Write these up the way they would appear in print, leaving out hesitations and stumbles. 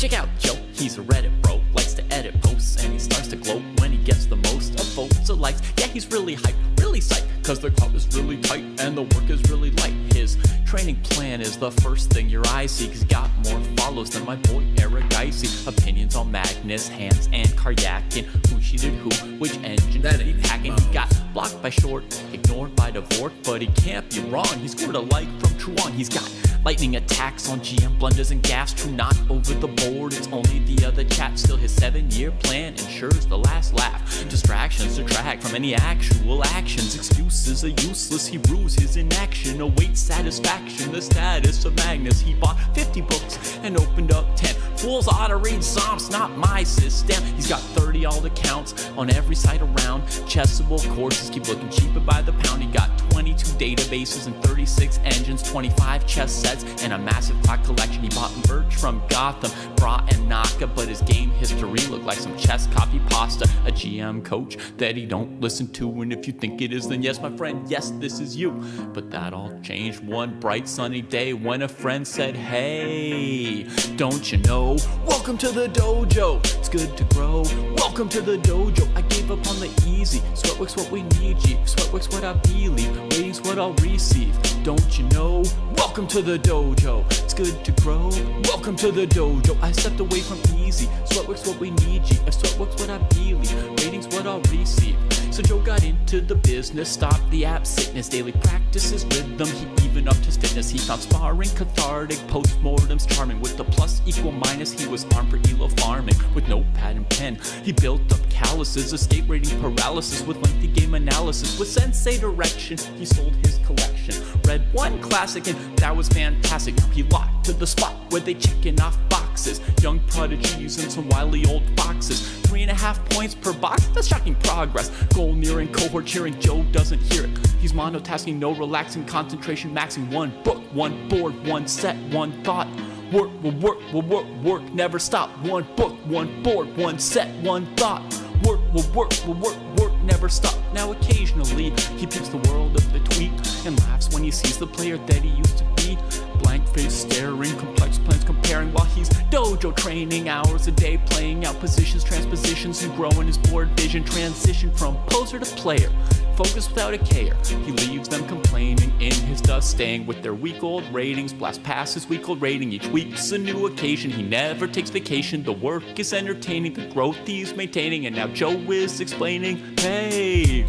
Check out Joe, he's a Reddit bro, likes to edit posts, and he starts to gloat when he gets the most of votes or likes. Yeah, he's really hyped, really psyched, cause the club is really tight and the work is really light. His training plan is the first thing your eyes see, cause he got more follows than my boy Eric Icy. Opinions on Magnus, Hans, and Karyakin, who cheated who, which engine that he hacking. He got blocked by Short, ignored by Dvorak, but he can't be wrong, he scored a like from Truan. He's got lightning attacks on GM blunders and gaffes, true not over the board, it's only the other chat. Still his 7-year plan ensures the last laugh. Distractions detract from any actual actions. Excuses are useless, he rues his inaction. Awaits satisfaction, the status of Magnus. He bought 50 books and opened up 10. Fools ought to read Psalms, not my system. He's got 30 alt accounts on every site around. Chessable courses keep looking cheaper by the pound. He got 22 databases and 36 engines, 25 chess sets, and a massive clock collection. He bought merch from Gotham, Bra and Naka, but his game history looked like some chess copy pasta. A GM coach that he don't listen to, and if you think it is, then yes, my friend, yes, this is you. But that all changed one bright sunny day when a friend said, hey, don't you know, welcome to the dojo, it's good to grow. Welcome to the dojo, I gave up on the easy. Sweatwork's what we need, G. Sweatwork's what I believe, ratings what I'll receive. Don't you know, welcome to the dojo, it's good to grow. Welcome to the dojo, I stepped away from easy. Sweatwork's what we need, G. If sweatwork's what I believe, ratings what I'll receive. So Joe got into the business, stopped the app sickness, daily practice his rhythm, he even upped his fitness. He found sparring cathartic, postmortems charming. With the plus equal minus, he was armed for elo farming. With notepad and pen, he built up calluses, escape rating paralysis with lengthy game analysis. With sensei direction, he sold his collection. Read one classic and that was fantastic. Now he locked to the spot where they checking off boxes. Young prodigies and some wily old foxes. 3.5 points per box, that's shocking progress. Goal nearing, cohort cheering, Joe doesn't hear it. He's monotasking, no relaxing, concentration maxing. One book, one board, one set, one thought. Work, will work, will work, work, never stop. One book, one board, one set, one thought. Work, will work, will work, work, never stop. Now occasionally, he peeps the world of the tweet and laughs when he sees the player that he used to be. Blank face staring, complex plans comparing while he's dojo training. Hours a day playing out positions, transpositions, and growing his board vision. Transition from poser to player, focus without a care. He leaves them complaining in his dust, staying with their week-old ratings. Blast past his week-old rating, each week's a new occasion. He never takes vacation, the work is entertaining, the growth he's maintaining. And now Joe is explaining, hey,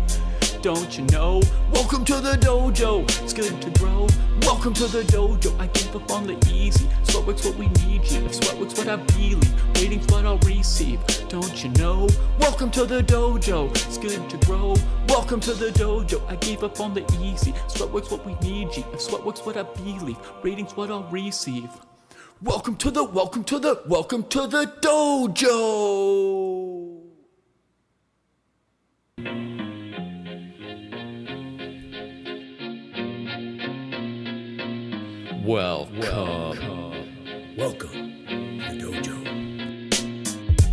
don't you know, welcome to the dojo, it's good to grow. Welcome to the dojo, I gave up on the easy. Sweatwork's what we need, G. If sweatwork's what I believe, ratings what I'll receive. Don't you know, welcome to the dojo, it's good to grow. Welcome to the dojo, I gave up on the easy. Sweatwork's what we need, G. If sweatwork's what I believe, ratings what I'll receive. Welcome to the dojo. Welcome to the dojo.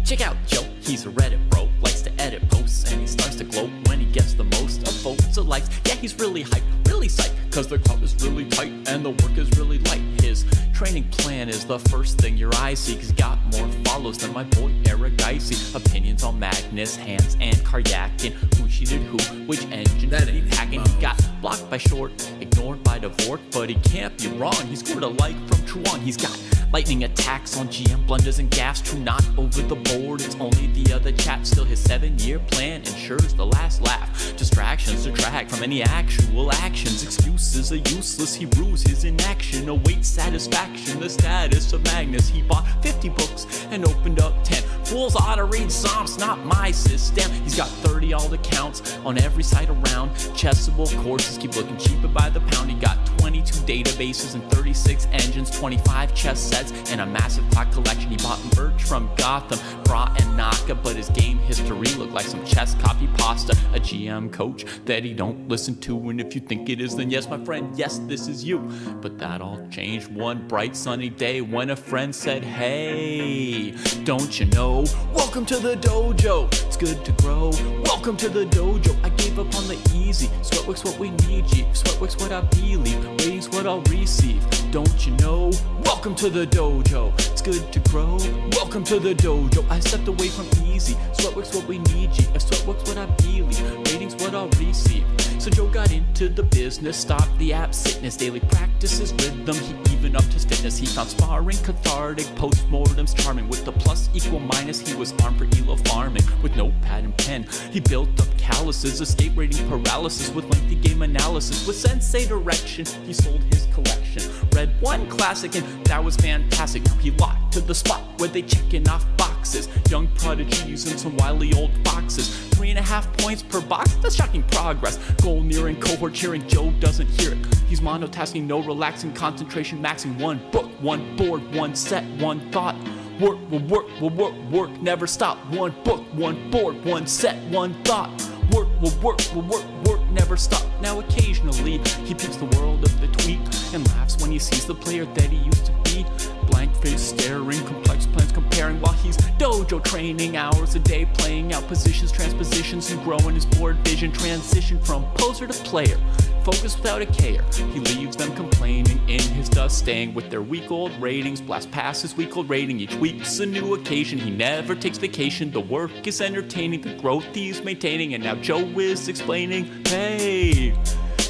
Check out Joe, he's a Reddit bro, likes to edit posts, and he starts to gloat when he gets the most of votes or likes. Yeah, he's really hyped, really psyched, cause the club is really tight and the work is really light. His training plan is the first thing your eyes see, cause he got more follows than my boy Eric Icy. Opinions on Magnus, Hans, and Karyakin, who cheated who, which engine that he hacking. He got blocked by Short, ignored by Dvorak, but he can't be wrong, he scored a like from Truan. He's got lightning attacks on GM blunders and gaffes, true not over the board, it's only the other chat. Still his 7-year plan ensures the last laugh. Distractions detract from any actual actions. Excuses are useless, he rues his inaction. Awaits satisfaction, the status of Magnus. He bought 50 books and opened up 10. Fools ought to read Psalms, not my system. He's got 30 alt accounts on every site around. Chessable courses keep looking cheaper by the pound. He got 22 databases and 36 engines, 25 chess sets, and a massive clock collection. He bought merch from Gotham, Bra and Naka, but his game history looked like some chess copy pasta. A GM coach that he don't listen to, and if you think it is, then yes, my friend, yes, this is you. But that all changed one bright sunny day when a friend said, hey, don't you know, know? Welcome to the dojo. It's good to grow. Welcome to the dojo. I gave up on the easy. Sweatwork's what we need, G. Sweatwork's what I believe. Ratings what I'll receive. Don't you know? Welcome to the dojo. It's good to grow. Welcome to the dojo. I stepped away from easy. Sweatwork's what we need, G. If sweatwork's what I believe. Ratings what I'll receive. So Joe got into the business, stopped the app sickness, daily practice his rhythm, he even upped his fitness. He found sparring cathartic, postmortems charming. With the plus equal minus, he was armed for ELO farming. With notepad and pen, he built up calluses, escape rating paralysis. With lengthy game analysis, with sensei direction, he sold his collection. Read one classic and that was fantastic. Now he locked to the spot where they checking off boxes. Young prodigies and some wily old foxes. 3.5 points per box, that's shocking progress. Goal nearing, cohort cheering, Joe doesn't hear it. He's monotasking, no relaxing, concentration maxing. One book, one board, one set, one thought. Work will work, will work, work, never stop. One book, one board, one set, one thought. Work will work, will work, work, never stop. Now occasionally, he peeps the world of the tweet and laughs when he sees the player that he used to be. Blank face staring, complex plans comparing while he's dojo training. Hours a day playing out positions, transpositions, and growing his board vision. Transition from poser to player, focus without a care. He leaves them complaining in his dust, staying with their week-old ratings. Blast past his week-old rating, each week's a new occasion. He never takes vacation, the work is entertaining, the growth he's maintaining. And now Joe is explaining, hey,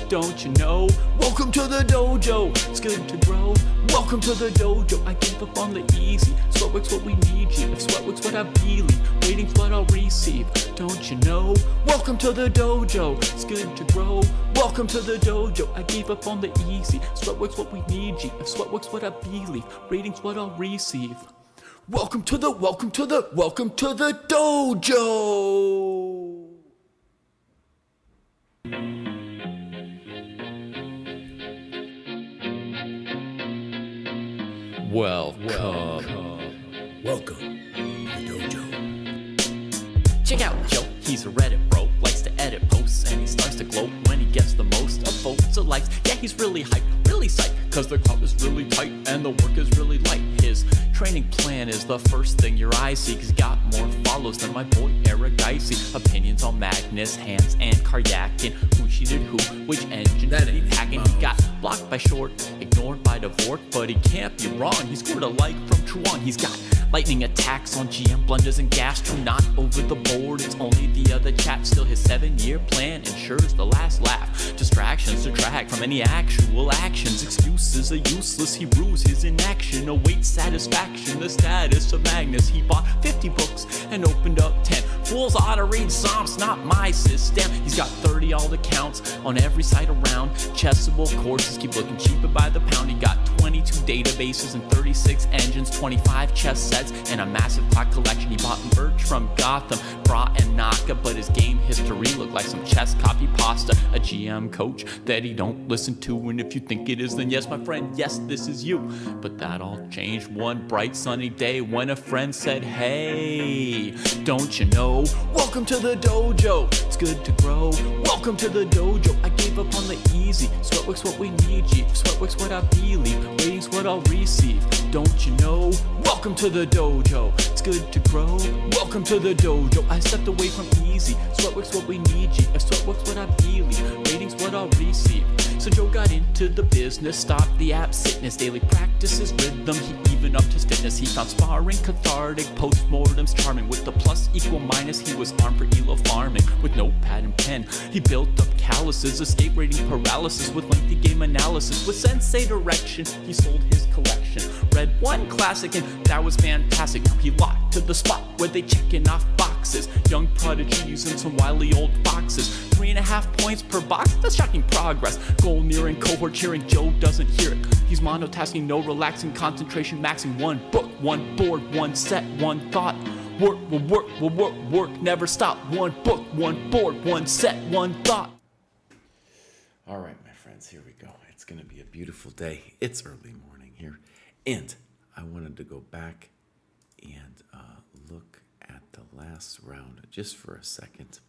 don't you know? Welcome to the dojo, it's good to grow. Welcome to the dojo, I gave up on the easy. Sweatwork's what we need, G. If sweatwork's what I believe, ratings what I'll receive. Don't you know? Welcome to the dojo, it's good to grow. Welcome to the dojo, I gave up on the easy. Sweatwork's what we need, G. If sweatwork's what I believe, ratings what I'll receive. Welcome to the dojo. Welcome to the dojo. Check out Joe, he's a Reddit bro, likes to edit posts, and he starts to gloat when he gets the most of votes or likes. Yeah, he's really hyped, really psyched, cause the club is really tight and the work is really light. His training plan is the first thing your eyes see, cause he got more follows than my boy Aragaisi. Opinions on Magnus, Hans, and Karyakin. Who cheated who, which engine That did he ain't hack in? Mouse. He got blocked by Short, ignored by Dvork, but he can't be wrong. He scored a like from Truong. He's got lightning attacks on GM blunders and Gastro, not over the board. It's only the other chat. Still his 7-year plan ensures the last laugh. Distractions detract from any actual actions. Excuses are useless. He rues his inaction. Awaits satisfaction. The status of Magnus. He bought 50 books and opened up 10. Fools ought to read Psalms, not my system. He's got 30 alt accounts on every site around. Chessable courses keep looking cheaper by the pound. He got 22 databases and 36 engines, 25 chess sets, and a massive clock collection. He bought merch from Gotham, Bra and Naka, but his game history looked like some chess copy pasta. A GM coach that he don't listen to, and if you think it is, then yes, my friend, yes, this is you. But that all changed one bright sunny day when a friend said, hey, don't you know? Welcome to the dojo, it's good to grow. Welcome to the dojo, I gave up on the easy. Sweatwork's what we need, G. Sweatwork's what I believe, ratings what I'll receive. Don't you know? Welcome to the dojo, it's good to grow. Welcome to the dojo, I stepped away from easy. Sweatwork's what we need, G. If sweatwork's what I believe, ratings what I'll receive. So Joe got into the business, stopped the app sickness, daily practice his rhythm, he even upped his fitness. He found sparring cathartic, postmortems charming. With the plus equal minus, he was armed for ELO farming. With notepad and pen, he built up calluses, escape rating paralysis. With lengthy game analysis, with sensei direction, he sold his collection. Read one classic and that was fantastic. Now he locked to the spot where they checking off boxes. Young prodigies and some wily old foxes. 3.5 points per box, that's shocking progress. Goal nearing, cohort cheering, Joe doesn't hear it. He's monotasking, no relaxing, concentration maxing. One book, one board, one set, one thought. Work will work, will work, work, never stop. One book, one board, one set, one thought. All right, my friends, here we go. It's going to be a beautiful day. It's early morning here. And I wanted to go back and look at the last round just for a second.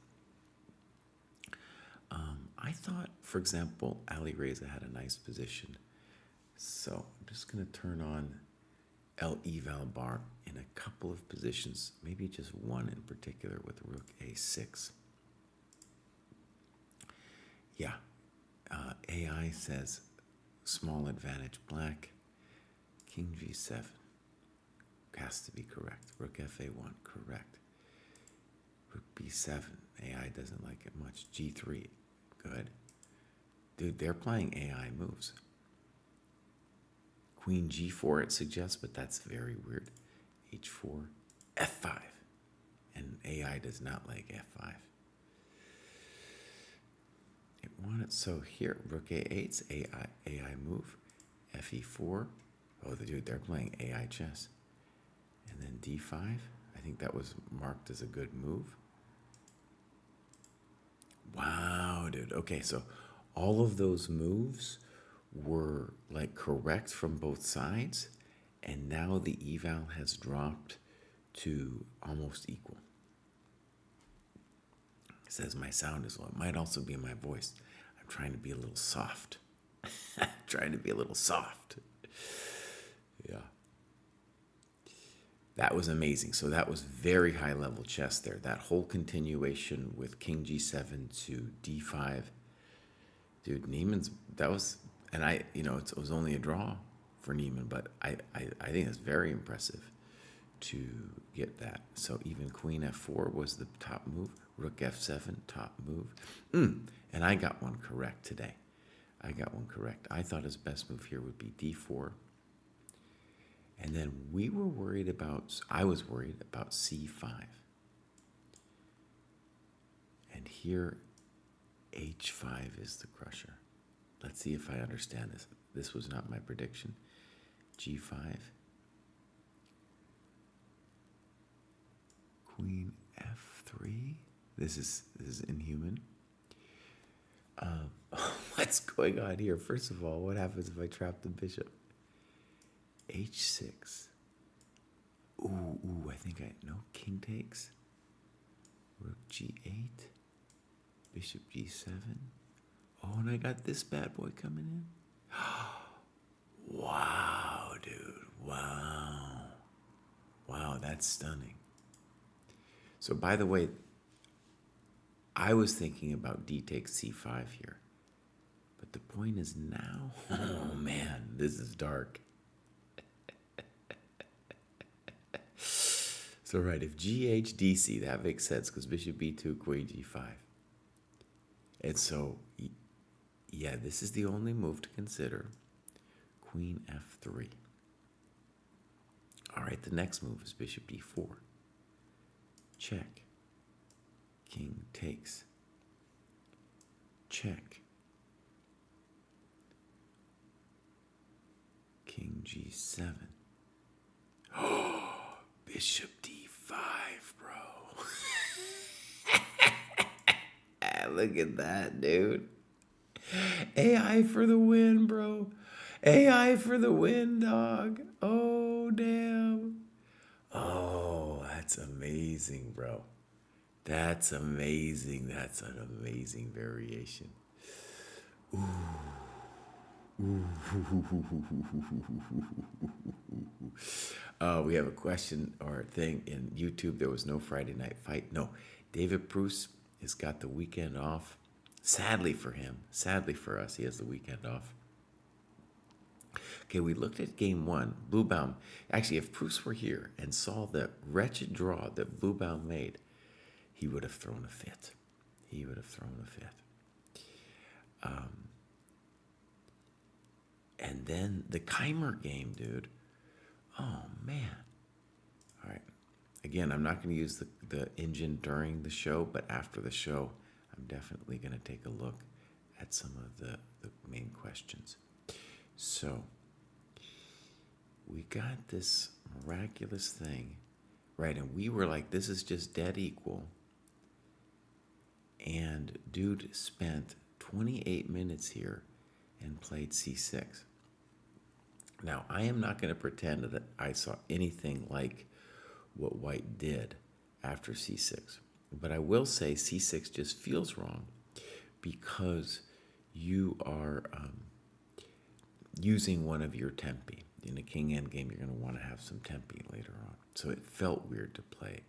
I thought, for example, Ali Reza had a nice position. So I'm just going to turn on L eval bar in a couple of positions, maybe just one in particular with rook a6. Yeah, AI says small advantage black, king g7 has to be correct. Rook fa1, correct. Rook b7, AI doesn't like it much. g3, good. Dude, they're playing AI moves. Queen g4 it suggests, but that's very weird. h4, f5, and AI does not like f5. It wanted, so here, rook a8's AI move, fe4. Oh, dude, they're playing AI chess. And then d5, I think that was marked as a good move. Wow, dude. Okay, so all of those moves were like correct from both sides, and now the eval has dropped to almost equal. It says my sound is low. It might also be my voice. I'm trying to be a little soft. Trying to be a little soft. Yeah. That was amazing. So that was very high level chess there. That whole continuation with king g7 to d5. Dude, Neiman's, that was, and it was only a draw for Neiman, but I think that's very impressive to get that. So even queen f4 was the top move. Rook f7, top move. And I got one correct today. I thought his best move here would be d4. And then I was worried about c5. And here, h5 is the crusher. Let's see if I understand this. This was not my prediction. g5. Queen f3. This is inhuman. What's going on here? First of all, what happens if I trap the bishop? h6. Ooh, I think king takes. Rook g8. Bishop g7. Oh, and I got this bad boy coming in. Wow, dude. Wow. Wow, that's stunning. So, by the way, I was thinking about d takes c5 here. But the point is now, oh man, this is dark. So, right, if gh dc, that makes sense because bishop b2, queen g5. And so, yeah, this is the only move to consider. Queen f3. All right, the next move is bishop d4. Check. King takes. Check. King g7. Oh, bishop d5, bro. Look at that, dude. AI for the win, bro. AI for the win, dog. Oh, damn. Oh, that's amazing, bro. That's amazing. That's an amazing variation. We have a question or thing in YouTube. There was no Friday night fight. No, David Bruce has got the weekend off. Sadly for him, sadly for us, he has the weekend off. Okay, we looked at game one. Bluebaum, actually, if Bruce were here and saw the wretched draw that Bluebaum made, he would have thrown a fit. He would have thrown a fit. And then the Keimer game, dude. Oh, man. All right. Again, I'm not going to use the engine during the show, but after the show, I'm definitely going to take a look at some of the main questions. So, we got this miraculous thing, right? And we were like, this is just dead equal. And dude spent 28 minutes here and played c6. Now, I am not going to pretend that I saw anything like what white did after c6. But I will say c6 just feels wrong because you are using one of your tempi. In a king endgame, you're going to want to have some tempi later on. So it felt weird to play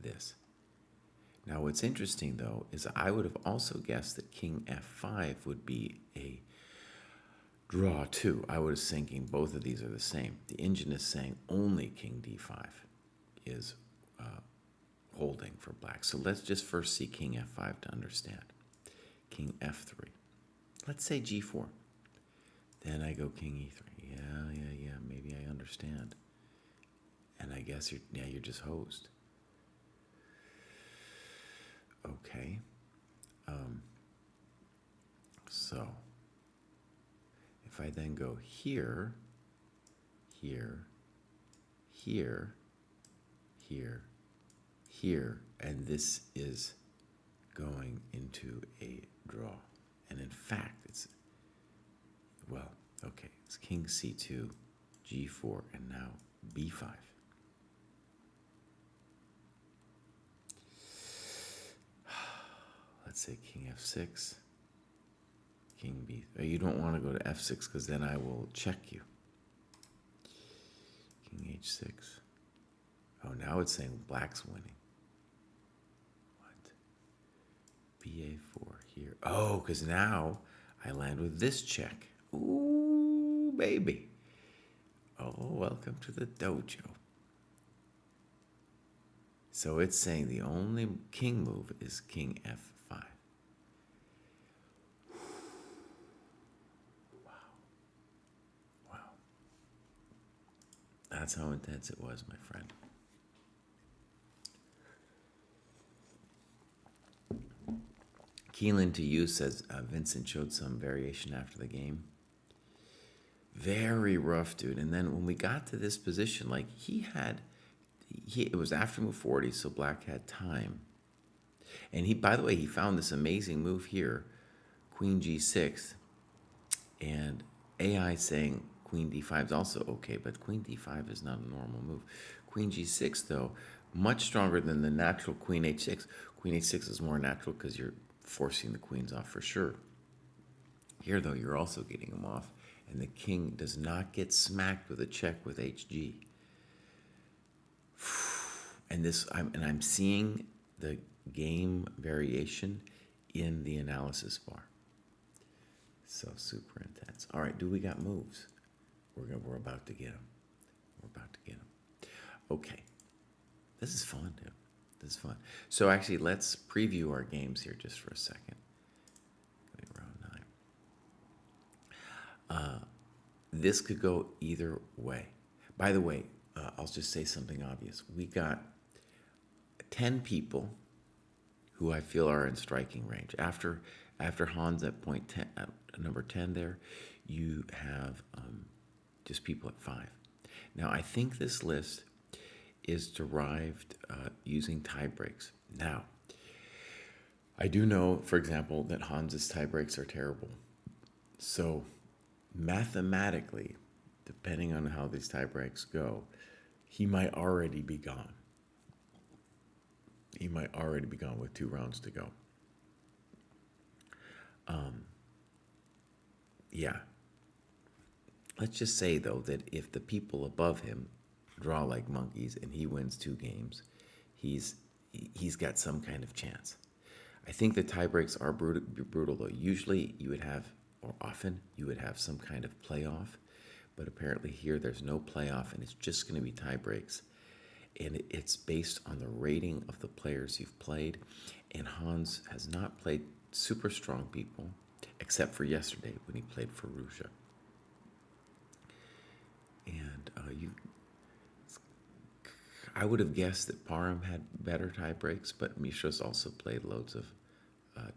this. Now, what's interesting, though, is I would have also guessed that king f5 would be a draw, too. I was thinking both of these are the same. The engine is saying only king d5 is holding for black. So let's just first see king f5 to understand. King f3. Let's say g4. Then I go king e3. Yeah, maybe I understand. And I guess you're just hosed. Okay. So if I then go here, here, here, here, here, and this is going into a draw. And in fact, it's king c2, g4, and now b5. Let's say king f6, king b. You don't want to go to f6 because then I will check you. King h6. Oh, now it's saying black's winning. What? ba4 here. Oh, because now I land with this check. Ooh, baby. Oh, welcome to the dojo. So it's saying the only king move is king f5. Wow. That's how intense it was, my friend. Keelan to you says Vincent showed some variation after the game. Very rough, dude. And then when we got to this position, like it was after move 40, so black had time. And by the way, he found this amazing move here, queen g6, and AI saying queen d5 is also okay, but queen d5 is not a normal move. Queen g6, though, much stronger than the natural queen h6. Queen h6 is more natural because you're forcing the queens off for sure. Here, though, you're also getting them off, and the king does not get smacked with a check with hg. And I'm seeing the game variation in the analysis bar. So super intense. All right, do we got moves? We're about to get them. We're about to get them. Okay, this is fun, dude. This is fun. So actually, let's preview our games here just for a second. Round 9. This could go either way. By the way, I'll just say something obvious. We got 10 people who I feel are in striking range. After Hans at point 10, number 10 there, you have just people at 5. Now, I think this list is derived using tie breaks. Now, I do know, for example, that Hans's tie breaks are terrible. So mathematically, depending on how these tie breaks go, he might already be gone. He might already be gone with 2 rounds to go. Yeah. Let's just say, though, that if the people above him draw like monkeys and he wins 2 games, he's got some kind of chance. I think the tie breaks are brutal, though. Usually you would have, or often, you would have some kind of playoff. But apparently here there's no playoff, and it's just going to be tie breaks. And it's based on the rating of the players you've played. And Hans has not played super strong people, except for yesterday when he played for Russia. And I would have guessed that Parham had better tie breaks, but Mishra's also played loads of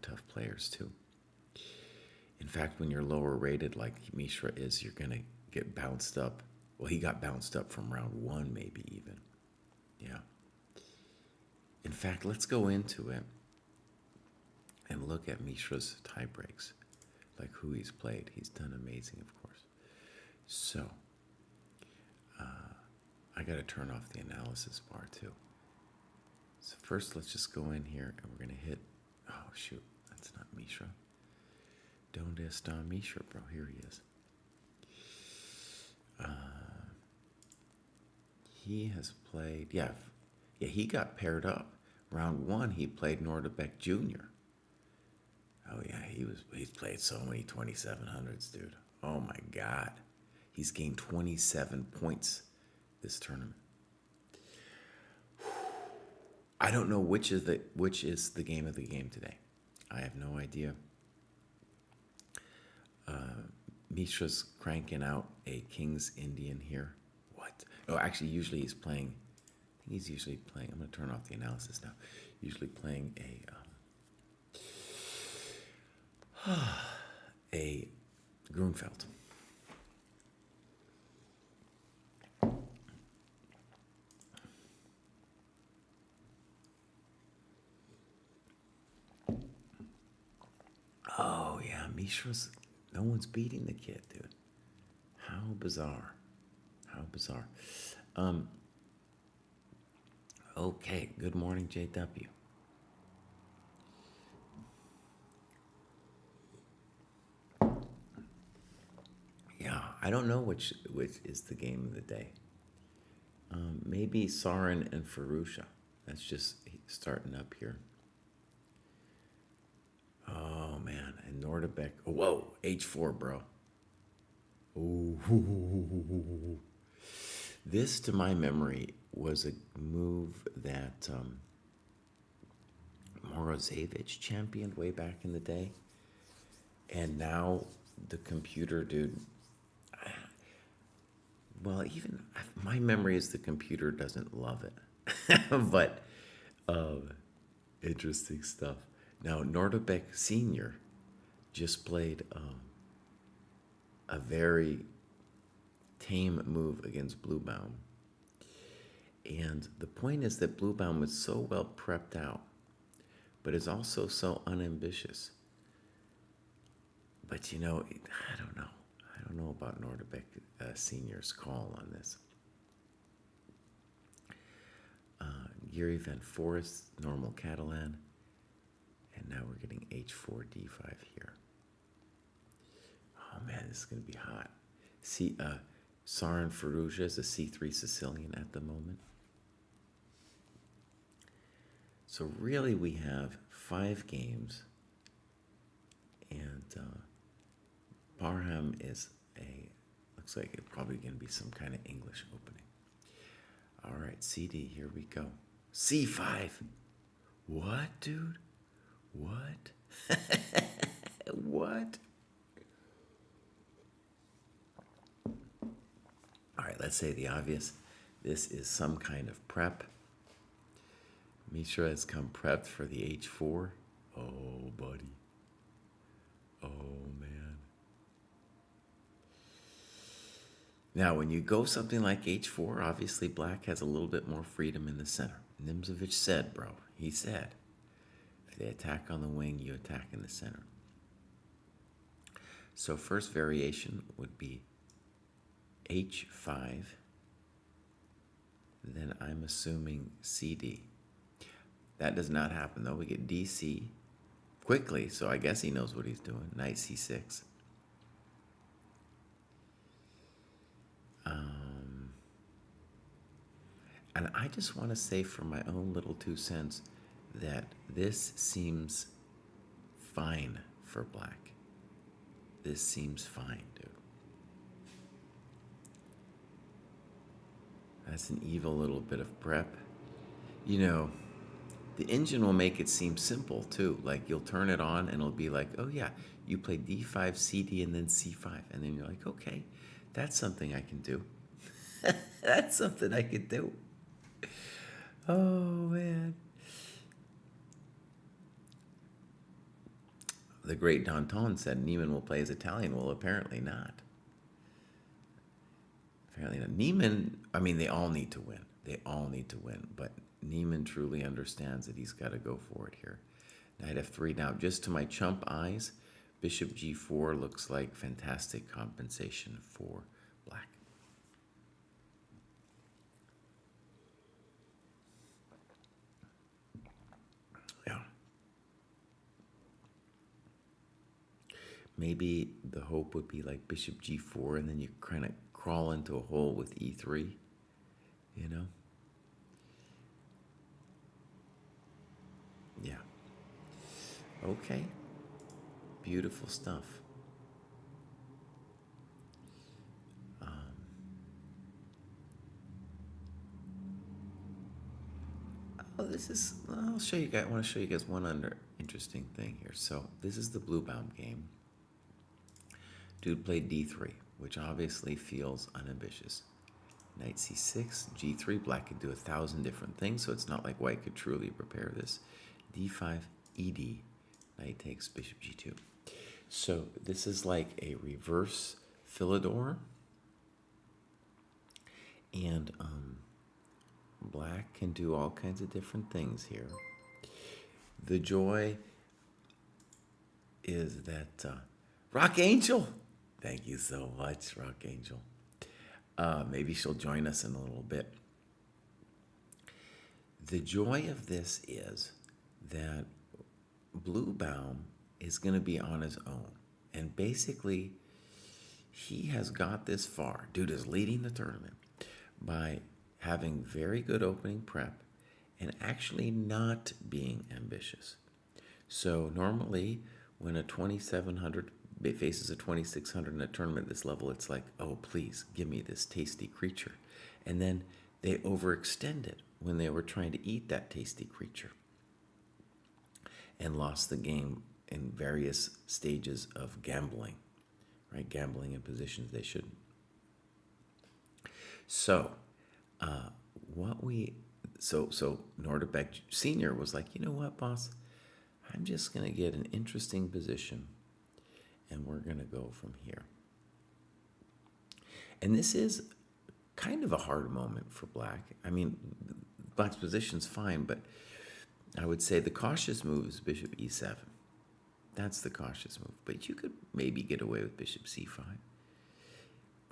tough players too. In fact, when you're lower rated like Mishra is, you're going to get bounced up. Well, he got bounced up from round 1, maybe even. Yeah. In fact, let's go into it and look at Mishra's tie breaks, like who he's played. He's done amazing, of course. So, I got to turn off the analysis bar too. So first, let's just go in here and we're going to hit, oh shoot, that's not Mishra. Donde está Mishra, bro? Here he is. He has played, yeah, he got paired up. Round one, he played Nordebeck Jr. Oh yeah, he's played so many 2700s, dude. Oh my God, he's gained 27 points this tournament. I don't know which is the game of the game today. I have no idea. Mishra's cranking out a King's Indian here. What? Oh, actually, usually he's playing. I think he's usually playing. I'm going to turn off the analysis now. Usually playing a Grunfeld. Oh yeah, Mishra's. No one's beating the kid, dude. How bizarre. How bizarre. Okay, good morning, JW. Yeah, I don't know which is the game of the day. Maybe Sarin and Farusha. That's just starting up here. Oh man, and Nordebeck. Oh, whoa, H4, bro. Ooh. This, to my memory, was a move that Morozevich championed way back in the day. And now the computer, dude. Well, even my memory is the computer doesn't love it. But interesting stuff. Now, Nordebeck Sr. just played a very tame move against Bluebaum. And the point is that Bluebaum is so well prepped out, but is also so unambitious. But I don't know. I don't know about Nordebeck Senior's call on this. Gary Van Forest, normal Catalan. And now we're getting H4, D5 here. Oh man, this is going to be hot. See, Sarin Faruja is a C3 Sicilian at the moment. So really we have 5 games. And Parham is looks like it's probably going to be some kind of English opening. All right, CD, here we go. C5. What, dude? What? What? All right, let's say the obvious. This is some kind of prep. Mishra has come prepped for the H4. Oh, buddy. Oh, man. Now, when you go something like H4, obviously black has a little bit more freedom in the center. Nimzovich said, bro. He said, if they attack on the wing, you attack in the center. So first variation would be H5. Then I'm assuming CD. That does not happen, though. We get DC quickly, so I guess he knows what he's doing. Knight C6. And I just want to say for my own little 2 cents that this seems fine for black. This seems fine, dude. That's an evil little bit of prep. The engine will make it seem simple, too. Like, you'll turn it on, and it'll be like, oh, yeah, you play D5, CD, and then C5. And then you're like, okay, that's something I can do. That's something I can do. Oh, man. The great Danton said Neiman will play as Italian. Well, apparently not. Apparently not. Neiman, they all need to win. They all need to win. But Neiman truly understands that he's got to go for it here. Knight F3. Now, just to my chump eyes, Bishop G4 looks like fantastic compensation for black. Yeah. Maybe the hope would be like Bishop G4, and then you kind of crawl into a hole with e3, you know? Yeah. Okay. Beautiful stuff. Oh, this is. I'll show you guys. I want to show you guys one other interesting thing here. So this is the Bluebound game. Dude played d3, which obviously feels unambitious. Knight c6, g3. Black could do 1,000 different things, so it's not like white could truly prepare this. d5, ed. Knight takes bishop g2. So this is like a reverse Philidor. And black can do all kinds of different things here. The joy is that Rock Angel, thank you so much, Rock Angel. Maybe she'll join us in a little bit. The joy of this is that Bluebaum is going to be on his own. And basically, he has got this far. Dude is leading the tournament by having very good opening prep and actually not being ambitious. So normally when a 2700 faces a 2600 in a tournament at this level, it's like, oh, please give me this tasty creature. And then they overextended when they were trying to eat that tasty creature and lost the game in various stages of gambling, right? Gambling in positions they shouldn't. So, so Norderbeck Sr. was like, you know what, boss? I'm just going to get an interesting position, and we're going to go from here. And this is kind of a hard moment for Black. I mean, Black's position's fine, but I would say the cautious move is bishop e7. That's the cautious move. But you could maybe get away with bishop c5.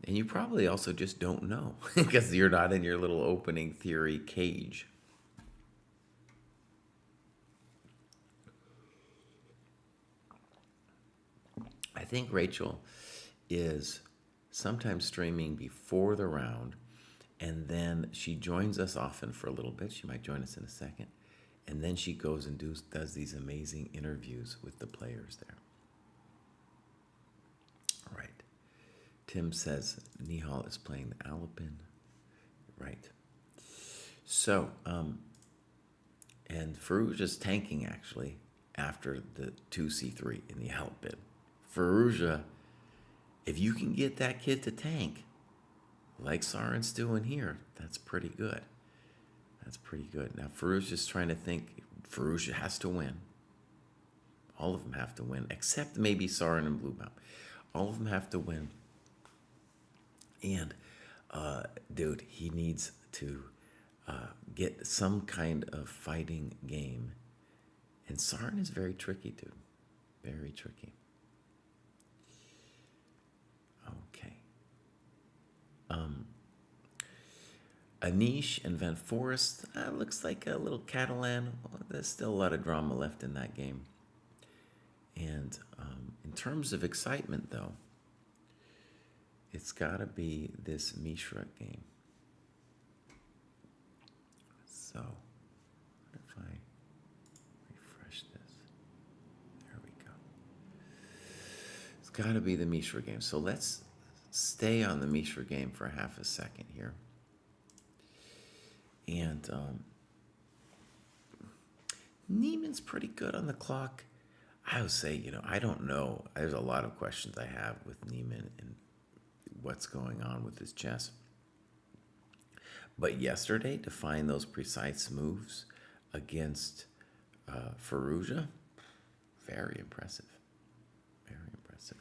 And you probably also just don't know because you're not in your little opening theory cage. I think Rachel is sometimes streaming before the round, and then she joins us often for a little bit. She might join us in a second. And then she goes and does these amazing interviews with the players there. All right. Tim says Nihal is playing the Alapin. Right. So, and Farouj is tanking actually after the 2c3 in the Alapin. Farouja, if you can get that kid to tank, like Saren's doing here, that's pretty good. That's pretty good. Now, Farouj is trying to think. Farouj has to win. All of them have to win, except maybe Saren and Bluebaum. All of them have to win. And, dude, he needs to get some kind of fighting game. And Saren is very tricky, dude. Very tricky. Okay. Anish and Van Forest, looks like a little Catalan. There's still a lot of drama left in that game. And in terms of excitement, though, it's got to be this Mishra game. So, what if I refresh this? There we go. It's got to be the Mishra game. So let's stay on the Mishra game for half a second here. And Neiman's pretty good on the clock. I would say, I don't know. There's a lot of questions I have with Neiman and what's going on with his chess. But yesterday, to find those precise moves against Farouja, very impressive. Very impressive.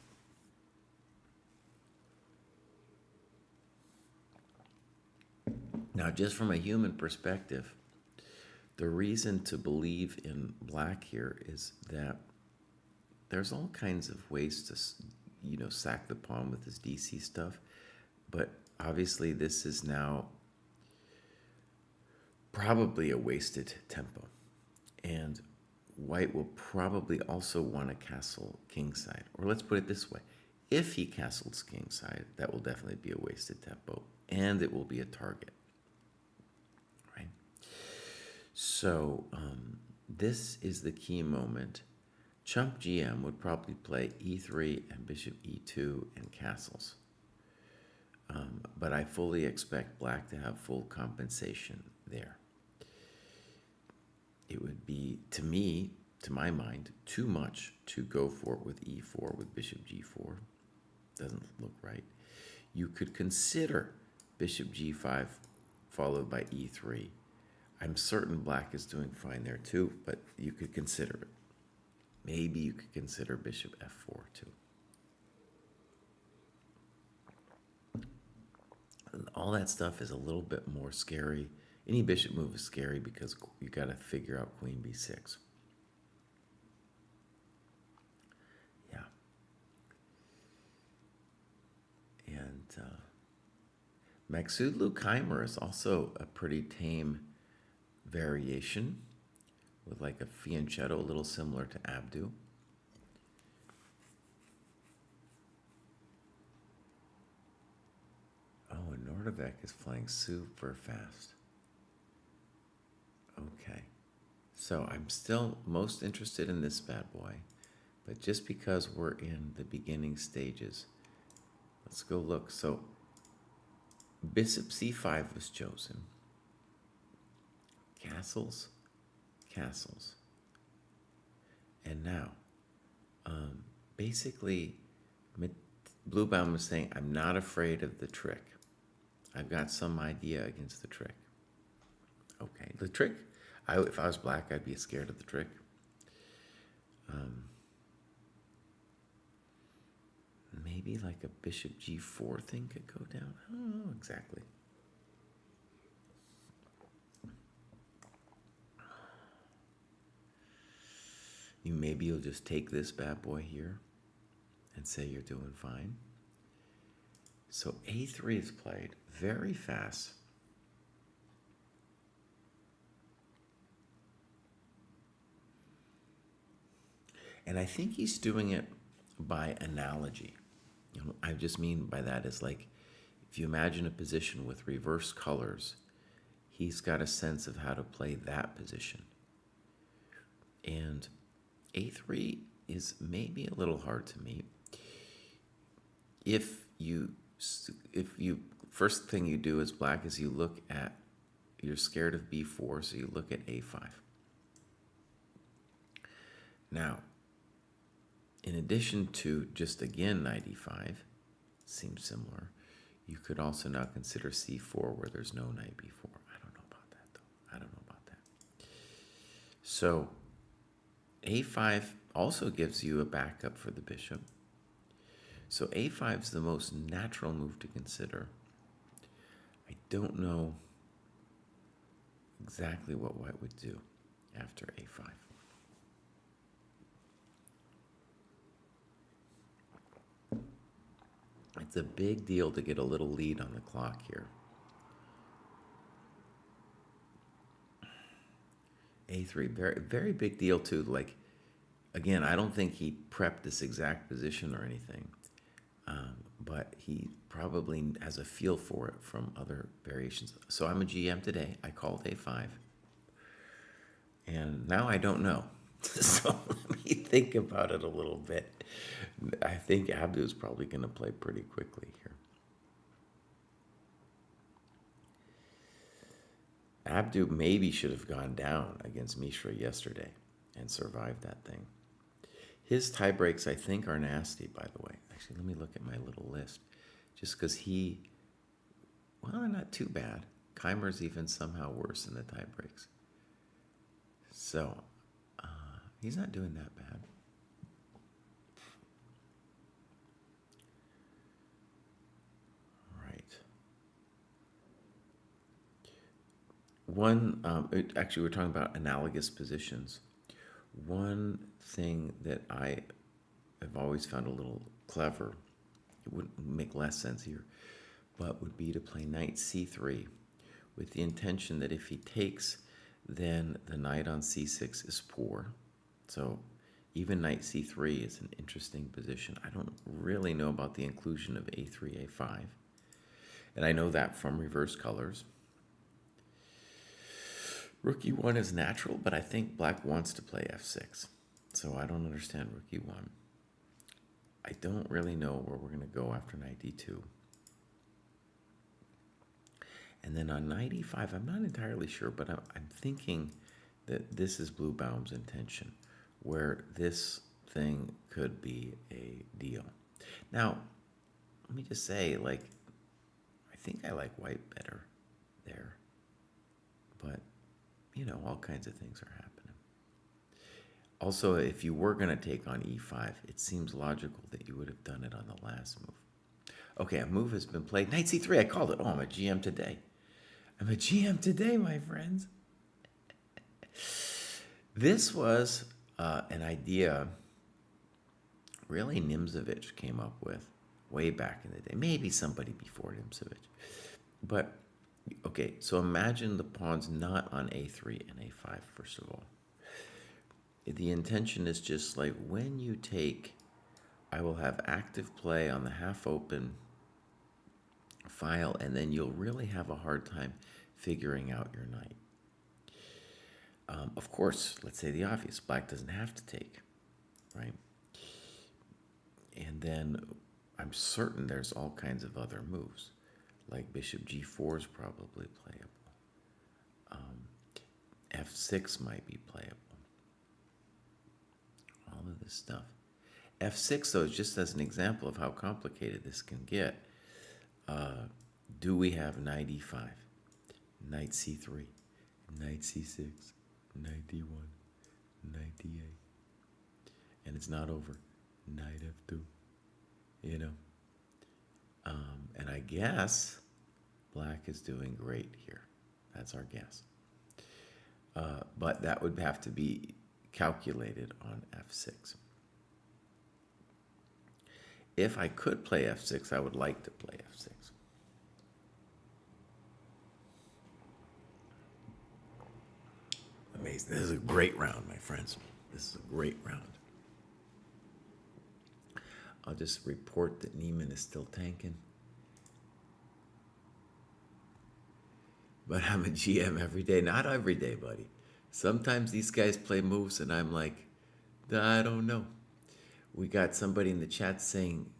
Now, just from a human perspective, the reason to believe in Black here is that there's all kinds of ways to, sack the pawn with this DC stuff. But obviously, this is now probably a wasted tempo. And White will probably also want to castle kingside. Or let's put it this way. if he castles kingside, that will definitely be a wasted tempo, and it will be a target, right? So this is the key moment. Chump GM would probably play e3 and bishop e2 and castles. But I fully expect black to have full compensation there. It would be, to me, to my mind, too much to go for it with e4 with bishop g4. Doesn't look right. You could consider bishop g5 followed by e3. I'm certain black is doing fine there too, but you could consider it. Maybe you could consider bishop f4 too. And all that stuff is a little bit more scary. Any bishop move is scary because you got to figure out queen b6. Yeah. And Maksud Lukheimer is also a pretty tame variation with like a fianchetto, a little similar to Abdu. Oh, and Nordovec is flying super fast. Okay. So I'm still most interested in this bad boy, but just because we're in the beginning stages, let's go look. So bishop c5 was chosen. Castles, castles. And now, basically, Bluebaum was saying, I'm not afraid of the trick. I've got some idea against the trick. Okay, the trick, if I was black, I'd be scared of the trick. Maybe like a bishop g4 thing could go down. I don't know exactly. Maybe you'll just take this bad boy here and say you're doing fine. So a3 is played very fast. And I think he's doing it by analogy. I just mean by that is like, if you imagine a position with reverse colors, he's got a sense of how to play that position. And a3 is maybe a little hard to meet. If you first thing you do as black is you look at, you're scared of b4, so you look at a5. Now, in addition to just again knight e5, seems similar, you could also now consider c4 where there's no knight b4. I don't know about that though. I don't know about that. So a5 also gives you a backup for the bishop. So a5 is the most natural move to consider. I don't know exactly what white would do after a5. It's a big deal to get a little lead on the clock here. A3, very, very big deal too. Like, again, I don't think he prepped this exact position or anything, but he probably has a feel for it from other variations. So I'm a GM today. I called a5, and now I don't know. So let me think about it a little bit. I think Abdu is probably going to play pretty quickly here. Abdu maybe should have gone down against Mishra yesterday and survived that thing. His tie breaks, I think, are nasty, by the way. Actually, let me look at my little list. Just because well, they're not too bad. Keimer's even somehow worse in the tie breaks. So, he's not doing that bad. Actually, we're talking about analogous positions. One thing that I have always found a little clever, it wouldn't make less sense here, but would be to play knight c3 with the intention that if he takes, then the knight on c6 is poor. So Even knight c3 is an interesting position. I don't really know about the inclusion of a3, a5. And I know that from reverse colors. Rook e1 is natural, but I think black wants to play f6. So I don't understand rook e1. I don't really know where we're going to go after knight d2. And then on knight e5, I'm not entirely sure, but I'm thinking that this is Blue Baum's intention, where this thing could be a deal. Now, let me just say, like, I think I like white better there. But, you know, all kinds of things are happening. Also, if you were going to take on e5, it seems logical that you would have done it on the last move. Okay, a move has been played. Knight c3, I called it. Oh, I'm a GM today. I'm a GM today, my friends. This was an idea really Nimzovich came up with way back in the day. Maybe somebody before Nimzovich. But, okay, so imagine the pawns not on a3 and a5, first of all. The intention is just like when you take, I will have active play on the half-open file, and then you'll really have a hard time figuring out your knight. Of course, let's say the obvious, black doesn't have to take, right? And then I'm certain there's all kinds of other moves, like bishop g4 is probably playable. f6 might be playable. All of this stuff. f6, though, is just as an example of how complicated this can get. Do we have knight e5, knight c3, knight c6, knight d1, knight d8, and it's not over, knight f2, you know? And I guess black is doing great here. That's our guess. But that would have to be calculated on f6. If I could play f6, I would like to play f6. Amazing. This is a great round, my friends. This is a great round. I'll just report that Neiman is still tanking. But I'm a GM every day. Not every day, buddy. Sometimes these guys play moves and I'm like, I don't know. We got somebody in the chat saying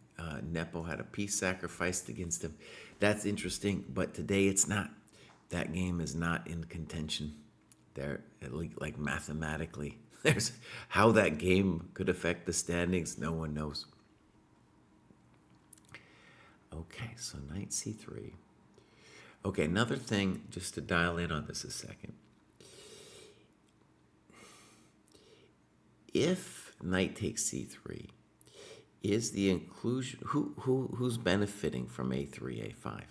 Nepo had a piece sacrificed against him. That's interesting, but today it's not. That game is not in contention. There, like mathematically, there's how that game could affect the standings. No one knows. Okay, so knight c3. Okay, another thing, just to dial in on this a second. If knight takes c3, is the inclusion who's benefiting from a3, a5?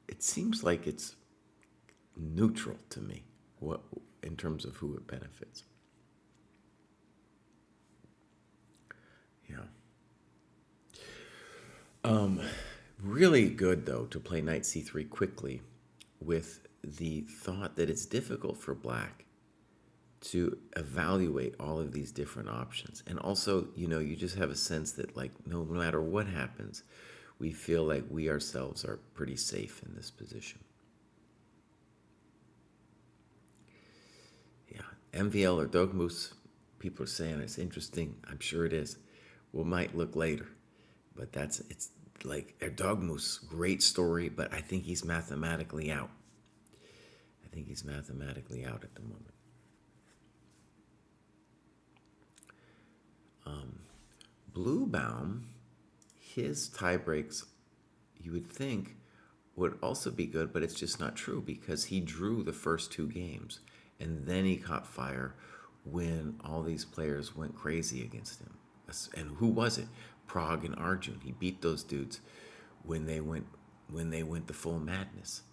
It seems like it's neutral to me, what in terms of who it benefits. Yeah. Really good, though, to play knight c3 quickly with the thought that it's difficult for black to evaluate all of these different options. And also, you know, you just have a sense that, like, no matter what happens, we feel like we ourselves are pretty safe in this position. Yeah, MVL or Dogmoose, people are saying it's interesting. I'm sure it is. We might look later, but it's like Dogmoose, great story, but I think he's mathematically out. I think he's mathematically out at the moment. Blue Baum, his tie breaks, you would think, would also be good, but it's just not true because he drew the first two games and then he caught fire when all these players went crazy against him. And who was it? Prague and Arjun. He beat those dudes when they went the full madness.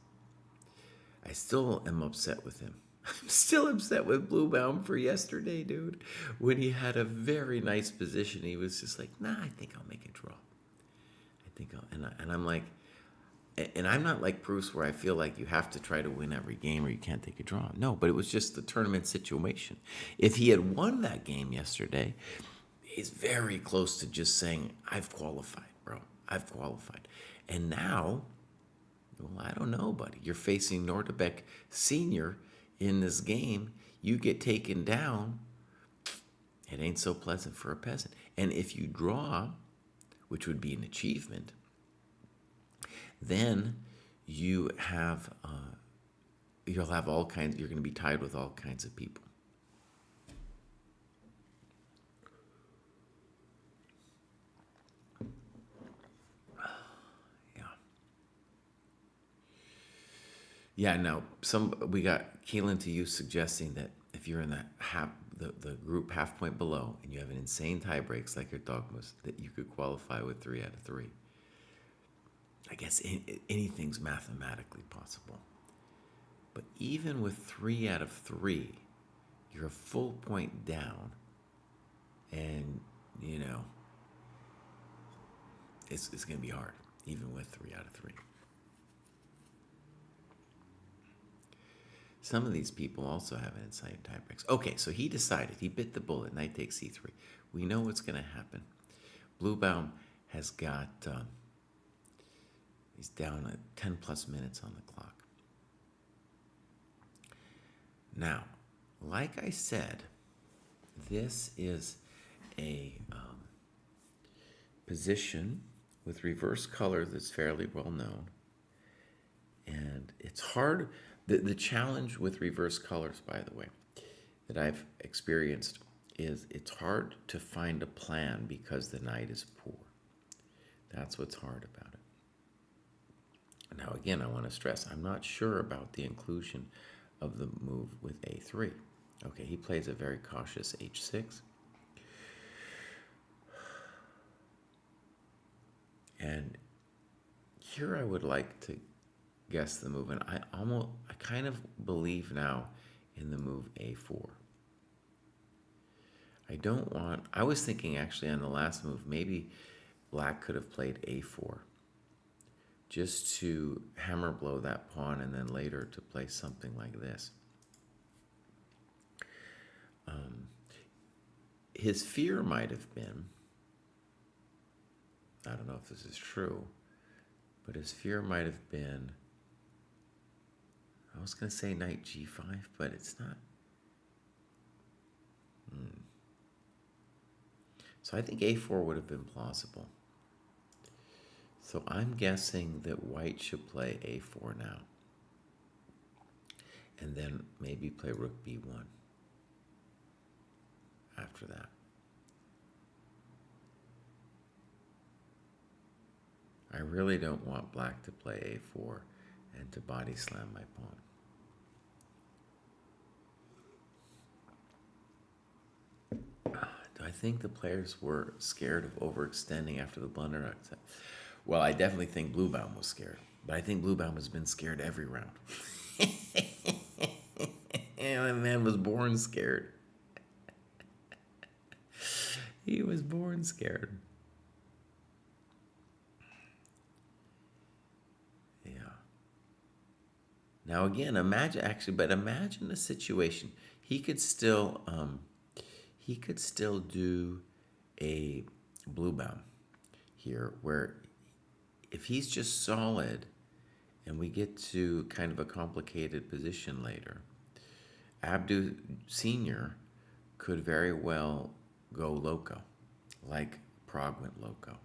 I still am upset with him. I'm still upset with Blue Baum for yesterday, dude. When he had a very nice position, he was just like, nah, I think I'll make a draw. I think I'll, and I'm like, And I'm not like Bruce where I feel like you have to try to win every game or you can't take a draw. No, but it was just the tournament situation. If he had won that game yesterday, he's very close to just saying, I've qualified, bro. I've qualified. And now, well, I don't know, buddy. You're facing Nordebek Sr. in this game. You get taken down. It ain't so pleasant for a peasant. And if you draw, which would be an achievement, then you have you'll have all kinds. You're going to be tied with all kinds of people. Yeah. Yeah. Now, we got Keelan to you suggesting that if you're in the group half point below and you have an insane tie breaks like your dogmas, that you could qualify with 3 out of 3. I guess anything's mathematically possible. But even with 3 out of 3, you're a full point down. And, it's going to be hard, even with 3 out of 3. Some of these people also have an insane tie breaks. Okay, so he decided. He bit the bullet. Knight takes c3. We know what's going to happen. Bluebaum has got... he's down at 10 plus minutes on the clock. Now, like I said, this is a position with reverse color that's fairly well known. And it's hard. The challenge with reverse colors, by the way, that I've experienced is it's hard to find a plan because the knight is poor. That's what's hard about it. Now, again, I want to stress, I'm not sure about the inclusion of the move with a3. Okay, he plays a very cautious h6. And here I would like to guess the move, and I kind of believe now in the move a4. I was thinking actually on the last move, maybe black could have played a4. Just to hammer blow that pawn and then later to play something like this. His fear might have been, I don't know if this is true, but his fear might have been, I was going to say knight g5, but it's not. So I think a4 would have been plausible. So I'm guessing that white should play a4 now. And then maybe play rook b1 after that. I really don't want black to play a4 and to body slam my pawn. Do I think the players were scared of overextending after the blunder? Well, I definitely think Bluebaum was scared, but I think Bluebaum has been scared every round. And that man was born scared. He was born scared. Yeah. Now again, imagine the situation. He could still do a Bluebaum here, where if he's just solid and we get to kind of a complicated position later, Abdu Sr. could very well go loco, like Prague went loco,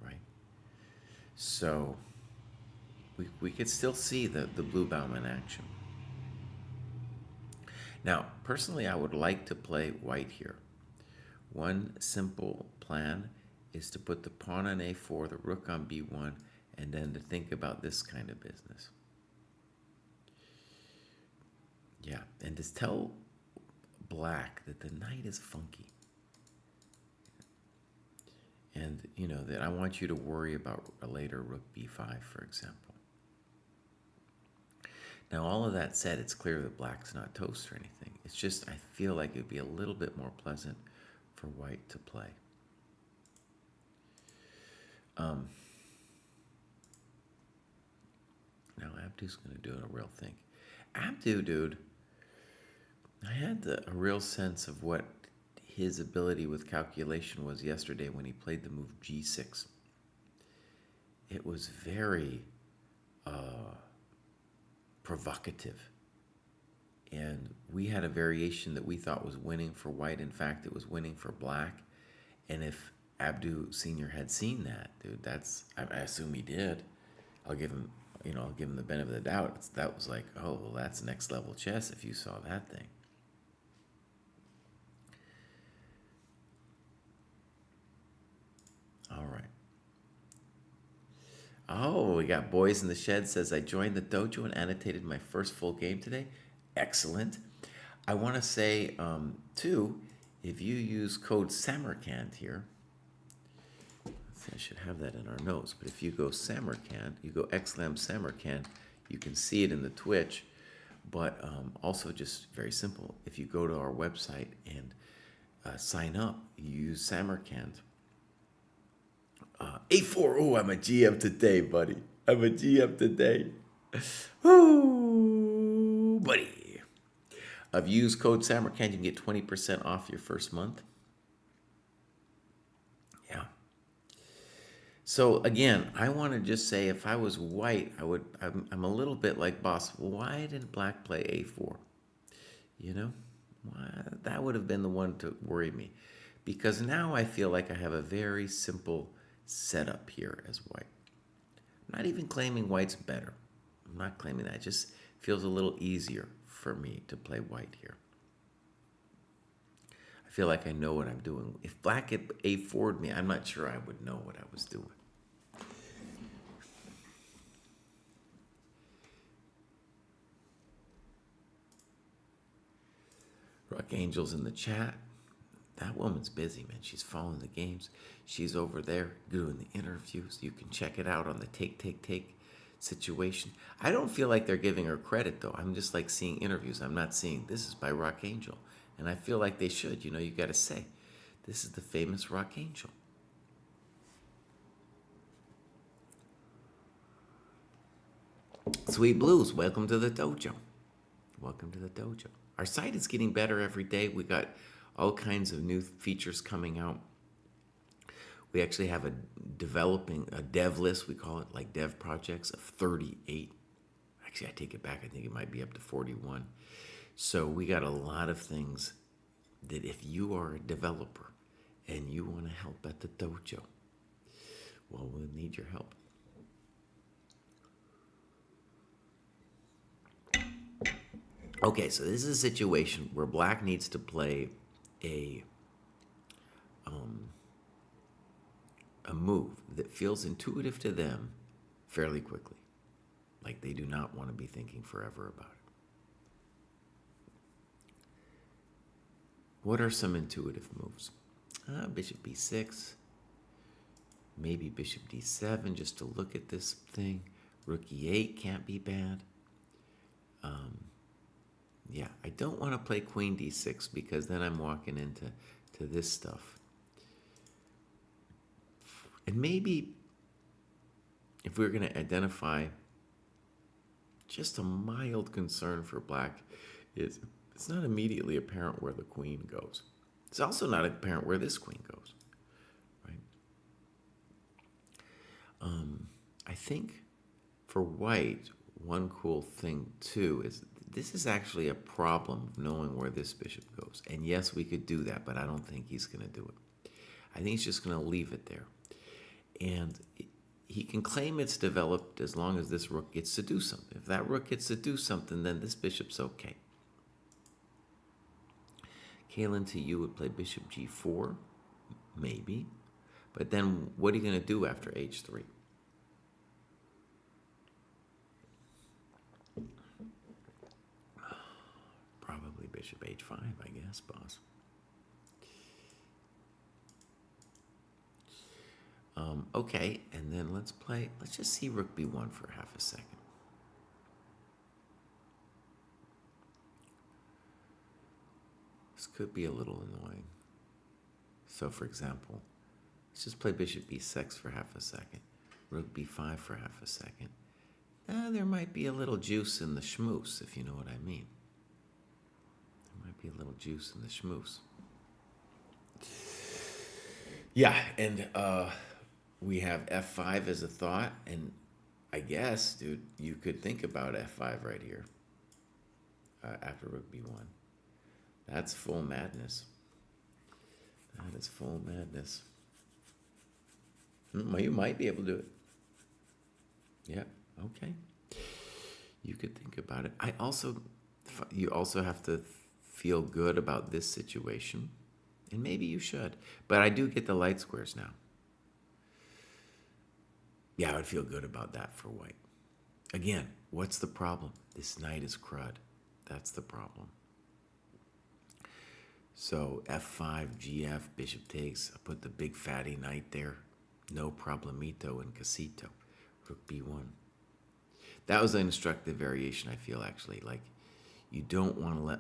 right? So we could still see the Bluebaum in action. Now, personally, I would like to play white here. One simple plan is to put the pawn on a4, the rook on b1, and then to think about this kind of business. Yeah, and to tell black that the knight is funky. And, that I want you to worry about a later rook b5, for example. Now, all of that said, it's clear that black's not toast or anything. It's just I feel like it would be a little bit more pleasant for white to play. Abdu's going to do a real thing. Abdu, dude, I had a real sense of what his ability with calculation was yesterday when he played the move G6. It was very provocative. And we had a variation that we thought was winning for white. In fact, it was winning for black. And if Abdu Sr. had seen that, dude, I assume he did. I'll give him the benefit of the doubt. That was like, oh, well, that's next level chess if you saw that thing. All right. Oh, we got Boys in the Shed says, I joined the dojo and annotated my first full game today. Excellent. I want to say, too, if you use code Samarkand here, I should have that in our notes, but if you go Samarkand, you go !Samarkand, you can see it in the Twitch, but also just very simple. If you go to our website and sign up, you use Samarkand. A4, oh, I'm a GM today, buddy. I'm a GM today. Woo, buddy. If you use code Samarkand, you can get 20% off your first month. Yeah. So again, I want to just say, if I was white, I'm a little bit like Boss. Why didn't black play A4? You know, that would have been the one to worry me, because now I feel like I have a very simple setup here as white. I'm not even claiming white's better. I'm not claiming that. It just feels a little easier for me to play white here. I feel like I know what I'm doing. If black had A4'd me, I'm not sure I would know what I was doing. Rock Angel's in the chat. That woman's busy, man. She's following the games. She's over there doing the interviews. You can check it out on the take situation. I don't feel like they're giving her credit, though. I'm just like seeing interviews. I'm not seeing, this is by Rock Angel. And I feel like they should. You know, you got to say, this is the famous Rock Angel. Sweet Blues, welcome to the dojo. Welcome to the dojo. Our site is getting better every day. We got all kinds of new features coming out. We actually have a dev list, we call it, like dev projects of 38. Actually, I take it back. I think it might be up to 41. So we got a lot of things that if you are a developer and you want to help at the dojo, well, we'll need your help. Okay, so this is a situation where black needs to play a move that feels intuitive to them fairly quickly. Like they do not want to be thinking forever about it. What are some intuitive moves? Bishop b6, maybe bishop d7 just to look at this thing. Rook e8 can't be bad. Yeah, I don't want to play queen d6 because then I'm walking into this stuff. And maybe if we're going to identify just a mild concern for black is it's not immediately apparent where the queen goes. It's also not apparent where this queen goes, right? I think for white, one cool thing too is this is actually a problem of knowing where this bishop goes. And yes, we could do that, but I don't think he's going to do it. I think he's just going to leave it there. And he can claim it's developed as long as this rook gets to do something. If that rook gets to do something, then this bishop's okay. Kalen to you would play bishop g4, maybe. But then what are you going to do after h3? Probably bishop h5, I guess, boss. Okay, and then let's just see rook b1 for half a second. This could be a little annoying. So for example, let's just play bishop b6 for half a second, rook b5 for half a second. there might be a little juice in the schmoose, if you know what I mean. There might be a little juice in the schmoose. Yeah, and we have F5 as a thought, and I guess, dude, you could think about F5 right here after rook B1. That's full madness. That is full madness. Well, you might be able to do it. Yeah, okay. You could think about it. You also have to feel good about this situation, and maybe you should. But I do get the light squares now. Yeah, I would feel good about that for white. Again, what's the problem? This knight is crud. That's the problem. So F5, GF, bishop takes. I put the big fatty knight there. No problemito and casito. Rook B1. That was an instructive variation, I feel, actually. Like, you don't want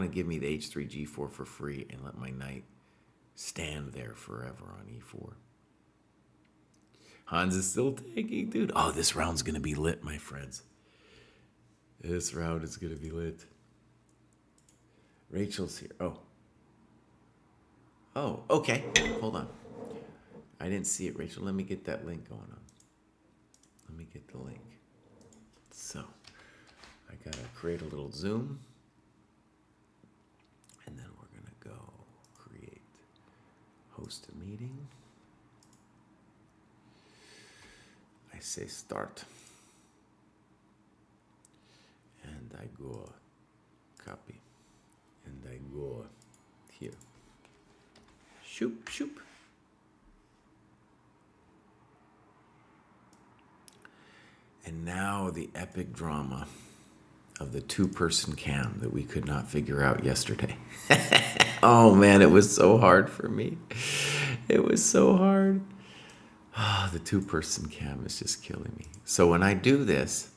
to give me the H3, G4 for free and let my knight stand there forever on E4. Hans is still taking, dude. Oh, this round's going to be lit, my friends. This round is going to be lit. Rachel's here. Oh, okay. Hold on. I didn't see it, Rachel. Let me get that link going on. Let me get the link. So, I got to create a little Zoom. And then we're going to go create, host a meeting. I say start. And I go copy. And I go here. Shoop, shoop. And now the epic drama of the two-person cam that we could not figure out yesterday. Oh man, it was so hard for me. It was so hard. Oh, the two-person cam is just killing me. So when I do this,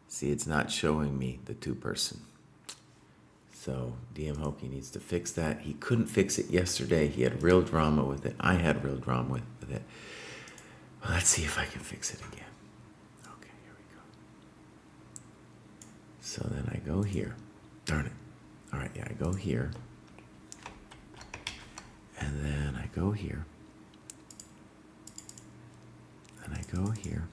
see, it's not showing me the two-person. So DM Hokie needs to fix that. He couldn't fix it yesterday. He had real drama with it. I had real drama with it. Well, let's see if I can fix it again. Okay, here we go. So then I go here. Darn it. All right, yeah, I go here. And then I go here. And I go here.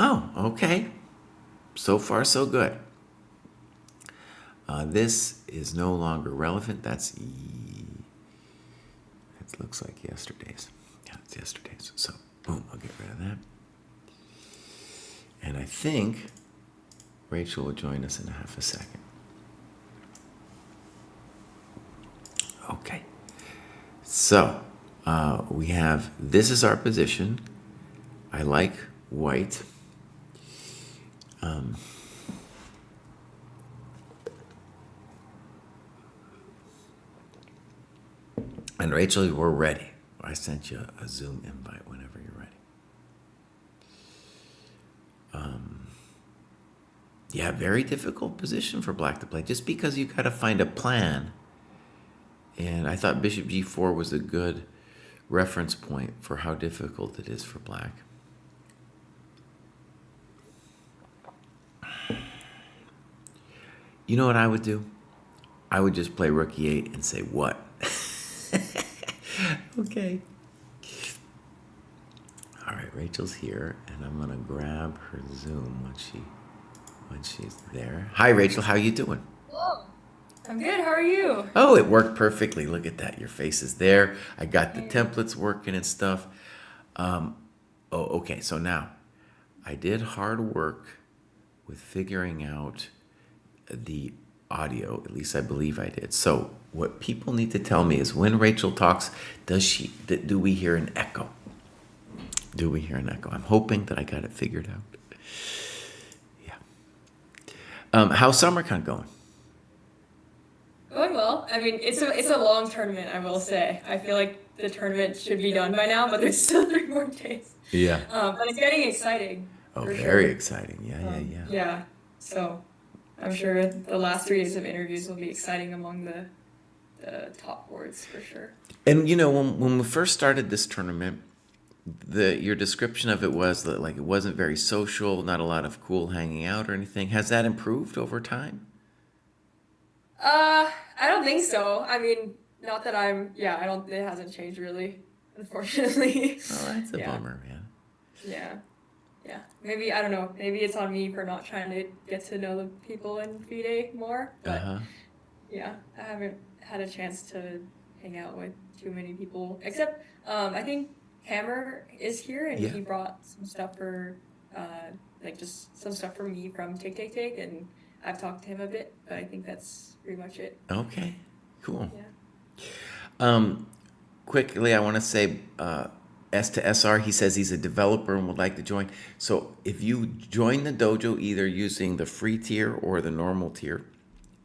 Oh, okay. So far, so good. This is no longer relevant. That looks like yesterday's. Yeah, it's yesterday's. So, boom, I'll get rid of that. And I think Rachel will join us in half a second. Okay. So, we have, this is our position. I like white. And Rachel, we're ready. I sent you a Zoom invite whenever you're ready. Yeah, very difficult position for black to play, just because you got to find a plan. And I thought bishop g4 was a good reference point for how difficult it is for black. You know what I would do? I would just play rook e8 and say, what? Okay. All right, Rachel's here, and I'm gonna grab her Zoom when she's there. Hi, Rachel. How you doing? Hello. I'm good. How are you? Oh, it worked perfectly. Look at that. Your face is there. I got the templates working and stuff. Okay. So now, I did hard work with figuring out the audio. At least I believe I did. So what people need to tell me is when Rachel talks, do we hear an echo? Do we hear an echo? I'm hoping that I got it figured out. Yeah. How's Samarkand going? Going well. I mean, it's a long tournament, I will say. I feel like the tournament should be done by now, but there's still 3 more days. Yeah. But it's getting exciting. Oh, for very sure. exciting. Yeah. Yeah. So I'm sure the last 3 days of interviews will be exciting among the the top boards for sure. And when we first started this tournament, your description of it was that like it wasn't very social, not a lot of cool hanging out or anything. Has that improved over time? I don't think so. I mean, not that I don't, it hasn't changed really, unfortunately. Oh, that's a Yeah, bummer, man. yeah, yeah. Maybe, I don't know, maybe it's on me for not trying to get to know the people in FIDE more, but Uh-huh. yeah, I haven't had a chance to hang out with too many people, except, I think Hammer is here and Yeah. he brought some stuff for, like just some stuff for me from Take Take Take, and I've talked to him a bit, but I think that's pretty much it. Okay. Cool. Yeah. Um, Quickly, I want to say S to SR, he says he's a developer and would like to join. So if you join the dojo either using the free tier or the normal tier,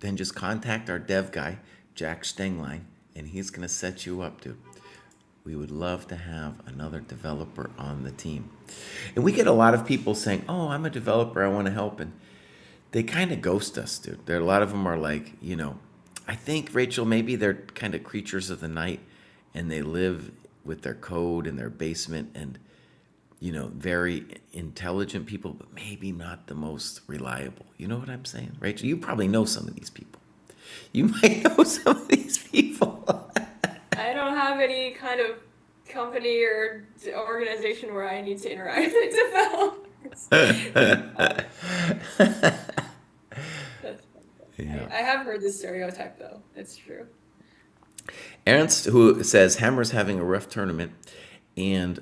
then just contact our dev guy, Jack Stengline, and he's going to set you up, dude. We would love to have another developer on the team. And we get a lot of people saying, "Oh, I'm a developer, I want to help." And they kind of ghost us, dude. There, a lot of them are like, I think, Rachel, maybe they're kind of creatures of the night and they live with their code in their basement and, very intelligent people, but maybe not the most reliable. You know what I'm saying, Rachel? You probably know some of these people. You might know some of these people. I don't have any kind of company or organization where I need to interact with developers. That's funny. Yeah. I have heard this stereotype though. It's true. Ernst, who says Hammer's having a rough tournament, and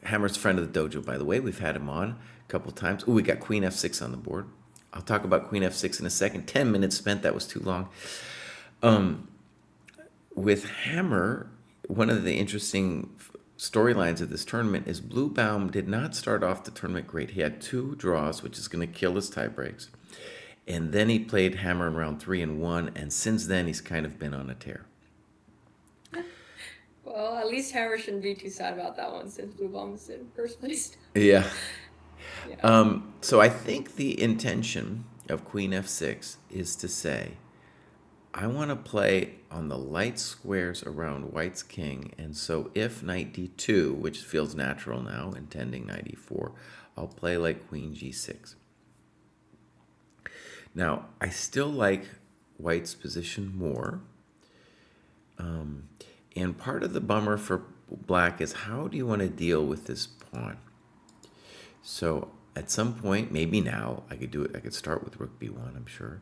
Hammer's a friend of the dojo, by the way. We've had him on a couple times. Oh, we got Queen F6 on the board. I'll talk about Queen F6 in a second. 10 minutes spent. That was too long. With Hammer, one of the interesting storylines of this tournament is Blue Baum did not start off the tournament great. He had 2 draws, which is going to kill his tie breaks. And then he played Hammer in round 3 and won. And since then, he's kind of been on a tear. Well, at least Hammer shouldn't be too sad about that one since Blue Bomb's in first place. Yeah. Yeah. So I think the intention of Queen F6 is to say, I want to play on the light squares around White's king, and so if knight d2, which feels natural now, intending knight e4, I'll play like queen g6. Now, I still like White's position more, and part of the bummer for Black is how do you want to deal with this pawn? So at some point, maybe now, I could do it. I could start with rook b1, I'm sure.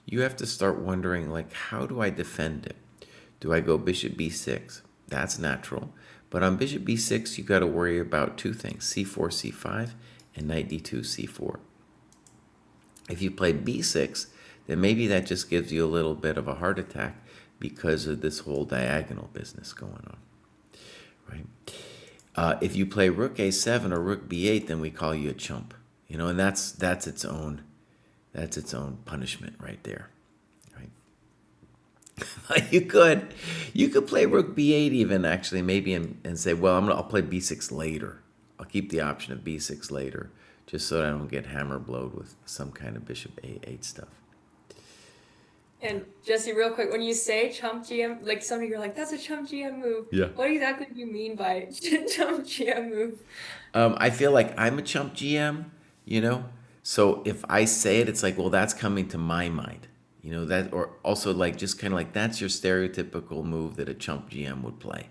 You have to start wondering, like, how do I defend it? Do I go bishop b6? That's natural. But on bishop b6, you got to worry about 2 things, c4, c5, and knight d2, c4. If you play b6, then maybe that just gives you a little bit of a heart attack because of this whole diagonal business going on, right? If you play rook a7 or rook b8, then we call you a chump, and that's its own punishment right there, right? You could play rook b8 even actually maybe and say, well, I'll play b6 later. I'll keep the option of b6 later just so that I don't get hammer blowed with some kind of bishop a8 stuff. And Jesse, real quick, when you say chump GM, like some of you are like, that's a chump GM move. Yeah. What exactly do you mean by chump GM move? I feel like I'm a chump GM, so if I say it, it's like, well, that's coming to my mind, that, or also like just kind of like that's your stereotypical move that a chump GM would play,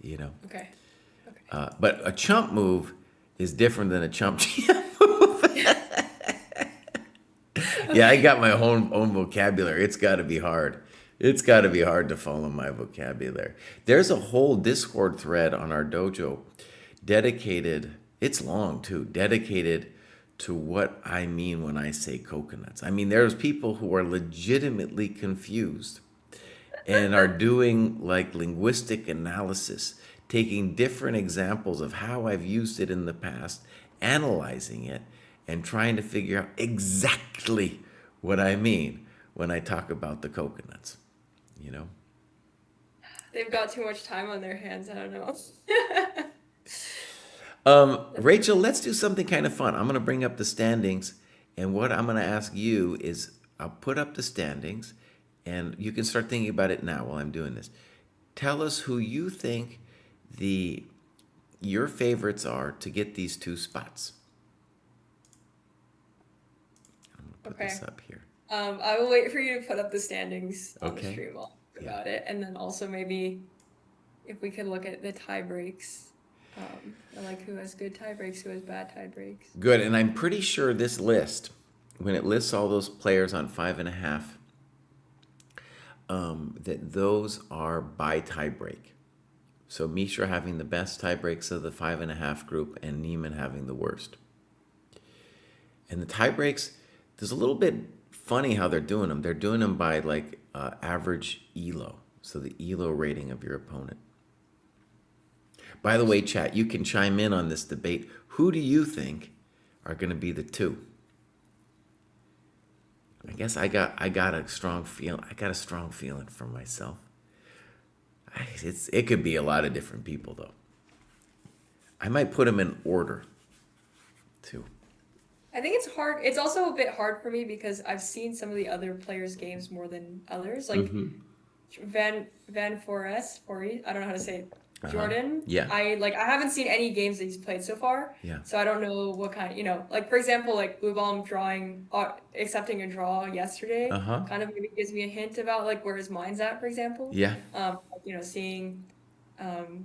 Okay. but a chump move is different than a chump GM move. Yeah, I got my own vocabulary. It's got to be hard. It's got to be hard to follow my vocabulary. There's a whole Discord thread on our dojo dedicated, it's long too, dedicated to what I mean when I say coconuts. I mean, there's people who are legitimately confused and are doing like linguistic analysis, taking different examples of how I've used it in the past, analyzing it, and trying to figure out exactly what I mean when I talk about the coconuts, They've got too much time on their hands. I don't know. Rachel, let's do something kind of fun. I'm going to bring up the standings, and what I'm going to ask you is I'll put up the standings, and you can start thinking about it now while I'm doing this. Tell us who you think your favorites are to get these 2 spots. I'm gonna put this up here. I will wait for you to put up the standings on the Okay. stream. I'll talk Yeah. about it, and then also maybe if we could look at the tie breaks, and like who has good tie breaks, who has bad tie breaks. Good, and I'm pretty sure this list, when it lists all those players on 5.5, that those are by tie break. So Mishra having the best tie breaks of the 5.5 group, and Neiman having the worst. And the tie breaks, there's a little bit funny how they're doing them. They're doing them by like average ELO, so the ELO rating of your opponent. By the way, chat, you can chime in on this debate. Who do you think are going to be the 2? I guess I got a strong feeling for myself. It could be a lot of different people though. I might put them in order too. I think it's hard. It's also a bit hard for me because I've seen some of the other players' games more than others. Like Van Forest, I don't know how to say it. Jordan. Yeah. I haven't seen any games that he's played so far. Yeah. So I don't know what kind, like for example, like Blue Bomb accepting a draw yesterday kind of maybe gives me a hint about like where his mind's at, for example. Yeah. Seeing some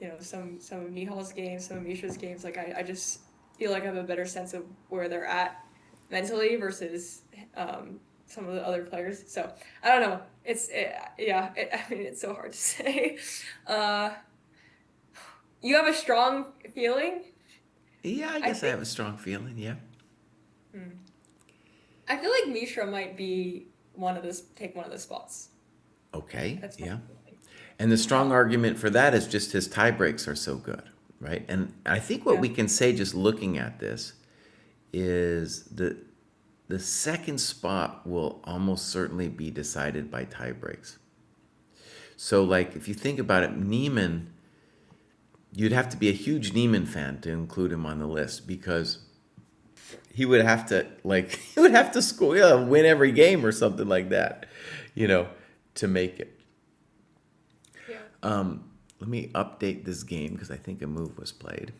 of Nihal's games, some of Mishra's games, like I just feel like I have a better sense of where they're at mentally versus some of the other players. So I don't know. It's so hard to say. You have a strong feeling? Yeah, I guess I have a strong feeling. Yeah. I feel like Mishra might be take one of the spots. Okay. That's my Yeah. feeling. And the strong argument for that is just his tie breaks are so good, right? And I think what we can say just looking at this is that the second spot will almost certainly be decided by tie breaks. So like if you think about it, Neiman, you'd have to be a huge Neiman fan to include him on the list because he would have to score, win every game or something like that, to make it. Yeah. Let me update this game because I think a move was played.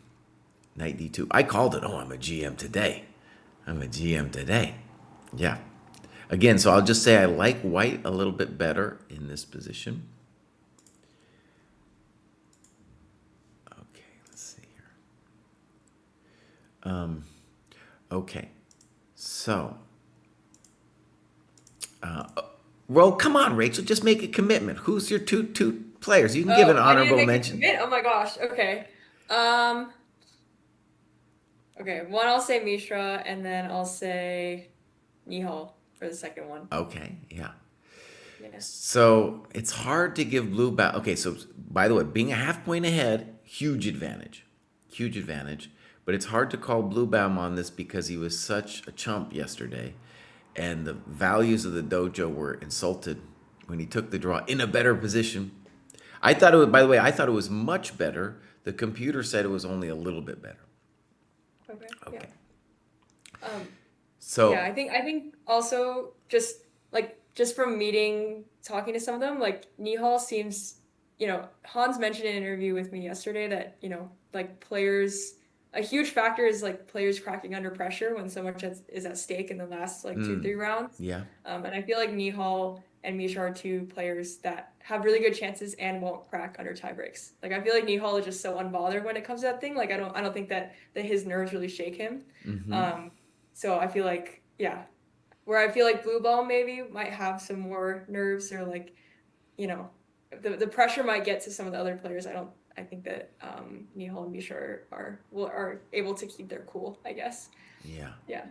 Knight D2. I called it. Oh, I'm a GM today. Yeah. Again, so I'll just say I like white a little bit better in this position. Okay, let's see here. Okay, so, well, come on, Rachel, just make a commitment. Who's your two players? You can give an honorable mention. Oh my gosh. Okay. Okay. One I'll say Mishra, and then I'll say Nihal for the second one. Okay, yeah. Yeah. So it's hard to give blue back. Okay, so by the way, being a half point ahead, huge advantage. But it's hard to call Bluebaum on this because he was such a chump yesterday, and the values of the dojo were insulted when he took the draw in a better position. I thought it was, by the way, I thought it was much better. The computer said it was only a little bit better. Okay. Yeah. So yeah, I think also just from talking to some of them, like Nihal seems, Hans mentioned in an interview with me yesterday that, like players, a huge factor is like players cracking under pressure when so much is at stake in the last 2-3 rounds. yeah. And I feel like Nihal and Misha are two players that have really good chances and won't crack under tie breaks. Like I feel like Nihal is just so unbothered when it comes to that thing. Like I don't think that his nerves really shake him. So I feel like, where I feel like Blue Ball maybe might have some more nerves or the pressure might get to some of the other players. I think that Nihal and Misha are able to keep their cool, I guess. Yeah. Yeah.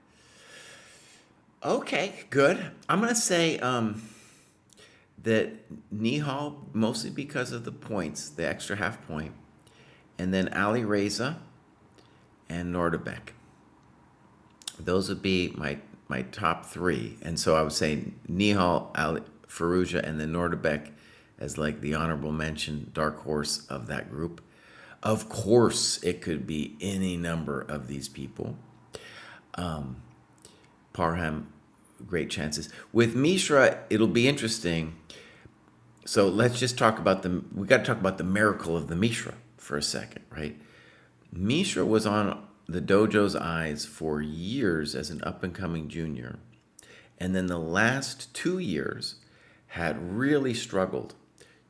Okay, good. I'm going to say that Nihal, mostly because of the points, the extra half point, and then Ali Reza and Nordebek. Those would be my top 3. And so I would say Nihal, Ali, Faruja, and then Nordebek as like the honorable mention, dark horse of that group. Of course, it could be any number of these people. Parham, great chances. With Mishra, it'll be interesting. So let's just talk about we got to talk about the miracle of the Mishra for a second, right? Mishra was on the dojo's eyes for years as an up and coming junior. And then the last 2 years had really struggled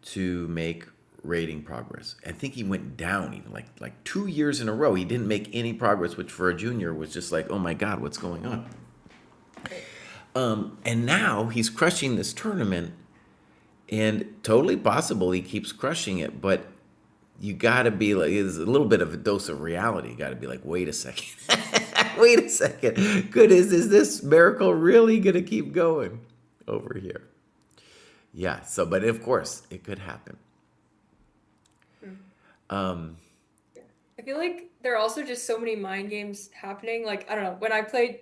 to make rating progress. I think he went down even like 2 years in a row. He didn't make any progress, which for a junior was just like, oh my God, what's going on? And now he's crushing this tournament, and totally possible he keeps crushing it, but you got to be like, there's a little bit of a dose of reality. You got to be like, wait a second. Wait a second. Goodness, is this miracle really going to keep going over here? Yeah, so, but of course, it could happen. I feel like there are also just so many mind games happening. Like, I don't know, when I played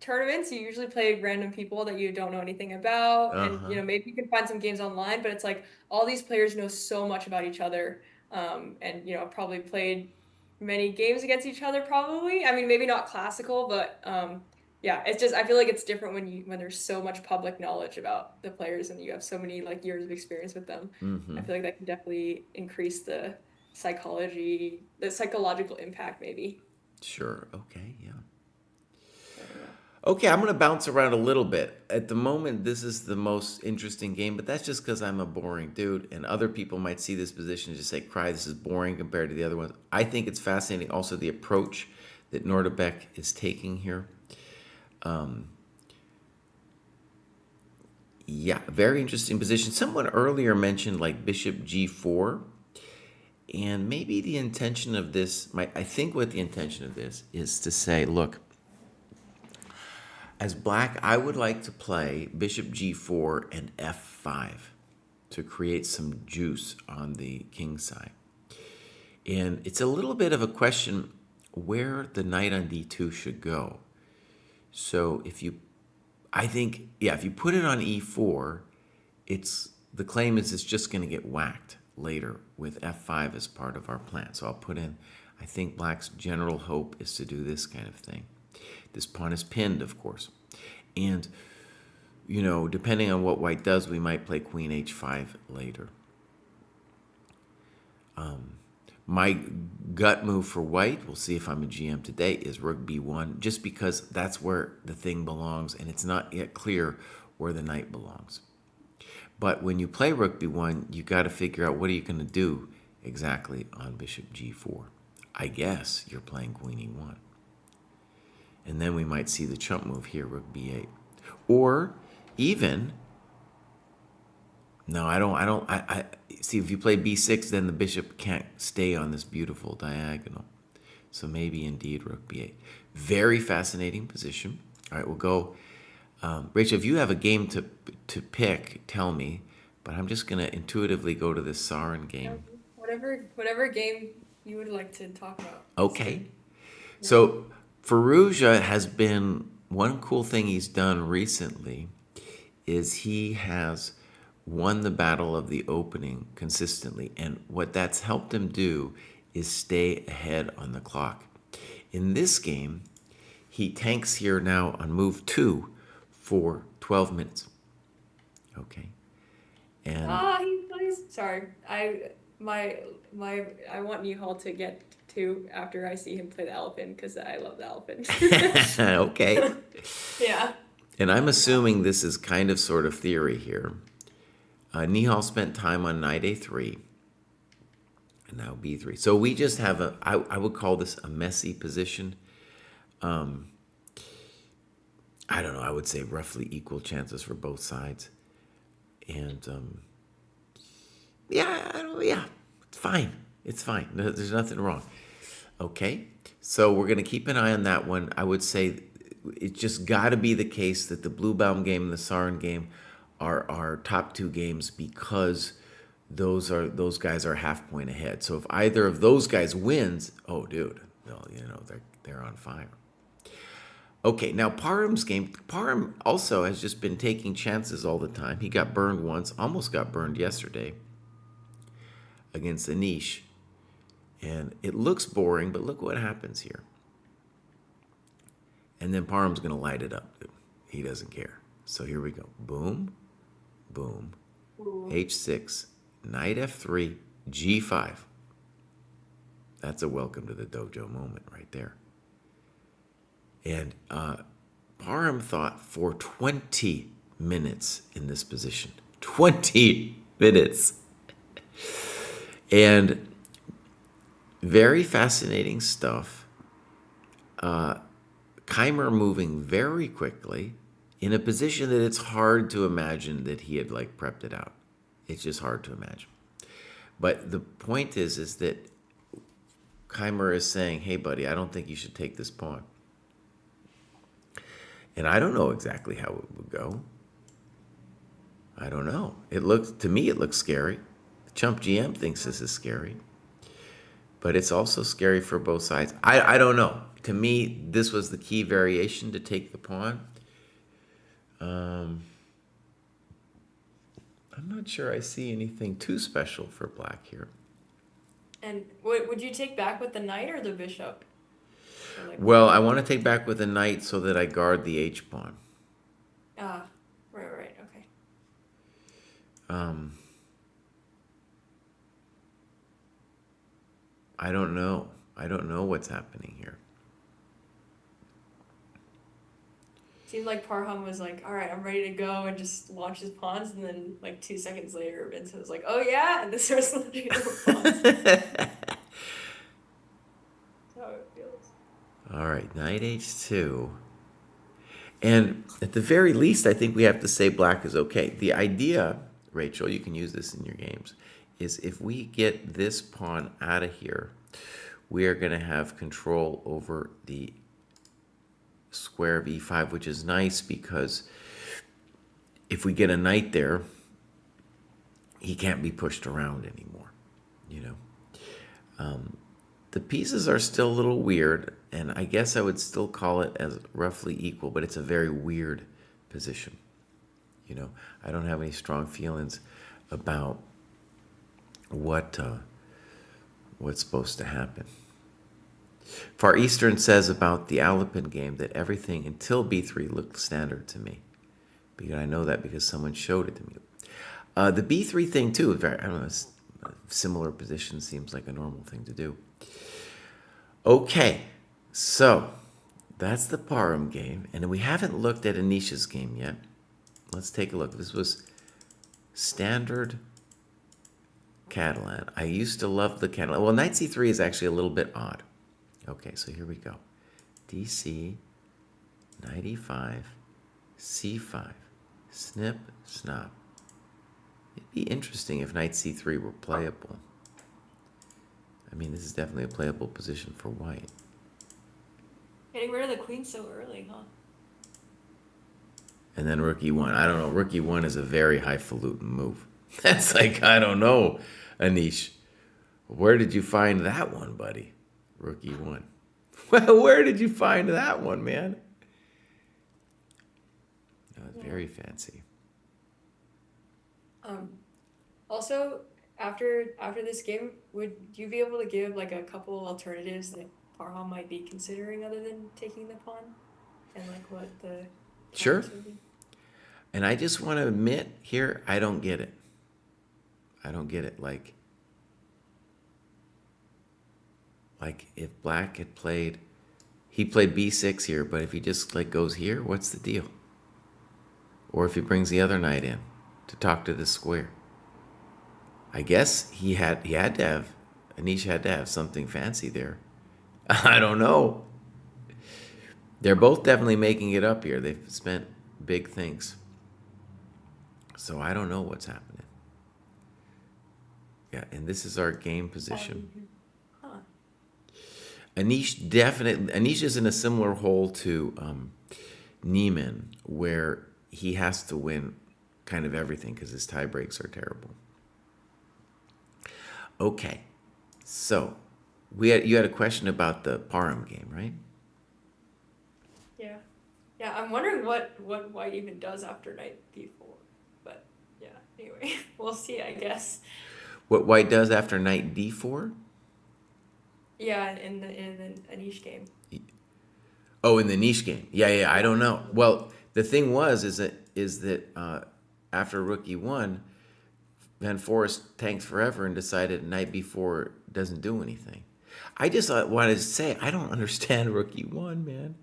tournaments, you usually play random people that you don't know anything about. And, Uh-huh. maybe you can find some games online, but it's like all these players know so much about each other. And, probably played many games against each other, probably. I mean, maybe not classical, but yeah, it's just, I feel like it's different when there's so much public knowledge about the players and you have so many like years of experience with them. I feel like that can definitely increase the psychological impact, maybe. Sure. Okay. Yeah. Okay, I'm going to bounce around a little bit. At the moment, this is the most interesting game, but that's just because I'm a boring dude, and other people might see this position and just say, "Cry, this is boring compared to the other ones." I think it's fascinating. Also, the approach that Nordebek is taking here. Yeah, very interesting position. Someone earlier mentioned like Bishop G4. And maybe the intention of this, I think what the intention of this is to say, look, as black, I would like to play Bishop G4 and F5 to create some juice on the king side. And it's a little bit of a question where the knight on D2 should go. So if you put it on E4, the claim is it's just going to get whacked later with F5 as part of our plan. So I'll put in, I think black's general hope is to do this kind of thing. This pawn is pinned, of course. And, depending on what white does, we might play queen H5 later. My gut move for white, we'll see if I'm a GM today, is rook B1, just because that's where the thing belongs, and it's not yet clear where the knight belongs. But when you play rook b1, you got to figure out what are you going to do exactly on bishop g4. I guess you're playing queen e1. And then we might see the chump move here, rook b8. Or even, no, I see if you play b6, then the bishop can't stay on this beautiful diagonal. So maybe indeed rook b8. Very fascinating position. All right, we'll go. Rachel, if you have a game to pick, tell me. But I'm just going to intuitively go to this Sarin game. Whatever game you would like to talk about. Okay. So Firouzja has been, one cool thing he's done recently is he has won the battle of the opening consistently. And what that's helped him do is stay ahead on the clock. In this game, he tanks here now on move 2 for 12 minutes. Okay. And He plays. Sorry, I want Nihal to get to after I see him play the elephant because I love the elephant. okay. Yeah. And I'm assuming this is kind of sort of theory here. Nihal spent time on knight a3 and now b3. So we just have I would call this a messy position. I don't know, I would say roughly equal chances for both sides. And it's fine. It's fine. There's nothing wrong. Okay, so we're going to keep an eye on that one. I would say it's just got to be the case that the Bluebaum game and the Sarin game are our top two games because those guys are half point ahead. So if either of those guys wins, oh, dude, well, they're on fire. Okay, now Parham's game. Parham also has just been taking chances all the time. He got burned once, almost got burned yesterday against Anish. And it looks boring, but look what happens here. And then Parham's going to light it up, dude. He doesn't care. So here we go. Boom, boom, Ooh. h6, knight f3, g5. That's a welcome to the dojo moment right there. And Parham thought for 20 minutes in this position. 20 minutes. And very fascinating stuff. Keimer moving very quickly in a position that it's hard to imagine that he had like prepped it out. It's just hard to imagine. But the point is that Keimer is saying, hey, buddy, I don't think you should take this pawn. And I don't know exactly how it would go. I don't know. To me, it looks scary. Chump GM thinks this is scary. But it's also scary for both sides. I don't know. To me, this was the key variation to take the pawn. I'm not sure I see anything too special for black here. And would you take back with the knight or the bishop? Or like, Well, I want to take back with a knight so that I guard the h-pawn. right, okay. I don't know. I don't know what's happening here. Seemed like Parham was like, all right, I'm ready to go, and just launch his pawns, and then like 2 seconds later, Vincent was like, oh yeah, and this starts launching the pawns. That's how it feels. All right, knight h2. And at the very least, I think we have to say black is okay. The idea, Rachel, you can use this in your games, is if we get this pawn out of here, we are going to have control over the square of e5, which is nice because if we get a knight there, he can't be pushed around anymore, you know. The pieces are still a little weird, and I guess I would still call it as roughly equal, but it's a very weird position. You know, I don't have any strong feelings about what's supposed to happen. Far Eastern says about the Alapin game that everything until b3 looked standard to me. Because I know that because someone showed it to me. The b3 thing too, I don't know, a similar position seems like a normal thing to do. Okay, so that's the Parham game, and we haven't looked at Anish's game yet. Let's take a look. This was standard Catalan. I used to love the Catalan. Well, knight c3 is actually a little bit odd. Okay, so here we go. DC, knight e5, c5, snip, snap. It'd be interesting if knight c3 were playable. I mean, this is definitely a playable position for white. Getting rid of the queen so early, huh? And then rook e1. I don't know. Rook e1 is a very highfalutin move. That's like, I don't know, Anish. Where did you find that one, buddy? Rook e1. Well, where did you find that one, man? That's very fancy. Also, after this game, would you be able to give like a couple alternatives that Parham might be considering other than taking the pawn, and like what the Sure. counters would be? And I just want to admit here, I don't get it. I don't get it. Like if black had played, he played b6 here, but if he just like goes here, what's the deal? Or if he brings the other knight in to talk to this square. I guess he had to have, Anish had to have something fancy there. I don't know. They're both definitely making it up here. They've spent big things. So I don't know what's happening. Yeah, and this is our game position. Huh. Anish is in a similar hole to Neiman, where he has to win kind of everything because his tie breaks are terrible. Okay, so you had a question about the Parham game, right? Yeah. Yeah, I'm wondering what white even does after knight b4. But yeah, anyway, we'll see, I guess. What white does after knight d4? Yeah, in the Anish game. Oh, in the niche game. Yeah, I don't know. Well, The thing was, is that after rook e1, Van Forest tanked forever and decided knight b4 doesn't do anything. I just wanted to say, I don't understand rook e1, man.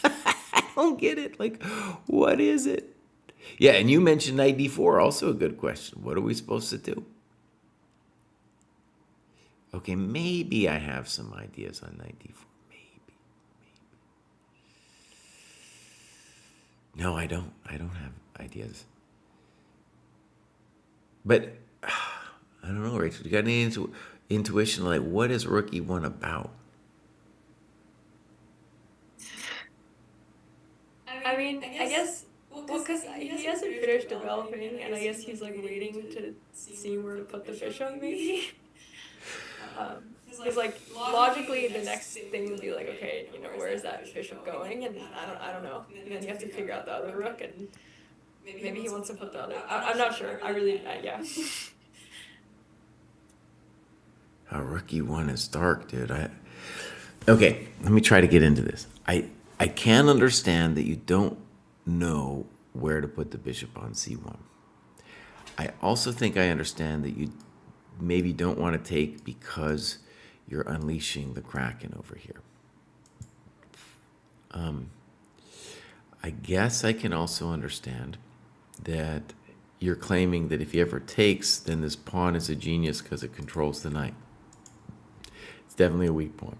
I don't get it. Like, what is it? Yeah, and you mentioned knight d4, also a good question. What are we supposed to do? Okay, maybe I have some ideas on knight d4. Maybe. No, I don't. I don't have ideas. But I don't know, Rachel. You got any intuition? Like, what is rook e1 about? I mean, I guess, well, because he hasn't finished developing, and I guess he's like waiting to see where to put the bishop, maybe. Because like logically, the next thing would be like, okay, you know, where is that bishop going? And I don't know. And then you have to figure out the other rook, and maybe he wants to put the other. I'm not sure. I really, yeah. Rook e1 is dark, dude. Okay, let me try to get into this. I can understand that you don't know where to put the bishop on c1. I also think I understand that you maybe don't want to take because you're unleashing the Kraken over here. I guess I can also understand that you're claiming that if he ever takes, then this pawn is a genius because it controls the knight. It's definitely a weak point.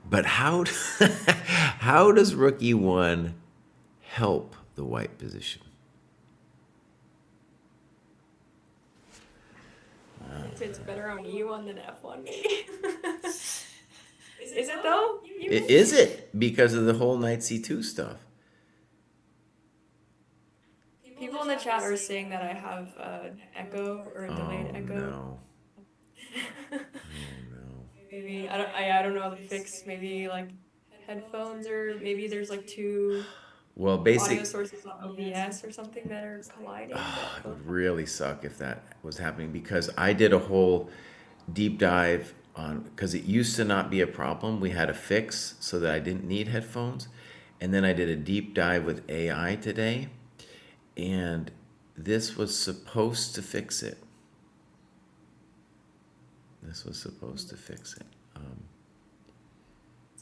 But how does rook e1 help the white position? It's better on e1 than f1, maybe. Is it though? Is it? Because of the whole knight c2 stuff. People in the chat are saying that I have an echo or a delayed echo. No. Oh, no. Maybe I don't know the fix. Maybe like headphones, or maybe there's like two Well, audio sources on OBS or something that are colliding. It would really suck if that was happening, because I did a whole deep dive on, because it used to not be a problem. We had a fix so that I didn't need headphones. And then I did a deep dive with AI today, and this was supposed to fix it. This was supposed to fix it.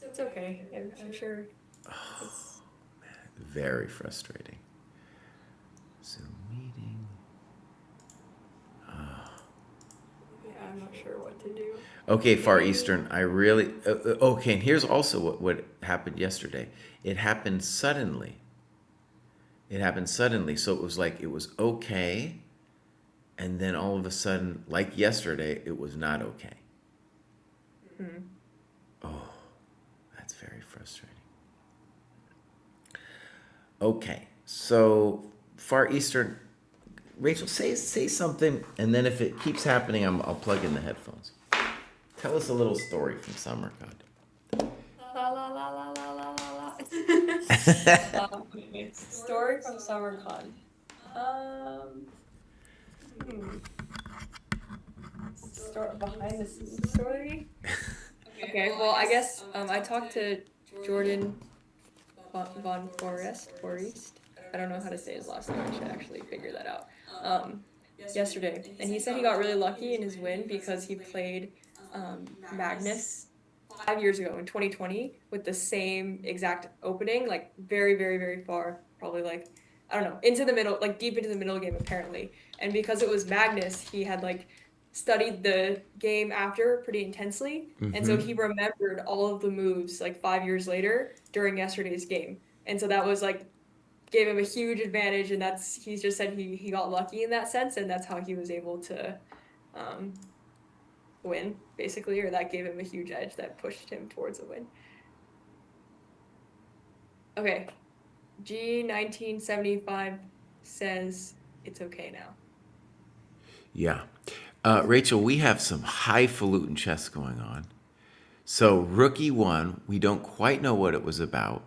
It's okay. I'm sure. Very frustrating. Zoom meeting. Yeah, I'm not sure what to do. Okay, Far Eastern, I really... okay, and here's also what happened yesterday. It happened suddenly. So it was like, it was okay, and then all of a sudden, like yesterday, it was not okay. Mm-hmm. Oh, that's very frustrating. Okay, so Far Eastern, Rachel, say something, and then if it keeps happening, I'll plug in the headphones. Tell us a little story from Samarkand. La la la la la la la la. Story from Samarkand. Behind the scenes story. Okay, well, I guess I talked to Jordan Von Forest. I don't know how to say his last name. I should actually figure that out. Yesterday, and he said he got really lucky in his win because he played Magnus 5 years ago in 2020 with the same exact opening, like very, very, very far, probably like, I don't know, into the middle, like deep into the middle game apparently. And because it was Magnus, he had like studied the game after pretty intensely. And so he remembered all of the moves like 5 years later during yesterday's game. And so that was like, gave him a huge advantage. And he's just said he got lucky in that sense. And that's how he was able to win, basically, or that gave him a huge edge that pushed him towards a win. Okay, G1975 says it's okay now. Yeah. Rachel, we have some highfalutin chess going on. So rook e1, we don't quite know what it was about.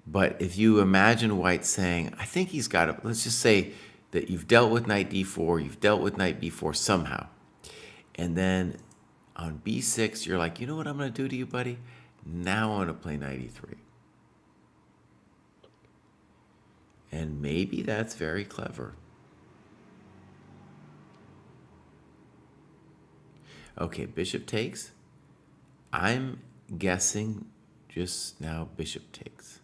But if you imagine White saying, I think he's got it, let's just say that you've dealt with knight d4, you've dealt with knight b4 somehow. And then On b6, you're like, you know what I'm going to do to you, buddy? Now I'm going to play knight e3. And maybe that's very clever. Okay, bishop takes. I'm guessing just now bishop takes.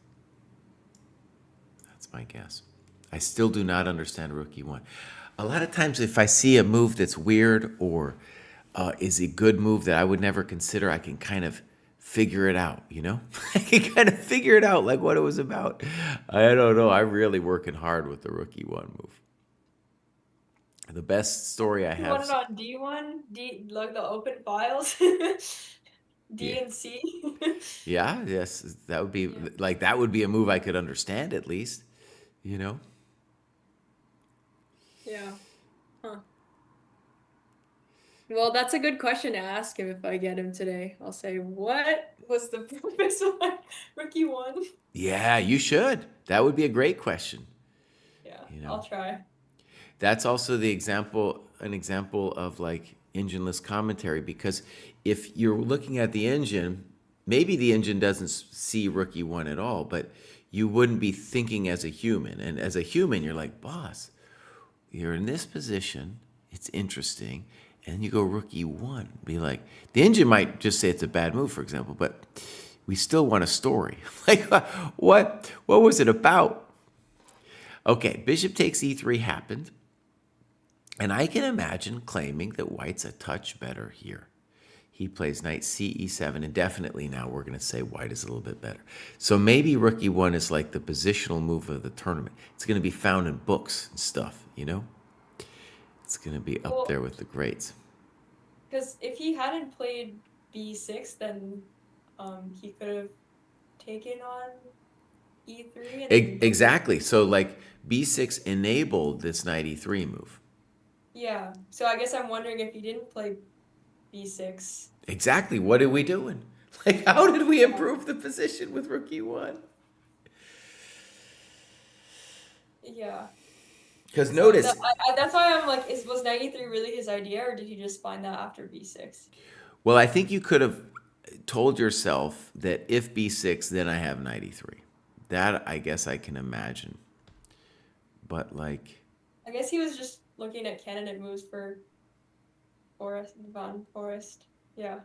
That's my guess. I still do not understand rook e1. A lot of times if I see a move that's weird or is a good move that I would never consider, I can kind of figure it out, you know? I can kind of figure it out, like what it was about. I don't know. I'm really working hard with the rook e1 move. The best story I You have. want it on D1? Like the open files? D Yeah. and C? Yeah, yes, that would be Yeah. like that would be a move I could understand at least, you know? Yeah. Huh. Well, that's a good question to ask him if I get him today. I'll say, what was the purpose of my rookie one? Yeah, you should. That would be a great question, Yeah, you know? I'll try. That's also an example of like engineless commentary, because if you're looking at the engine, maybe the engine doesn't see rook e1 at all, but you wouldn't be thinking as a human. And as a human, you're like, boss, you're in this position, it's interesting, and you go rook e1. Be like, the engine might just say it's a bad move, for example, but we still want a story. Like, what was it about? Okay, bishop takes e3 happened. And I can imagine claiming that white's a touch better here. He plays knight c e7, and definitely now we're going to say white is a little bit better. So maybe rook e1 is like the positional move of the tournament. It's going to be found in books and stuff, you know? It's going to be up there with the greats. Because if he hadn't played b6, then he could have taken on e3. And Exactly. So like b6 enabled this knight e3 move. yeah, so I guess I'm wondering if he didn't play b6. Exactly. What are we doing? Like, how did we improve the position with rook e1? Yeah. Because notice, That's why I'm like, was knight e3 really his idea, or did he just find that after b6? well, I think you could have told yourself that if b6, then I have knight e3. That I guess I can imagine. But like, I guess he was just looking at candidate moves for Von Forest. Yeah.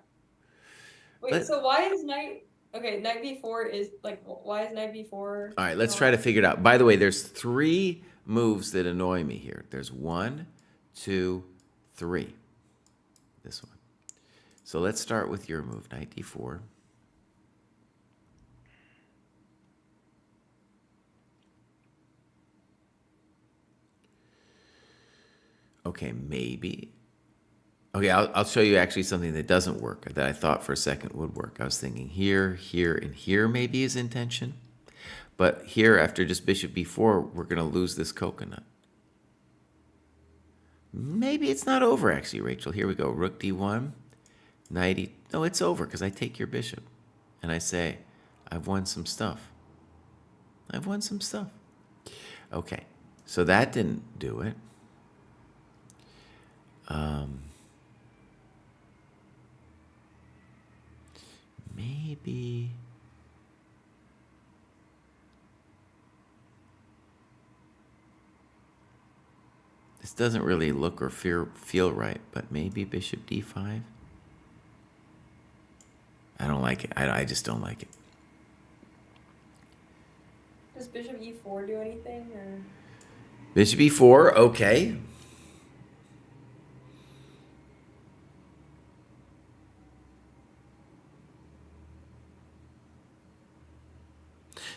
Wait, so why is knight? Okay, knight b4 is like, why is knight b4? all right, let's try to figure it out. By the way, there's 3 moves that annoy me here. There's 1, 2, 3. This one. So let's start with your move, knight d4. Okay, maybe. Okay, I'll show you actually something that doesn't work, that I thought for a second would work. I was thinking here, here, and here maybe is intention. But here, after just bishop b4, we're going to lose this coconut. Maybe it's not over, actually, Rachel. Here we go. Rook d1, knight e... No, it's over, because I take your bishop. And I say, I've won some stuff. I've won some stuff. Okay, so that didn't do it. Maybe... This doesn't really look or feel right, but maybe bishop d5? I don't like it. I just don't like it. Does bishop e4 do anything, or? Bishop e4, okay.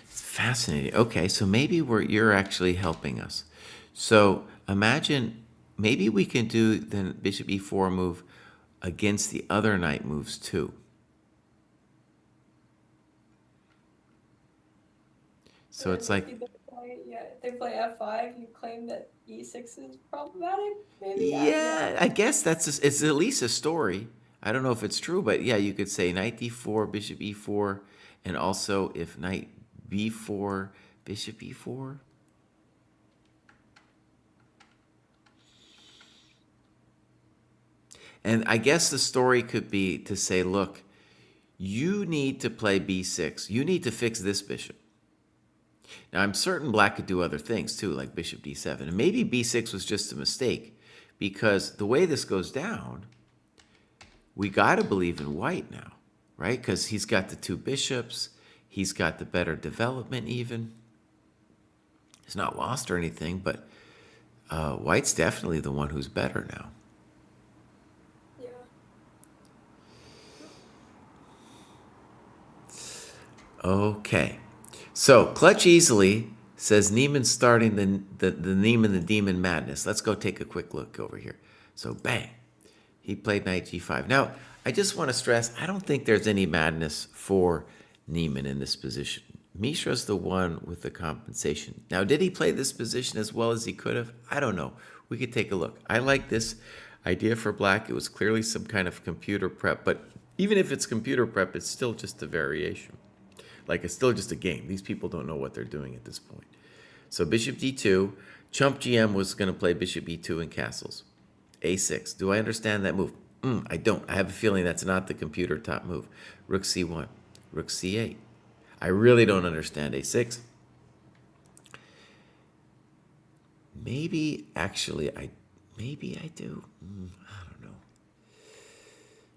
It's fascinating. Okay, so maybe you're actually helping us. So imagine maybe we can do the bishop e4 move against the other knight moves too. So it's like, If they play f5, you claim that e6 is problematic, maybe? yeah, I guess it's at least a story. I don't know if it's true, but yeah, you could say knight d4, bishop e4, and also if knight b4, bishop e4. And I guess the story could be to say, look, you need to play b6. You need to fix this bishop. Now, I'm certain black could do other things too, like bishop d7. And maybe b6 was just a mistake, because the way this goes down, we got to believe in white now, right? Because he's got the two bishops. He's got the better development even. He's not lost or anything, but white's definitely the one who's better now. Yeah. Okay. So Clutch Easily says Neiman's starting the Neiman the Demon madness. Let's go take a quick look over here. So bang. He played knight g5. Now, I just want to stress, I don't think there's any madness for Neiman in this position. Mishra's the one with the compensation. Now, did he play this position as well as he could have? I don't know. We could take a look. I like this idea for black. It was clearly some kind of computer prep, but even if it's computer prep, it's still just a variation. Like, it's still just a game. These people don't know what they're doing at this point. So bishop d2. Chump GM was going to play bishop e2 and castles. a6. Do I understand that move? I don't. I have a feeling that's not the computer top move. Rook c1. Rook c8. I really don't understand a6. Maybe, actually, maybe I do. I don't know.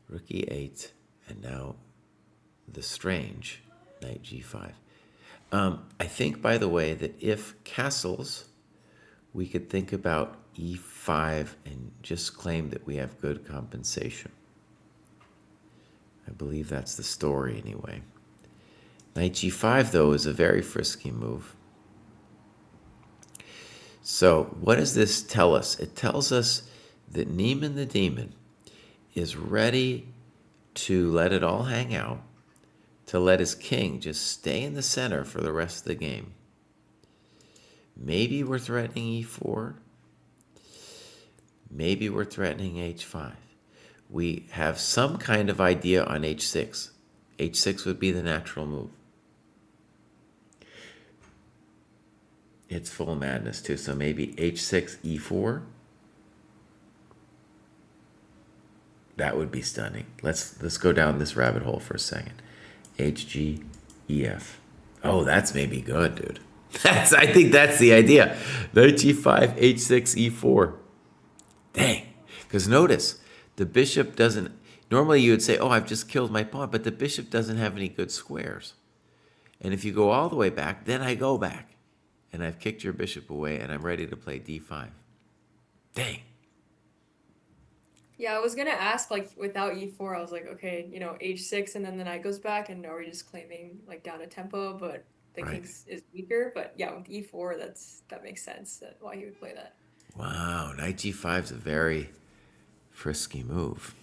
Rook e8, and now the strange knight g5. I think, by the way, that if castles, we could think about e5 and just claim that we have good compensation. I believe that's the story anyway. Knight g5, though, is a very frisky move. So what does this tell us? It tells us that Neiman the Demon is ready to let it all hang out, to let his king just stay in the center for the rest of the game. Maybe we're threatening e4. Maybe we're threatening h5. We have some kind of idea on h6. h6 would be the natural move. It's full madness too, so maybe h6, e4. That would be stunning. Let's go down this rabbit hole for a second. hg, ef. Oh, that's maybe good, dude. I think that's the idea. Knight g5, h6, e4. Dang. Because notice, the bishop doesn't... Normally you would say, oh, I've just killed my pawn, but the bishop doesn't have any good squares. And if you go all the way back, then I go back. And I've kicked your bishop away, and I'm ready to play d5. Dang. Yeah, I was gonna ask, like, without e4, I was like, okay, you know, h6, and then the knight goes back, and are we just claiming, like, down a tempo, but the king is weaker? But yeah, with e4, that makes sense, why he would play that. Wow, knight g5 is a very frisky move.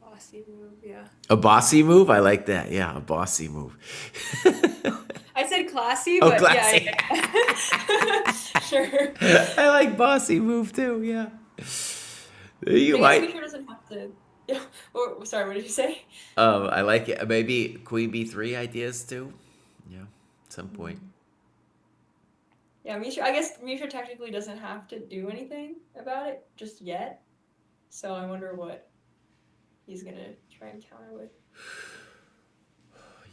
Bossy move, yeah. A bossy move? I like that. Yeah, a bossy move. I said classy, Oh, but classy. yeah. Sure. I like bossy move too, yeah. You I might. guess Misha doesn't have to. Yeah. Or, sorry, what did you say? I like it. Maybe queen b3 ideas too. Yeah, at some point. Yeah, Misha. I guess Misha technically doesn't have to do anything about it just yet. So I wonder what he's gonna try and counter with.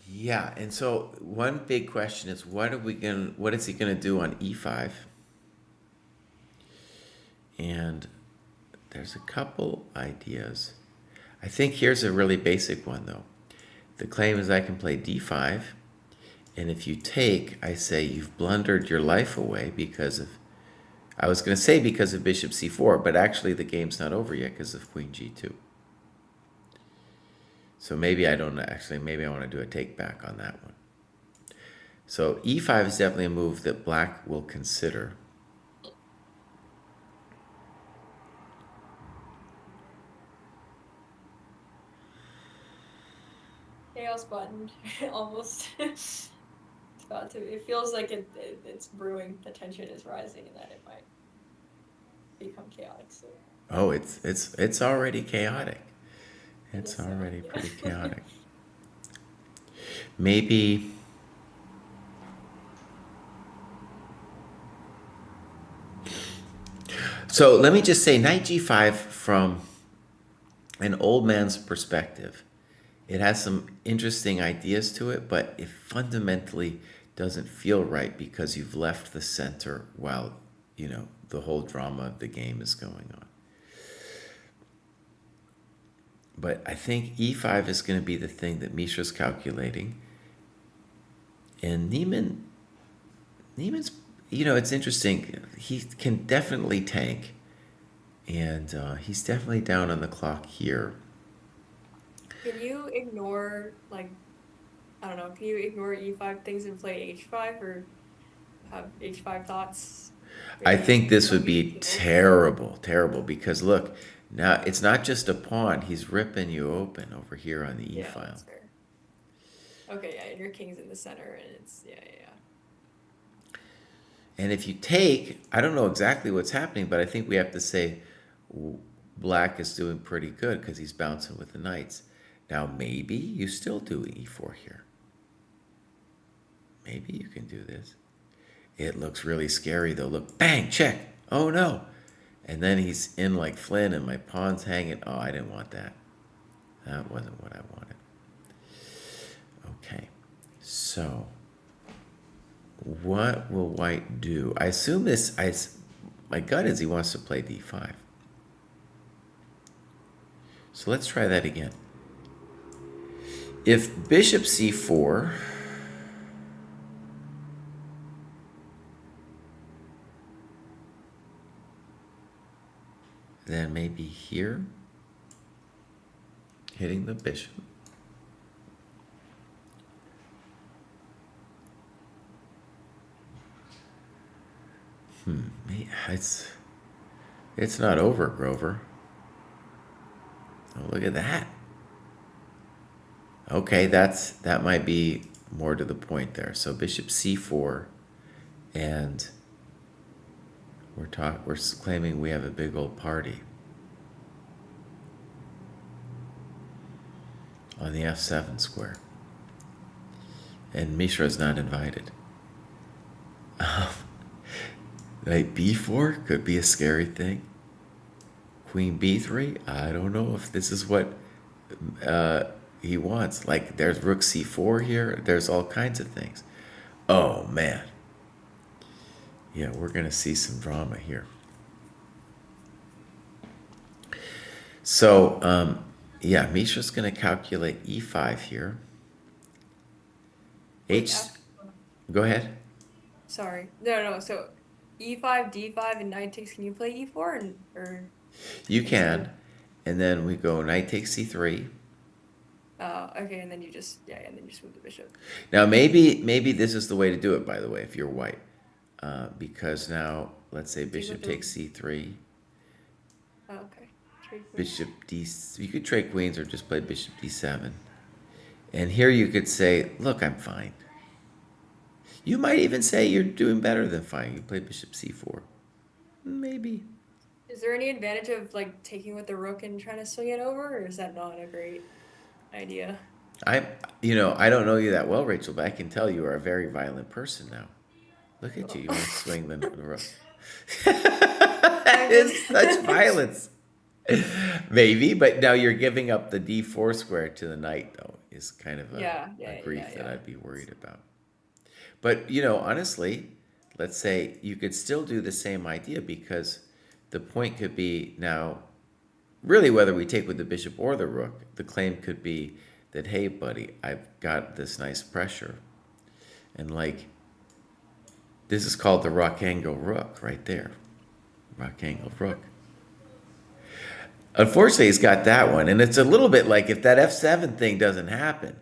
Yeah, and so one big question is what is he gonna do on e5? And there's a couple ideas. I think here's a really basic one though. The claim is I can play d5, and if you take, I say you've blundered your life away because of, I was gonna say because of bishop c4, but actually the game's not over yet because of queen g2. So maybe I don't actually, maybe I want to do a take back on that one. So e5 is definitely a move that black will consider. Chaos button, almost. It's about to. It feels like it's brewing. The tension is rising, and that it might become chaotic soon. Oh, it's already chaotic. It's already pretty chaotic. Maybe so let me just say knight g5 from an old man's perspective. It has some interesting ideas to it, but it fundamentally doesn't feel right because you've left the center while, the whole drama of the game is going on. But I think e5 is going to be the thing that Mishra's calculating. And Neiman's, it's interesting. He can definitely tank. And he's definitely down on the clock here. Can you ignore like I don't know, can you ignore e5 things and play h5 or have h5 thoughts? I Maybe think this would don't be be terrible, terrible, because look, now it's not just a pawn. He's ripping you open over here on the e yeah, file. that's fair. Okay, yeah, and your king's in the center and it's yeah. And if you take, I don't know exactly what's happening, but I think we have to say black is doing pretty good because he's bouncing with the knights. Now maybe you still do e4 here. Maybe you can do this. It looks really scary though. Look, bang, check. Oh no. And then he's in like Flynn and my pawn's hanging. Oh, I didn't want that. That wasn't what I wanted. Okay, so what will white do? I assume my gut is he wants to play d5. So let's try that again. If bishop c4, then maybe here, hitting the bishop. It's not over, Grover. Oh, look at that. Okay, that might be more to the point there. So bishop c4, and we're claiming we have a big old party on the f7 square, and Mishra is not invited. Knight b4 could be a scary thing. Queen b3, I don't know if this is what he wants. Like, there's rook c4 here. There's all kinds of things. Oh, man. Yeah, we're going to see some drama here. So, yeah, Mishra's going to calculate e5 here. Go ahead. Sorry. No. So e5, d5, and knight takes. Can you play e4 or? You can, and then we go knight takes c3. Okay, and then you just move the bishop. Now maybe this is the way to do it. By the way, if you're white, because now let's say bishop takes c3. Oh, okay. Bishop d. You could trade queens or just play bishop d7, and here you could say, "Look, I'm fine." You might even say you're doing better than fine. You play bishop c4, maybe. Is there any advantage of like taking with the rook and trying to swing it over, or is that not a great idea? I don't know you that well, Rachel, but I can tell you are a very violent person now. Look at you. You want to swing the rook. That is such violence. Maybe, but now you're giving up the d4 square to the knight, though, is kind of a grief that I'd be worried about. But, honestly, let's say you could still do the same idea, because the point could be now, really, whether we take with the bishop or the rook, the claim could be that, hey, buddy, I've got this nice pressure. And, like, this is called the rock angle rook right there. Rock angle rook. Unfortunately, he's got that one. And it's a little bit like if that f7 thing doesn't happen,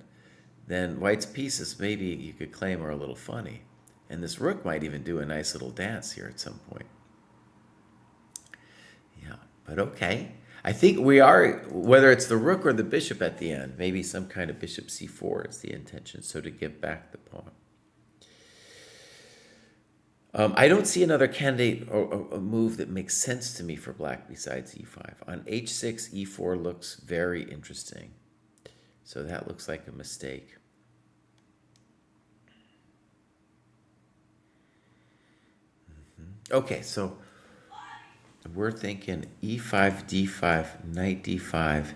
then white's pieces, maybe you could claim, are a little funny. And this rook might even do a nice little dance here at some point. Yeah, but okay. I think we are, whether it's the rook or the bishop at the end, maybe some kind of bishop c4 is the intention, so to give back the pawn. I don't see another candidate or a move that makes sense to me for black besides e5. On h6, e4 looks very interesting. So that looks like a mistake. Okay, so we're thinking e5, d5, knight d5,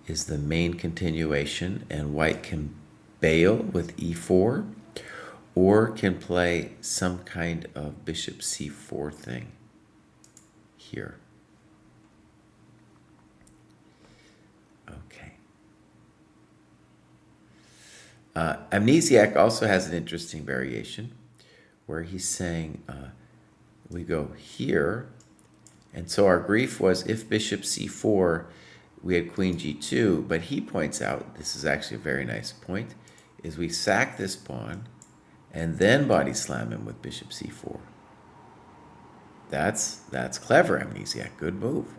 is the main continuation, and white can bail with e4, or can play some kind of bishop c4 thing here. Okay. Amnesiac also has an interesting variation where he's saying we go here, and so our grief was if bishop c4, we had queen g2, but he points out, this is actually a very nice point, is we sack this pawn and then body slam him with bishop c4. That's clever, Amnesiac. Good move.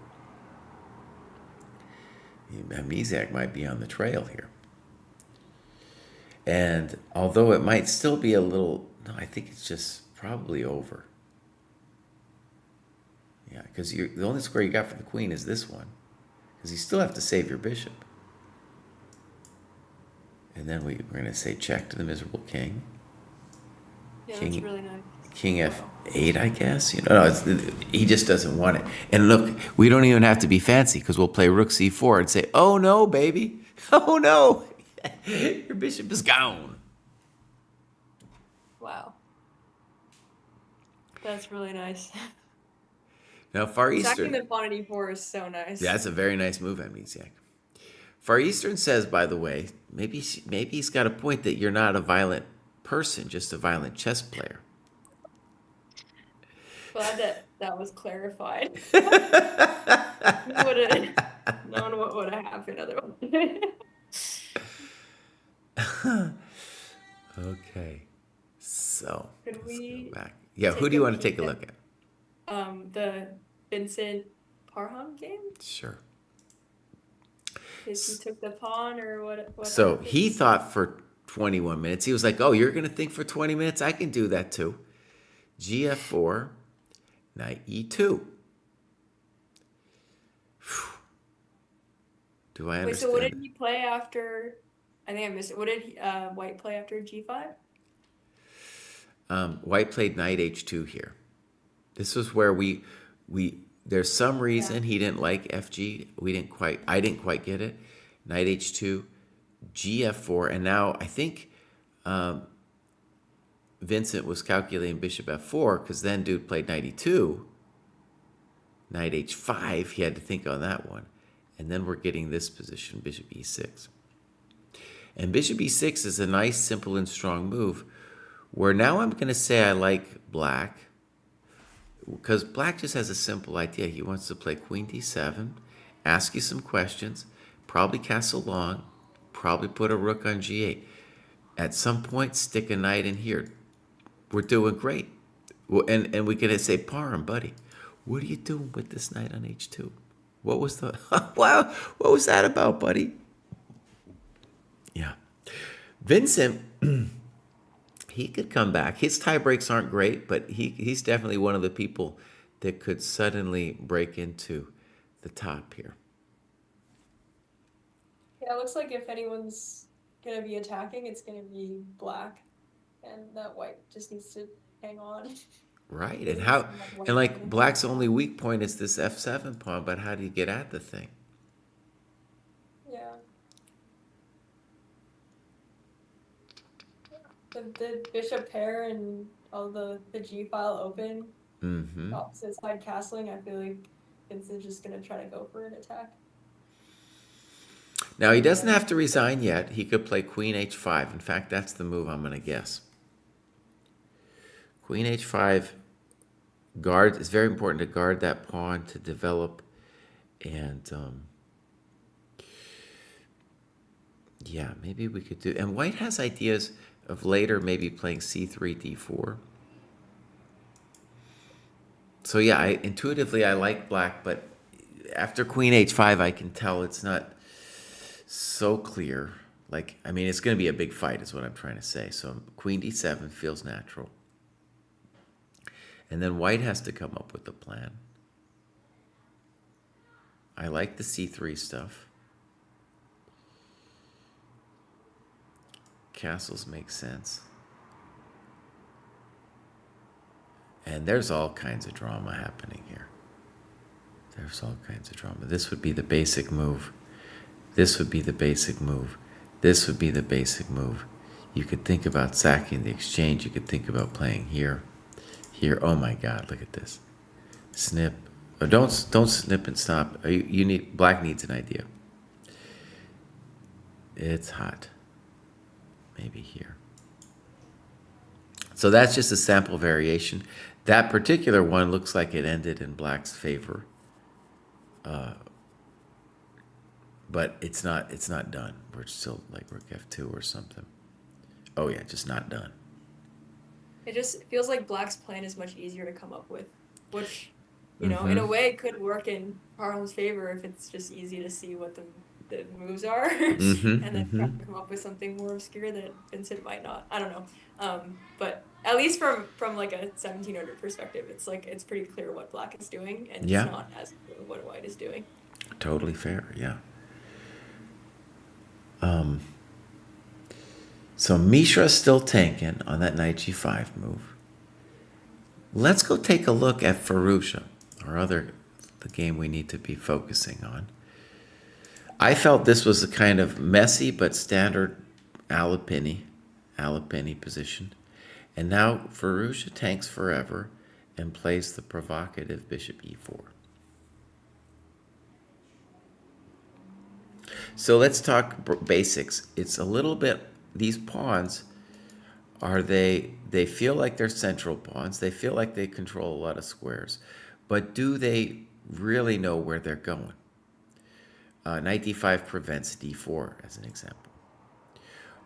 Amnesiac might be on the trail here. And although it might still be a little, no, I think it's just probably over. Yeah, because the only square you got for the queen is this one. Because you still have to save your bishop. And then we're going to say check to the miserable king. Yeah, King, that's really nice. King f8, I guess. No, he just doesn't want it. And look, we don't even have to be fancy because we'll play rook c4 and say, oh no, baby. Oh no. Your bishop is gone. Wow. That's really nice. Now, Far Sacking Eastern. the pawn at e4 is so nice. That's a very nice move, Amnesiac. Far Eastern says, by the way, maybe he's got a point that you're not a violent person, just a violent chess player. Glad that was clarified. Would have known what would have happened otherwise. Okay. So, Could let's we go back. Yeah, who do you want to take a look at? The Vincent Parham game? Sure. Because he took the pawn or what So happened? he thought for 21 minutes. He was like, oh, you're going to think for 20 minutes? I can do that too. GF4, knight E2. Do I understand? Wait, so what did he play after? I think I missed it. What did White play after G5? White played knight H2 here. This was where we there's some reason he didn't like FG. I didn't quite get it. Knight H2, GF4, and now I think Vincent was calculating bishop F4 because then dude played knight E2, knight H5. He had to think on that one, and then we're getting this position, bishop E6. And bishop E6 is a nice, simple, and strong move. Where now I'm going to say I like black. Because black just has a simple idea. He wants to play queen d7, ask you some questions, probably castle long, probably put a rook on g8. At some point, stick a knight in here. We're doing great. And we can say, Parham, buddy, what are you doing with this knight on h2? What was the... wow, what was that about, buddy? Yeah. Vincent... he could come back. His tie breaks aren't great, but he's definitely one of the people that could suddenly break into the top here. Yeah, it looks like if anyone's gonna be attacking, it's gonna be black, and that white just needs to hang on. Right, and like black's only weak point is this f7 pawn, but how do you get at the thing? Yeah. The bishop pair and all the G file open, opposite side castling, I feel like Vincent's just gonna try to go for an attack. Now he doesn't have to resign yet. He could play queen h5. In fact, that's the move I'm going to guess. Queen h5 guard. It's very important to guard that pawn to develop, and yeah, maybe we could do. And white has ideas of later maybe playing c3, d4. So yeah, intuitively I like black, but after queen h5, I can tell it's not so clear. Like, I mean, it's going to be a big fight is what I'm trying to say. So queen d7 feels natural. And then white has to come up with a plan. I like the c3 stuff. Castles make sense. And there's all kinds of drama happening here. There's all kinds of drama. This would be the basic move. This would be the basic move. This would be the basic move. You could think about sacking the exchange. You could think about playing here. Here. Oh my God, look at this. Snip. Oh, don't snip and stop. You need, black needs an idea. It's hot. Maybe here. So that's just a sample variation. That particular one looks like it ended in black's favor. But it's not done. We're still like rook f2 or something. Oh yeah, just not done. It just feels like black's plan is much easier to come up with, which, you know, in a way could work in Harlem's favor if it's just easy to see what the moves are, and then try to come up with something more obscure that Vincent might not. I don't know. But at least from like a 1700 perspective, it's pretty clear what black is doing, and Yeah. it's not as clear what white is doing. Totally fair, yeah. So Mishra's still tanking on that knight g5 move. Let's go take a look at Fallujah, the game we need to be focusing on. I felt this was a kind of messy but standard Alapini position. And now Fallujah tanks forever and plays the provocative bishop e4. So let's talk basics. It's a little bit, these pawns, they feel like they're central pawns. They feel like they control a lot of squares. But do they really know where they're going? Knight d5 prevents d4, as an example.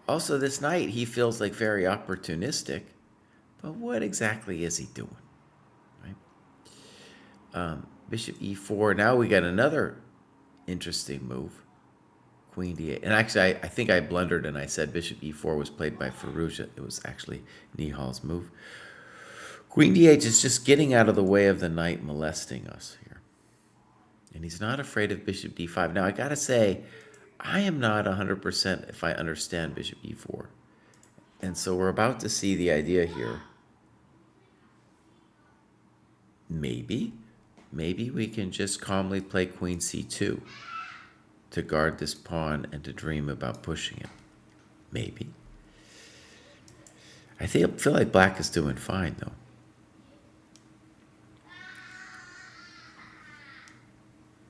Also, this knight, he feels like very opportunistic. But what exactly is he doing? Right? Bishop e4. Now we got another interesting move. Queen d8. And actually, I think I blundered and I said bishop e4 was played by Fallujah. It was actually Nihal's move. Queen d8 is just getting out of the way of the knight molesting us here. And he's not afraid of bishop d5. Now, I got to say, I am not 100% if I understand bishop e4. And so we're about to see the idea here. Maybe we can just calmly play queen c2. To guard this pawn and to dream about pushing it. Maybe. I feel like black is doing fine, though.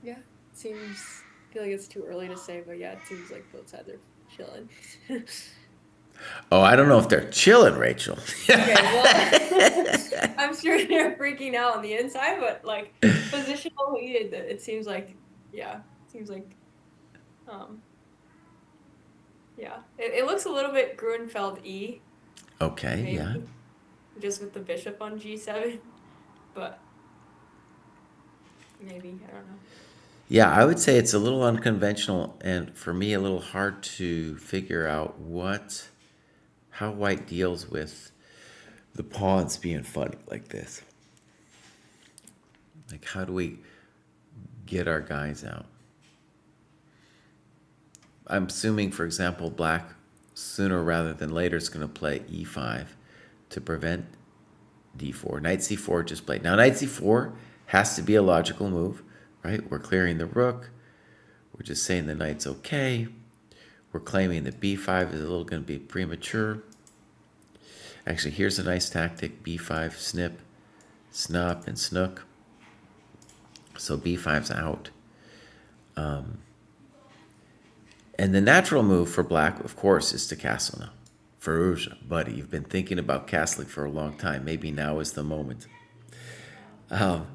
Yeah, I feel like it's too early to say, but yeah, it seems like both sides are chilling. Oh, I don't know if they're chilling, Rachel. Okay, well, I'm sure they're freaking out on the inside, but like positional lead, it seems like, yeah, it looks a little bit Grunfeld-y. Okay, Maybe. yeah. Just with the bishop on g7, but maybe, I don't know. Yeah, I would say it's a little unconventional and for me a little hard to figure out how white deals with the pawns being funny like this. Like, how do we get our guys out? I'm assuming, for example, black sooner rather than later is going to play e5 to prevent d4. Knight c4 just played. Now, knight c4 has to be a logical move, right? We're clearing the rook. We're just saying the knight's okay. We're claiming that b5 is a little going to be premature. Actually, here's a nice tactic. b5, snip, snop, and snook. So b5's out. And the natural move for black, of course, is to castle now. Fallujah, buddy, you've been thinking about castling for a long time. Maybe now is the moment. And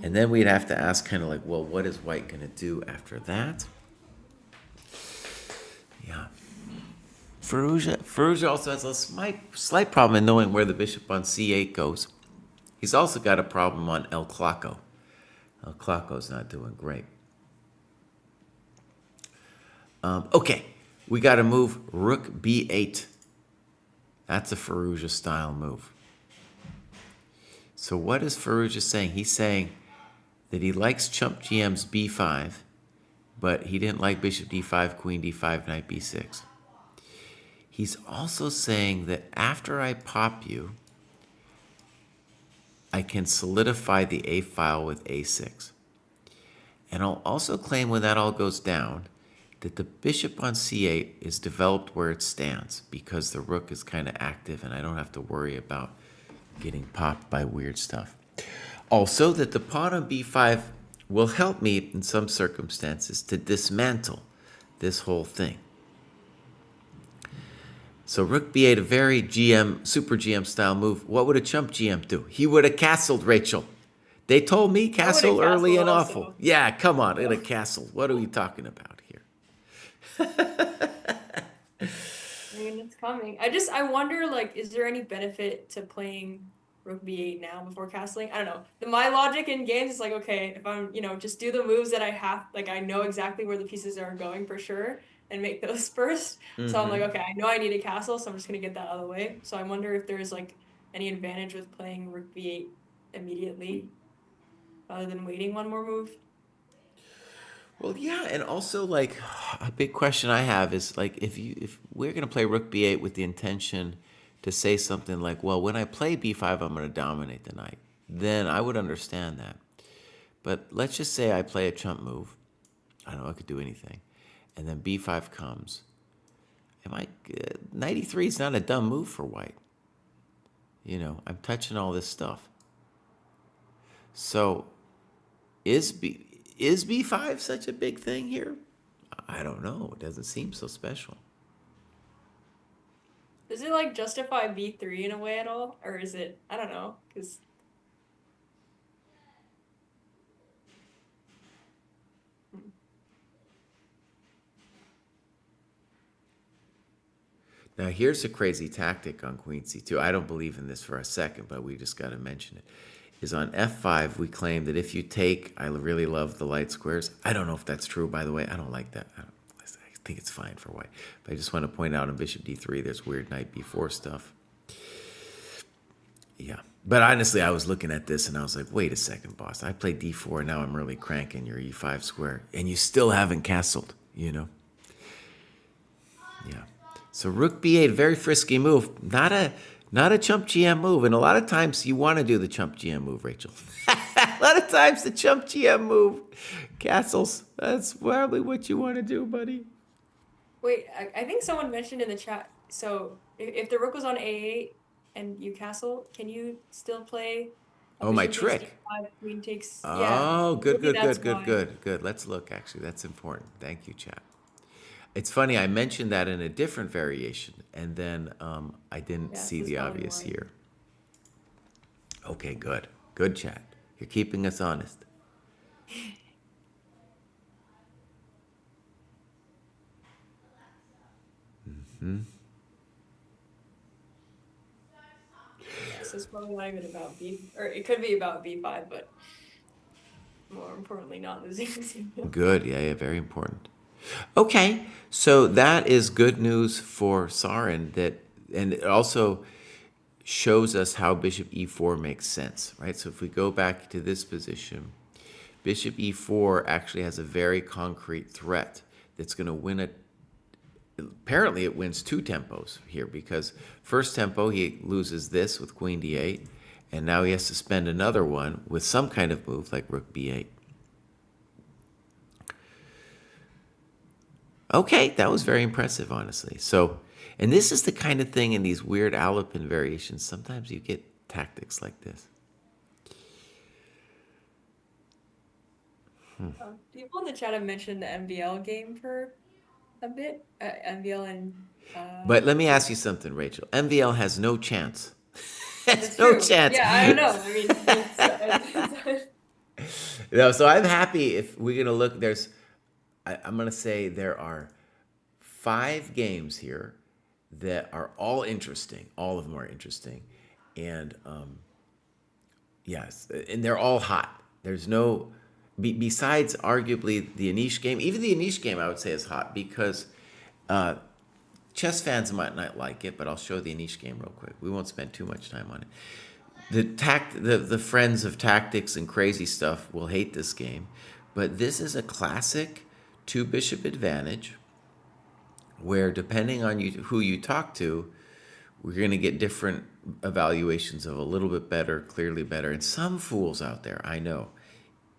then we'd have to ask kind of like, well, what is white going to do after that? Yeah. Fallujah also has a slight problem in knowing where the bishop on c8 goes. He's also got a problem on El Claco. El Claco's not doing great. Okay, we got to move rook b8. That's a Fallujah style move. So what is Fallujah saying? He's saying that he likes chump GM's b5, but he didn't like bishop d5, queen d5, knight b6. He's also saying that after I pop you, I can solidify the a file with a6. And I'll also claim when that all goes down, that the bishop on c8 is developed where it stands because the rook is kind of active and I don't have to worry about getting popped by weird stuff. Also, that the pawn on b5 will help me in some circumstances to dismantle this whole thing. So rook b8, a very super GM style move. What would a chump GM do? He would have castled, Rachel. They told me castle early and castled awful. also. Yeah, come on, in a castle. What are we talking about here? I mean, it's coming. I wonder, like, is there any benefit to playing rook b8 now before castling? I don't know. My logic in games is like, okay, if I'm, just do the moves that I have, like, I know exactly where the pieces are going for sure and make those first. So I'm like, okay, I know I need a castle, so I'm just gonna get that out of the way. So I wonder if there's, like, any advantage with playing rook b8 immediately rather than waiting one more move. Well, yeah, and also like a big question I have is like if we're gonna play rook b8 with the intention to say something like, well, when I play b5, I'm gonna dominate the knight, then I would understand that. But let's just say I play a chump move. I don't know, I could do anything, and then b5 comes. Knight e3 is not a dumb move for white. I'm touching all this stuff. So is b5 such a big thing here? I don't know. It doesn't seem so special. Does it, like, justify b3 in a way at all? Or is it, I don't know, because... Now, here's a crazy tactic on queen c2. I don't believe in this for a second, but we just got to mention it. Is on f5, we claim that if you take, I really love the light squares. I don't know if that's true, by the way. I don't like that. I think it's fine for white. But I just want to point out on bishop d3, there's weird knight b4 stuff. Yeah. But honestly, I was looking at this and I was like, wait a second, boss. I played d4, and now I'm really cranking your e5 square. And you still haven't castled, Yeah. So rook b8, very frisky move. Not a chump GM move. And a lot of times you want to do the chump GM move, Rachel. A lot of times the chump GM move, castles, that's probably what you want to do, buddy. Wait, I think someone mentioned in the chat, so if the rook was on a8 and you castle, can you still play my bishop trick. takes d5, queen takes... Oh, yeah, good. Let's look, actually. That's important. Thank you, chat. It's funny, I mentioned that in a different variation, and then I didn't see the obvious here. Okay, good. Good, chat. You're keeping us honest. So it's probably not even about or it could be about b5, but more importantly, not losing. Good, yeah, very important. Okay, so that is good news for Sarin, and it also shows us how bishop e4 makes sense, right? So if we go back to this position, bishop e4 actually has a very concrete threat that's going to win apparently it wins two tempos here, because first tempo he loses this with queen d8, and now he has to spend another one with some kind of move like rook b8. Okay, that was very impressive, honestly. So, and this is the kind of thing in these weird Alapin variations, sometimes you get tactics like this. People in the chat have mentioned the MVL game for a bit. MVL and... But let me ask you something, Rachel. MVL has no chance. That's no true. chance. Yeah, I don't know. I mean, No, so I'm happy if we're going to look, I'm going to say there are 5 games here that are all interesting. All of them are interesting. And yes, and they're all hot. There's no, besides arguably the Anish game, even the Anish game I would say is hot because chess fans might not like it, but I'll show the Anish game real quick. We won't spend too much time on it. The friends of tactics and crazy stuff will hate this game, but this is a classic 2-bishop advantage where depending on who you talk to, we're going to get different evaluations of a little bit better, clearly better. And some fools out there, I know,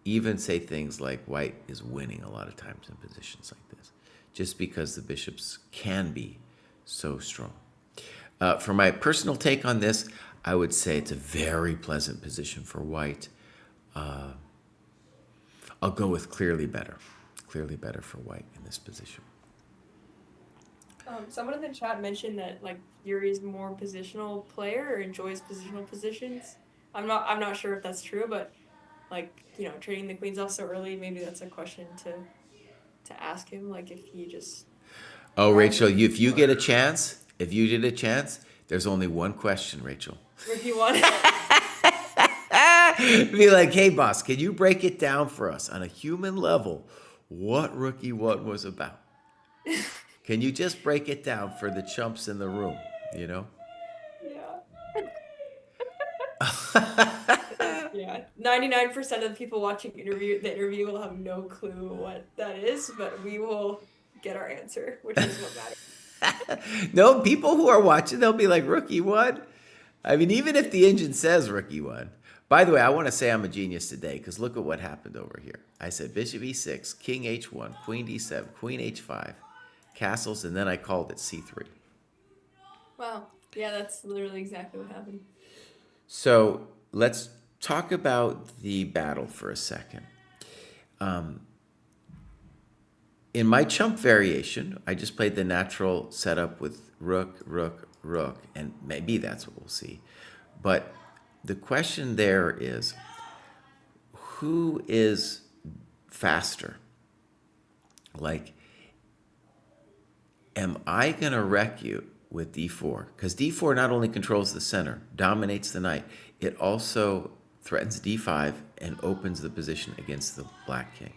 even say things like white is winning a lot of times in positions like this. just because the bishops can be so strong. For my personal take on this, I would say it's a very pleasant position for white. I'll go with clearly better. Clearly better for white in this position. Someone in the chat mentioned that like Yuri's more positional player or enjoys positional positions. I'm not sure if that's true, but like, you know, trading the queens off so early, maybe that's a question to ask him, like if he just. Oh, Rachel, if you get a chance, there's only one question, Rachel. If you want. Be like, hey, boss, can you break it down for us on a human level what Rook E1 was about? Can you just break it down for the chumps in the room, you know? Yeah. Yeah. 99% of the people watching the interview will have no clue what that is, but we will get our answer, which is what matters. No, people who are watching, they'll be like, Rook E1? I mean, even if the engine says Rook E1. By the way, I want to say I'm a genius today because look at what happened over here. I said bishop E6, king H1, queen D7, queen H5, castles, and then I called it C3. Wow. Yeah, that's literally exactly what happened. So let's talk about the battle for a second. In my chump variation, I just played the natural setup with rook, rook, rook, and maybe that's what we'll see. But the question there is, who is faster? Like, am I going to wreck you with d4? Because d4 not only controls the center, dominates the knight, it also threatens d5 and opens the position against the black king.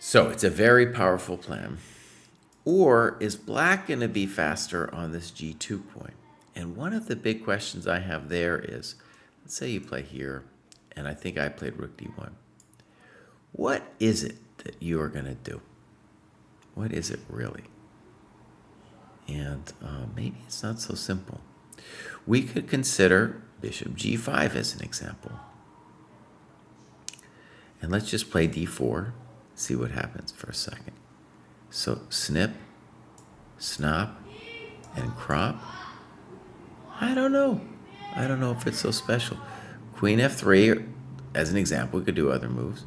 So it's a very powerful plan. Or is black going to be faster on this g2 point? And one of the big questions I have there is, let's say you play here, and I think I played rook d1. What is it that you are going to do? What is it really? And maybe it's not so simple. We could consider bishop g5 as an example. And let's just play d4, see what happens for a second. So snip, snop, and crop. I don't know. I don't know if it's so special. Queen f3, as an example, we could do other moves.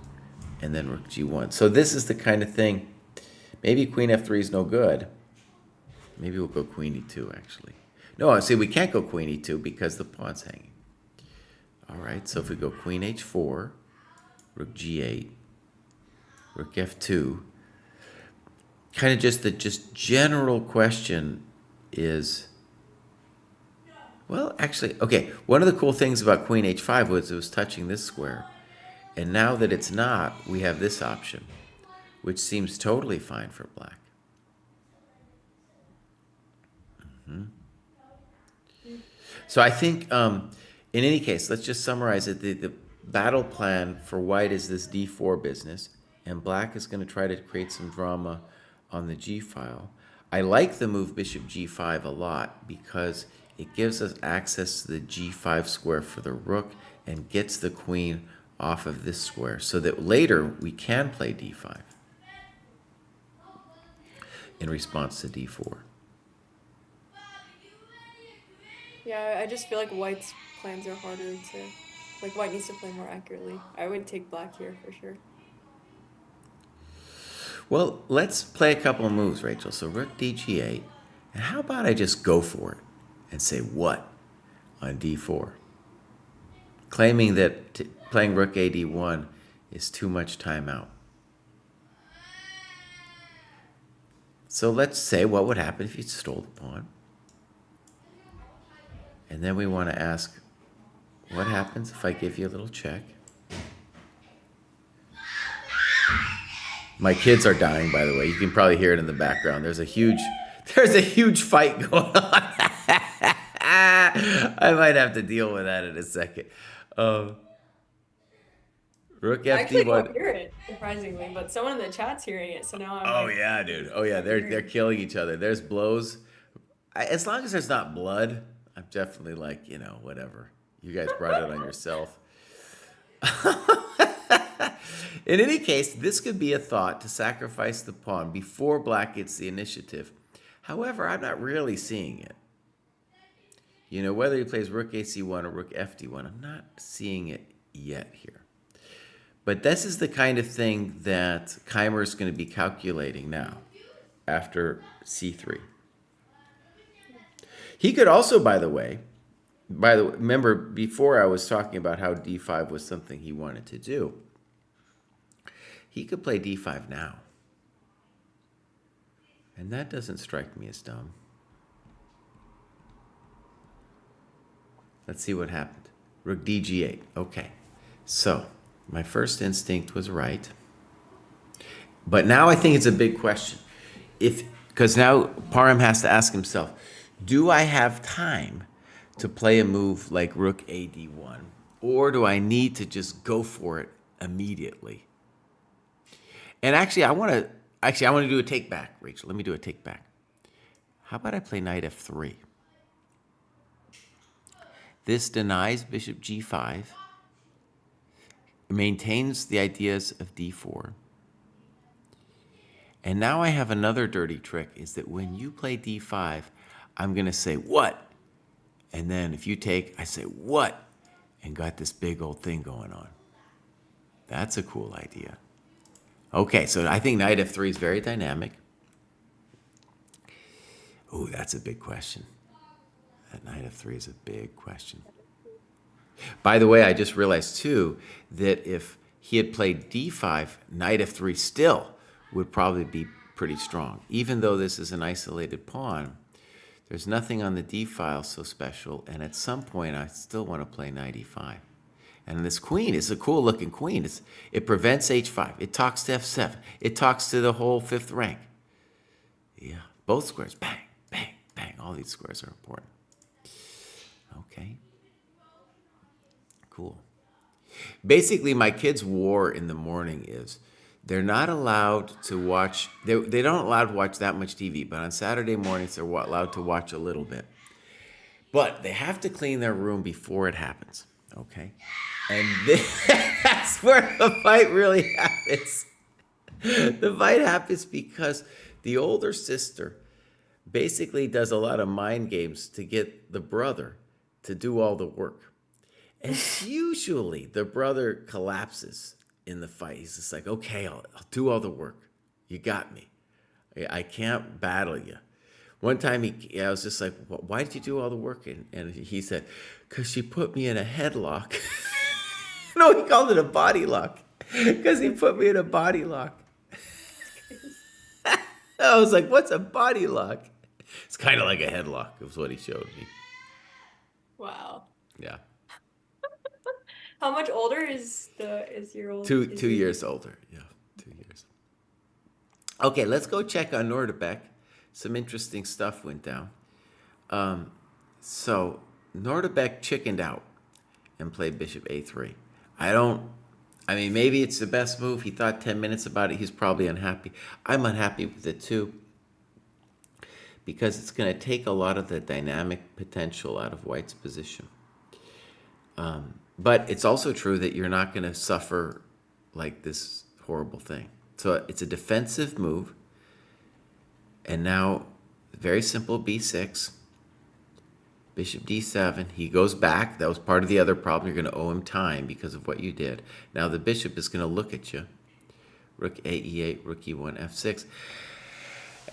And then rook g1. So this is the kind of thing, maybe queen f3 is no good. Maybe we'll go queen e2, actually. No, see, we can't go queen e2 because the pawn's hanging. All right, so if we go queen h4, rook g8, rook f2, kind of just the general question is, well, actually, okay, one of the cool things about queen h5 was it was touching this square. And now that it's not, we have this option, which seems totally fine for black. So I think, in any case, let's just summarize it. The battle plan for white is this d4 business, and black is going to try to create some drama on the g file. I like the move bishop g5 a lot because it gives us access to the g5 square for the rook and gets the queen off of this square so that later we can play d5 in response to d4. Yeah, I just feel like white's plans are harder to, like white needs to play more accurately. I would take black here for sure. Well, let's play a couple of moves, Rachel. So rook dg8, and how about I just go for it and say what on d4? Claiming that playing rook ad1 is too much time out. So let's say what would happen if you stole the pawn. And then we want to ask, what happens if I give you a little check? My kids are dying, by the way. You can probably hear it in the background. There's a huge fight going on. I might have to deal with that in a second. Rook FD1. I actually don't hear it, surprisingly, but someone in the chat's hearing it, so now I'm Oh yeah, dude. Oh yeah, they're killing each other. There's blows. As long as there's not blood, I'm definitely like, whatever. You guys brought it on yourself. In any case, this could be a thought to sacrifice the pawn before black gets the initiative. However, I'm not really seeing it. You know, whether he plays rook ac1 or rook fd1, I'm not seeing it yet here. But this is the kind of thing that Keimer is going to be calculating now after c3. He could also, by the way, remember before I was talking about how d5 was something he wanted to do. He could play d5 now. And that doesn't strike me as dumb. Let's see what happened. Rook dg8. Okay. So, my first instinct was right. But now I think it's a big question. Because now Parham has to ask himself, do I have time to play a move like rook ad1? Or do I need to just go for it immediately? And actually, I want to do a take back, Rachel. Let me do a take back. How about I play knight f3? This denies bishop g5, maintains the ideas of d4. And now I have another dirty trick, is that when you play d5, I'm going to say, what? And then if you take, I say, what? And got this big old thing going on. That's a cool idea. Okay, so I think knight f3 is very dynamic. Ooh, that's a big question. That knight f3 is a big question. By the way, I just realized too that if he had played d5, knight f3 still would probably be pretty strong. Even though this is an isolated pawn, there's nothing on the d file so special, and at some point I still want to play knight e5. And this queen is a cool looking queen. It prevents h5. It talks to f7. It talks to the whole fifth rank. Yeah, both squares, bang, bang, bang. All these squares are important. Okay. Cool. Basically, my kids' war in the morning is they're not allowed to watch, they don't allowed to watch that much TV, but on Saturday mornings they're allowed to watch a little bit. But they have to clean their room before it happens, okay? And that's where the fight really happens. The fight happens because the older sister basically does a lot of mind games to get the brother to do all the work. And usually the brother collapses in the fight. He's just like, okay, I'll do all the work. You got me. I can't battle you. One time I was just like, why did you do all the work? And he said, because she put me in a headlock. No, he called it a body lock. Because he put me in a body lock. I was like, what's a body lock? It's kind of like a headlock, is what he showed me. Wow. Yeah. How much older is your old? 2 years older. Yeah, 2 years. Okay, let's go check on Nordebek. Some interesting stuff went down. So Nordebek chickened out and played bishop a3. I mean, maybe it's the best move. He thought 10 minutes about it. He's probably unhappy. I'm unhappy with it too, because it's going to take a lot of the dynamic potential out of White's position. But it's also true that you're not going to suffer like this horrible thing. So it's a defensive move. And now, very simple, b6. Bishop d7. He goes back. That was part of the other problem. You're going to owe him time because of what you did. Now the bishop is going to look at you. Rook a e8, rook e1, f6.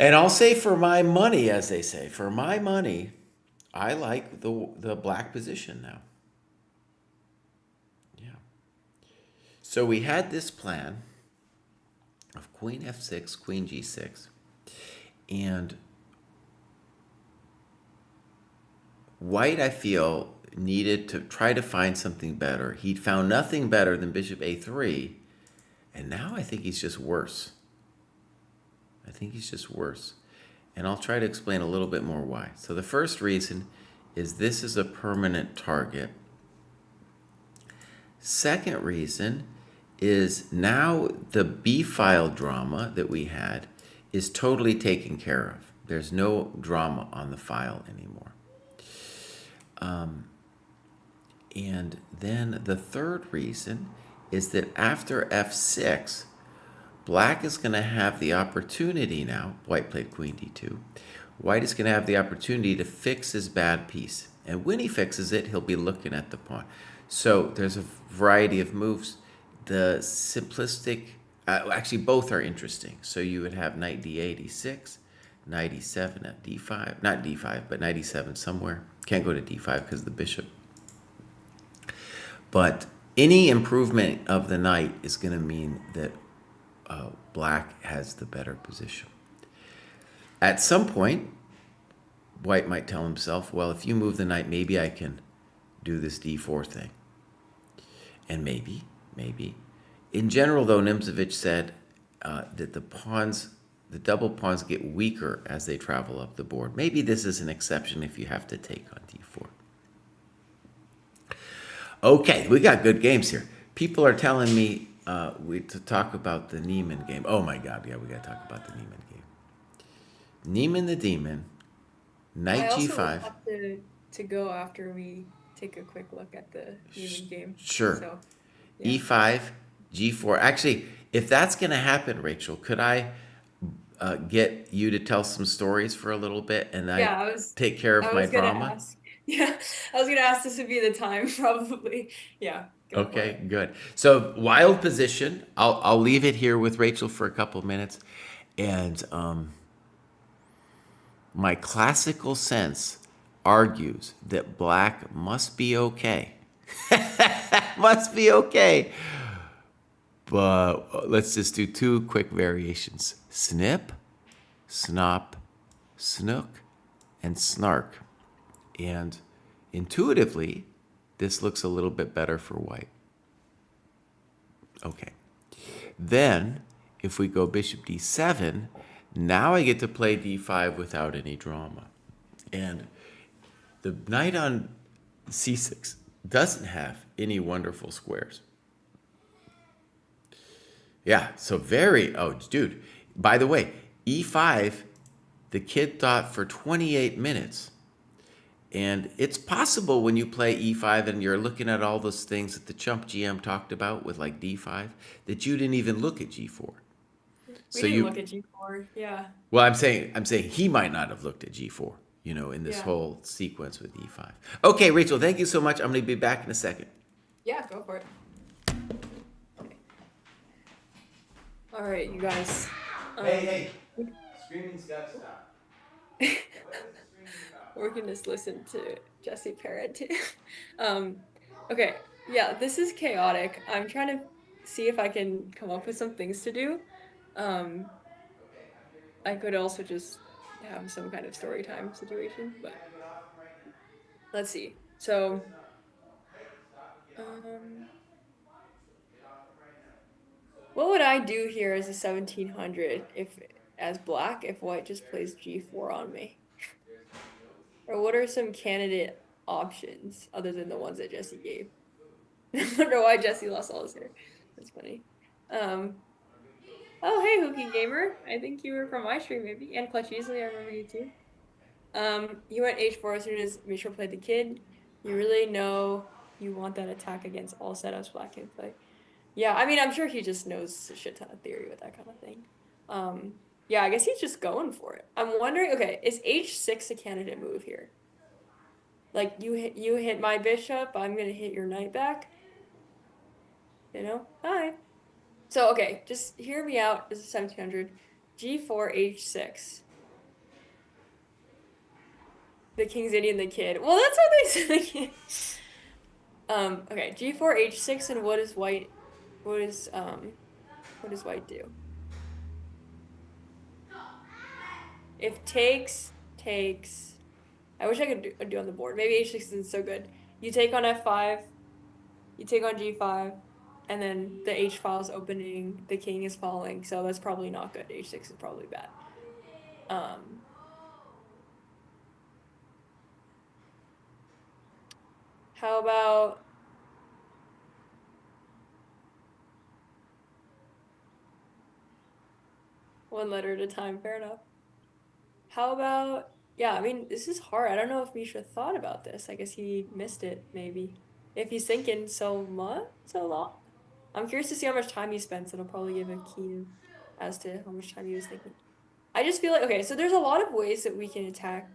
And I'll say for my money, as they say, for my money, I like the black position now. Yeah. So we had this plan of queen f6, queen g6, and White, I feel, needed to try to find something better. He'd found nothing better than bishop a3, and now I think he's just worse. I think he's just worse. And I'll try to explain a little bit more why. So the first reason is this is a permanent target. Second reason is now the b-file drama that we had is totally taken care of. There's no drama on the file anymore. And then the third reason is that after f6, black is going to have the opportunity now. White played queen d2. White is going to have the opportunity to fix his bad piece. And when he fixes it, he'll be looking at the pawn. So there's a variety of moves. The simplistic, actually both are interesting. So you would have knight d8, e6, knight e7 at d5, not d5, but knight e7 somewhere. Can't go to d5 because of the bishop. But any improvement of the knight is going to mean that black has the better position. At some point, white might tell himself, well, if you move the knight, maybe I can do this d4 thing. And maybe. In general, though, Nimzovich said that the double pawns get weaker as they travel up the board. Maybe this is an exception if you have to take on d4. Okay, we got good games here. People are telling me to talk about the Neiman game. Oh my God, yeah, we got to talk about the Neiman game. Neiman the Demon, knight I also g5. have to go after we take a quick look at the Neiman game. Sure. So, yeah. E5, G4. Actually, if that's going to happen, Rachel, could I get you to tell some stories for a little bit and take care of my drama? Ask. Yeah, I was gonna ask this would be the time, probably. Yeah. Okay, good. So wild position. I'll leave it here with Rachel for a couple minutes, and my classical sense argues that black must be okay. Must be okay. But let's just do two quick variations: snip, snop, snook, and snark. And intuitively, this looks a little bit better for white. Okay. Then, if we go bishop d7, now I get to play d5 without any drama. And the knight on c6 doesn't have any wonderful squares. Yeah, so dude, by the way, e5, the kid thought for 28 minutes. And it's possible when you play e5 and you're looking at all those things that the chump GM talked about with like d5, that you didn't even look at g4. We didn't look at g4, yeah. Well, I'm saying he might not have looked at g4, in this whole sequence with e5. Okay, Rachel, thank you so much. I'm going to be back in a second. Yeah, go for it. Okay. All right, you guys. Hey, screaming's got to stop. We're gonna just listen to Jesse Parrott too. Okay, yeah, this is chaotic. I'm trying to see if I can come up with some things to do. I could also just have some kind of story time situation, but let's see. So, what would I do here as a 1700 as black, if white just plays g4 on me? Or what are some candidate options other than the ones that Jesse gave? I wonder why Jesse lost all his hair. That's funny. Oh, hey, Hookie Gamer. I think you were from my stream, maybe. And Clutch Easily, I remember you too. You went h4 as soon as Mishra played the kid. You really know you want that attack against all setups black can play. Yeah, I mean, I'm sure he just knows a shit ton of theory with that kind of thing. Yeah, I guess he's just going for it. I'm wondering, okay, is h6 a candidate move here? Like, you hit my bishop, I'm gonna hit your knight back. Hi. So, okay, just hear me out. This is 1700. g4, h6. The king's eating the kid. Well, that's what they said again. Okay, g4, h6, and what does white do? If takes, I wish I could do on the board. Maybe h6 isn't so good. You take on f5, you take on g5, and then the h file's opening, the king is falling, so that's probably not good. h6 is probably bad. How about one letter at a time? Fair enough. How about, yeah, I mean, this is hard. I don't know if Misha thought about this. I guess he missed it, maybe. If he's thinking so long. I'm curious to see how much time he spends. It'll probably give a key as to how much time he was thinking. I just feel like okay, so there's a lot of ways that we can attack.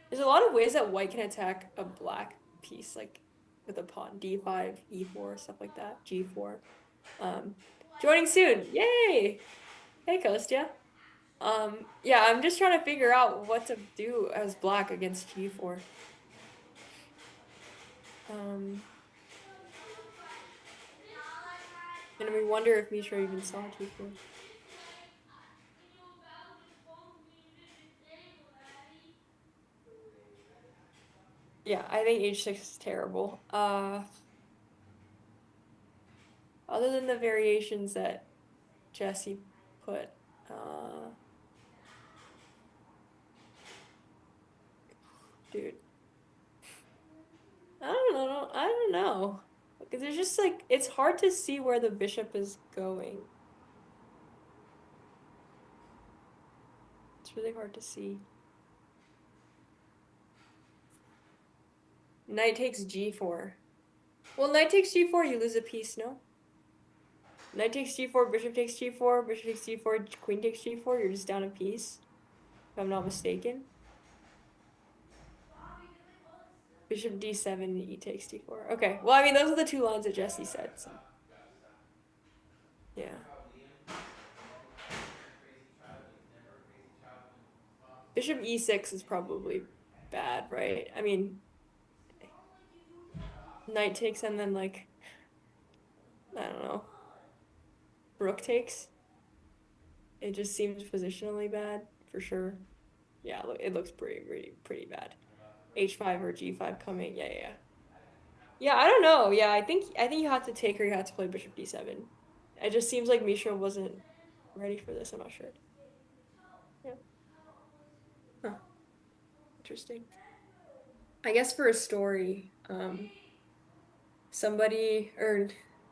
There's a lot of ways that white can attack a black piece, like with a pawn, d5, e4, stuff like that, g4. Um, joining soon, yay! Hey, Kostya. Yeah, I'm just trying to figure out what to do as black against g4. And we wonder if Mishra even saw g4. Yeah, I think h6 is terrible. Other than the variations that Jesse put, dude, I don't know. Because there's just like, it's hard to see where the bishop is going. It's really hard to see. Knight takes g4. Well, knight takes g4, you lose a piece, no? Knight takes g4, bishop takes g4, bishop takes g4, queen takes g4, you're just down a piece. If I'm not mistaken. Bishop d7, e takes d4. Okay, well, I mean, those are the two lines that Jesse said, so. Yeah. Bishop e6 is probably bad, right? I mean, knight takes and then, like, I don't know. Rook takes. It just seems positionally bad, for sure. Yeah, it looks pretty bad. H5 or G5 coming. Yeah. Yeah, I don't know. Yeah, I think you have to take or you have to play Bishop D7. It just seems like Mishra wasn't ready for this. I'm not sure. Yeah. Huh. Interesting. I guess for a story, somebody or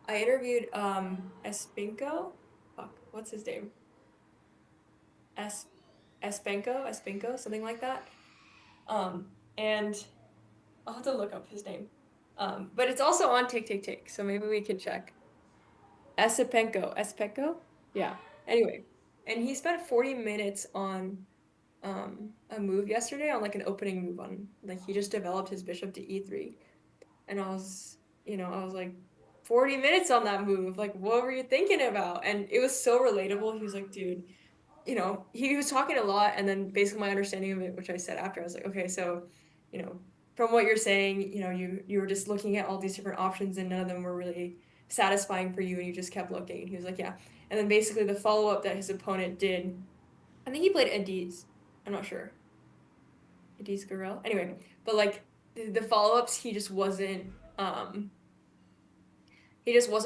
I interviewed Espinko. Fuck, what's his name? Es Espinko, something like that. And I'll have to look up his name. But it's also on Tick Tick Tick, so maybe we can check. Espenko? Yeah. Anyway, and he spent 40 minutes on a move yesterday on like an opening move on like he just developed his bishop to e3. And I was like 40 minutes on that move. Like what were you thinking about? And it was so relatable. He was like, dude, he was talking a lot, and then basically my understanding of it, which I said after, I was like, okay, so, from what you're saying, you were just looking at all these different options and none of them were really satisfying for you, and you just kept looking. And he was like, yeah. And then basically the follow-up that his opponent did, I think he played Adiz. I'm not sure. Adiz Garel. Anyway, but like the follow-ups, he just wasn't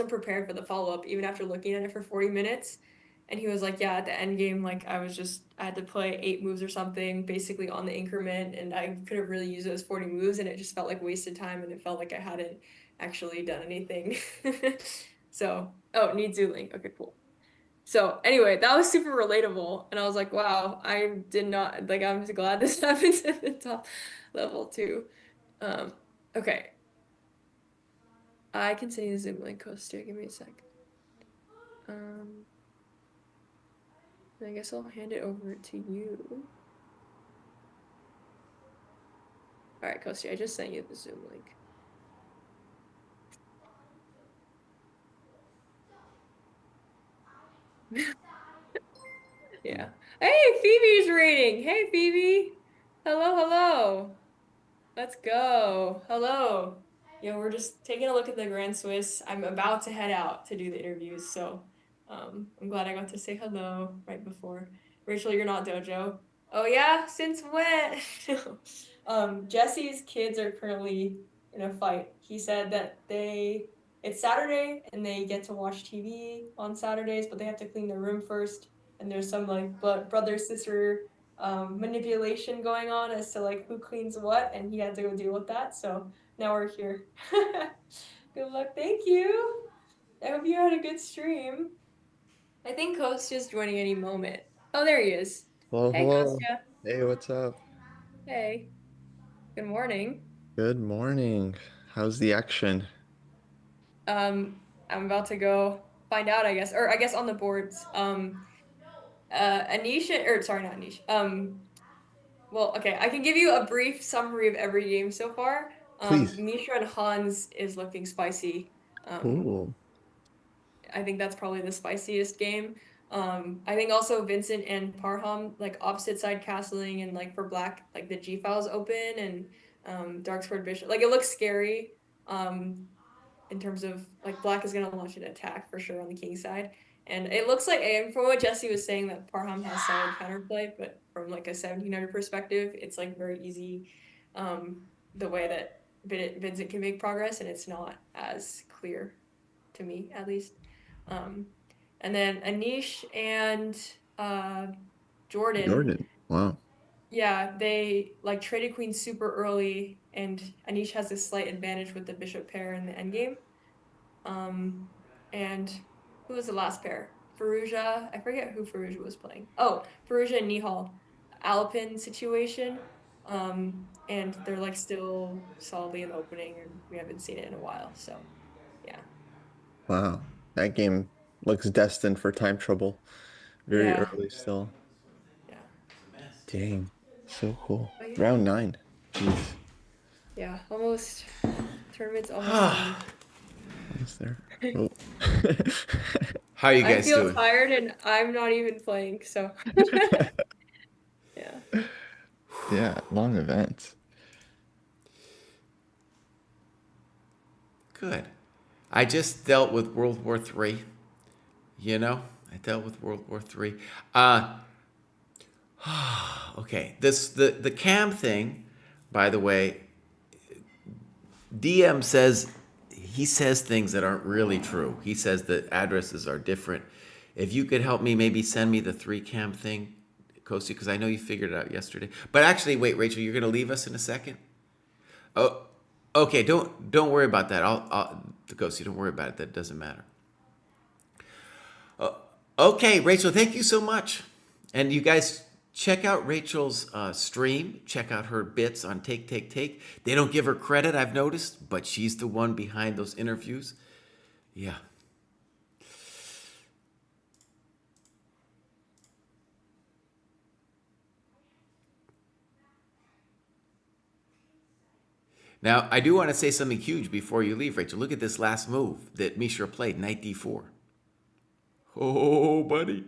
prepared for the follow-up even after looking at it for 40 minutes. And he was like, yeah, at the end game, like I had to play 8 moves or something basically on the increment, and I couldn't really use those 40 moves, and it just felt like wasted time, and it felt like I hadn't actually done anything. So, oh, need Zuling. Okay, cool. So anyway, that was super relatable, and I was like, wow, I did not, like, I'm glad this happens at the top level too. Okay. I can send you the Zoom link, Kostya. Give me a sec. I guess I'll hand it over to you. All right, Kostya, I just sent you the Zoom link. Yeah. Hey, Phoebe's reading. Hey, Phoebe. Hello. Let's go. Hello. We're just taking a look at the Grand Swiss. I'm about to head out to do the interviews, so I'm glad I got to say hello right before. Rachel, you're not dojo. Oh yeah? Since when? Jesse's kids are currently in a fight. He said that it's Saturday and they get to watch TV on Saturdays, but they have to clean their room first. And there's some like brother sister manipulation going on as to like who cleans what, and he had to go deal with that. So now we're here. Good luck. Thank you. I hope you had a good stream. I think Coast's just joining any moment. Oh, there he is. Hello, Hey, hello. Kostya. Hey, what's up? Hey. Good morning. Good morning. How's the action? I'm about to go find out, I guess, or I guess on the boards. Anisha, or sorry, not Anisha. Well, okay, I can give you a brief summary of every game so far. Please. Misha and Hans is looking spicy. Um, Ooh. I think that's probably the spiciest game. I think also Vincent and Parham like opposite side castling and like for black like the G files open and dark squared bishop like it looks scary. In terms of like black is gonna launch an attack for sure on the king side. And it looks like, and from what Jesse was saying, that Parham has solid counterplay, but from like a 1700 perspective, it's like very easy the way that Vincent can make progress, and it's not as clear to me at least. Um, and then Anish and Jordan, Jordan. Wow. yeah, they like traded queen super early, and Anish has this slight advantage with the bishop pair in the endgame. Um, and who was the last pair? Faruja. I forget who Faruja was playing. Oh, Faruja and Nihal. Alpin situation. And they're like still solidly in the opening, and we haven't seen it in a while. So, yeah, Wow. That game looks destined for time trouble. Very yeah, early still. yeah. Dang. So cool. But yeah, Round 9. Jeez. yeah, almost. Tournament's almost done. Almost there. Oh. How are you I guys feel doing? tired, and I'm not even playing. So, yeah. Yeah, long event. Good. I just dealt with World War III. You know, I dealt with World War III. Okay, the cam thing, by the way, DM says he says things that aren't really true. He says that addresses are different. If you could help me, maybe send me the 3 cam thing, Kosi, because I know you figured it out yesterday. But actually, wait, Rachel, you're gonna leave us in a second. Oh, okay. Don't worry about that. I'll Kosi, don't worry about it. That doesn't matter. Okay, Rachel, thank you so much. And you guys check out Rachel's stream. Check out her bits on Take, Take, Take. They don't give her credit, I've noticed, but she's the one behind those interviews. Yeah. Now, I do want to say something huge before you leave, Rachel. Look at this last move that Mishra played, knight d4. Oh, buddy.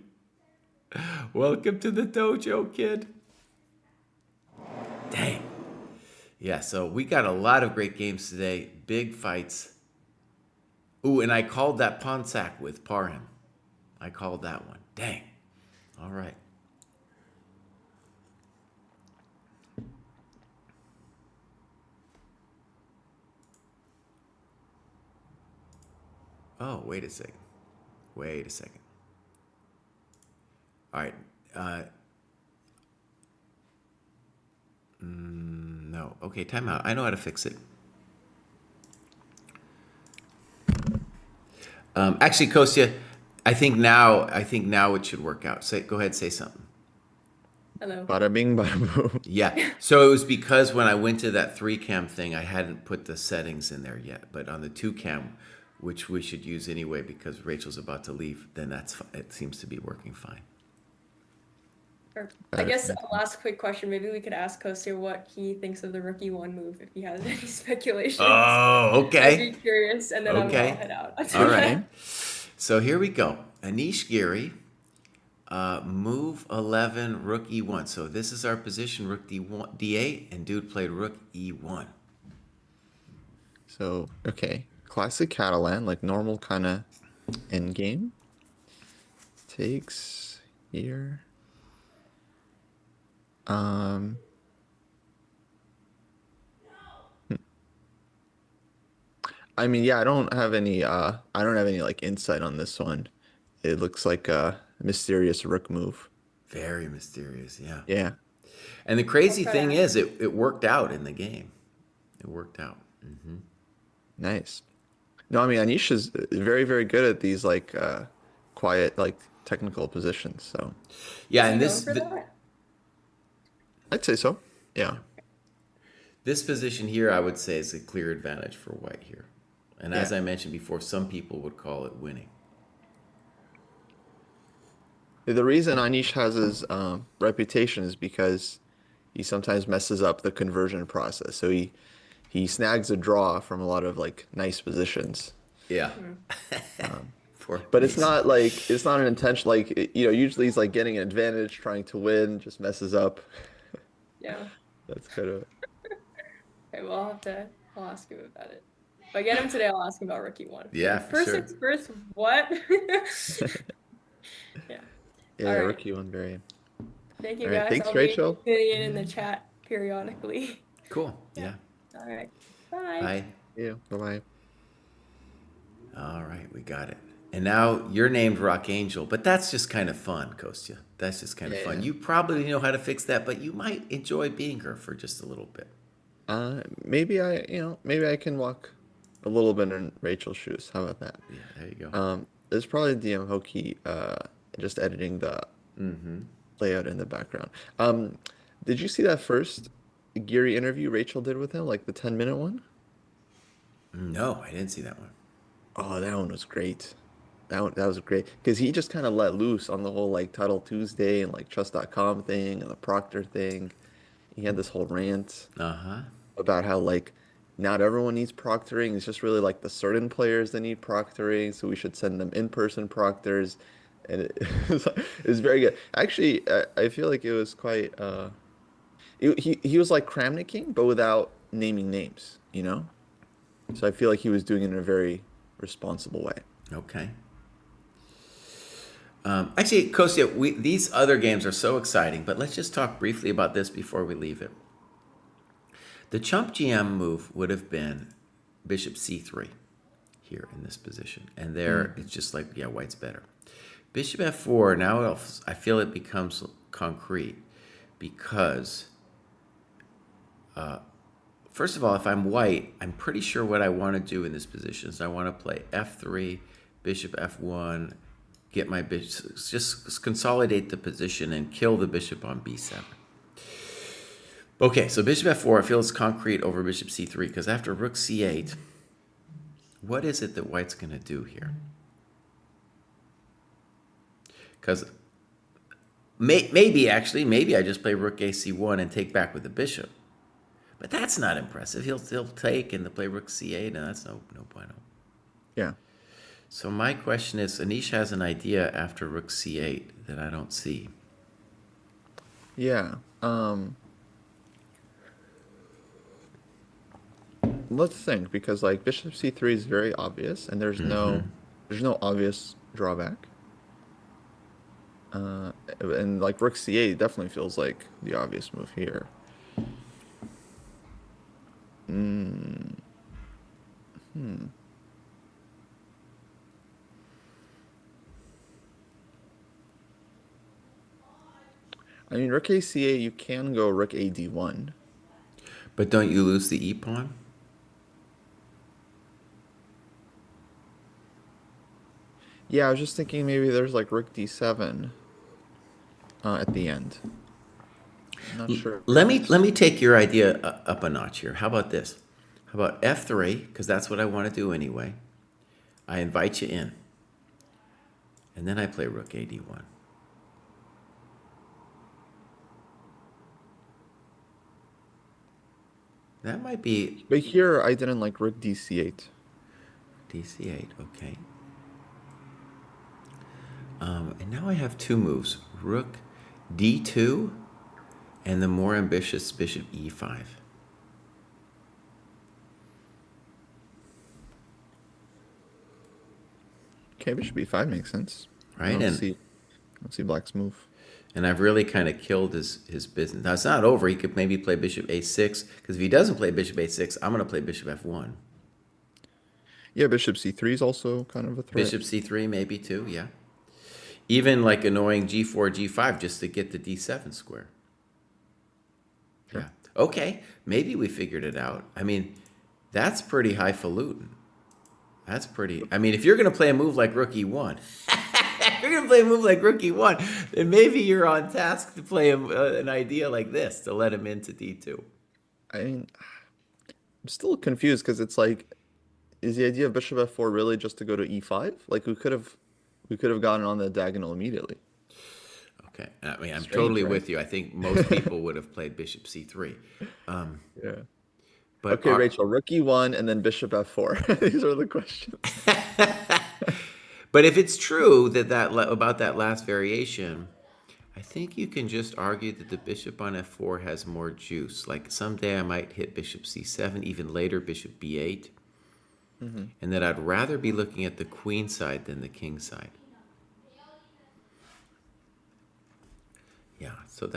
Welcome to the dojo, kid. Dang. Yeah, so we got a lot of great games today. Big fights. Ooh, and I called that pawn sack with Parham. I called that one. Dang. All right. Oh, wait a second. Wait a second. All right. No. Okay, time out. I know how to fix it. Actually, Kostya, I think now it should work out. Say, go ahead, say something. Hello. Bada bing, bada boom. Yeah. So it was because when I went to that 3 cam thing, I hadn't put the settings in there yet. But on the 2 cam, which we should use anyway because Rachel's about to leave, then it seems to be working fine. Sure. I guess a last quick question. Maybe we could ask Kostya what he thinks of the rookie one move if he has any speculations. Oh, I'd okay. be curious, and then I'll Okay. head out. All right. So here we go. Anish Giri, move 11, rook e1. So this is our position, rook d1, d8, and dude played rook e1. So, okay. Classic Catalan, like normal kind of end game. Takes here. I mean, yeah, I don't have any like insight on this one. It looks like a mysterious rook move. Very mysterious, yeah. Yeah. And the crazy try thing to- is, it worked out in the game. It worked out. Nice. No, I mean, Anish is very, very good at these like quiet, like technical positions. So Yeah, Is he and known for that? I'd say so. Yeah. this position here, I would say, is a clear advantage for white here. And Yeah. as I mentioned before, some people would call it winning. The reason Anish has his reputation is because he sometimes messes up the conversion process. So he snags a draw from a lot of like nice positions. Yeah. Hmm. For But me. it's not an intention usually he's like getting an advantage, trying to win, just messes up. Yeah. That's kind of Okay, well, I'll ask him about it. If I get him today, I'll ask him about rookie one. Yeah, Like, for first sure. things first, what? Yeah. yeah, All right. rookie one very. Thank All you right, guys. thanks, I'll be Rachel. tuning in the chat periodically. Cool. Yeah. Yeah. All right. Bye. Bye. Yeah, bye-bye. All right, we got it. And now you're named Rock Angel, but that's just kind of fun, Kostya. That's just kind of fun. Yeah. You probably know how to fix that, but you might enjoy being her for just a little bit. Maybe I can walk a little bit in Rachel's shoes. How about that? Yeah, there you go. There's probably DM Hoki just editing the layout in the background. Did you see that first Geary interview Rachel did with him, like the 10-minute one? No, I didn't see that one. Oh, that one was great. That was great because he just kind of let loose on the whole like Title Tuesday and like Trust.com thing and the Proctor thing. He had this whole rant Uh-huh. about how like not everyone needs proctoring. It's just really like the certain players that need proctoring, so we should send them in-person proctors. And it was very good. Actually, I feel like it was quite. He was like Kramniking, but without naming names, you know. So I feel like he was doing it in a very responsible way. Okay. Actually, Kostya, these other games are so exciting, but let's just talk briefly about this before we leave it. The chump GM move would have been Bishop C3 here in this position. And there, it's just like, yeah, white's better. Bishop F4, now I feel it becomes concrete because, first of all, if I'm white, I'm pretty sure what I want to do in this position is I want to play F3, Bishop F1, get my bishop, just consolidate the position and kill the bishop on B7. Okay, so Bishop F4 I feel is concrete over Bishop C3 because after Rook C8, what is it that white's going to do here? Because maybe I just play Rook AC1 and take back with the bishop. But that's not impressive. He'll take and play Rook C8, and that's no bueno. Yeah. So my question is, Anish has an idea after Rook C8 that I don't see. Yeah. Let's think because like Bishop C3 is very obvious and there's no obvious drawback. And like Rook C8 definitely feels like the obvious move here. I mean, Rook A8, you can go Rook AD1. But don't you lose the E-pawn? Yeah, I was just thinking maybe there's like Rook D7 at the end. I'm not sure. Let me take your idea up a notch here. How about this? How about F3, because that's what I want to do anyway. I invite you in. And then I play Rook AD1. That might be But here I didn't like Rook DC8. DC8, okay. And now I have two moves. Rook D2 and the more ambitious Bishop E5. Okay, Bishop B5 makes sense. Right, I don't see Black's move. And I've really kind of killed his business. Now, it's not over. He could maybe play Bishop A6, because if he doesn't play Bishop A6, I'm going to play Bishop F1. Yeah, Bishop C3 is also kind of a threat. Bishop C3 maybe too, yeah. Even like annoying G4, G5 just to get the D7 square. Sure. Yeah. Okay, maybe we figured it out. I mean, that's pretty highfalutin. That's pretty... I mean, if you're going to play a move like Rook E1... if you're going to play a move like Rook E1, then maybe you're on task to play an idea like this, to let him into D2. I mean, I'm still confused because it's like is the idea of bishop f4 really just to go to e5? Like we could have gotten on the diagonal immediately. Okay. I mean, I'm Strange, totally right? with you. I think most people would have played bishop c3. Yeah. But Okay, Rachel, rook e1 and then bishop f4. These are the questions. but if it's true about that last variation, I think you can just argue that the bishop on f4 has more juice. Like someday I might hit bishop c7, even later bishop b8, and that I'd rather be looking at the queen side than the king side. Yeah, so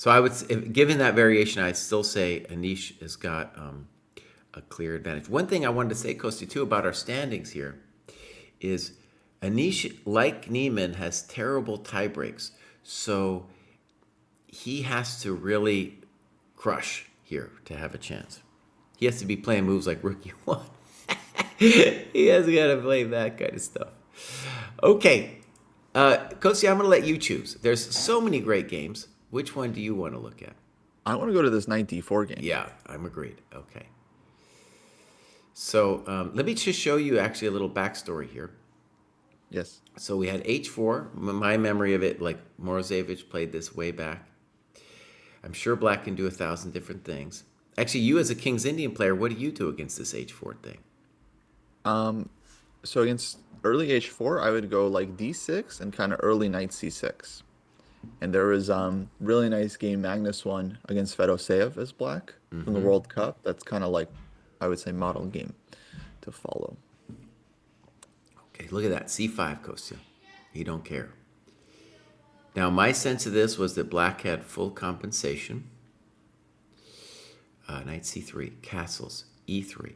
I would, given that variation, I'd still say Anish has got a clear advantage. One thing I wanted to say, Kosti, too, about our standings here is Anish, like Neiman, has terrible tie breaks. So he has to really crush here to have a chance. He has to be playing moves like rook e1. He has got to play that kind of stuff. Okay. Kosi, I'm going to let you choose. There's so many great games. Which one do you want to look at? I want to go to this knight d4 game. Yeah, I'm agreed. Okay. So let me just show you actually a little backstory here. Yes. So we had h4. My memory of it, like Morozevich played this way back. I'm sure black can do 1,000 different things. Actually, you as a King's Indian player, what do you do against this h4 thing? So against early h4, I would go like d6 and kind of early knight c6. And there was really nice game Magnus won against Fedoseev as black in the World Cup. That's kind of like, I would say, model game to follow. Okay, look at that. c5, Kostya. You don't care. Now, my sense of this was that black had full compensation. Knight c3, castles, e3,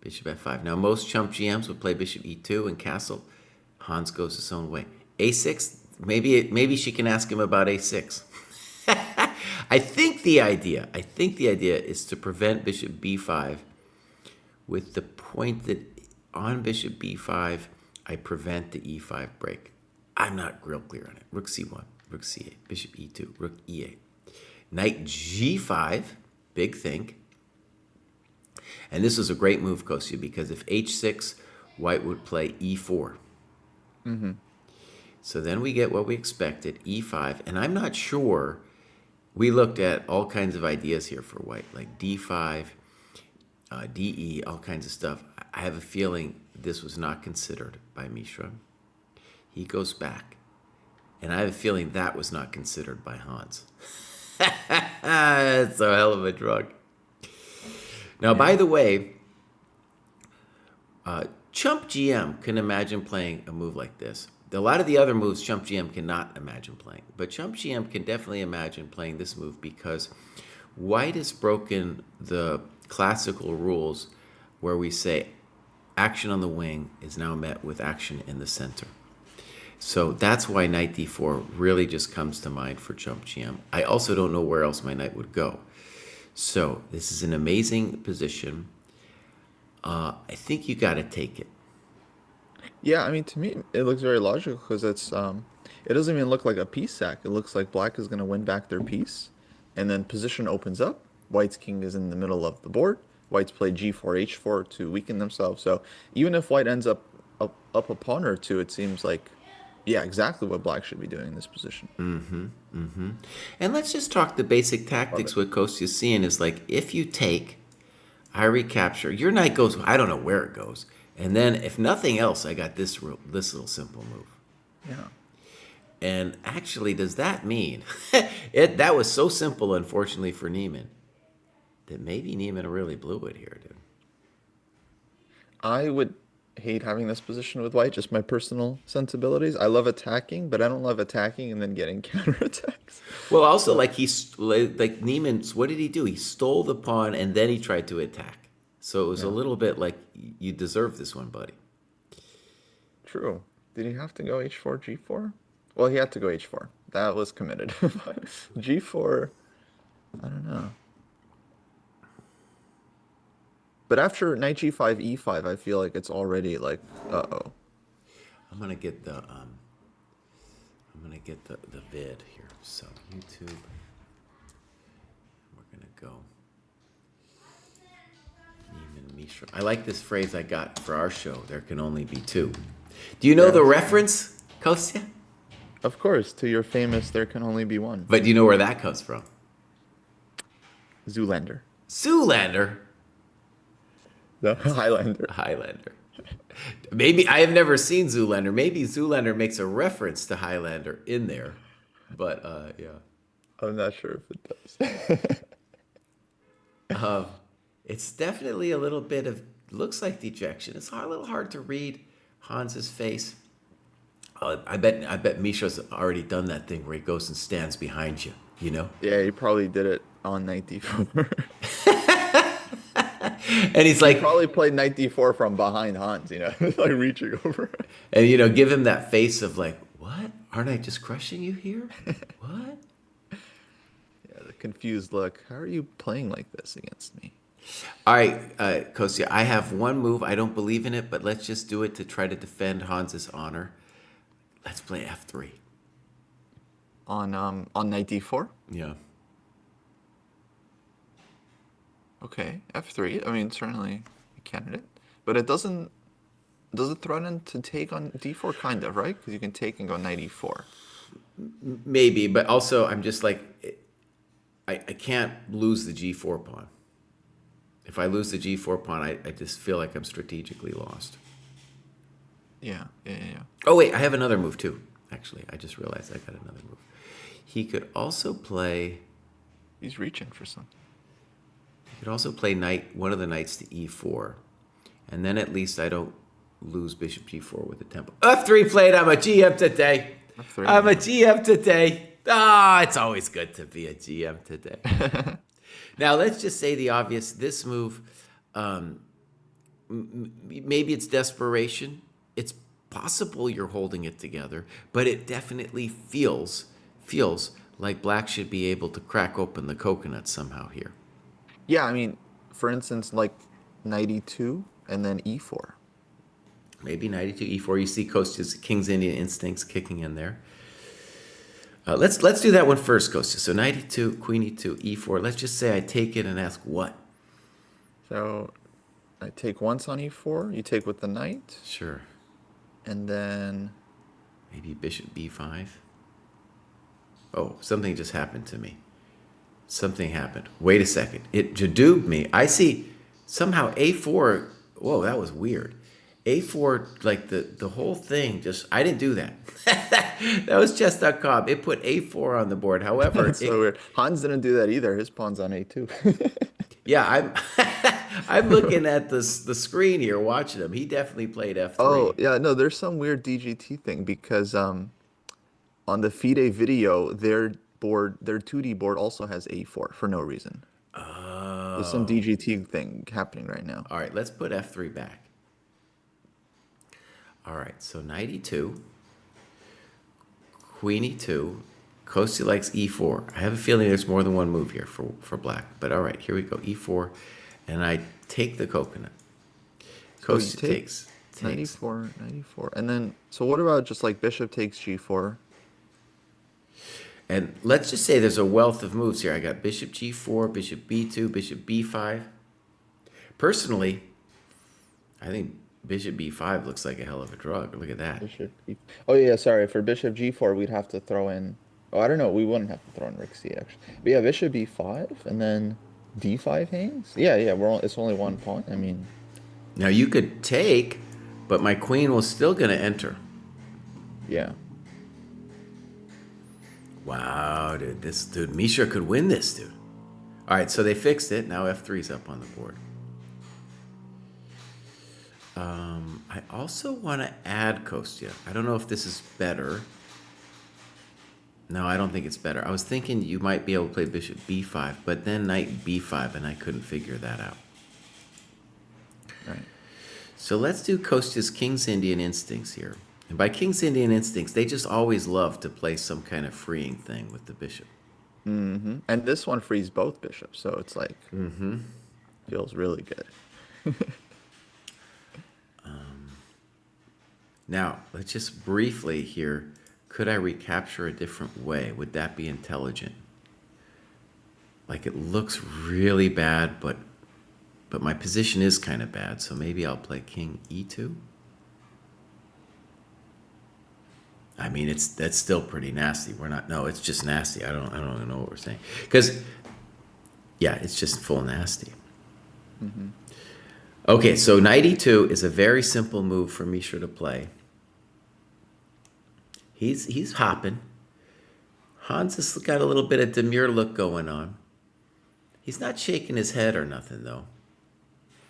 bishop f5. Now, most chump GMs would play bishop e2 and castle. Hans goes his own way. a6, maybe she can ask him about a6. I think the idea is to prevent bishop b5 with the point that on bishop b5, I prevent the e5 break. I'm not real clear on it. Rook c1, rook c8, bishop e2, rook e8. Knight g5, big think. And this was a great move, Kostya, because if h6, white would play e4. So then we get what we expected, e5. And I'm not sure, we looked at all kinds of ideas here for white, like d5, de, all kinds of stuff. I have a feeling this was not considered by Mishra. He goes back. And I have a feeling that was not considered by Hans. It's a hell of a drug. Now, by the way, Chump GM can imagine playing a move like this. A lot of the other moves Chump GM cannot imagine playing. But Chump GM can definitely imagine playing this move because white has broken the classical rules where we say action on the wing is now met with action in the center. So that's why knight d4 really just comes to mind for Chump GM. I also don't know where else my knight would go. So this is an amazing position. I think you got to take it. Yeah, I mean, to me, it looks very logical because it doesn't even look like a piece sack. It looks like black is going to win back their piece, and then position opens up. White's king is in the middle of the board. White's play g4, h4 to weaken themselves. So even if white ends up a pawn or two, it seems like, yeah, exactly what black should be doing in this position. And let's just talk the basic tactics. What Kostya's seeing is like, if you take, I recapture, your knight goes, I don't know where it goes. And then if nothing else, I got this little simple move. Yeah. And actually, does that mean, that was so simple, unfortunately, for Neiman, that maybe Neiman really blew it here, dude. I would hate having this position with white, just my personal sensibilities. I love attacking, but I don't love attacking and then getting counterattacks. Well, also, like Neiman's, what did he do? He stole the pawn and then he tried to attack. So it was a little bit like, you deserve this one, buddy. True. Did he have to go h4, g4? Well, he had to go h4. That was committed. But g4, I don't know. But after knight g5, e5, I feel like it's already like, uh-oh. I'm gonna get the vid here. So YouTube. We're gonna go. Neiman Mishra. I like this phrase I got for our show. There can only be two. Do you know the reference, Kostya? Of course, to your famous "There Can Only Be One." But do you know where that comes from? Zoolander. Zoolander. The Highlander. Highlander. Maybe I have never seen Zoolander. Maybe Zoolander makes a reference to Highlander in there, but yeah, I'm not sure if it does. it's definitely a little bit of looks like dejection. It's a little hard to read Hans's face. I bet Misha's already done that thing where he goes and stands behind you. You know, Yeah, he probably did it on Knight D4. and he's like, Probably played Knight D4 from behind Hans, like reaching over. and give him that face of like, what? Aren't I just crushing you here? What? Yeah, the confused look. How are you playing like this against me? All right, Kostya, I have one move. I don't believe in it, but let's just do it to try to defend Hans's honor. Let's play F3. On Knight D4? Yeah. Okay, F3. I mean, certainly a candidate, but it doesn't. Does it threaten to take on D4? Kind of, right? Because you can take and go Knight E4. Maybe, but also I'm just like, I can't lose the G4 pawn. If I lose the G4 pawn, I just feel like I'm strategically lost. Yeah. Oh, wait, I have another move too. Actually, I just realized I got another move. He could also play... He's reaching for something. He could also play one of the knights to E4. And then at least I don't lose bishop G4 with the tempo. F3 played, I'm a GM today. F3. I'm a GM today. Ah, it's always good to be a GM today. Now, let's just say the obvious. This move, maybe it's desperation. It's possible you're holding it together, but it definitely feels like black should be able to crack open the coconut somehow here. Yeah, I mean, for instance, like Knight E2 and then E4. Maybe Knight E2, E4. You see Kostya's King's Indian instincts kicking in there. Let's do that one first, Kostya. So Knight E2, Queen E2, E4. Let's just say I take it and ask what? So I take once on E4. You take with the knight. Sure. And then... Maybe bishop B5. Oh, something just happened to me. Something happened. Wait a second. It jadooed me. I see somehow A4. Whoa, that was weird. A4, like the whole thing, just, I didn't do that. That was chess.com. It put A4 on the board. However, That's so weird. Hans didn't do that either. His pawn's on A2. yeah, I'm looking at the screen here, watching him. He definitely played F3. Oh, yeah, no, there's some weird DGT thing because on the FIDE video, their 2D board also has A4 for no reason. Oh. There's some DGT thing happening right now. All right, let's put F3 back. All right, so Knight E2, Queen E2, Kostya likes E4. I have a feeling there's more than one move here for black. But all right, here we go, E4, and I take the coconut. Kostya takes. Knight E4, Knight E4. And then, so what about just like bishop takes G4? And let's just say there's a wealth of moves here. I got bishop G4, bishop B2, bishop B5. Personally, I think bishop B5 looks like a hell of a drug. Look at that. Oh yeah, sorry. For bishop G4, we'd have to throw in. Oh, I don't know. We wouldn't have to throw in Rook C8 actually. But yeah, bishop B5 and then D5 hangs. Yeah. It's only one pawn. I mean. Now you could take, but my queen was still going to enter. Yeah. Wow, dude, Misha could win this, dude. All right, so they fixed it. Now F3's up on the board. I also want to add Kostya. I don't know if this is better. No, I don't think it's better. I was thinking you might be able to play bishop B5, but then knight B5, and I couldn't figure that out. Right. So let's do Kostya's King's Indian instincts here. And by King's Indian instincts, they just always love to play some kind of freeing thing with the bishop. Mm-hmm. And this one frees both bishops, so it's like feels really good. Now, let's just briefly here, could I recapture a different way? Would that be intelligent? Like it looks really bad, but But my position is kind of bad, so maybe I'll play king e2. I mean, that's still pretty nasty. We're not. No, it's just nasty. I don't even know what we're saying. Because, yeah, it's just full nasty. Okay, so knight e2 is a very simple move for Mishra to play. He's hopping. Hans has got a little bit of demure look going on. He's not shaking his head or nothing, though.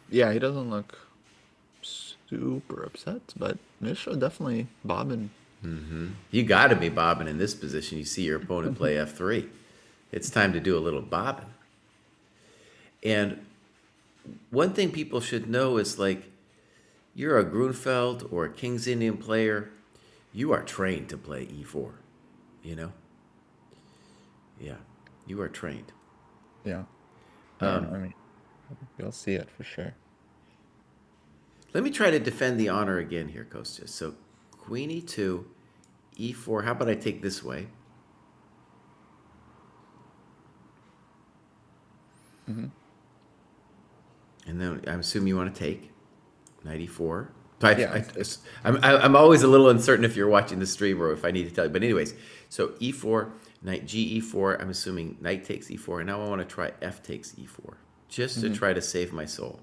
Yeah, he doesn't look super upset, but Mishra definitely bobbing. You got to be bobbing in this position. You see your opponent play f3. It's time to do a little bobbing. And one thing people should know is, like, you're a Grunfeld or a King's Indian player, you are trained to play e4, you know? Yeah, you are trained. Yeah. I mean, you'll see it for sure. Let me try to defend the honor again here, Kostya. So queen e2, e4. How about I take this way? And then I assume you want to take knight e4. Yeah, I'm always a little uncertain if you're watching the stream or if I need to tell you. But anyways, so e4, knight g e4. I'm assuming knight takes e4. And now I want to try f takes e4, just to try to save my soul.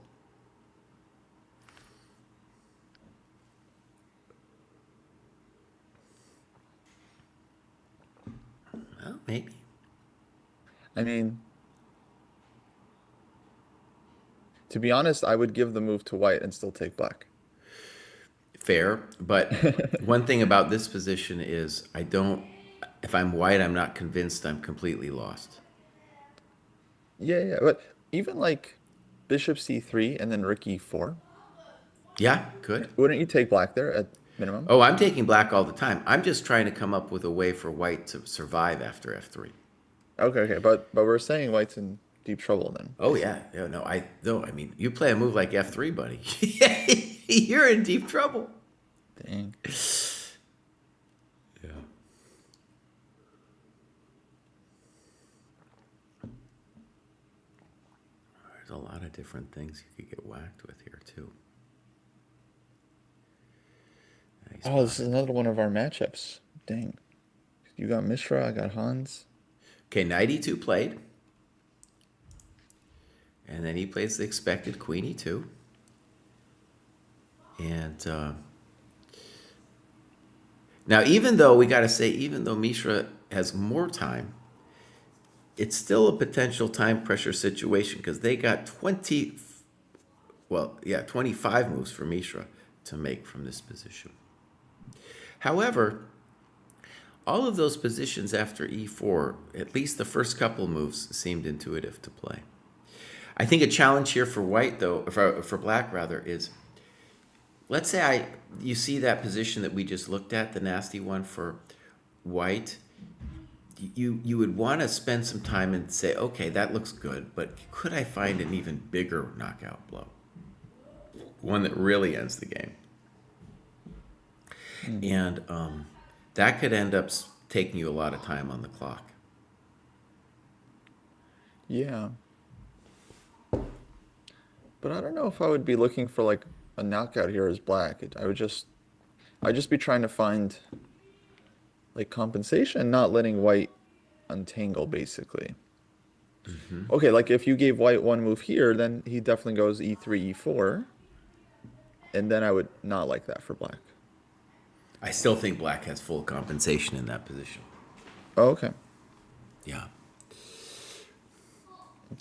Well, maybe. I mean, to be honest, I would give the move to white and still take black. Fair, but one thing about this position is if I'm white, I'm not convinced I'm completely lost. Yeah, but even like bishop c3 and then rook e4, Yeah, good. wouldn't you take black there at minimum? Oh, I'm taking black all the time. I'm just trying to come up with a way for white to survive after f3. Okay, but we're saying white's in deep trouble then. Oh yeah, no, I mean, you play a move like f3, buddy. You're in deep trouble. Dang. Yeah. There's a lot of different things you could get whacked with here too. Nice Oh, this is spot. another one of our matchups. Dang. You got Mishra, I got Hans. Okay, knight e2 played. And then he plays the expected queen e2. And now, even though Mishra has more time, it's still a potential time pressure situation because they got 25 moves for Mishra to make from this position. However, all of those positions after e4, at least the first couple moves, seemed intuitive to play. I think a challenge here for white, though, for black rather, is let's say you see that position that we just looked at, the nasty one for white. You would want to spend some time and say, okay, that looks good, but could I find an even bigger knockout blow? One that really ends the game. And that could end up taking you a lot of time on the clock. Yeah. But I don't know if I would be looking for like a knockout here as black. I'd just be trying to find like compensation, not letting white untangle basically. Okay, like if you gave white one move here, then he definitely goes e3, e4. And then I would not like that for black. I still think black has full compensation in that position. Oh, okay. Yeah.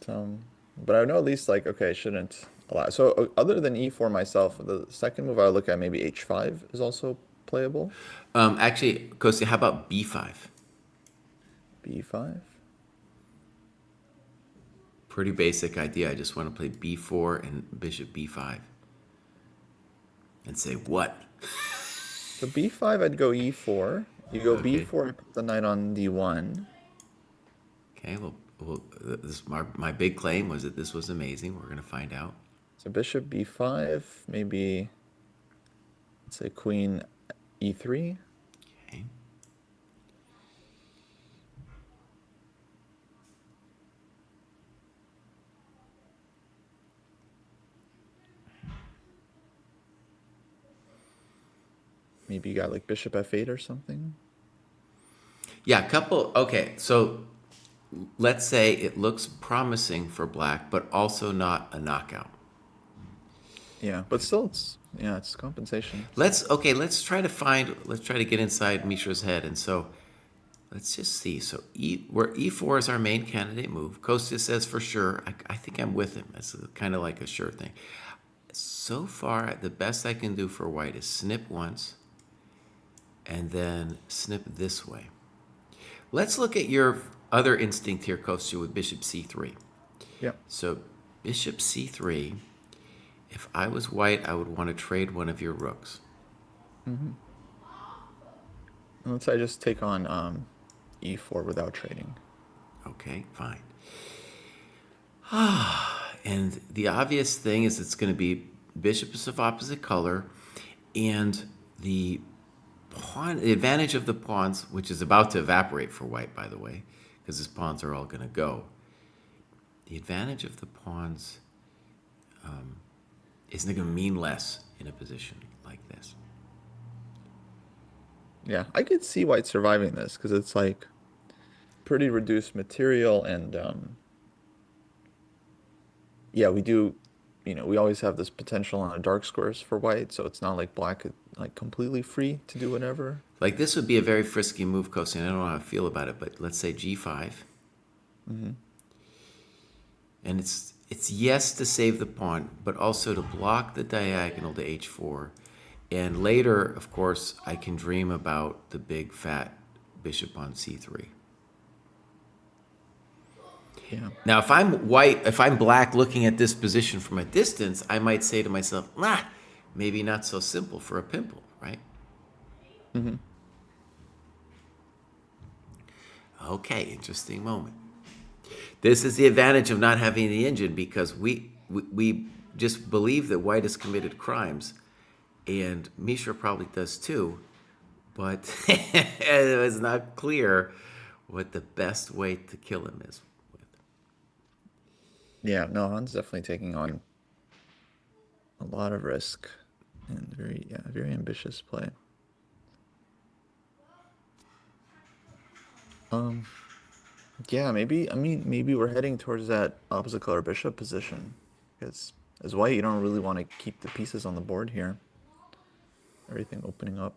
But I know at least like, okay, I shouldn't allow. So other than e4 myself, the second move I would look at maybe h5 is also playable. Actually, Kostya, how about b5? b5. Pretty basic idea. I just want to play b4 and bishop b5. And say what? So b5, I'd go e4. You go Okay. b4 and put the knight on d1. Okay, well my big claim was that this was amazing. We're going to find out. So bishop b5, maybe, let's say queen e3. Okay. Maybe you got like bishop f8 or something. Yeah, a couple. Okay, so let's say it looks promising for black, but also not a knockout. Yeah, but still, it's compensation. Let's try to get inside Mishra's head. And so let's just see. So where e4 is our main candidate move. Kostya says for sure. I think I'm with him. It's kind of like a sure thing. So far, the best I can do for white is snip once and then snip this way. Let's look at your other instinct here, Kostya, with bishop c3. Yep. So bishop c3, if I was white, I would want to trade one of your rooks. And let's say I just take on e4 without trading. Okay, fine. And the obvious thing is it's going to be bishops of opposite color, and the advantage of the pawns, which is about to evaporate for white, by the way, because his pawns are all going to go. The advantage of the pawns isn't going to mean less in a position like this. Yeah, I could see white surviving this because it's like pretty reduced material, and yeah, we always have this potential on our dark squares for white, so it's not like black is like completely free to do whatever. Like this would be a very frisky move, Kosi, and I don't know how I feel about it, but let's say g5. And it's yes to save the pawn, but also to block the diagonal to h4. And later, of course, I can dream about the big fat bishop on c3. Yeah. Now, if I'm black looking at this position from a distance, I might say to myself, maybe not so simple for a pimple, right? Okay, interesting moment. This is the advantage of not having the engine, because we just believe that white has committed crimes, and Mishra probably does too, but it was not clear what the best way to kill him is. Yeah, no, Han's definitely taking on a lot of risk and very ambitious play. Yeah, maybe we're heading towards that opposite color bishop position, because as white, you don't really want to keep the pieces on the board here. Everything opening up.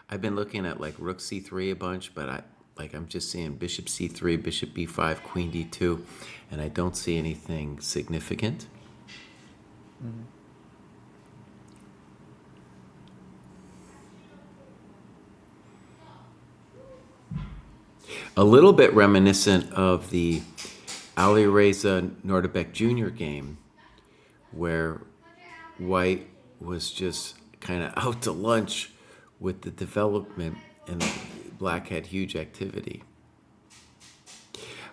I've been looking at like rook c3 a bunch, but I'm just seeing bishop c3, bishop b5, queen d2, and I don't see anything significant. A little bit reminiscent of the Ali Reza Nordebek Jr. game, where white was just kind of out to lunch with the development, and black had huge activity.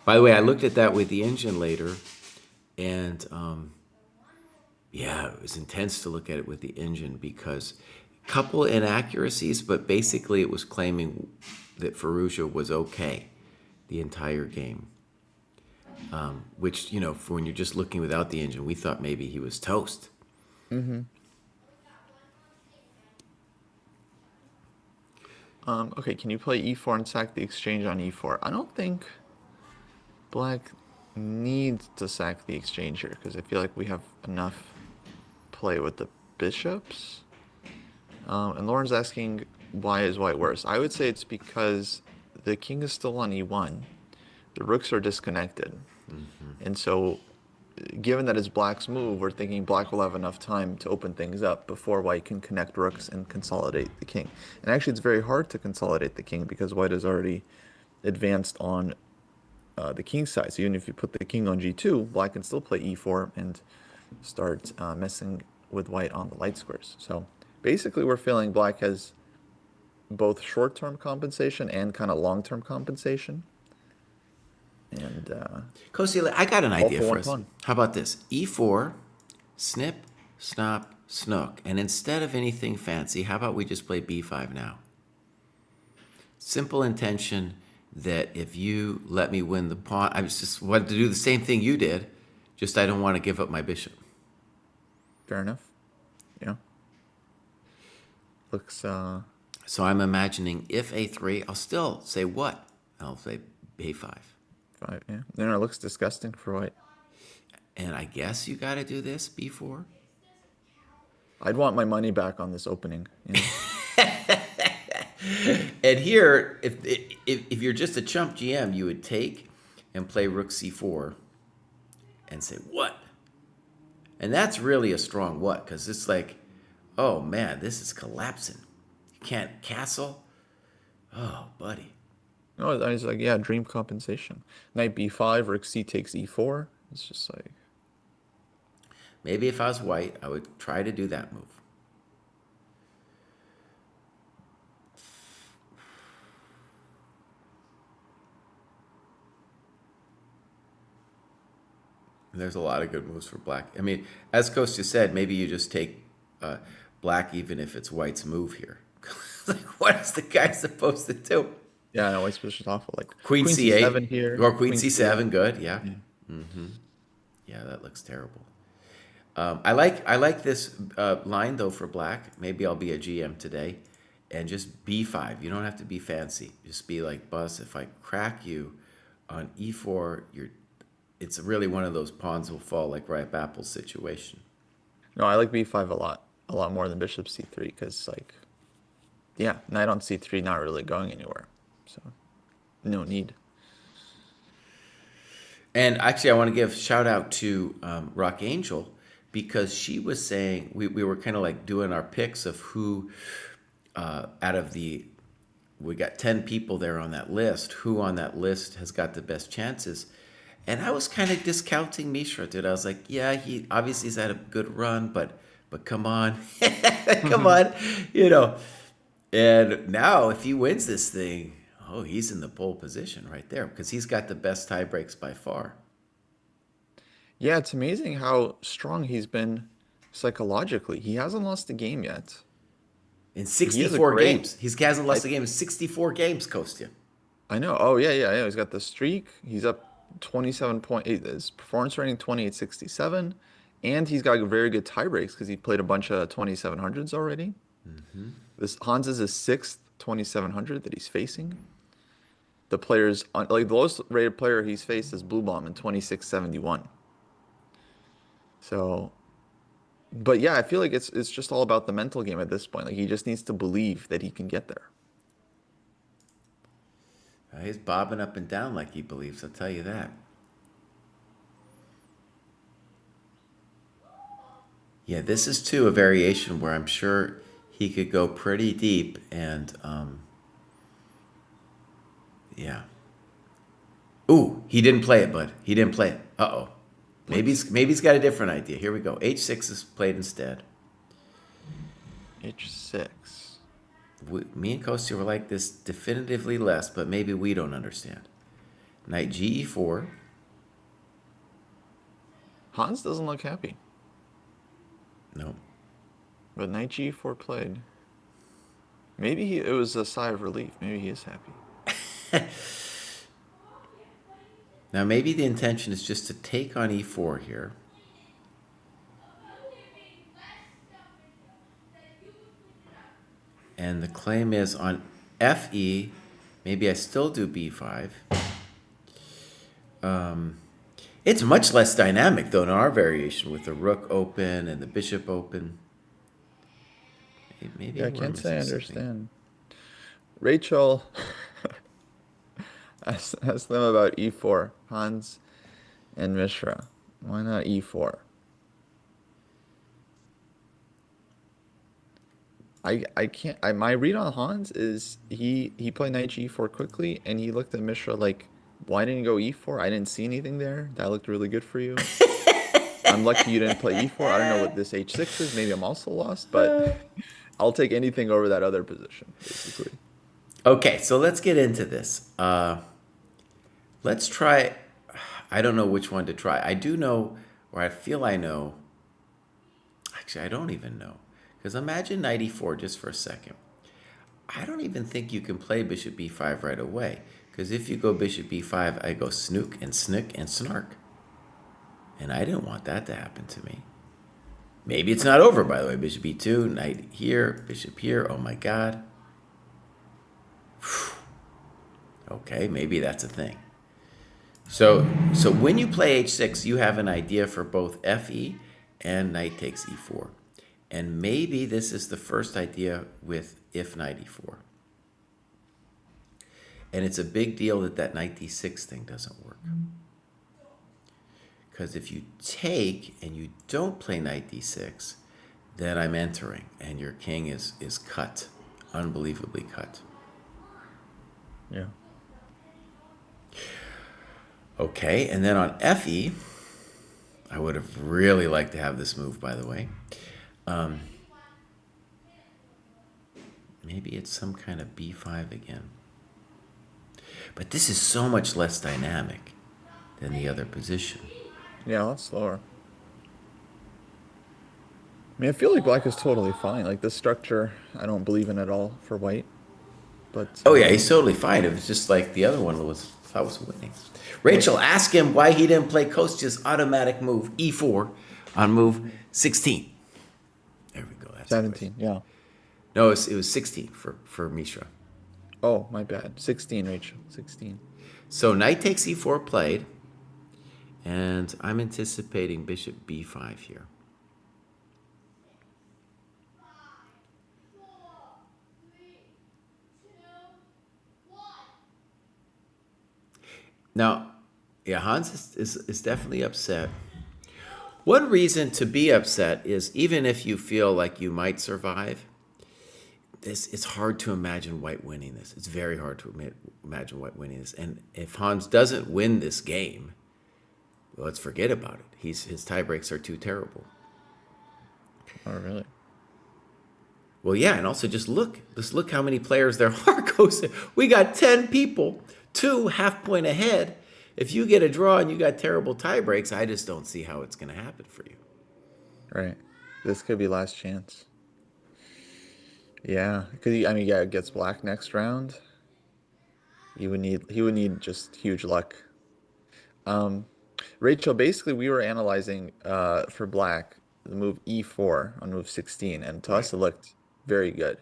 By the way, I looked at that with the engine later, and yeah, it was intense to look at it with the engine, because a couple inaccuracies, but basically it was claiming that Fallujah was okay the entire game. Which, for when you're just looking without the engine, we thought maybe he was toast. Okay, can you play e4 and sack the exchange on e4? I don't think black needs to sack the exchange here, because I feel like we have enough play with the bishops. And Lauren's asking, why is white worse? I would say it's because the king is still on e1. The rooks are disconnected. And so, given that it's black's move, we're thinking black will have enough time to open things up before white can connect rooks and consolidate the king. And actually, it's very hard to consolidate the king because white has already advanced on the king's side. So even if you put the king on g2, black can still play e4 and start messing with white on the light squares. So basically, we're feeling black has both short-term compensation and kind of long-term compensation. And Kosi, I got an idea for for one us. pawn. How about this? E4, snip, snop, snook. And instead of anything fancy, how about we just play B5 now? Simple intention, that if you let me win the pawn, I was just wanted to do the same thing you did, just I don't want to give up my bishop. Fair enough. Yeah. Looks So I'm imagining if a3, I'll still say what? I'll say a5. 5. Yeah. No, it looks disgusting for white. And I guess you got to do this b4. I'd want my money back on this opening. You know? And here, if you're just a chump GM, you would take and play rook c4 and say what? And that's really a strong what, because it's like, oh man, this is collapsing. You can't castle. Oh, buddy. No, I was like, yeah, dream compensation. Knight b5, rook c takes e4. It's just like, Maybe if I was white, I would try to do that move. And there's a lot of good moves for black. I mean, as Kostya said, maybe you just take black even if it's white's move here. Like, what is the guy supposed to do? yeah, no, white's position's awful. Like Queen c8 c7 here. or queen c7, good, yeah. Yeah. Yeah, that looks terrible. I like this line though for black. Maybe I'll be a GM today, and just b5. You don't have to be fancy. Just be like, Bus, if I crack you on e4, it's really one of those pawns will fall like ripe apple situation. No, I like b5 a lot more than bishop c3 because like, yeah, knight on c3 not really going anywhere, so no need. And actually, I want to give shout out to Rock Angel because she was saying we were kind of like doing our picks of who out of we got 10 people there on that list, who on that list has got the best chances. And I was kind of discounting Mishra, dude. I was like, yeah, he obviously has had a good run, but come on, come on, you know. And now if he wins this thing, oh, he's in the pole position right there because he's got the best tie breaks by far. Yeah, it's amazing how strong he's been psychologically. He hasn't lost a game yet. In He has a 64 great- games. He hasn't lost a game in 64 games, Kostya. I know. Oh yeah. He's got the streak. He's up 27.8. His performance rating 2867, and he's got very good tie breaks because he played a bunch of 2700s already. This Hans is his sixth 2700 that he's facing. The players on like the lowest rated player he's faced is Blue Bomb in 2671. So, but yeah, I feel like it's just all about the mental game at this point. Like he just needs to believe that he can get there. He's bobbing up and down like he believes, I'll tell you that. Yeah, this is too a variation where I'm sure he could go pretty deep and yeah. Ooh, he didn't play it, bud. He didn't play it. Uh-oh. Maybe he's got a different idea. Here we go. H6 is played instead. H6. Me and Kostya were like this definitively less, but maybe we don't understand. Knight GE4. Hans doesn't look happy, No. but knight G4 played. Maybe it was a sigh of relief. Maybe he is happy. Now maybe the intention is just to take on E4 here. And the claim is on FE, maybe I still do B5. It's much less dynamic though in our variation with the rook open and the bishop open. Maybe Yeah, I we're can't say I missing something. understand. Rachel asked them about E4, Hans and Mishra. Why not E4? I can't. My read on Hans is he played knight G4 quickly, and he looked at Mishra like, why didn't you go E4? I didn't see anything there. That looked really good for you. I'm lucky you didn't play E4. I don't know what this H6 is. Maybe I'm also lost, but I'll take anything over that other position, basically. Okay, so let's get into this. Let's try. I don't know which one to try. I do know, or I feel I know. Actually, I don't even know. Because imagine knight e4 just for a second. I don't even think you can play bishop b5 right away. Because if you go bishop b5, I go snook and snick and snark. And I didn't want that to happen to me. Maybe it's not over, by the way. Bishop e2, knight here, bishop here. Oh my god. Okay, maybe that's a thing. So when you play h6, you have an idea for both fe and knight takes e4. And maybe this is the first idea with if knight e4. And it's a big deal that knight d6 thing doesn't work. Because if you take and you don't play knight d6, then I'm entering and your king is cut, unbelievably cut. Yeah. Okay, and then on fe, I would have really liked to have this move, by the way. Maybe it's some kind of b5 again. But this is so much less dynamic than the other position. Yeah, a lot slower. I mean, I feel like black is totally fine. Like this structure, I don't believe in at all for white. But Oh yeah, he's totally fine. It was just like the other one I was winning. Rachel, ask him why he didn't play Kostya's automatic move e4 on move 16. There we go. That's 17. Yeah. No, it was 16 for Mishra. Oh, my bad. 16, Rachel. 16. So knight takes e4 played, and I'm anticipating bishop b5 here. Now, yeah, Hans is definitely upset. One reason to be upset is even if you feel like you might survive, it's hard to imagine white winning this. It's very hard to imagine white winning this. And if Hans doesn't win this game, well, let's forget about it. His tie breaks are too terrible. Oh, really? Well, yeah, and also just look how many players there are. We got 10 people, 2 half-point ahead. If you get a draw and you got terrible tie breaks, I just don't see how it's going to happen for you. Right. This could be last chance. Yeah, because it gets black next round. He would need just huge luck. Rachel, basically we were analyzing for black the move e4 on move 16, and to us it looked very good.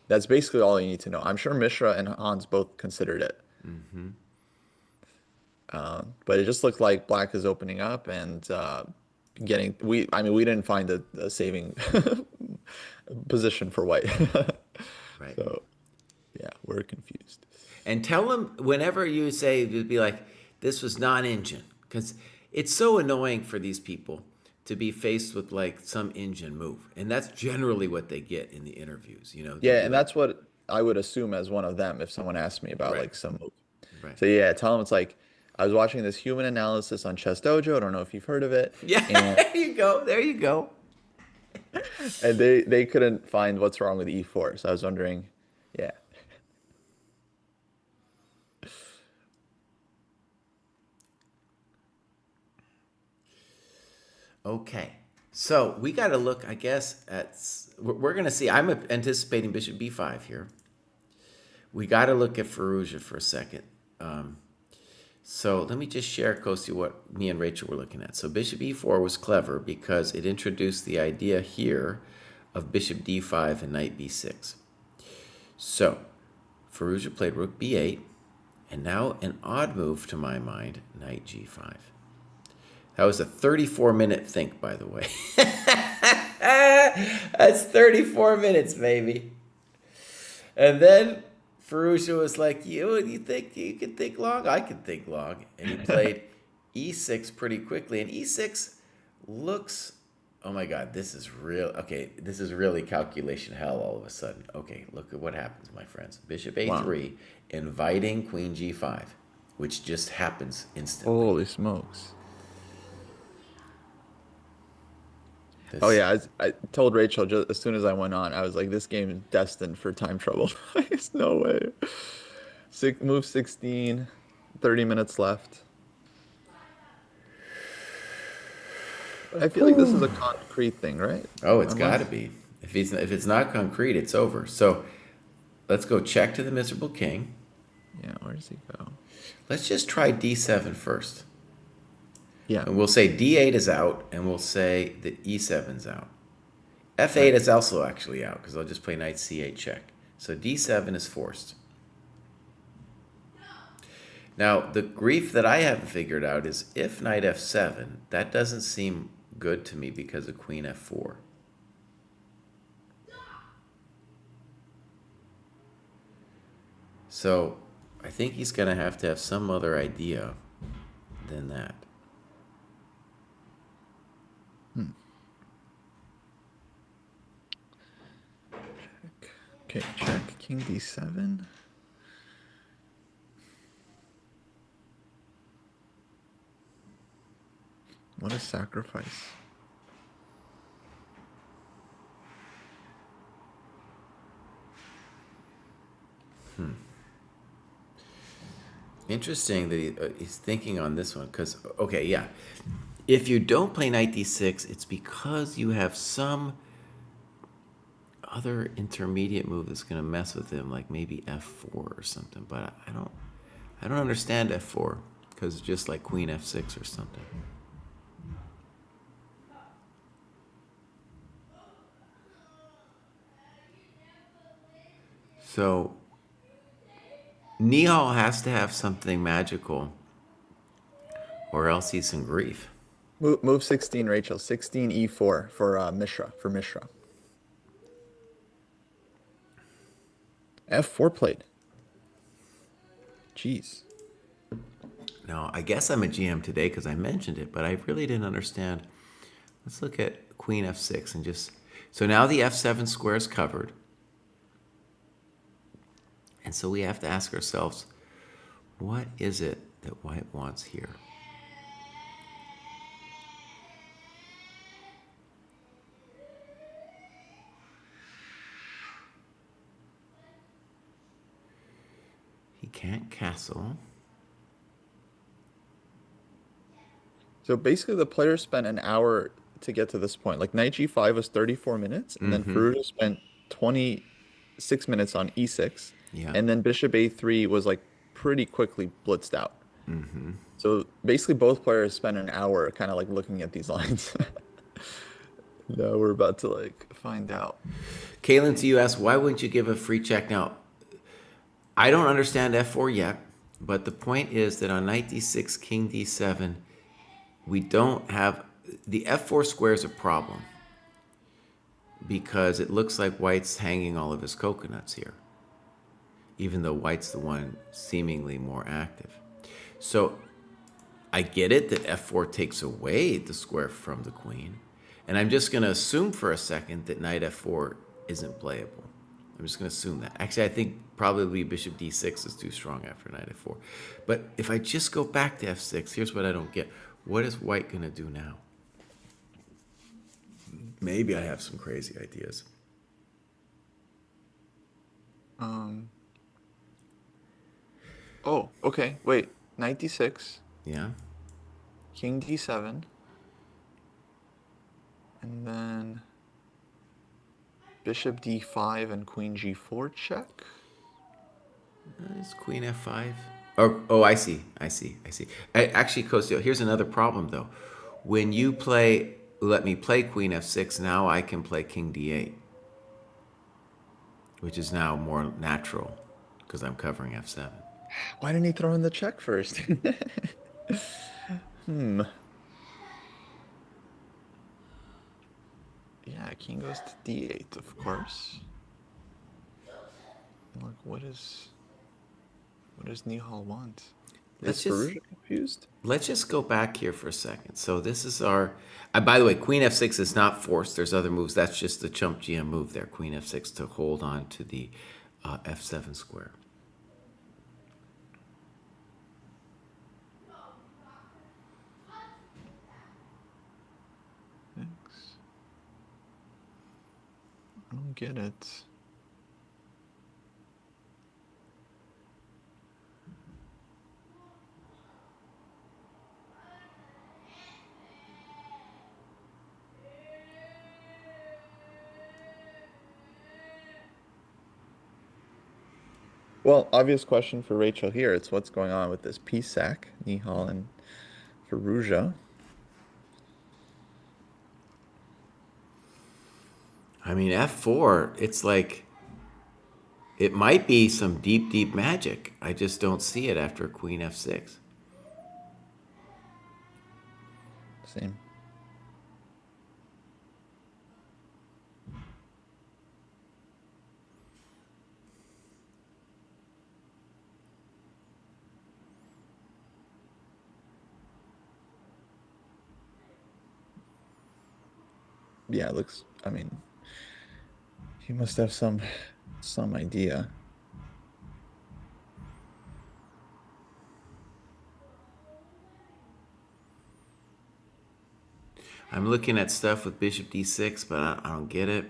That's basically all you need to know. I'm sure Mishra and Hans both considered it. Mm-hmm. But it just looked like black is opening up and we didn't find a saving position for white. Right. So yeah, we're confused. And tell him whenever you say, it'd be like, this was non-engine. Because it's so annoying for these people to be faced with like some engine move. And that's generally what they get in the interviews, you know? Yeah, and that's what I would assume as one of them if someone asked me about Right. like some move. Right. So yeah, tell them it's like, I was watching this human analysis on Chess Dojo. I don't know if you've heard of it. Yeah, And, there you go. There you go. and they couldn't find what's wrong with E4. So I was wondering, yeah. Okay. So we got to look, I guess, we're going to see. I'm anticipating bishop b5 here. We got to look at Fallujah for a second. So let me just share, Kosti, what me and Rachel were looking at. So bishop e4 was clever because it introduced the idea here of bishop d5 and knight b6. So Fallujah played rook b8, and now an odd move to my mind, knight g5. That was a 34-minute think, by the way. That's 34 minutes, baby. And then Fallujah was like, you think you can think long? I can think long. And he played e6 pretty quickly. And e6 looks, oh my God, this is real. Okay, this is really calculation hell all of a sudden. Okay, look at what happens, my friends. Bishop a3, inviting queen g5, which just happens instantly. Holy smokes. Oh yeah, I told Rachel just as soon as I went on, I was like, this game is destined for time trouble. There's no way. Move 16, 30 minutes left. I feel like this is a concrete thing, right? Oh, it's got to be. If it's not concrete, it's over. So let's go check to the miserable king. Yeah, where does he go? Let's just try D7 first. Yeah. And we'll say D8 is out, and we'll say that E7's out. F8 Right. is also actually out, because I'll just play knight C8 check. So D7 is forced. Now, the grief that I haven't figured out is if knight F7, that doesn't seem good to me because of queen F4. So I think he's going to have some other idea than that. Okay, check. King D7. What a sacrifice. Interesting that he's thinking on this one because, okay, yeah. If you don't play knight d6, it's because you have some other intermediate move that's going to mess with him, like maybe f4 or something. But I don't understand f4 because it's just like queen f6 or something. So Nihal has to have something magical, or else he's in grief. Move 16, Rachel. 16 E4 for Mishra. For Mishra. F4 played. Jeez. Now, I guess I'm a GM today because I mentioned it, but I really didn't understand. Let's look at queen f6 and just... So now the f7 square is covered. And so we have to ask ourselves, what is it that white wants here? He can't castle. So basically, the player spent an hour to get to this point. Like knight G5 was 34 minutes, and then Ferrugia spent 26 minutes on E6, Yeah. and then Bishop A3 was like pretty quickly blitzed out. So basically, both players spent an hour kind of like looking at these lines. Now we're about to like find out. Kalen, to you asked, why wouldn't you give a free check? Now, I don't understand f4 yet, but the point is that on knight d6, king d7, we don't have... The f4 square is a problem because it looks like white's hanging all of his coconuts here, even though white's the one seemingly more active. So I get it that f4 takes away the square from the queen, and I'm just going to assume for a second that knight f4 isn't playable. I'm just going to assume that. Actually, I think probably bishop d6 is too strong after knight f4. But if I just go back to f6, here's what I don't get. What is white going to do now? Maybe I have some crazy ideas. Oh, okay. Wait. Knight D6, Yeah? King D7, and then Bishop D5 and Queen G4 check. It's queen f5. Oh, I see. Actually, Kostyo, here's another problem, though. When you let me play queen f6, now I can play king d8, which is now more natural because I'm covering f7. Why didn't he throw in the check first? Yeah, king goes to D8, of course. Like, what does Nihal want? Let's Is just- Ferrugia confused? Let's just go back here for a second. So this is our... by the way, queen f6 is not forced. There's other moves. That's just the chump GM move there. Queen f6 to hold on to the f7 square. Thanks. I don't get it. Well, obvious question for Rachel here. It's what's going on with this piece sack, Nihal and Firouzja. I mean, f4, it's like, it might be some deep, deep magic. I just don't see it after queen f6. Same. Yeah, it looks, I mean, he must have some idea. I'm looking at stuff with bishop d6, but I don't get it.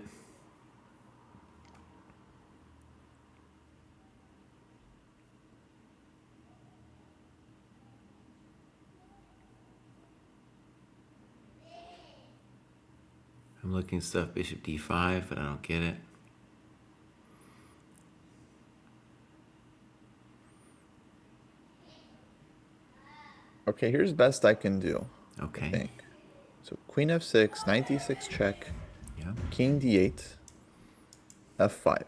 I'm looking stuff bishop d5, but I don't get it. Okay, here's best I can do, I Okay. think. So queen f6, knight d6 check, Yeah. king d8, f5.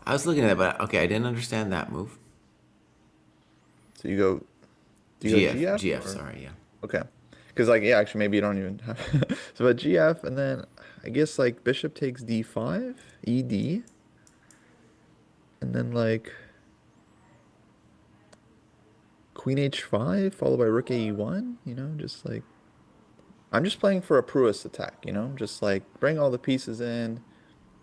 I was looking at that, but okay, I didn't understand that move. So do you go GF, GF? GF, or- sorry, yeah. Okay. Because, like, yeah, actually, maybe you don't even have. So, but GF, and then I guess, like, bishop takes d5, ED, and then, like, queen h5, followed by rook ae1, just like. I'm just playing for a Pruist attack, just like bring all the pieces in.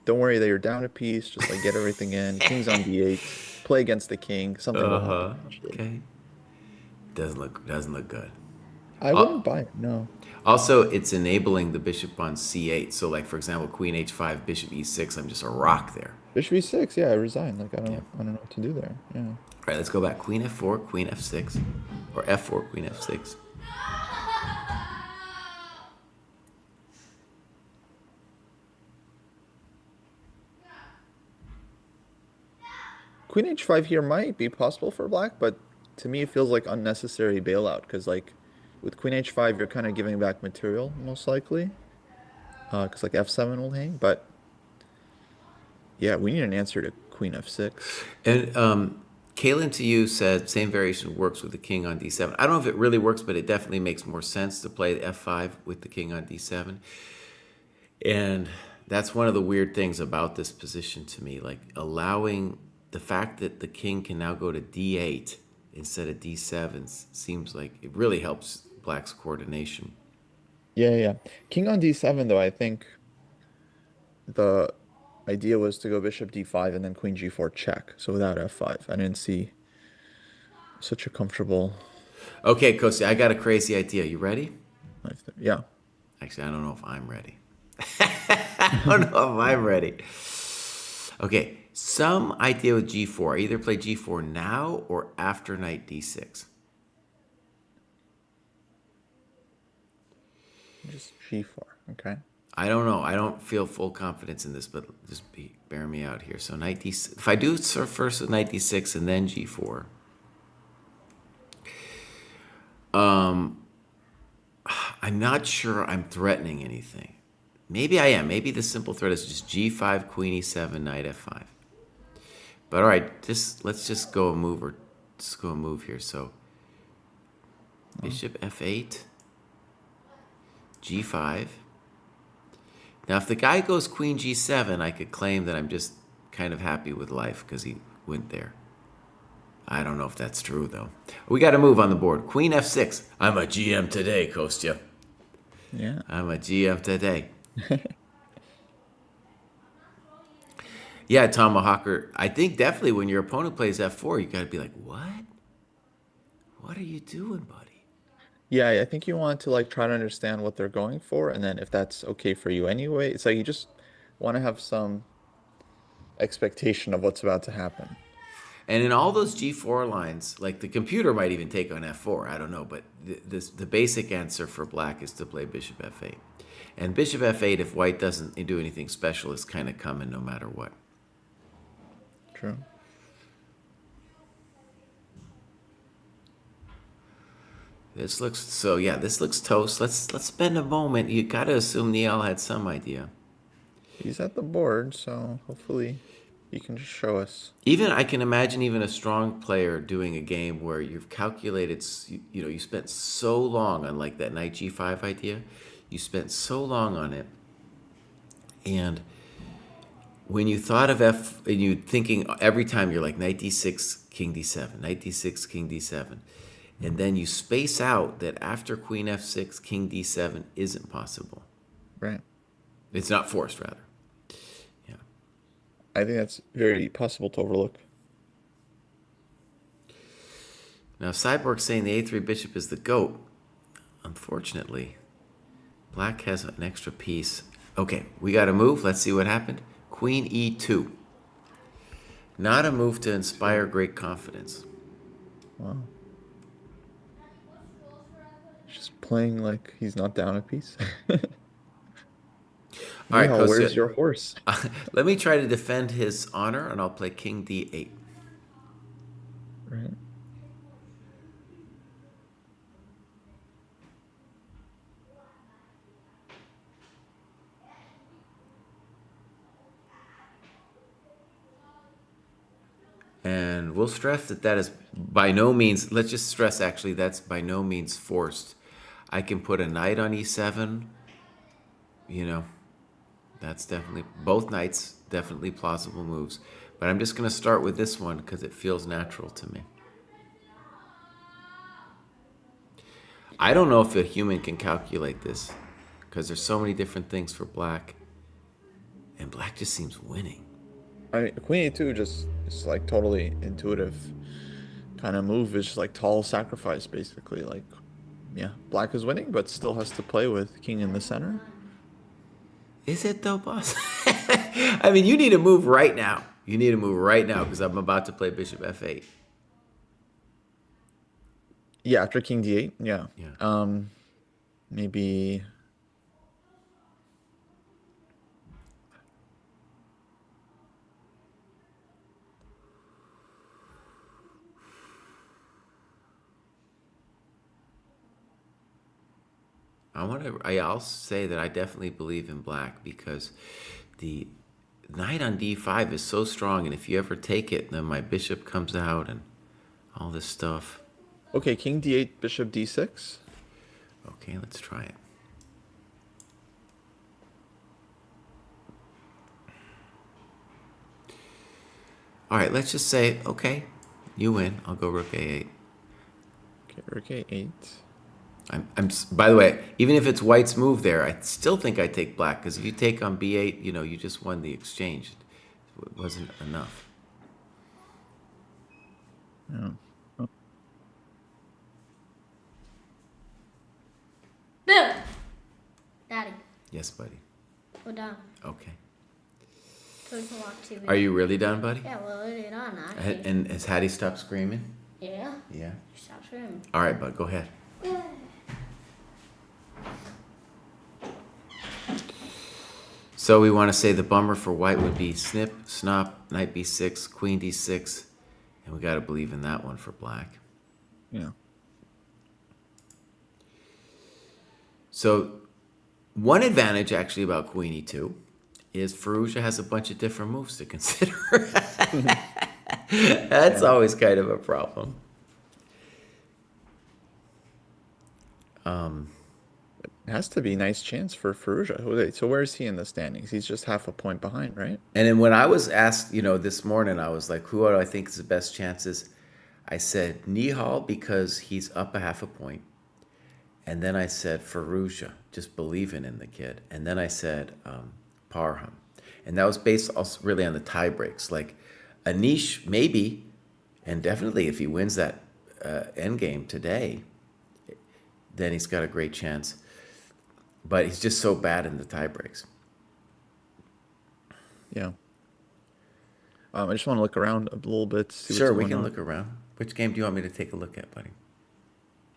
Don't worry that you're down a piece, just like get everything in. King's on d8, play against the king, something will happen eventually. Okay. Doesn't look good. I Uh, wouldn't buy it, no. Also, it's enabling the bishop on c8. So, like for example, queen h5, bishop e6. I'm just a rock there. Bishop e6, yeah, I resign. Like Yeah. I don't know what to do there. Yeah. All right, let's go back. Queen f4, queen f6, or f4, queen f6. Queen h5 here might be possible for black, but to me it feels like unnecessary bailout because like with queen h5 you're kind of giving back material most likely. Because like f7 will hang, but yeah, we need an answer to queen f6. And Kalen to you said same variation works with the king on d7. I don't know if it really works, but it definitely makes more sense to play the f5 with the king on d7. And that's one of the weird things about this position to me, like allowing the fact that the king can now go to d8 instead of d7 seems like it really helps black's coordination. Yeah. King on d7 though, I think the idea was to go bishop d5 and then queen g4 check. So without f5, I didn't see such a comfortable Okay, Kosi, I got a crazy idea. You ready? life there. Yeah. Actually, I don't know if I'm ready. I don't know if I'm ready. Okay, some idea with g4. I either play g4 now or after knight d6. Just g4. Okay. I don't know. I don't feel full confidence in this, but just bear me out here. So knight d6. If I do serve first with knight d6 and then g4, I'm not sure I'm threatening anything. Maybe I am. Maybe the simple threat is just g5, queen e7, knight f5. But all right, let's just go a move or just go a move here. So bishop f8, g5. Now, if the guy goes queen g7, I could claim that I'm just kind of happy with life because he went there. I don't know if that's true, though. We got to move on the board. Queen f6. I'm a GM today, Kostya. Yeah. I'm a GM today. Yeah, Tomahawker. I think definitely when your opponent plays f4, you got to be like, what? What are you doing, buddy? Yeah, I think you want to like try to understand what they're going for, and then if that's okay for you anyway, it's like you just want to have some expectation of what's about to happen. And in all those G4 lines, like the computer might even take on F4, I don't know, but the basic answer for black is to play bishop F8. And bishop F8, if white doesn't do anything special, is kind of coming no matter what. True. This looks so. Yeah, this looks toast. Let's spend a moment. You got to assume Neil had some idea. He's at the board, so hopefully he can just show us. Even I can imagine even a strong player doing a game where you've calculated. You know, you spent so long on like that knight g5 idea. You spent so long on it, and when you thought of f, and you thinking every time you're like knight d6, king d7, knight d6, king d7. And then you space out that after queen f6, king d7 isn't possible. Right. It's not forced, rather. Yeah. I think that's very possible to overlook. Now, Cyborg's saying the a3 bishop is the goat. Unfortunately, black has an extra piece. Okay, we got to move. Let's see what happened. Queen e2. Not a move to inspire great confidence. Wow. Just playing like he's not down a piece. All right, Meanwhile, where's Kostya, your horse? let me try to defend his honor, and I'll play king d8. Right. And we'll stress that that is by no means, let's just stress actually, that's by no means forced. I can put a knight on e7, you know, that's definitely, both knights, definitely plausible moves. But I'm just going to start with this one because it feels natural to me. I don't know if a human can calculate this because there's so many different things for black. And black just seems winning. I mean, Queen E2 just is like totally intuitive kind of move. It's just like tall sacrifice, basically. Like, yeah, black is winning, but still has to play with king in the center. Is it though, boss? I mean, you need to move right now. You need to move right now because I'm about to play bishop f8. Yeah, after king d8. Yeah. Yeah. Maybe. I'll say that I definitely believe in black because the knight on d5 is so strong, and if you ever take it, then my bishop comes out and all this stuff. Okay, king d8, bishop d6. Okay, let's try it. All right, let's just say, okay, you win. I'll go rook a8. Okay, rook a8. By the way, even if it's white's move there, I still think I take black because if you take on b8, you know, you just won the exchange. It wasn't enough. Yeah. Oh. Boom! Daddy, Yes, buddy. we're done. Okay. So we can watch TV. Are you really done, buddy? Yeah, well, we're done, actually. And has Hattie stopped screaming? Yeah? Yeah. Stop screaming. All right, bud, go ahead. So we want to say the bummer for white would be snip, snop, knight b6, queen d6, and we got to believe in that one for black. Yeah. So one advantage actually about queen e2 is Fallujah has a bunch of different moves to consider. That's always kind of a problem. It has to be a nice chance for Fallujah. So where is he in the standings? He's just half a point behind, right? And then when I was asked, you know, this morning, I was like, who do I think is the best chances? I said Nihal because he's up a half a point. And then I said Fallujah, just believing in the kid. And then I said Parham. And that was based also really on the tie breaks. Like Anish, maybe, and definitely if he wins that endgame today, then he's got a great chance. But he's just so bad in the tie breaks. Yeah. I just want to look around a little bit. See what's Sure, we going can on. look around. Which game do you want me to take a look at, buddy?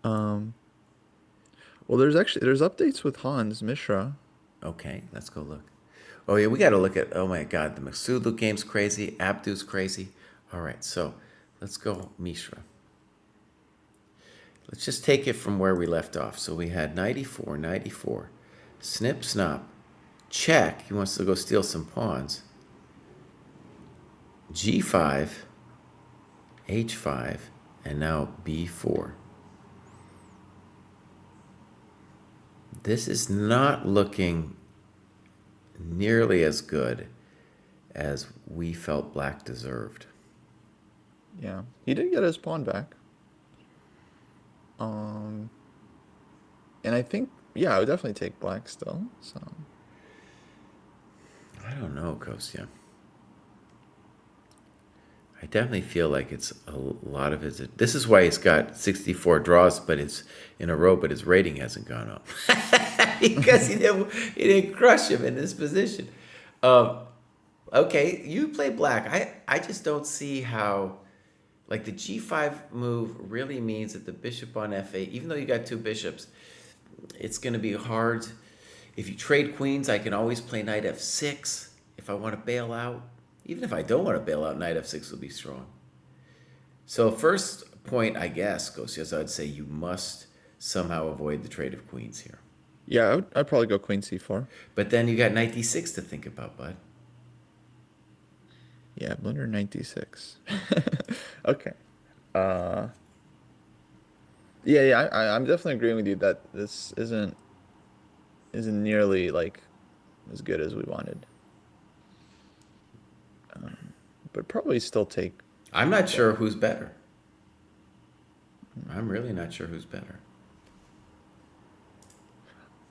Well, there's updates with Hans Mishra. Okay, let's go look. Oh yeah, we got to look at. Oh my God, the Maksudlu game's crazy. Abdu's crazy. All right, so let's go Mishra. let's just take it from where we left off. So we had knight e4, knight e4, snip, snop, check. He wants to go steal some pawns. g5, h5, and now b4. This is not looking nearly as good as we felt black deserved. Yeah, he did get his pawn back. And I think, yeah, I would definitely take black still. So I don't know, Kostya. I definitely feel like it's a lot of his. This is why he's got 64 draws, but it's in a row, but his rating hasn't gone up because he didn't crush him in this position. Okay, you play black. I just don't see how, like the g5 move really means that the bishop on f8, even though you got two bishops, it's going to be hard. If you trade queens, I can always play knight f6 if I want to bail out. Even if I don't want to bail out, knight f6 will be strong. So first point, I guess, Kostya, I'd say you must somehow avoid the trade of queens here. yeah, I'd probably go queen c4. But then you got knight d6 to think about, bud. Yeah, blunder knight d6. Okay. Yeah, I'm definitely agreeing with you that this isn't nearly like as good as we wanted. But probably still take. I'm not sure who's better. I'm really not sure who's better.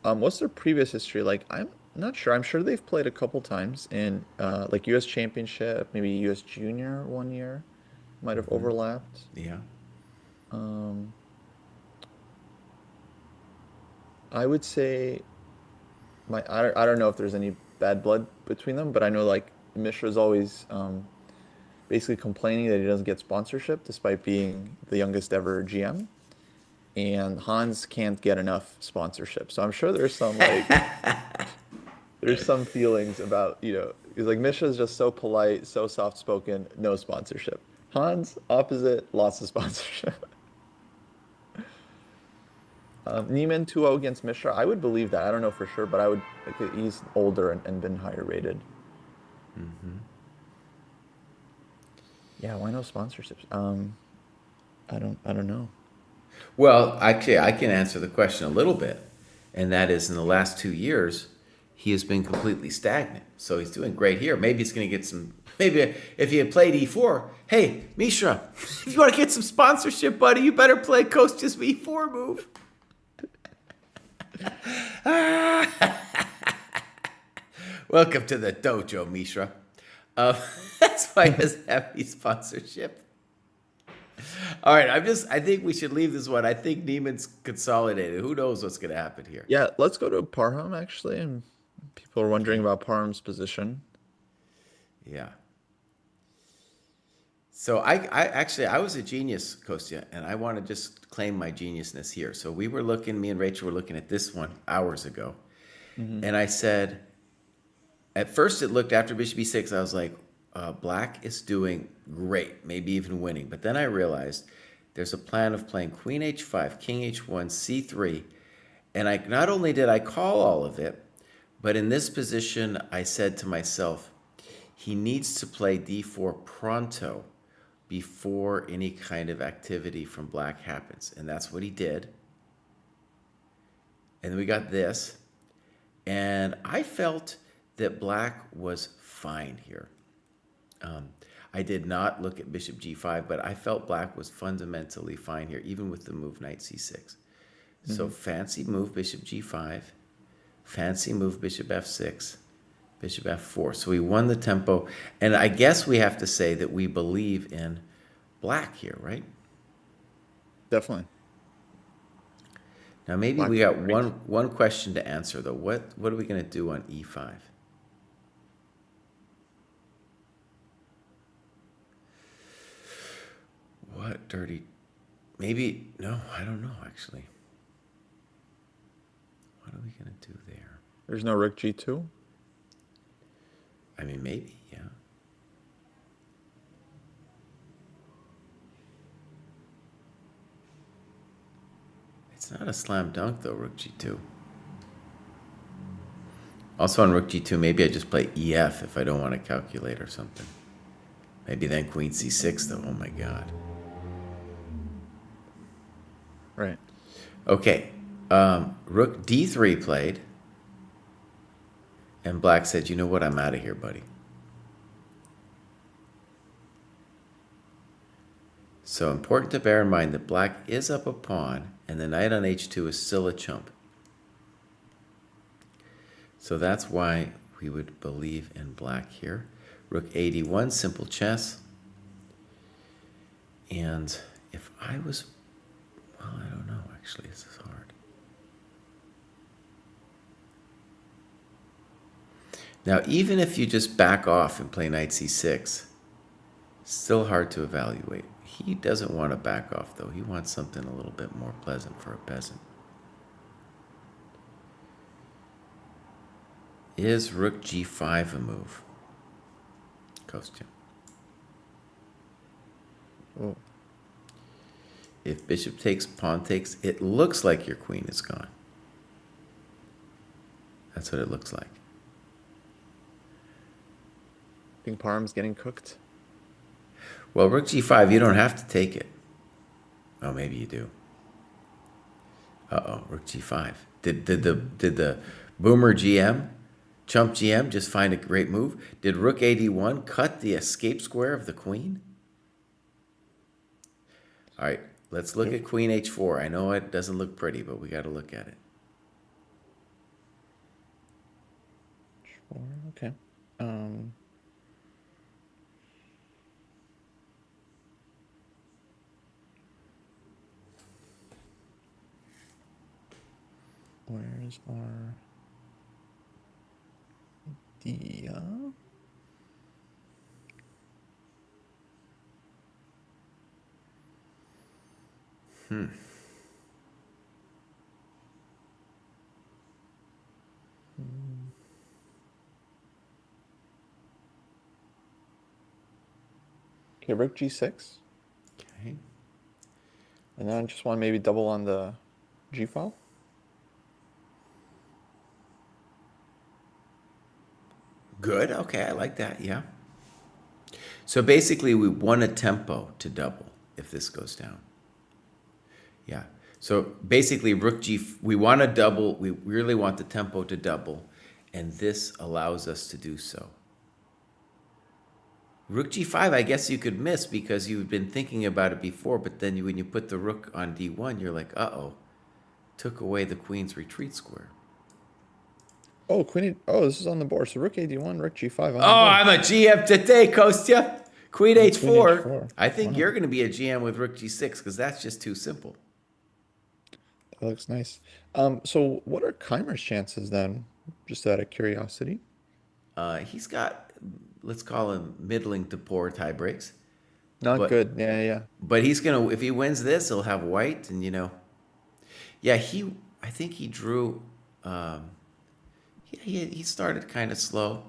What's their previous history like? I'm not sure. I'm sure they've played a couple times in like U.S. Championship, maybe U.S. Junior one year, might have overlapped. Yeah. I would say I don't know if there's any bad blood between them, but I know like Mishra's always basically complaining that he doesn't get sponsorship despite being the youngest ever GM. And Hans can't get enough sponsorship. So I'm sure there's some like there's some feelings about, because like Mishra's just so polite, so soft spoken, no sponsorship. Hans, opposite, lots of sponsorship. Neiman 2-0 against Mishra. I would believe that. I don't know for sure, but I would. Like, he's older and been higher rated. Yeah, why no sponsorships? I don't know. Well, actually, I can answer the question a little bit, and that is in the last 2 years, he has been completely stagnant. So he's doing great here. Maybe he's going to get some. Maybe if he had played e4, hey, Mishra, if you want to get some sponsorship, buddy, you better play Kostya's e4 move. Welcome to the dojo, Mishra. That's why he doesn't have any sponsorship. All right, I think we should leave this one. I think Neiman's consolidated. Who knows what's going to happen here? Yeah, let's go to Parham actually. And people are wondering about Parham's position. Yeah. So I was a genius, Kostya, and I want to just claim my geniusness here. So me and Rachel were looking at this one hours ago. And I said, at first it looked after bishop e6, I was like, black is doing great, maybe even winning. But then I realized there's a plan of playing queen h5, king h1, c3. And not only did I call all of it, but in this position, I said to myself, he needs to play d4 pronto before any kind of activity from black happens. And that's what he did. And then we got this. And I felt that black was fine here. I did not look at bishop g5, but I felt black was fundamentally fine here, even with the move knight c6. So fancy move bishop g5, fancy move bishop f6, bishop f4. So we won the tempo. And I guess we have to say that we believe in black here, right? Definitely. Now maybe Black we got is great. one question to answer though. What are we going to do on e5? What dirty? Maybe no. I don't know actually. What are we going to do there? There's no rook g2. I mean, maybe, yeah. It's not a slam dunk though, rook g2. Also on rook g2, maybe I just play ef if I don't want to calculate or something. Maybe then queen c6 though. Oh my god. Right. Okay, rook d3 played, and black said, you know what, I'm out of here, buddy. So important to bear in mind that black is up a pawn, and the knight on h2 is still a chump. So that's why we would believe in black here. Rook a1, simple chess. And if I was, well, I don't know, actually, this is hard. Now, even if you just back off and play knight c6, still hard to evaluate. He doesn't want to back off, though. He wants something a little bit more pleasant for a peasant. Is rook g5 a move? Kostya. Oh. If bishop takes, pawn takes, it looks like your queen is gone. That's what it looks like. I think Parham's getting cooked. Well, rook g5, you don't have to take it. Oh, maybe you do. Uh-oh, rook g5. Did the boomer GM, chump GM, just find a great move? Did rook ad1 cut the escape square of the queen? All right, let's look at queen h4. I know it doesn't look pretty, but we got to look at it. Sure, okay. Where's our idea? Okay, rook g6. Okay. And then I just want to maybe double on the g file. Good. Okay, I like that. Yeah. So basically, we want a tempo to double if this goes down. Yeah. So basically, rook g, we want to double. We really want the tempo to double, and this allows us to do so. Rook g5, I guess you could miss because you've been thinking about it before, but then when you put the rook on d1, you're like, uh-oh, took away the queen's retreat square. Oh, this is on the board. So rook ad1, rook g5 on the board. I'm a GM today, Kostya. Queen h4. H4. I think Wow. you're going to be a GM with rook g6 because that's just too simple. That looks nice. So what are Keimer's chances then? Just out of curiosity. He's got, let's call him middling to poor tie breaks. Not But- good. Yeah. But he's going to, if he wins this, he'll have white and, yeah, I think he drew, he started kind of slow.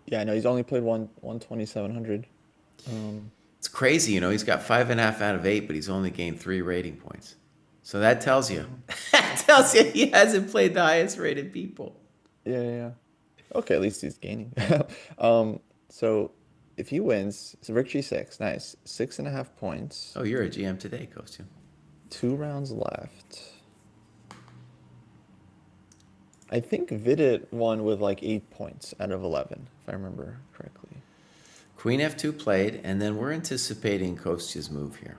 Yeah, I know he's only played 12700. It's crazy, he's got 5.5 out of 8, but he's only gained 3 rating points. So that tells you, he hasn't played the highest rated people. Yeah. Okay, at least he's gaining. So if he wins, so rook g6, nice. 6.5 points. Oh, you're a GM today, Kostya. 2 rounds left. I think Vidit won with like 8 points out of 11, if I remember correctly. Queen f2 played, and then we're anticipating Kostya's move here.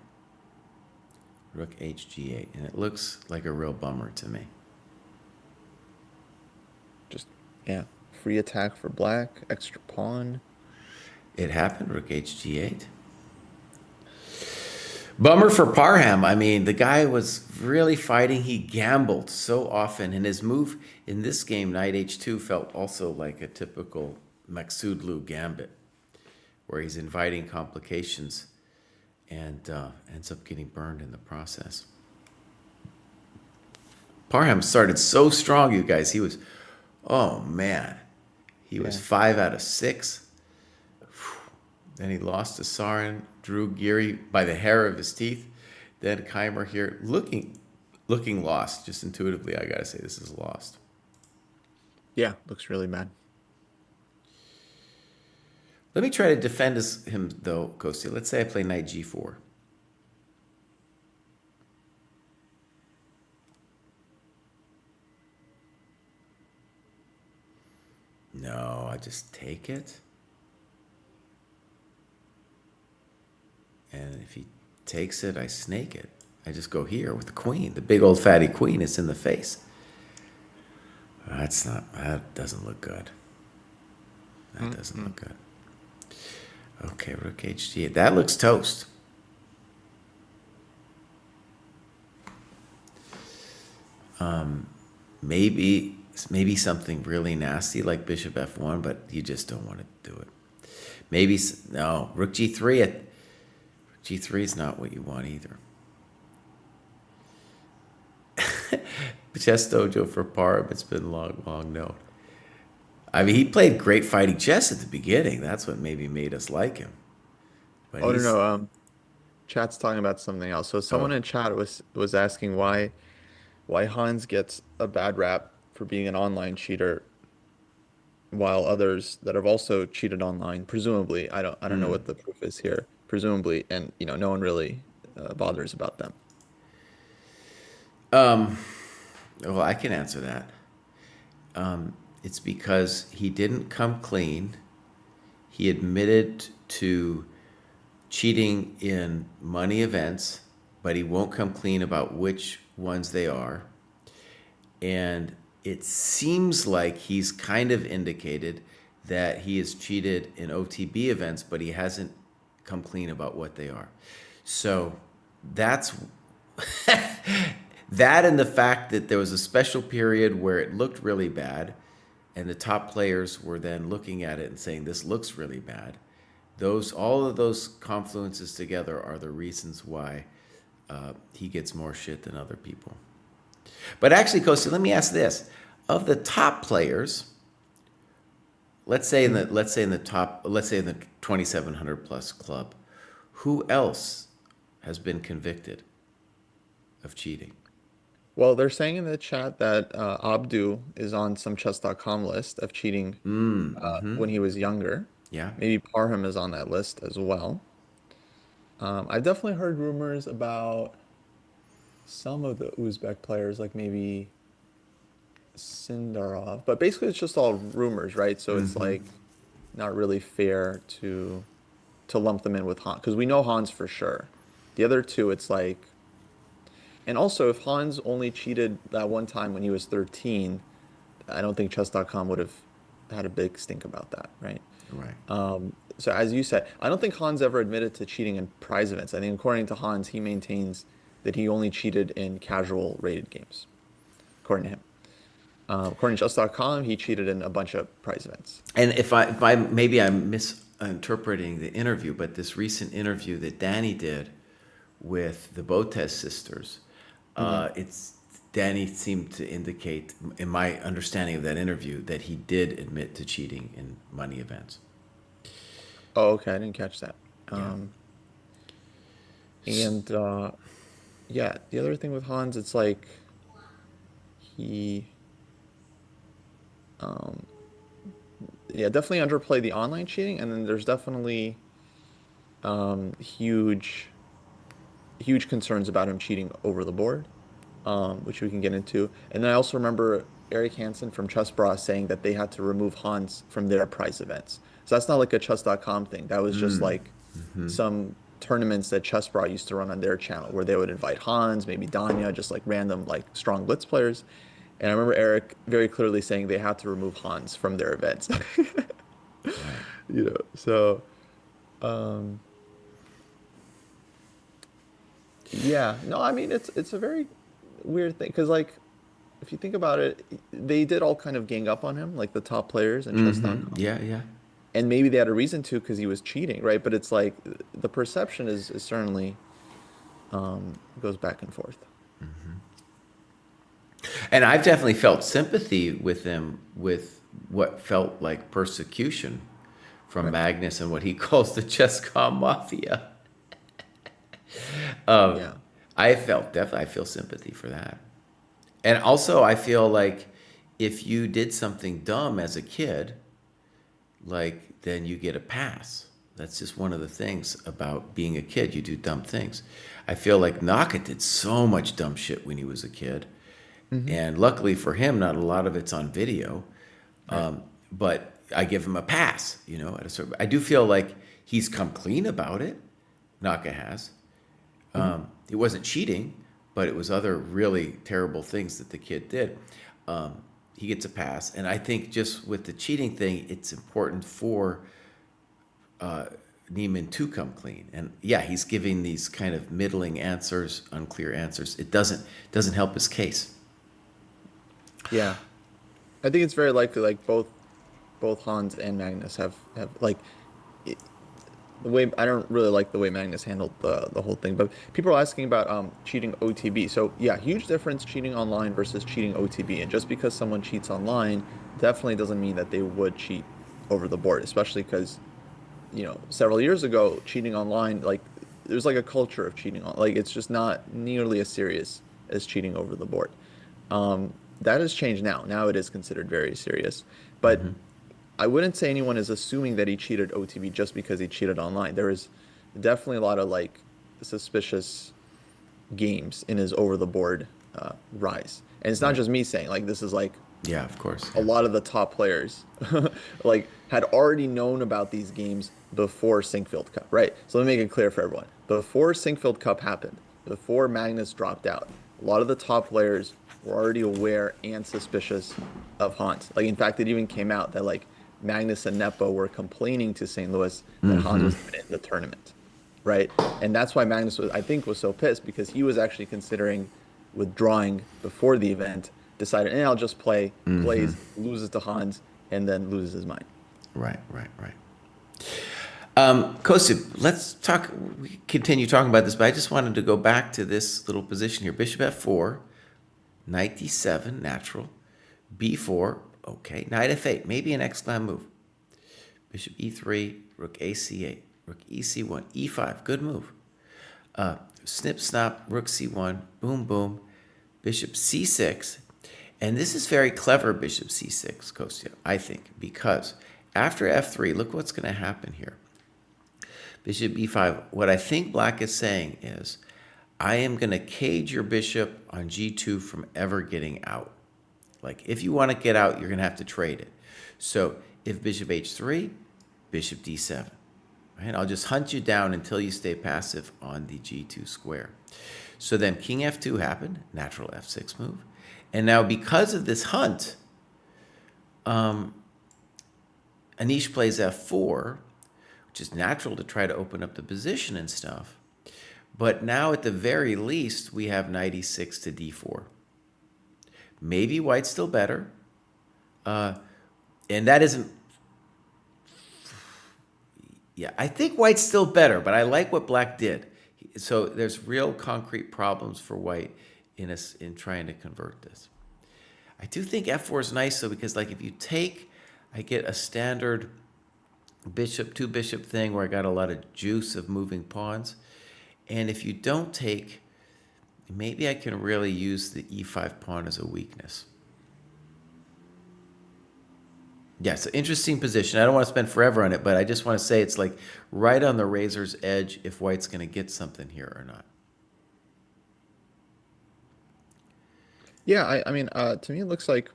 Rook hg8, and it looks like a real bummer to me. Just, yeah, free attack for black, extra pawn. It happened, rook hg8. Bummer for Parham. I mean, the guy was really fighting. He gambled so often, and his move in this game, knight h2, felt also like a typical Maksudlu gambit, where he's inviting complications and ends up getting burned in the process. Parham started so strong, you guys. He was, oh man, he was 5 out of 6. Then he lost to Sarin, drew Giri by the hair of his teeth. Then Keimer here looking lost. Just intuitively, I gotta say this is lost. Yeah, looks really bad. Let me try to defend him though, Kosti. Let's say I play knight g4. No, I just take it. And if he takes it, I snake it. I just go here with the queen. The big old fatty queen is in the face. That doesn't look good. That doesn't look good. Okay, rook hg8. That looks toast. Maybe something really nasty like bishop f1, but you just don't want to do it. No, rook g3. Rook g3 is not what you want either. Chess dojo for Parham. It's been long known. I mean, he played great fighting chess at the beginning. That's what maybe made us like him. But No. Chat's talking about something else. So someone in chat was asking why Hans gets a bad rap for being an online cheater, while others that have also cheated online, presumably, I don't know what the proof is here, presumably, and no one really bothers about them. Well, I can answer that. It's because he didn't come clean. He admitted to cheating in money events, but he won't come clean about which ones they are. And it seems like he's kind of indicated that he has cheated in OTB events, but he hasn't come clean about what they are. So that's that, and the fact that there was a special period where it looked really bad, and the top players were then looking at it and saying, this looks really bad. All of those confluences together are the reasons why he gets more shit than other people. But actually, Kosti, let me ask this: of the top players, let's say in the 2,700 plus club, who else has been convicted of cheating? Well, they're saying in the chat that Abdu is on some chess.com list of cheating when he was younger. Yeah. Maybe Parham is on that list as well. I've definitely heard rumors about some of the Uzbek players, like maybe Sindarov. But basically, it's just all rumors, right? So it's like not really fair to lump them in with Hans, because we know Hans for sure. The other two, it's like, and also if Hans only cheated that one time when he was 13, I don't think chess.com would have had a big stink about that, right? Right. So as you said, I don't think Hans ever admitted to cheating in prize events. I think according to Hans, he maintains that he only cheated in casual rated games, according to him. According to chess.com, he cheated in a bunch of prize events. And if I maybe I'm misinterpreting the interview, but this recent interview that Danny did with the Botes sisters, it's Danny seemed to indicate, in my understanding of that interview, that he did admit to cheating in money events. Oh, okay. I didn't catch that. Yeah. And yeah, the other thing with Hans, it's like he, definitely underplayed the online cheating, and then there's definitely huge concerns about him cheating over the board, which we can get into. And then I also remember Eric Hansen from Chess Bra saying that they had to remove Hans from their prize events. So that's not like a chess.com thing. That was just like some tournaments that Chess Bra used to run on their channel, where they would invite Hans, maybe Danya, just like random like strong blitz players. And I remember Eric very clearly saying they had to remove Hans from their events. So yeah, no, I mean it's a very weird thing, because like if you think about it, they did all kind of gang up on him, like the top players in chess.com. Yeah. And maybe they had a reason to, because he was cheating, right? But it's like the perception is certainly goes back and forth. And I've definitely felt sympathy with them with what felt like persecution from Magnus and what he calls the chess.com mafia. Yeah. I feel sympathy for that. And also, I feel like if you did something dumb as a kid, like then you get a pass. That's just one of the things about being a kid. You do dumb things. I feel like Naka did so much dumb shit when he was a kid, Hmm. and luckily for him, not a lot of it's on video. But I give him a pass. At a certain. I do feel like he's come clean about it. Naka has. It wasn't cheating, but it was other really terrible things that the kid did. He gets a pass, and I think just with the cheating thing, it's important for Neiman to come clean. And yeah, he's giving these kind of middling answers, unclear answers. It doesn't help his case. Yeah, I think it's very likely like both Hans and Magnus have like it, the way I don't really like the way Magnus handled the whole thing, but people are asking about cheating OTB. So yeah, huge difference cheating online versus cheating OTB. And just because someone cheats online definitely doesn't mean that they would cheat over the board, especially because several years ago, cheating online, like there's like a culture of cheating on, like it's just not nearly as serious as cheating over the board. That has changed now. Now it is considered very serious, but I wouldn't say anyone is assuming that he cheated OTB just because he cheated online. There is definitely a lot of like suspicious games in his over the board rise, and it's not just me saying like this is like Yeah, of course. a lot of the top players like had already known about these games before Sinkfield Cup, right? So let me make it clear for everyone. Before Sinkfield Cup happened, before Magnus dropped out, a lot of the top players were already aware and suspicious of Hans. Like in fact, it even came out that like Magnus and Nepo were complaining to St. Louis that Hans was in the tournament, right? And that's why Magnus was, I think, was so pissed because he was actually considering withdrawing before the event, decided, I'll just play, plays, loses to Hans, and then loses his mind. Right. Kosip, let's talk. We continue talking about this, but I just wanted to go back to this little position here. Bishop f4, knight d7, natural. b4, okay. Knight f8, maybe an exclam move. Bishop e3, rook ac8, rook ec1, e5, good move. Snip, snap, rook c1, boom, boom. Bishop c6. And this is very clever, bishop c6, Kostya, I think, because after f3, look what's going to happen here. Bishop e5, what I think black is saying is, I am going to cage your bishop on g2 from ever getting out. Like, if you want to get out, you're going to have to trade it. So, if bishop h3, bishop d7. Right? I'll just hunt you down until you stay passive on the g2 square. So then king f2 happened, natural f6 move. And now because of this hunt, Anish plays f4, which is natural to try to open up the position and stuff. But now at the very least, we have knight e6 to d4. Maybe white's still better. And that isn't... Yeah, I think white's still better, but I like what black did. So there's real concrete problems for white in trying to convert this. I do think f4 is nice though, because like if you take, I get a standard bishop, two bishop thing where I got a lot of juice of moving pawns. And if you don't take, maybe I can really use the e5 pawn as a weakness. Yeah, it's an interesting position. I don't want to spend forever on it, but I just want to say it's like right on the razor's edge if white's going to get something here or not. Yeah, I mean, to me, it looks like.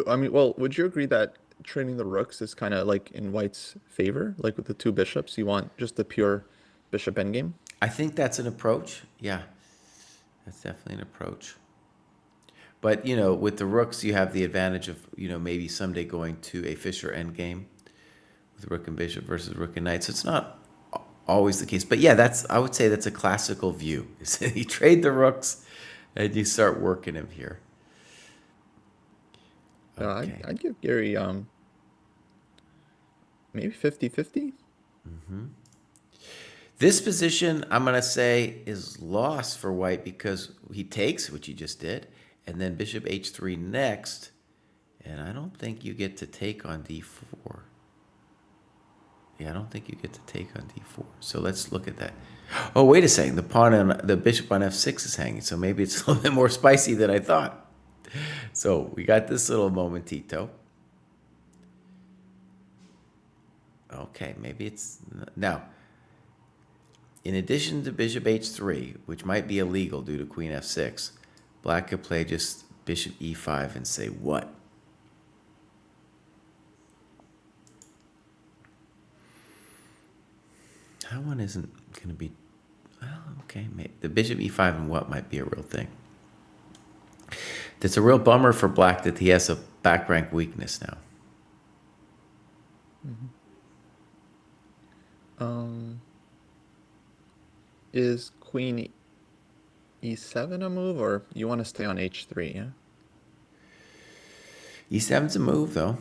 I mean, well, would you agree that trading the rooks is kind of like in White's favor? Like with the two bishops, you want just the pure bishop endgame? I think that's an approach. Yeah, that's definitely an approach. But, with the rooks, you have the advantage of, maybe someday going to a Fischer endgame with rook and bishop versus rook and knight. So it's not always the case. But yeah, I would say that's a classical view. You trade the rooks and you start working him here. Okay. I'd give Gary maybe 50-50. This position, I'm going to say, is lost for white because he takes, which he just did, and then bishop h3 next, and I don't think you get to take on d4. Yeah, I don't think you get to take on d4. So let's look at that. Oh, wait a second. The pawn on the bishop on f6 is hanging, so maybe it's a little bit more spicy than I thought. So we got this little momentito. Okay, maybe it's now. In addition to bishop h3, which might be illegal due to queen f6, black could play just bishop e5 and say what? That one isn't going to be. Well, okay, maybe the bishop e5 and what might be a real thing. It's a real bummer for black that he has a back rank weakness now. Is queen e7 a move, or you want to stay on h3? Yeah. E7's a move, though.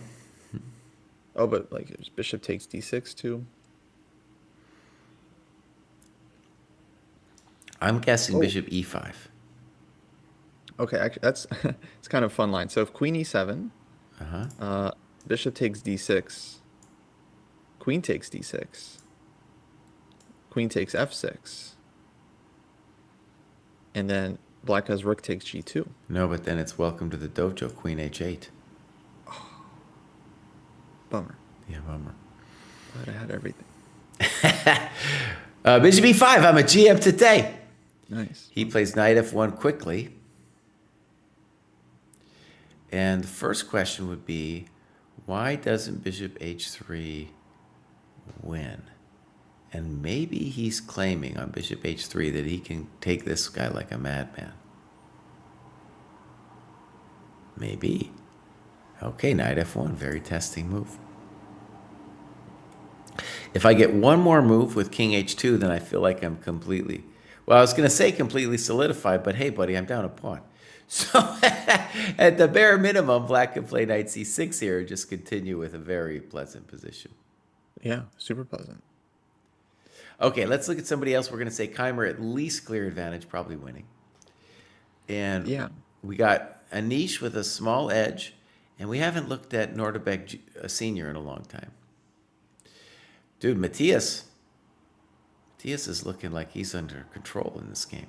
Oh, but like if bishop takes d6 too. I'm guessing Oh. bishop e5. Okay, actually, that's it's kind of a fun line. So if queen e7, bishop takes d6, queen takes d6, queen takes f6, and then black has rook takes g2. No, but then it's welcome to the dojo, queen h8. Bummer. Yeah, bummer. Glad I had everything. Bishop e5, I'm a GM today. Nice. He plays knight f1 quickly. And the first question would be, why doesn't bishop h3 win? And maybe he's claiming on bishop h3 that he can take this guy like a madman. Maybe. Okay, knight f1, very testing move. If I get one more move with king h2, then I feel like I'm completely, well, I was going to say completely solidified, but hey, buddy, I'm down a pawn. So at the bare minimum, black can play knight c6 here and just continue with a very pleasant position. Yeah, super pleasant. Okay, let's look at somebody else. We're going to say Keimer at least clear advantage, probably winning. And Yeah. we got Anish with a small edge, and we haven't looked at Nordebek Senior in a long time. Dude, Matthias is looking like he's under control in this game.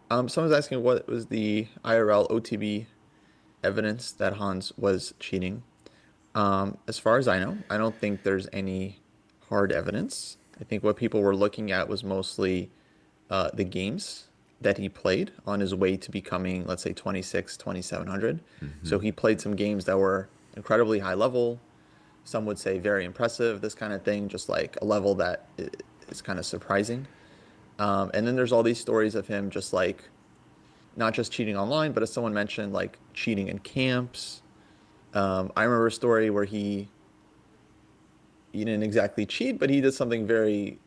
Someone's asking what was the IRL OTB evidence that Hans was cheating. As far as I know, I don't think there's any hard evidence. I think what people were looking at was mostly the games that he played on his way to becoming, let's say, 2700. So he played some games that were incredibly high level. Some would say very impressive, this kind of thing, just like a level that is kind of surprising. And then there's all these stories of him just like, not just cheating online, but as someone mentioned, like cheating in camps. I remember a story where he didn't exactly cheat, but he did something very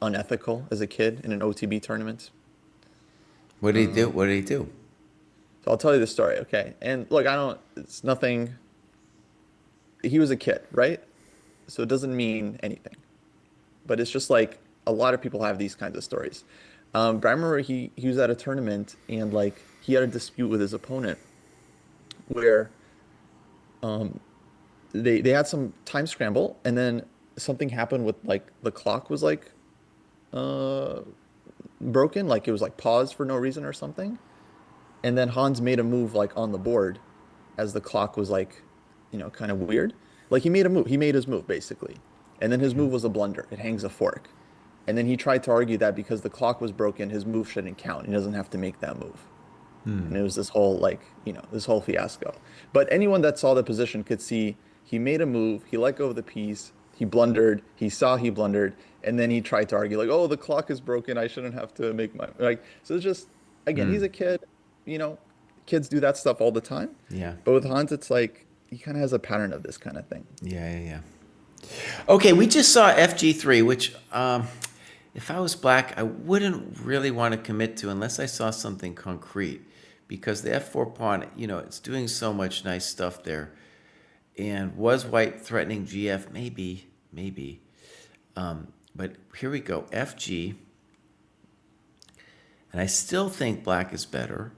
unethical as a kid in an OTB tournament. What did he do? What did he do? So I'll tell you the story, okay? And look, it's nothing. He was a kid, right? So it doesn't mean anything. But it's just like a lot of people have these kinds of stories. But I remember he was at a tournament and like he had a dispute with his opponent where they had some time scramble and then something happened with like the clock was like broken, like it was like paused for no reason or something. And then Hans made a move like on the board as the clock was like, kind of weird. Like he made a move. He made his move basically. And then his move was a blunder. It hangs a fork. And then he tried to argue that because the clock was broken, his move shouldn't count. He doesn't have to make that move. And it was this whole this whole fiasco. But anyone that saw the position could see he made a move. He let go of the piece. He blundered. He saw he blundered. And then he tried to argue like, oh, the clock is broken. I shouldn't have to make my, like, so it's just, again, he's a kid, kids do that stuff all the time. Yeah. But with Hans, it's like, he kind of has a pattern of this kind of thing. Yeah. Okay, we just saw FG3, which if I was black, I wouldn't really want to commit to unless I saw something concrete. Because the F4 pawn, it's doing so much nice stuff there. And was white threatening GF? Maybe. But here we go, FG. And I still think black is better,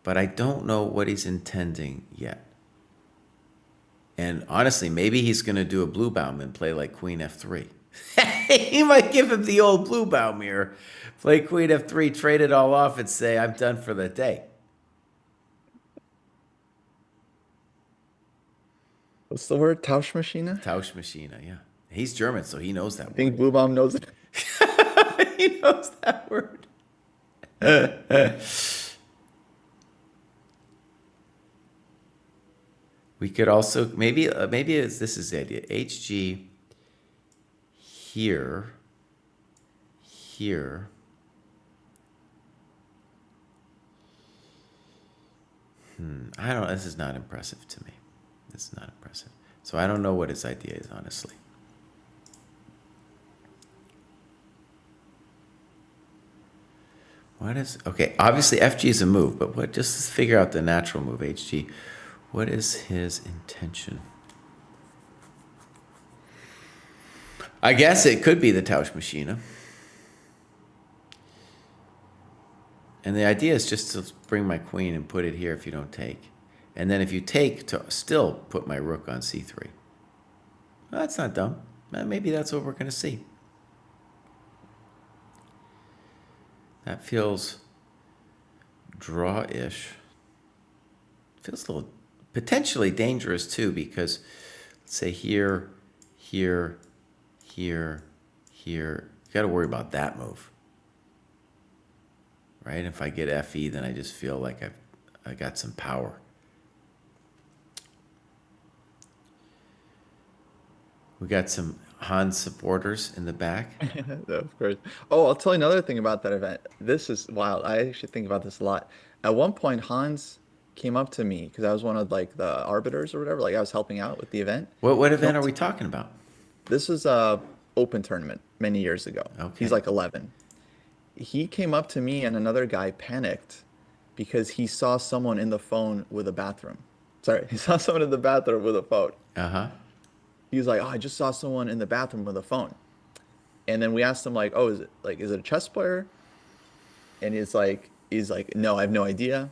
but I don't know what he's intending yet. And honestly, maybe he's going to do a blue baum and play like queen f3. He might give him the old blue baum here. Play queen f3, trade it all off, and say, I'm done for the day. What's the word? Tauschmaschine? Tauschmaschine, yeah. He's German, so he knows that I think word. Blue Bomb knows it. He knows that word. We could also, maybe this is the idea. HG here. I don't know. This is not impressive to me. This is not impressive. So I don't know what his idea is, honestly. What is, okay, obviously FG is a move, but what, just figure out the natural move, HG. What is his intention? I guess it could be the Tauschmaschine. And the idea is just to bring my queen and put it here if you don't take. And then if you take, to still put my rook on c3. Well, that's not dumb. Maybe that's what we're going to see. That feels draw-ish. Feels a little potentially dangerous too, because let's say here, here, here, here. You got to worry about that move. Right? If I get FE, then I just feel like I got some power. We got some Hans supporters in the back. Of course. Oh, I'll tell you another thing about that event. This is wild. I actually think about this a lot. At one point, Hans came up to me because I was one of like the arbiters or whatever. Like I was helping out with the event. What event are we talking about? This was a open tournament many years ago. Okay. He's like 11. He came up to me and another guy panicked because he saw someone in the phone with a bathroom. Sorry, he saw someone in the bathroom with a phone. Uh-huh. He was like, "Oh, I just saw someone in the bathroom with a phone." And then we asked him like, "Oh, is it a chess player?" And he's like, "No, I have no idea."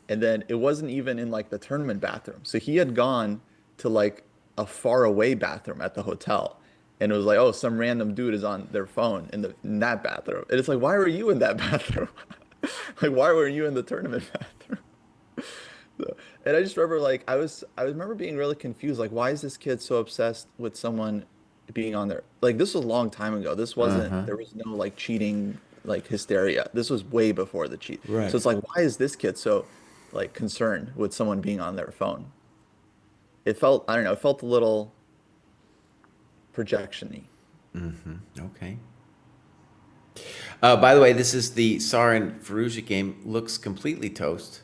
And then it wasn't even in like the tournament bathroom. So he had gone to like a far away bathroom at the hotel. And it was like, "Oh, some random dude is on their phone in that bathroom." And it's like, "Why were you in that bathroom?" Like, why were you in the tournament bathroom? And I just remember like I remember being really confused. Like, why is this kid so obsessed with someone being on there? Like, this was a long time ago. This wasn't, there was no like cheating, like hysteria. This was way before the cheat. Right. So it's like, why is this kid so like concerned with someone being on their phone? It felt, I don't know, it felt a little projection-y. Okay. By the way, this is the Tsar and Firouzja game. Looks completely toast.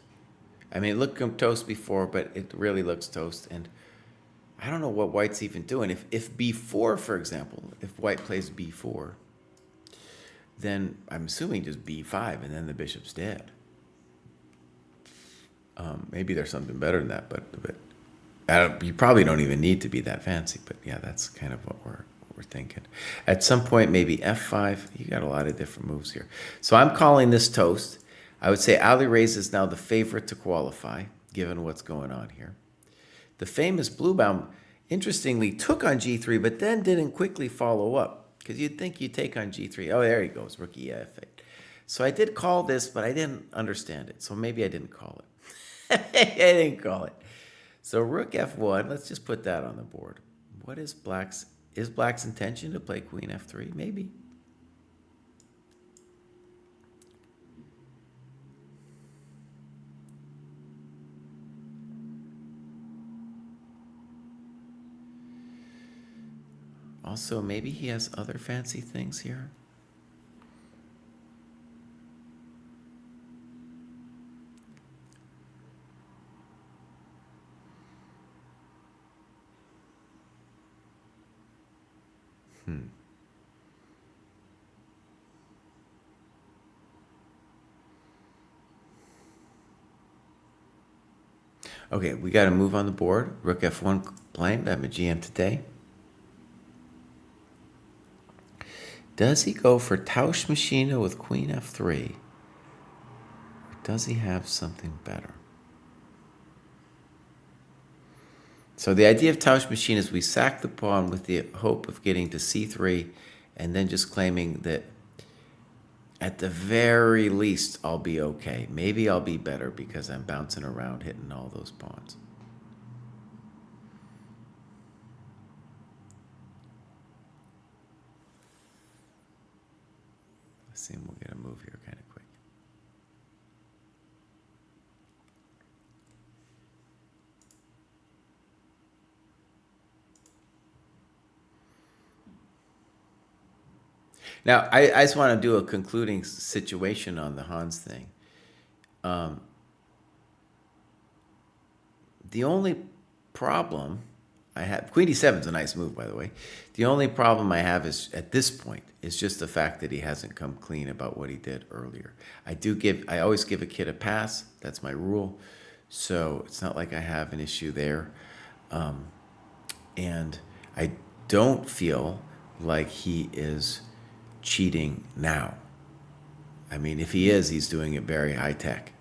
I mean, it looked toast before, but it really looks toast. And I don't know what White's even doing. If b4, for example, if White plays b4, then I'm assuming just b5, and then the bishop's dead. Maybe there's something better than that, but you probably don't even need to be that fancy. But yeah, that's kind of what we're thinking. At some point, maybe f5. You got a lot of different moves here. So I'm calling this toast. I would say Ali Reza is now the favorite to qualify, given what's going on here. The famous Bluebaum, interestingly, took on g3, but then didn't quickly follow up, because you'd think you'd take on g3. Oh, there he goes, rook e8. So I did call this, but I didn't understand it, so maybe I didn't call it. I didn't call it. So rook f1, let's just put that on the board. What is Black's intention to play queen f3? Maybe. Also, maybe he has other fancy things here. Okay, we got to move on the board. Rook f1 blamed. I'm a GM today. Does he go for Tauschmaschine with queen f3? Or does he have something better? So the idea of Tausch Machine is we sack the pawn with the hope of getting to c3 and then just claiming that at the very least I'll be okay. Maybe I'll be better because I'm bouncing around hitting all those pawns. Let's see, we'll get a move here kind of quick. Now, I just want to do a concluding situation on the Hans thing. The only problem I have, Queen d7 is a nice move, by the way. The only problem I have is at this point is just the fact that he hasn't come clean about what he did earlier. I always give a kid a pass. That's my rule. So it's not like I have an issue there. And I don't feel like he is cheating now. I mean, if he is, he's doing it very high tech.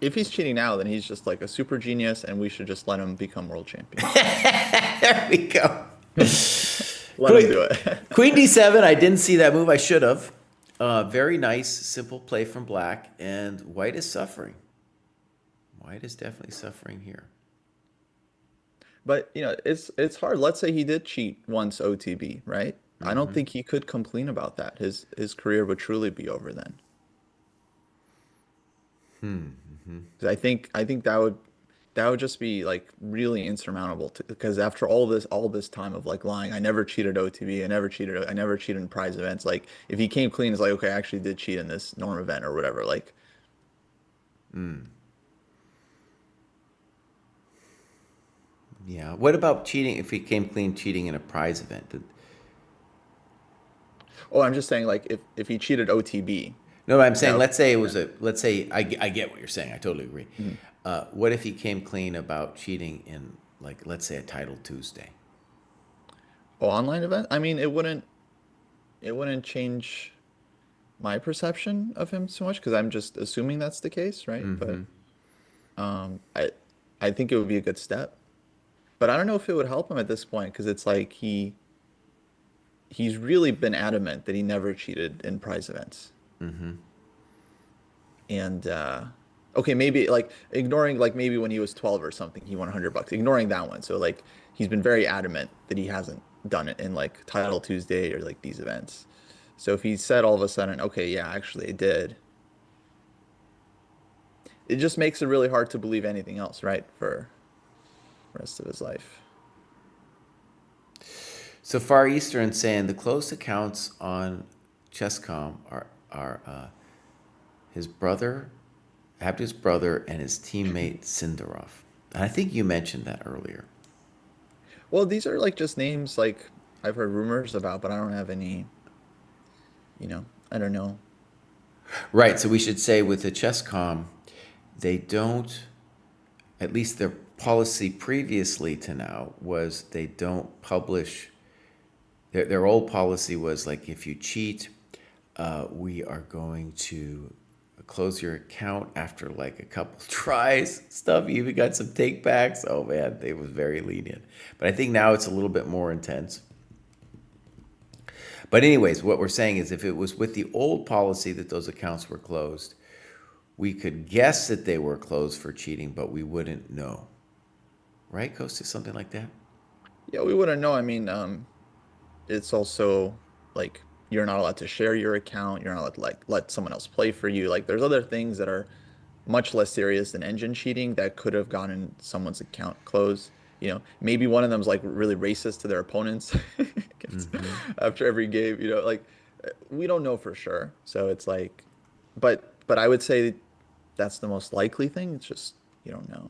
If he's cheating now, then he's just like a super genius, and we should just let him become world champion. There we go. Let him do it. Queen d7, I didn't see that move. I should have. Very nice, simple play from black, and white is suffering. White is definitely suffering here. But it's hard. Let's say he did cheat once OTB, right? I don't think he could complain about that. His career would truly be over then. 'Cause I think that would just be like really insurmountable because after all this time of like lying, I never cheated OTB, I never cheated in prize events. Like if he came clean, it's like, okay, I actually did cheat in this norm event or whatever. Like, Yeah. What about cheating if he came clean cheating in a prize event? oh, I'm just saying like if he cheated OTB, No, I'm saying, that let's say it was let's say, I get what you're saying. I totally agree. What if he came clean about cheating in, like, let's say a Title Tuesday? online event, I mean, it wouldn't change my perception of him so much because I'm just assuming that's the case, right? But I think it would be a good step. But I don't know if it would help him at this point because it's like he's really been adamant that he never cheated in prize events. And okay, maybe like ignoring like maybe when he was 12 or something, he won $100. Ignoring that one, so like he's been very adamant that he hasn't done it in like Title Tuesday or like these events. So if he said all of a sudden, okay, yeah, actually I did, it just makes it really hard to believe anything else, right, for the rest of his life. So Far Eastern saying the closed accounts on Chess.com are his brother, Abdu's brother, and his teammate Sindarov. And I think you mentioned that earlier. Well, these are like just names like I've heard rumors about, but I don't have any, I don't know. Right. So we should say with the Chess.com, they don't, at least their policy previously to now was they don't publish. Their old policy was like, if you cheat, we are going to close your account after like a couple tries. Stuff. You even got some takebacks. Oh man, they was very lenient. But I think now it's a little bit more intense. But anyways, what we're saying is if it was with the old policy that those accounts were closed, we could guess that they were closed for cheating, but we wouldn't know. Right, Costa? Something like that? Yeah, we wouldn't know. I mean, it's also like you're not allowed to share your account. You're not allowed to like let someone else play for you. Like there's other things that are much less serious than engine cheating that could have gotten someone's account closed. Maybe one of them's like really racist to their opponents after every game. Like we don't know for sure. So it's like, but I would say that's the most likely thing. It's just you don't know.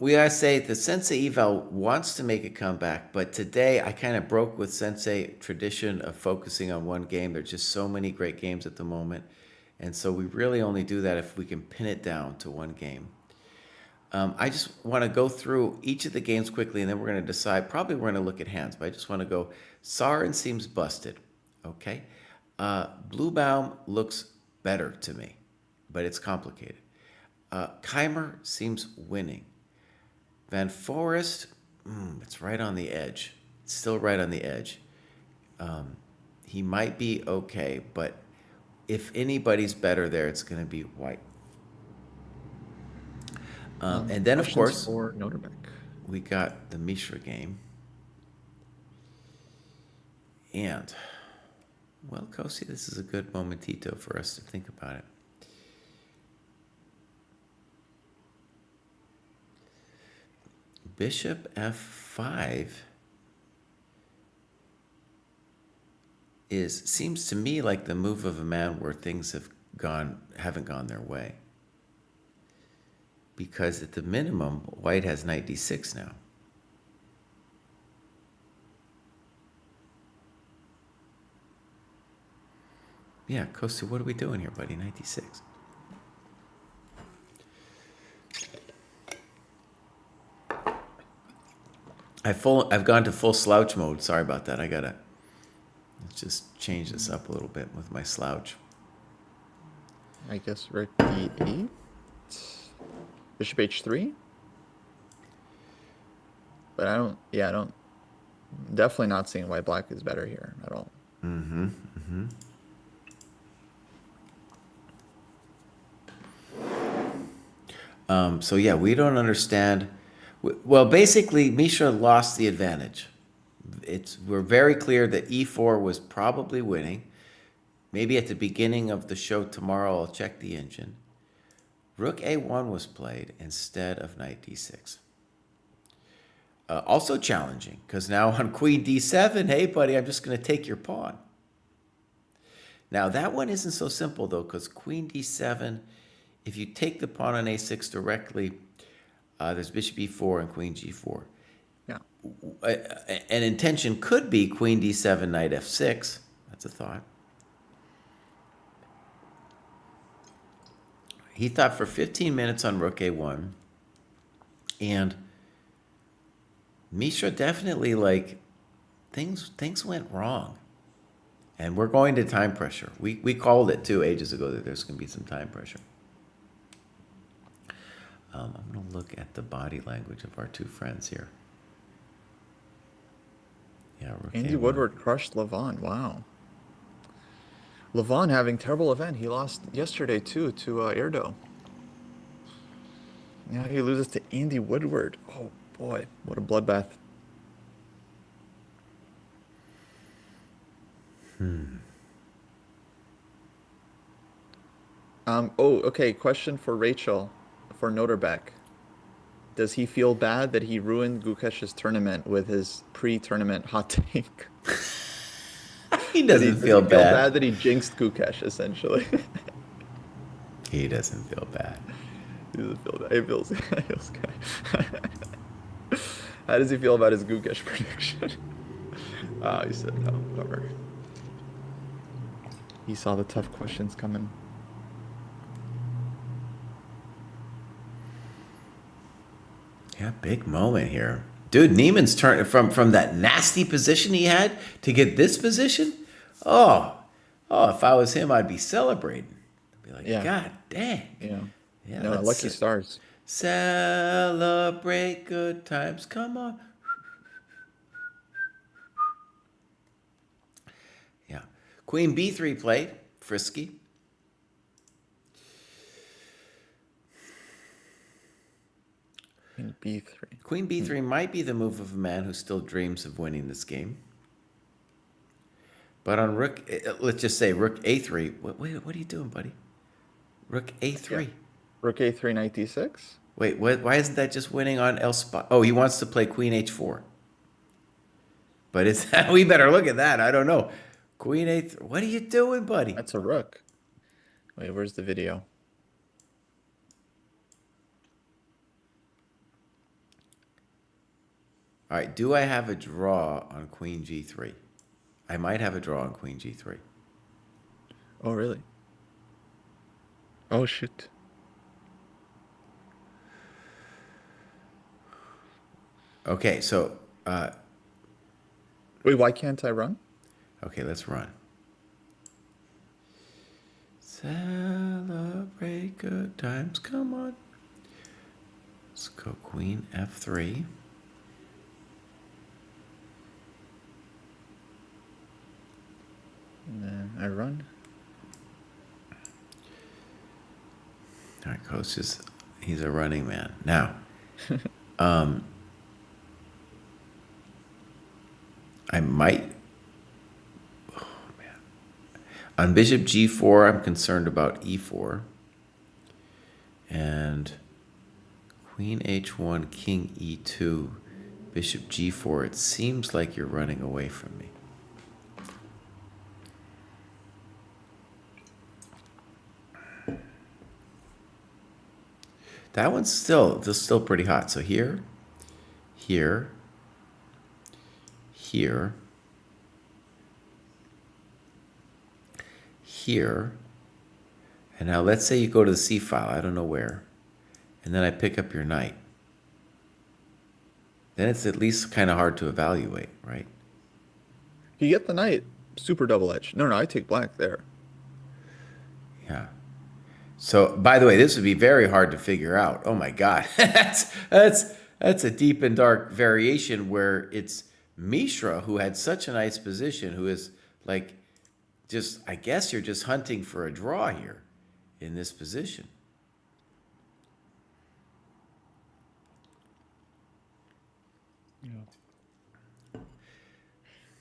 We gotta say the Sensei Eval wants to make a comeback, but today I kind of broke with Sensei tradition of focusing on one game. There's just so many great games at the moment, and so we really only do that if we can pin it down to one game. I just want to go through each of the games quickly, and then we're going to decide. Probably we're going to look at hands, but I just want to go. Sarin seems busted. Okay, Bluebaum looks better to me, but it's complicated. Keimer seems winning. Van Forest, it's right on the edge. It's still right on the edge. He might be okay, but if anybody's better there, it's going to be White. And then, of Questions course, for Noterbeck. we got the Mishra game. And, well, Kosi, this is a good momentito for us to think about it. Bishop f5 seems to me like the move of a man where things haven't gone their way. Because at the minimum, White has knight d6 now. Yeah, Kostu, what are we doing here, buddy? Knight d6. I've gone to full slouch mode. Sorry about that. Let's just change this up a little bit with my slouch. I guess rook d8. Bishop h3. But I don't. Definitely not seeing why black is better here at all. So yeah, we don't understand. Well, basically, Mishra lost the advantage. We're very clear that e4 was probably winning. Maybe at the beginning of the show tomorrow, I'll check the engine. Rook a1 was played instead of knight d6. Also challenging, because now on queen d7, hey, buddy, I'm just going to take your pawn. Now, that one isn't so simple, though, because queen d7, if you take the pawn on a6 directly, there's bishop e4 and queen g4. Yeah. An intention could be queen d7, knight f6. That's a thought. He thought for 15 minutes on rook a1, and Mishra definitely, things went wrong. And we're going to time pressure. We called it, too, ages ago that there's going to be some time pressure. I'm going to look at the body language of our two friends here. Yeah, Andy Woodward crushed Levon. Wow. Levon having terrible event. He lost yesterday too to Erdo. Now he loses to Andy Woodward. Oh boy, what a bloodbath. Okay. Question for Rachel, for Noterbeck. Does he feel bad that he ruined Gukesh's tournament with his pre-tournament hot take? He doesn't Does feel he bad. that he jinxed Gukesh, essentially? He doesn't feel bad. He doesn't feel bad. He feels good. How does he feel about his Gukesh prediction? He said no, whatever. He saw the tough questions coming. Yeah, big moment here. Dude, Neiman's turn from that nasty position he had to get this position. Oh, if I was him, I'd be celebrating. I'd be like, Yeah. God dang. Yeah. No, lucky stars. Celebrate good times. Come on. Yeah. Queen b3 played. Frisky. Queen b3. Queen b3 might be the move of a man who still dreams of winning this game. But on rook, let's just say rook a3. What are you doing, buddy? Rook a3. Yeah. Rook a3, knight d6. Wait, why isn't that just winning on L spot? Oh, he wants to play queen h4. But it's we better look at that. I don't know. Queen a3. What are you doing, buddy? That's a rook. Wait, where's the video? All right, do I have a draw on queen g3? I might have a draw on queen g3. Oh, really? Oh, shoot. Okay, so Wait, why can't I run? okay, let's run. Celebrate good times, come on. Let's go queen f3. And then I run. All right, coach he's a running man. Now, I might. Oh man. On bishop g4, I'm concerned about e4. And queen h1, king e2, bishop g4. It seems like you're running away from me. That one's still pretty hot. So here, here, here, here, and now let's say you go to the C file, I don't know where, and then I pick up your knight. Then it's at least kind of hard to evaluate, right? You get the knight. Super double edge. No, I take black there. Yeah. So, by the way, this would be very hard to figure out. Oh my God, that's a deep and dark variation where it's Mishra who had such a nice position, who is like, just I guess you're just hunting for a draw here in this position. Yeah.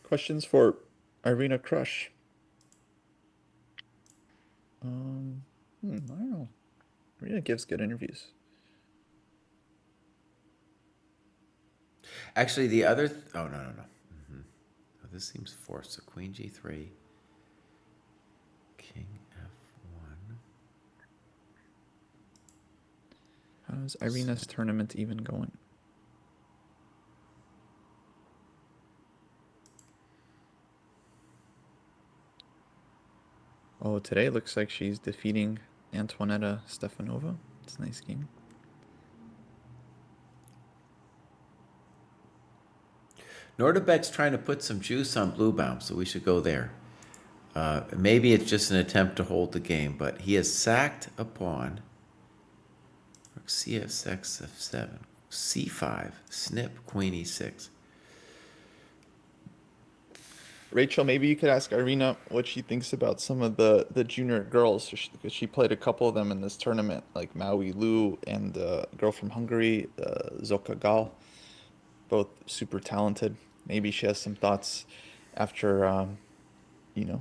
Questions for Irina Crush. I don't know. Irina gives good interviews. Actually, the other oh no. Oh, this seems forced. So queen g3, king f1. How's Irina's tournament even going? Oh, today looks like she's defeating Antoaneta Stefanova. It's a nice game. Nordebek's trying to put some juice on Bluebaum, so we should go there. Maybe it's just an attempt to hold the game, but he has sacked a pawn. Rook cf6, f7, c5, snip, queen e6. Rachel, maybe you could ask Irina what she thinks about some of the junior girls, because she played a couple of them in this tournament, like Maui Lu and a girl from Hungary, Zoka Gal, both super talented. Maybe she has some thoughts after,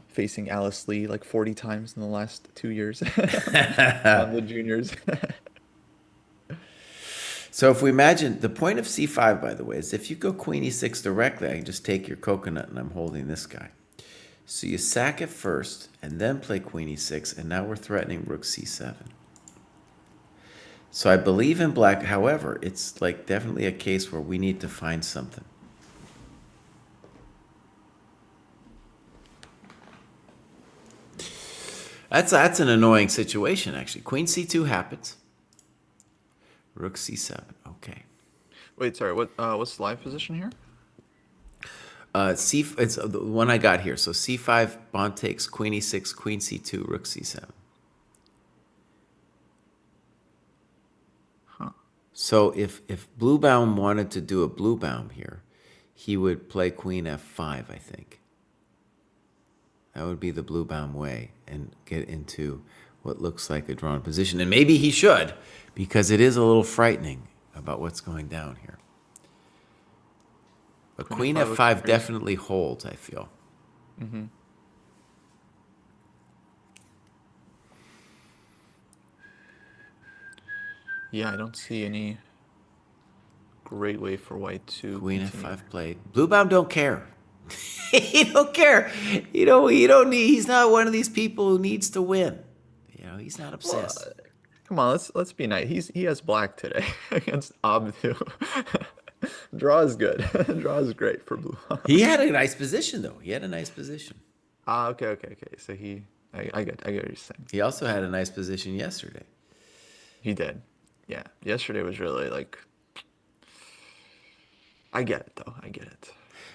facing Alice Lee like 40 times in the last 2 years on the juniors. So if we imagine, the point of c5, by the way, is if you go queen e6 directly, I can just take your coconut and I'm holding this guy. So you sack it first and then play queen e6, and now we're threatening rook c7. So I believe in black. However, it's like definitely a case where we need to find something. That's an annoying situation, actually. Queen c2 happens. Rook c7. Okay. Wait, sorry. What's the live position here? It's the one I got here. So c5, pawn takes, queen e6, queen c2, rook c7. Huh. So if Bluebaum wanted to do a Bluebaum here, he would play queen f5, I think. That would be the Bluebaum way and get into what looks like a drawn position. And maybe he should, because it is a little frightening about what's going down here. But queen f5 definitely holds, I feel. Mm-hmm. Yeah, I don't see any great way for white to Queen continue. f5 played. Bluebaum don't care. He don't care. You don't need. He's not one of these people who needs to win. He's not obsessed. Well, come on, let's be nice. He has black today against Abdu. Draw is good. Draw is great for blue. He had a nice position though. He had a nice position. Okay. So I get what you're saying. He also had a nice position yesterday. He did. Yeah. Yesterday was really like. I get it though. I get it.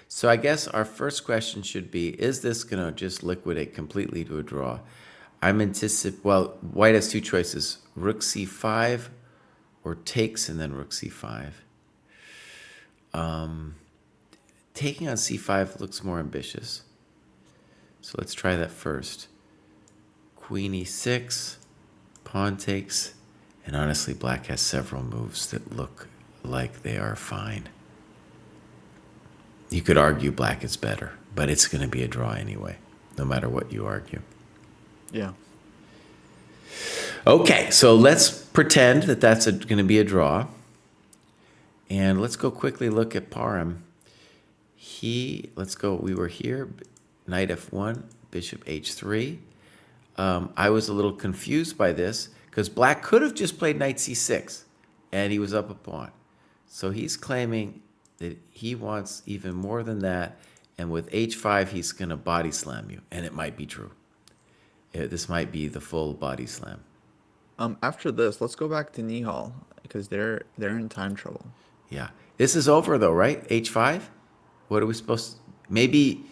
So I guess our first question should be: is this gonna just liquidate completely to a draw? I'm white has two choices: rook c5 or takes and then rook c5. Taking on c5 looks more ambitious. So let's try that first. Queen e6, pawn takes, and honestly, black has several moves that look like they are fine. You could argue black is better, but it's going to be a draw anyway, no matter what you argue. Yeah. Okay, so let's pretend that that's going to be a draw. And let's go quickly look at Parham. We were here, knight f1, bishop h3. I was a little confused by this because black could have just played knight c6 and he was up a pawn. So he's claiming that he wants even more than that, and with h5 he's going to body slam you, and it might be true. This might be the full body slam. After this, let's go back to Nihal because they're in time trouble. Yeah. This is over though, right? h5? What are we supposed to... Maybe...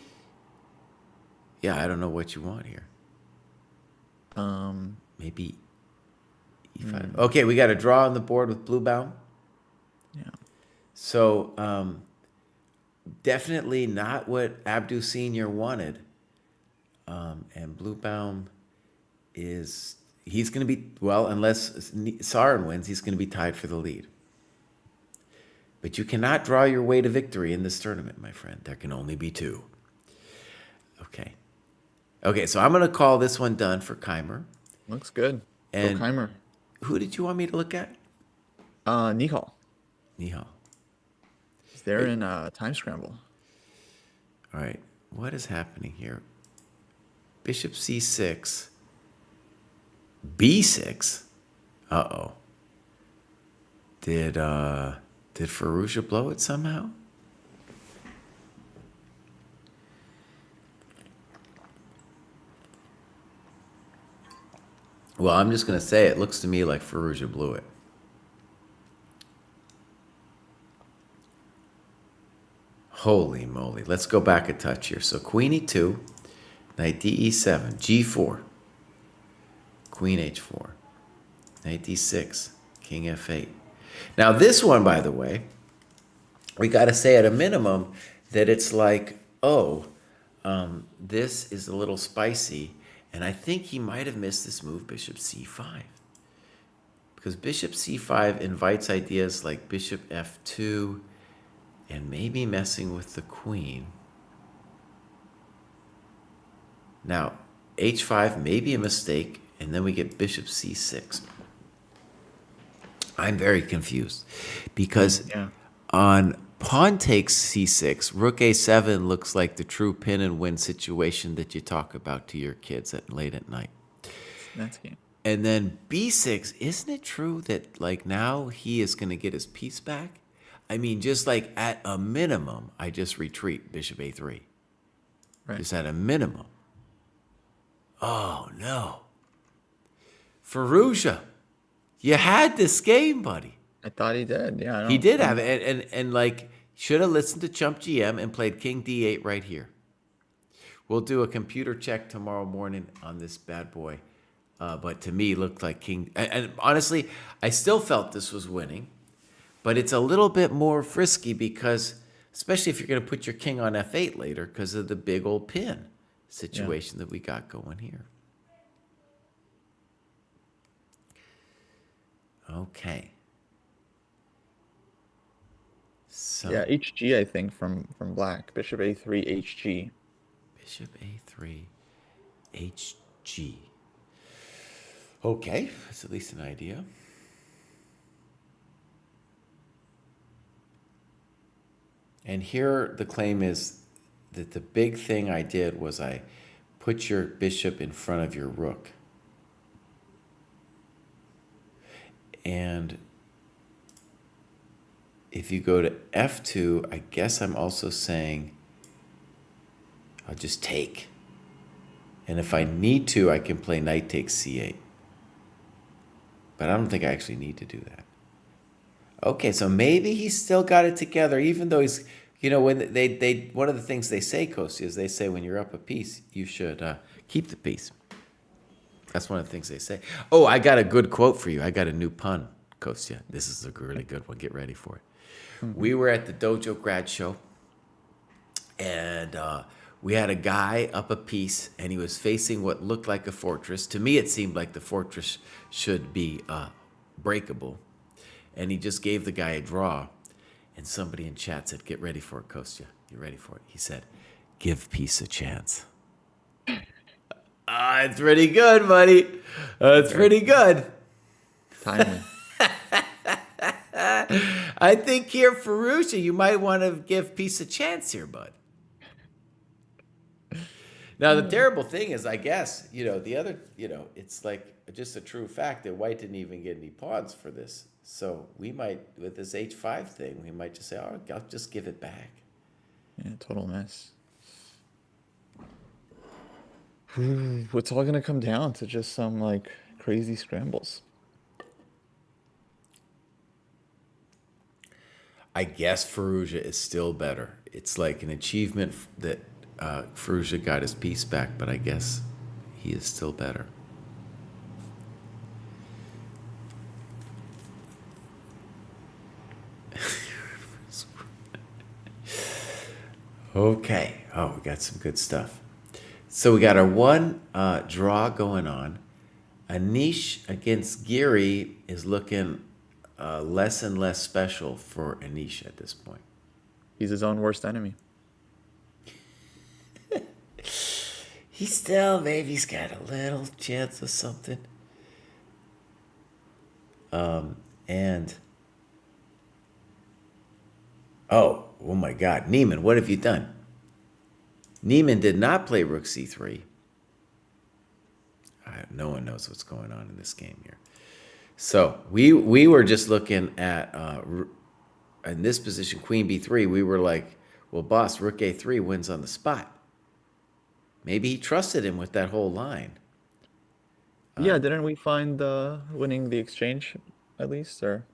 Yeah, I don't know what you want here. Maybe e5. Okay, we got a draw on the board with blue bound. Yeah. So, definitely not what Abdu Sr. wanted. And Bluebaum he's going to be, well, unless Sarin wins, he's going to be tied for the lead. But you cannot draw your way to victory in this tournament, my friend. There can only be two. Okay. Okay, so I'm going to call this one done for Keimer. Looks good. And Go Keimer. Who did you want me to look at? Nihal. Nihal. They're in time scramble. All right. What is happening here? Bishop c6. b6. Uh-oh. Did Firouzja blow it somehow? Well, I'm just going to say it looks to me like Firouzja blew it. Holy moly. Let's go back a touch here. So queen e2, knight d7, g4, queen h4, knight d6, king f8. Now this one, by the way, we got to say at a minimum that it's like, this is a little spicy. And I think he might have missed this move, bishop c5. Because bishop c5 invites ideas like bishop f2 and maybe messing with the queen. Now, h5 may be a mistake, and then we get bishop c6. I'm very confused because on pawn takes c6, rook a7 looks like the true pin and win situation that you talk about to your kids late at night. That's game. And then b6, isn't it true that like now he is going to get his piece back? I mean, just like at a minimum, I just retreat bishop a3. Right. Just at a minimum. Oh, no. Firouzja, you had this game, buddy. I thought he did. Yeah, He did have it. And like, should have listened to Chump GM and played king d8 right here. We'll do a computer check tomorrow morning on this bad boy. But to me, it looked like king. And honestly, I still felt this was winning. But it's a little bit more frisky because, especially if you're going to put your king on f8 later, because of the big old pin situation that we got going here. Okay. So Yeah, HG, I think, from black. Bishop a3, HG. bishop a3, HG. Okay, that's at least an idea. And here the claim is that the big thing I did was I put your bishop in front of your rook. And if you go to f2, I guess I'm also saying I'll just take. And if I need to, I can play knight takes c8. But I don't think I actually need to do that. Okay, so maybe he's still got it together, even though he's, when they one of the things they say, Kosi, is they say when you're up a piece, you should keep the piece. That's one of the things they say. Oh, I got a good quote for you. I got a new pun, Kostya. This is a really good one. Get ready for it. We were at the Dojo grad show, and we had a guy up a piece, and he was facing what looked like a fortress. To me, it seemed like the fortress should be breakable, and he just gave the guy a draw. And somebody in chat said, "Get ready for it, Kostya. You ready for it?" He said, "Give peace a chance." It's pretty good, buddy. It's pretty good. Timely. I think here, Ferruccia, you might want to give peace a chance here, bud. Now, the terrible thing is, I guess, the other, it's like just a true fact that White didn't even get any pawns for this. So we might, with this H5 thing, we might just say, oh, I'll just give it back. Yeah, total mess. It's all gonna come down to just some like crazy scrambles. I guess Ferrugia is still better. It's like an achievement that Ferrugia got his piece back, but I guess he is still better. Okay. Oh, we got some good stuff. So we got our one draw going on. Anish against Geary is looking less and less special for Anish at this point. He's his own worst enemy. He still maybe's got a little chance of something. And oh my God, Neiman, what have you done? Neiman did not play Rook C3. No one knows what's going on in this game here. So we were just looking at in this position, Queen B3. We were like, well, boss, Rook A3 wins on the spot. Maybe he trusted him with that whole line. Yeah, didn't we find winning the exchange at least, or?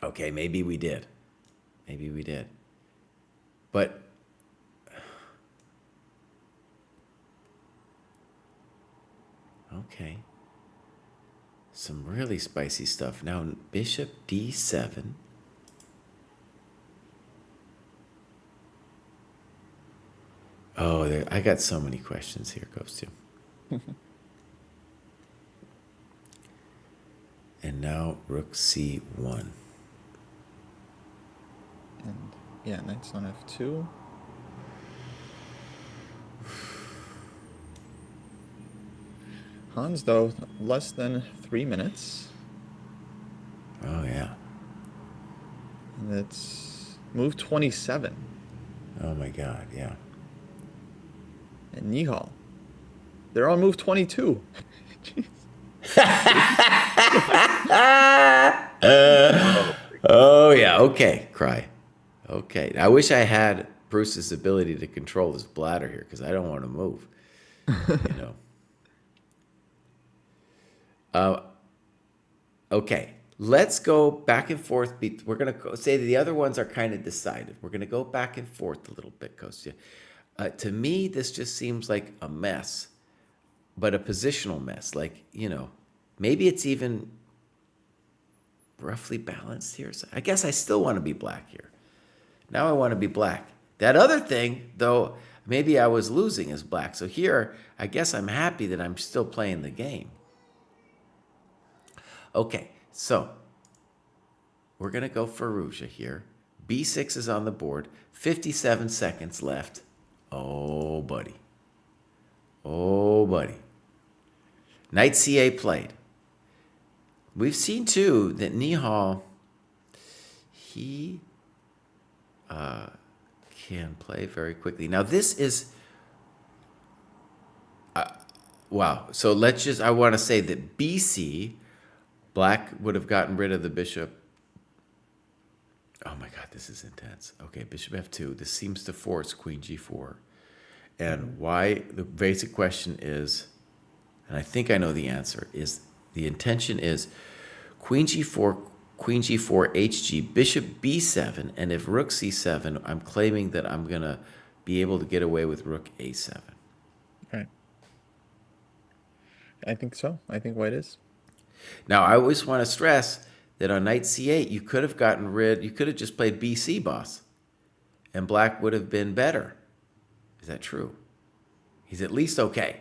Okay, maybe we did. But okay. Some really spicy stuff. Now, Bishop D7. Oh, I got so many questions here, Kostya. And now Rook C1. And yeah, knight's on F2. Hans, though, less than 3 minutes. Oh, yeah. And it's move 27. Oh, my God, yeah. And Nihal, they're on move 22. Jeez. Oh, yeah, okay, cry. Okay, I wish I had Bruce's ability to control his bladder here, because I don't want to move, Okay, let's go back and forth. We're going to say the other ones are kind of decided. We're going to go back and forth a little bit, Kostya. To me, this just seems like a mess, but a positional mess. Like, maybe it's even roughly balanced here. So I guess I still want to be black here. Now I want to be black. That other thing, though, maybe I was losing as black. So here, I guess I'm happy that I'm still playing the game. Okay, so we're going to go Ferrugia here. B6 is on the board. 57 seconds left. Oh, buddy. Knight C8 played. We've seen, too, that Nihal, he can play very quickly. Now, this is... wow. So I want to say that BC, black would have gotten rid of the bishop. Oh, my God, this is intense. Okay, bishop F2. This seems to force queen G4. And why? The basic question is, and I think I know the answer, is the intention is queen G4, HG, bishop B7, and if rook C7, I'm claiming that I'm going to be able to get away with rook A7. Right. I think so. I think white is. Now, I always want to stress that on knight c8, you could have just played BC boss, and black would have been better. Is that true? He's at least okay.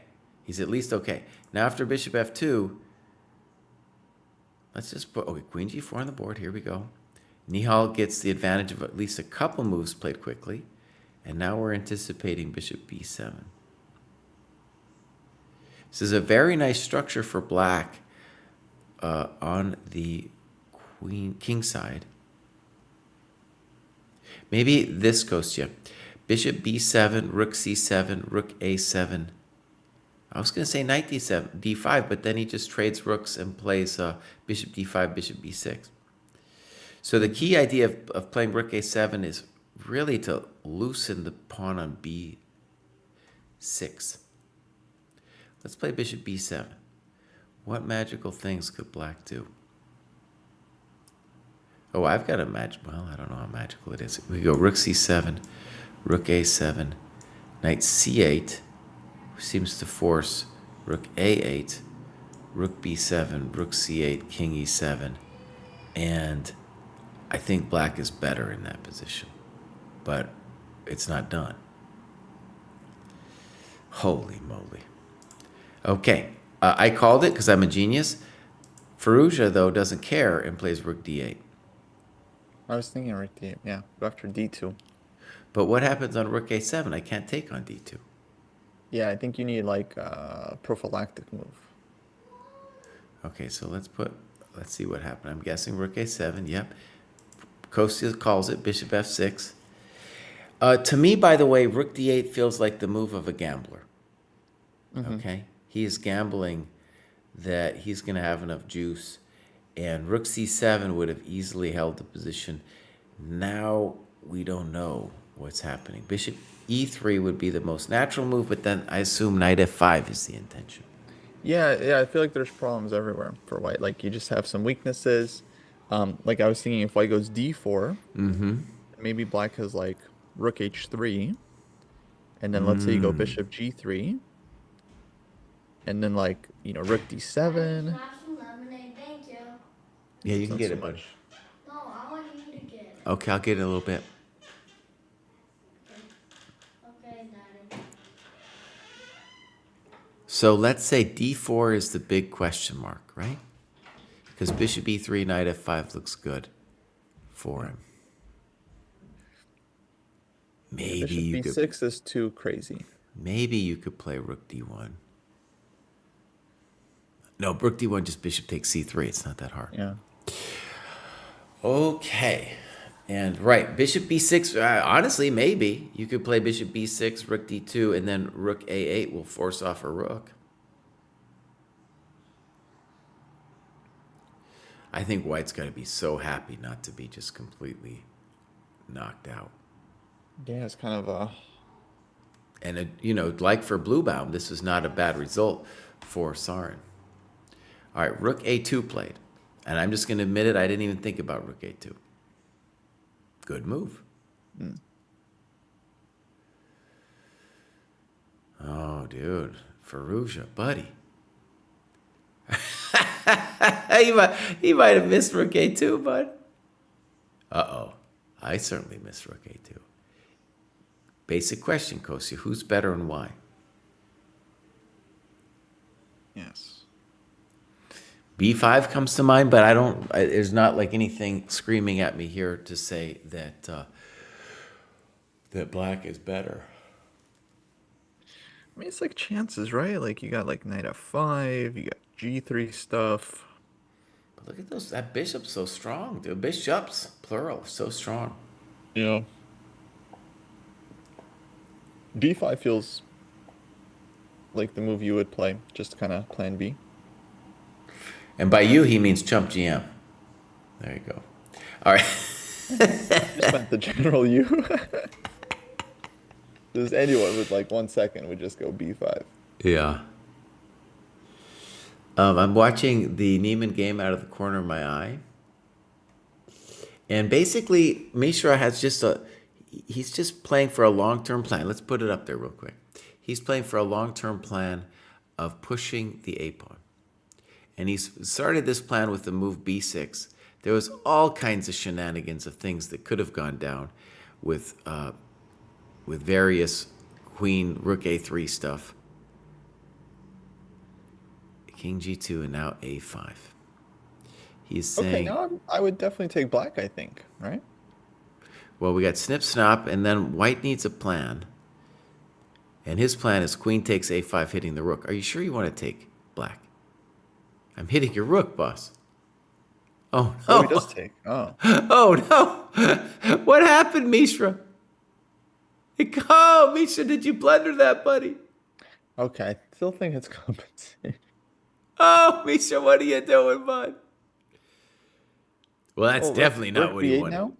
Now after bishop f2, let's just put, okay, queen g4 on the board. Here we go. Nihal gets the advantage of at least a couple moves played quickly. And now we're anticipating bishop b7. This is a very nice structure for black on the king side. Maybe this goes to you. Bishop b7, rook c7, rook a7. I was going to say knight d7, d5, but then he just trades rooks and plays bishop d5, bishop b6. So the key idea of playing rook a7 is really to loosen the pawn on b6. Let's play bishop b7. What magical things could black do? Oh, I've got a magic. Well, I don't know how magical it is. We go rook c7, rook a7, knight c8, which seems to force rook a8, rook b7, rook c8, king e7, and I think black is better in that position, but it's not done. Holy moly. Okay, I called it because I'm a genius. Firouzja, though, doesn't care and plays rook d8. I was thinking rook d8, yeah, but after d2. But what happens on rook a7? I can't take on d2. Yeah, I think you need like a prophylactic move. Okay, so let's see what happened. I'm guessing rook a7, yep. Kostya calls it, bishop f6. To me, by the way, rook d8 feels like the move of a gambler. Okay? He is gambling that he's going to have enough juice. And rook c7 would have easily held the position. Now we don't know what's happening. Bishop e3 would be the most natural move, but then I assume knight f5 is the intention. Yeah, I feel like there's problems everywhere for white. Like you just have some weaknesses. Like I was thinking if white goes d4, maybe black has like rook h3, and then let's say you go bishop g3, and then like, rook d7. Have some lemonade, thank you. Yeah, you can Not get so it, bud. much. No, I want you to get it. Okay, I'll get it in a little bit. Okay, Daddy. So let's say d4 is the big question mark, right? Because bishop e3, knight f5 looks good for him. Maybe Bishop you could, b6 is too crazy. maybe you could play rook d1. No, rook d1, just bishop takes c3. It's not that hard. Yeah. Okay. And right, bishop b6, honestly, maybe you could play bishop b6, rook d2, and then rook a8 will force off a rook. I think white's got to be so happy not to be just completely knocked out. Yeah, it's kind of a... And, like for Bluebaum, this is not a bad result for Sarin. All right, rook a2 played. And I'm just going to admit it, I didn't even think about rook a2. Good move. Oh, dude. Firouzja, buddy. he might have missed rook a2, bud. Uh-oh. I certainly missed rook a2. Basic question, Kostya. Who's better and why? Yes. b5 comes to mind, but there's not like anything screaming at me here to say that that black is better. I mean, it's like chances, right? Like you got like knight f5, you got g3 stuff. But look at those. That bishop's so strong, dude. Bishops, plural, so strong. Yeah. b5 feels like the move you would play, just kind of plan B. And by you, he means chump GM. There you go. All right. Just meant the general you. Just anyone with like 1 second would just go b5. Yeah. I'm watching the Neiman game out of the corner of my eye. And basically, Mishra has he's just playing for a long-term plan. Let's put it up there real quick. He's playing for a long-term plan of pushing the A pawn. And he's started this plan with the move b6 There was all kinds of shenanigans of things that could have gone down with various queen rook a3 stuff. King g2 and now a5. He's Okay, saying, now I would definitely take black, I think, right? well, we got snip snap, and then white needs a plan. And his plan is queen takes a5, hitting the rook. Are you sure you want to take black? I'm hitting your rook, boss. Oh, Oh, no. he does take. Oh. Oh, no. What happened, Mishra? Oh, Mishra, did you blunder that, buddy? Okay, I still think it's compensating. Oh, Misha, what are you doing, bud? Well, that's Oh, definitely not rook what he b8 wanted. now?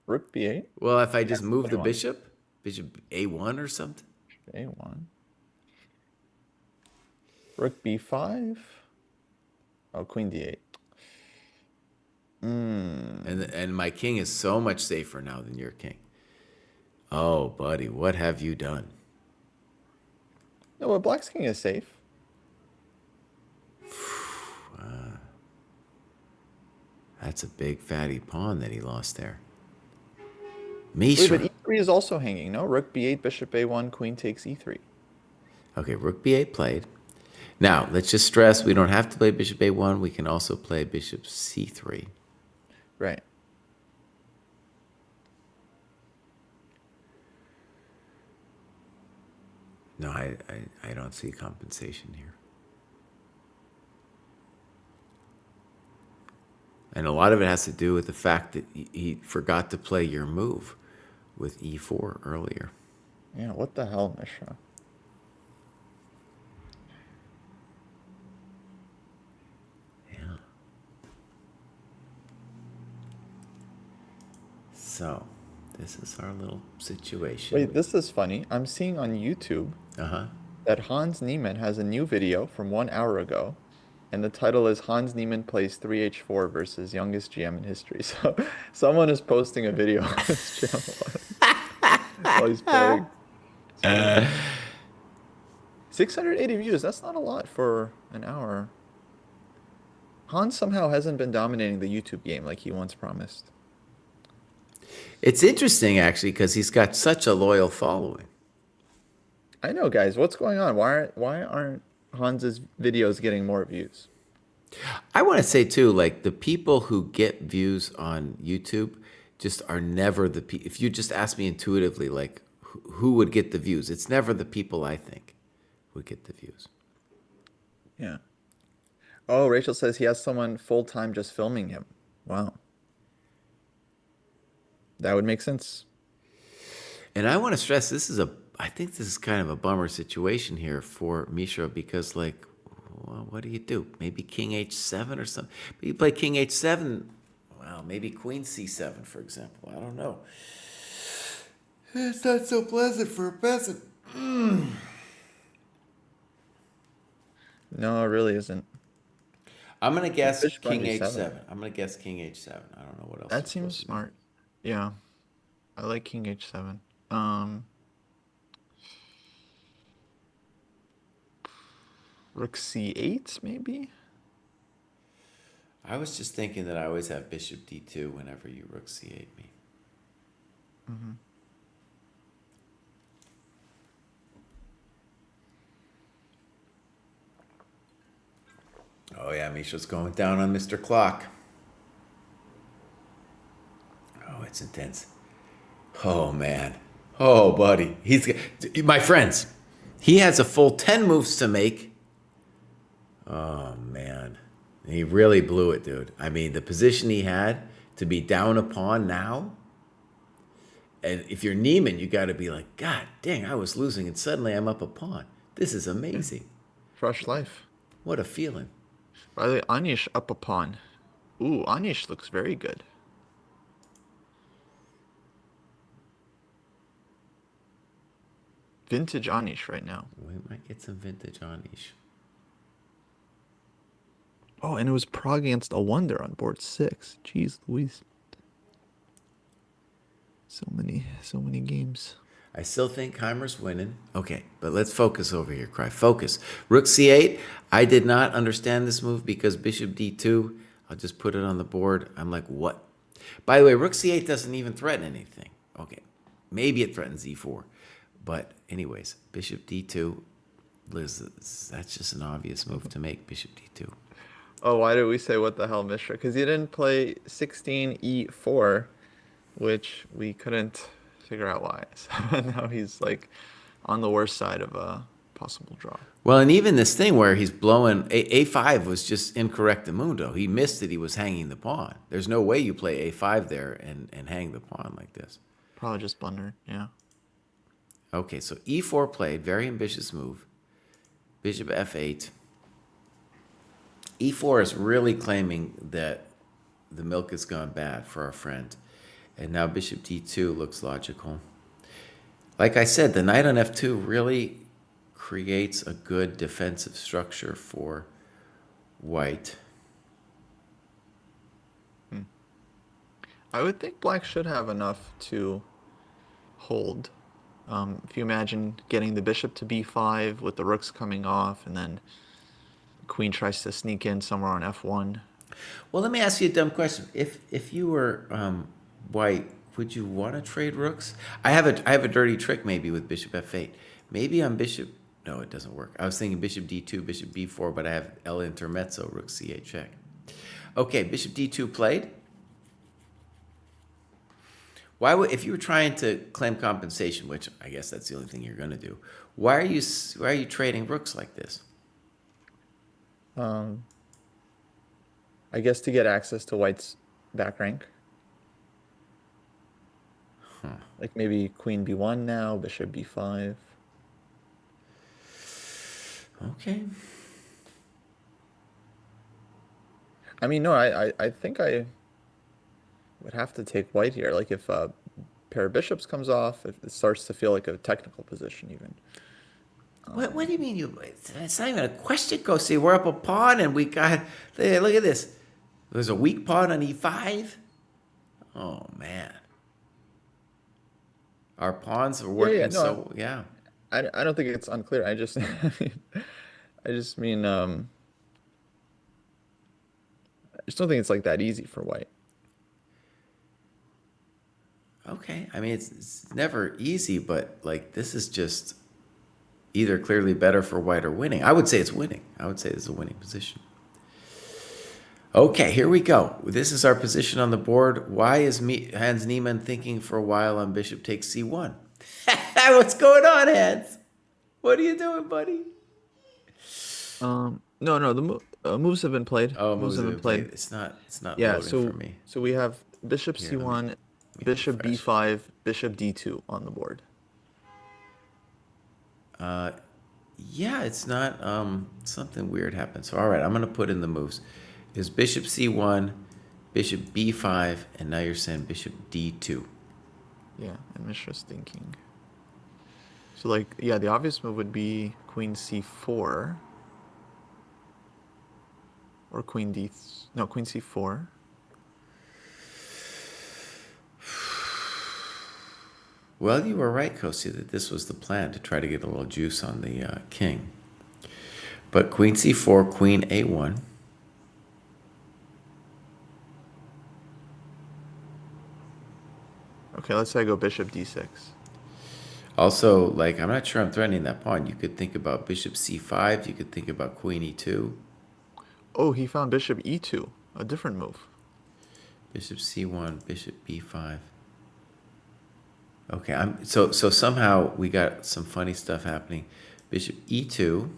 Rook b8? Well, if I just move what the I want. bishop a1 or something. a1. Rook b5. Oh, queen d8. And my king is so much safer now than your king. Oh, buddy, what have you done? No, but black's king is safe. That's a big fatty pawn that he lost there. Wait, Mishra. but e3 is also hanging, no? Rook b8, bishop a1, queen takes e3. Okay, rook b8 played. Now, let's just stress we don't have to play bishop a1. We can also play bishop c3. Right. No, I don't see compensation here. And a lot of it has to do with the fact that he forgot to play your move with e4 earlier. Yeah, what the hell, Mishra? Yeah. So, this is our little situation. Wait, this is funny. I'm seeing on YouTube Uh-huh. that Hans Niemann has a new video from 1 hour ago, and the title is Hans Niemann plays 3h4 versus youngest GM in history. So someone is posting a video on his channel while he's playing. 680 views, that's not a lot for an hour. Hans somehow hasn't been dominating the YouTube game like he once promised. It's interesting, actually, because he's got such a loyal following. I know, guys. What's going on? Why aren't Hans's videos getting more views? I want to say, too, like, the people who get views on YouTube just are never the people. If you just ask me intuitively, like, who would get the views? It's never the people I think would get the views. Yeah. Oh, Rachel says he has someone full-time just filming him. Wow. That would make sense. And I want to stress I think this is kind of a bummer situation here for Mishra because, like, well, what do? Maybe king h7 or something. But you play king h7, well, maybe queen c7, for example. I don't know. It's not so pleasant for a peasant. No, it really isn't. I'm going to guess Bishop king on h7. e7. I'm going to guess king h7. I don't know what else. That you're seems supposed to do. smart. Yeah. I like king h7. Rook c8, maybe? I was just thinking that I always have bishop d2 whenever you rook c8 me. Mm-hmm. Oh yeah, Misha's going down on Mr. Clock. Oh, it's intense. Oh man. Oh buddy. My friends. He has a full 10 moves to make. Oh man. He really blew it, dude. I mean, the position he had to be down a pawn now. And if you're Neiman, you got to be like, God dang, I was losing and suddenly I'm up a pawn. This is amazing. Fresh life. What a feeling. By the way, Anish up a pawn. Ooh, Anish looks very good. Vintage Anish right now. We might get some vintage Anish. Oh, and it was Prague against a wonder on board 6. Jeez Louise. So many games. I still think Heimer's winning. Okay, but let's focus over here, Cry. Focus. Rook c8. I did not understand this move because bishop d2. I'll just put it on the board. I'm like, what? By the way, rook c8 doesn't even threaten anything. Okay, maybe it threatens e4. But anyways, bishop d2, Liz, that's just an obvious move to make, bishop d2. Oh, why did we say what the hell, Mishra? Because he didn't play 16e4, which we couldn't figure out why. So now he's like on the worst side of a possible draw. Well, and even this thing where he's blowing a5 was just incorrectamundo. He missed it. He was hanging the pawn. There's no way you play a5 there and hang the pawn like this. Probably just blunder, yeah. Okay, so e4 played, very ambitious move. Bishop f8. e4 is really claiming that the milk has gone bad for our friend. And now bishop d2 looks logical. Like I said, the knight on f2 really creates a good defensive structure for white. I would think black should have enough to hold. If you imagine getting the bishop to b5 with the rooks coming off, and then queen tries to sneak in somewhere on f1. Well, let me ask you a dumb question. If you were white, would you want to trade rooks? I have a dirty trick maybe with bishop f8. Maybe on bishop. No, it doesn't work. I was thinking bishop d2, bishop b4, but I have el intermezzo, rook c8 check. Okay, bishop d2 played. Why would, if you were trying to claim compensation, which I guess that's the only thing you're going to do, why are you trading rooks like this? I guess to get access to white's back rank. Like maybe queen b1 now, bishop b5. Okay. I mean, no, I think I would have to take white here. Like if a pair of bishops comes off, if it starts to feel like a technical position even. What do you mean it's not even a question, Kosi. We're up a pawn and we got, hey, look at this. There's a weak pawn on e5. Oh, man. Our pawns are working yeah. I don't think it's unclear. I just I just mean I just don't think it's like that easy for white. Okay. I mean, it's never easy, but like this is just either clearly better for white or winning. I would say it's winning. I would say this is a winning position. Okay, here we go. This is our position on the board. Why is Hans Niemann thinking for a while on bishop takes c1? What's going on, Hans? What are you doing, buddy? No, the moves have been played. Oh, moves have been played. It's not Yeah, loading for me. so we have bishop Here, c1, bishop b5, bishop d2 on the board. Yeah, it's not something weird happened. So all right, I'm gonna put in the moves. Is bishop c1, bishop b5, and now you're saying bishop d2. Yeah, and Mishra's thinking. So like, yeah, the obvious move would be queen c4 or queen c4. Well, you were right, Kosi, that this was the plan to try to get a little juice on the king. But queen c4, queen a1. Okay, let's say I go bishop d6. Also, like, I'm not sure I'm threatening that pawn. You could think about bishop c5. You could think about queen e2. Oh, he found bishop e2, a different move. Bishop c1, bishop b5. Okay, so somehow we got some funny stuff happening. Bishop e2.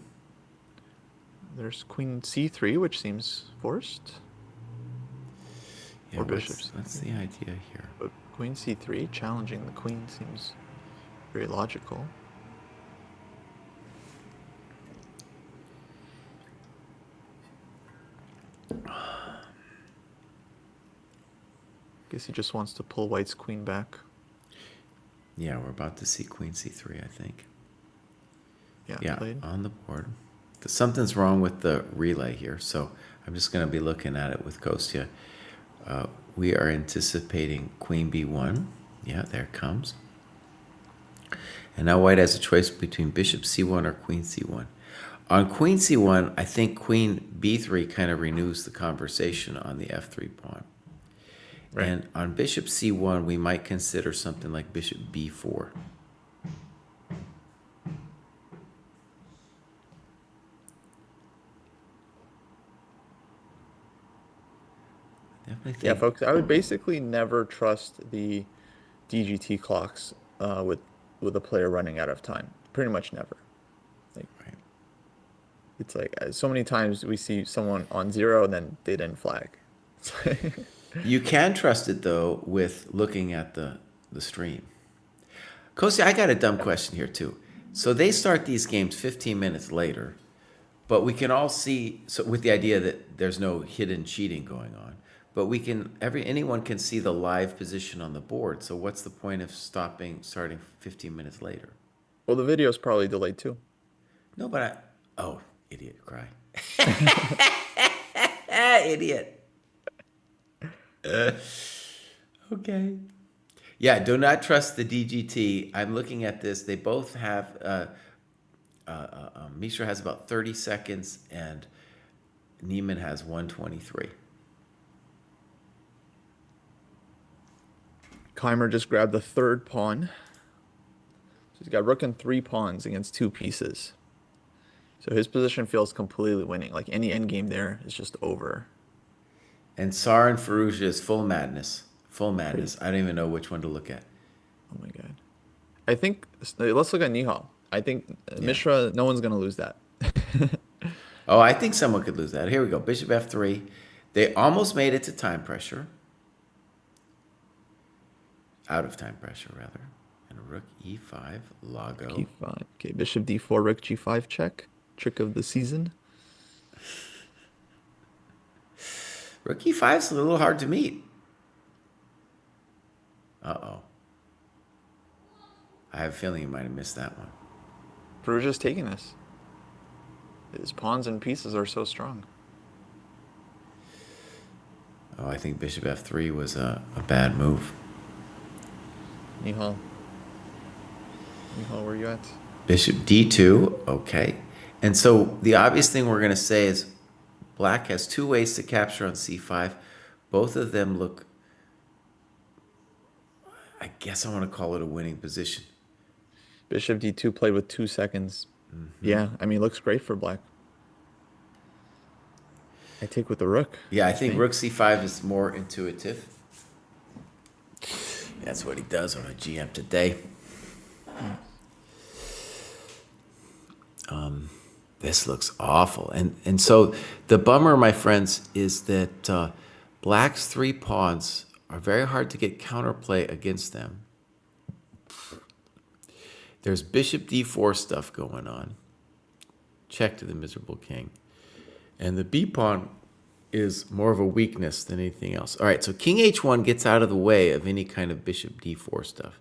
There's queen c3, which seems forced. Yeah, Or bishop what's the idea here? But queen c3, challenging the queen seems very logical. Guess he just wants to pull white's queen back. Yeah, we're about to see queen c3, I think. Yeah, played. On the board. Something's wrong with the relay here, so I'm just going to be looking at it with Kostya. We are anticipating queen b1. Yeah, there it comes. And now white has a choice between bishop c1 or queen c1. On queen c1, I think queen b3 kind of renews the conversation on the f3 pawn. Right. And on bishop c1, we might consider something like bishop b4. Definitely think. Yeah, folks, I would basically never trust the DGT clocks with a player running out of time. Pretty much never. Like, Right. it's like so many times we see someone on 0 and then they didn't flag. It's like, You can trust it though with looking at the stream. Kosi, I got a dumb question here too. So they start these games 15 minutes later, but we can all see, so with the idea that there's no hidden cheating going on, but we can anyone can see the live position on the board. So what's the point of starting 15 minutes later? well, the video's probably delayed too. No, but oh, idiot, cry. Idiot. Okay. Yeah, do not trust the DGT. I'm looking at this. They both have, Mishra has about 30 seconds and Neiman has 123. Keimer just grabbed the third pawn. So he's got rook and 3 pawns against 2 pieces. So his position feels completely winning. Like any endgame there is just over. And Tsar and Fallujah is full madness. Full madness. I don't even know which one to look at. Oh my god. I think let's look at Nihal. I think Mishra, no one's gonna lose that. Oh, I think someone could lose that. Here we go. Bishop f3. They almost made it to time pressure. Out of time pressure, rather. And rook e5, Lago. E5. Okay, bishop d4, rook g5 check. Trick of the season. Rook e5 is a little hard to meet. Uh-oh. I have a feeling you might have missed that one. Perugia's taking this. His pawns and pieces are so strong. Oh, I think bishop f3 was a bad move. Nihal. Nihal, where you at? Bishop d2, okay. And so the obvious thing we're going to say is black has 2 ways to capture on c5. Both of them look, I guess I want to call it a winning position. Bishop d2 played with 2 seconds. Yeah, I mean, looks great for black. I take with the rook. Yeah, I think rook c5 is more intuitive. That's what he does on a GM today. This looks awful. And so the bummer, my friends, is that black's 3 pawns are very hard to get counterplay against them. There's bishop d4 stuff going on. Check to the miserable king. And the b pawn is more of a weakness than anything else. All right, so king h1 gets out of the way of any kind of bishop d4 stuff.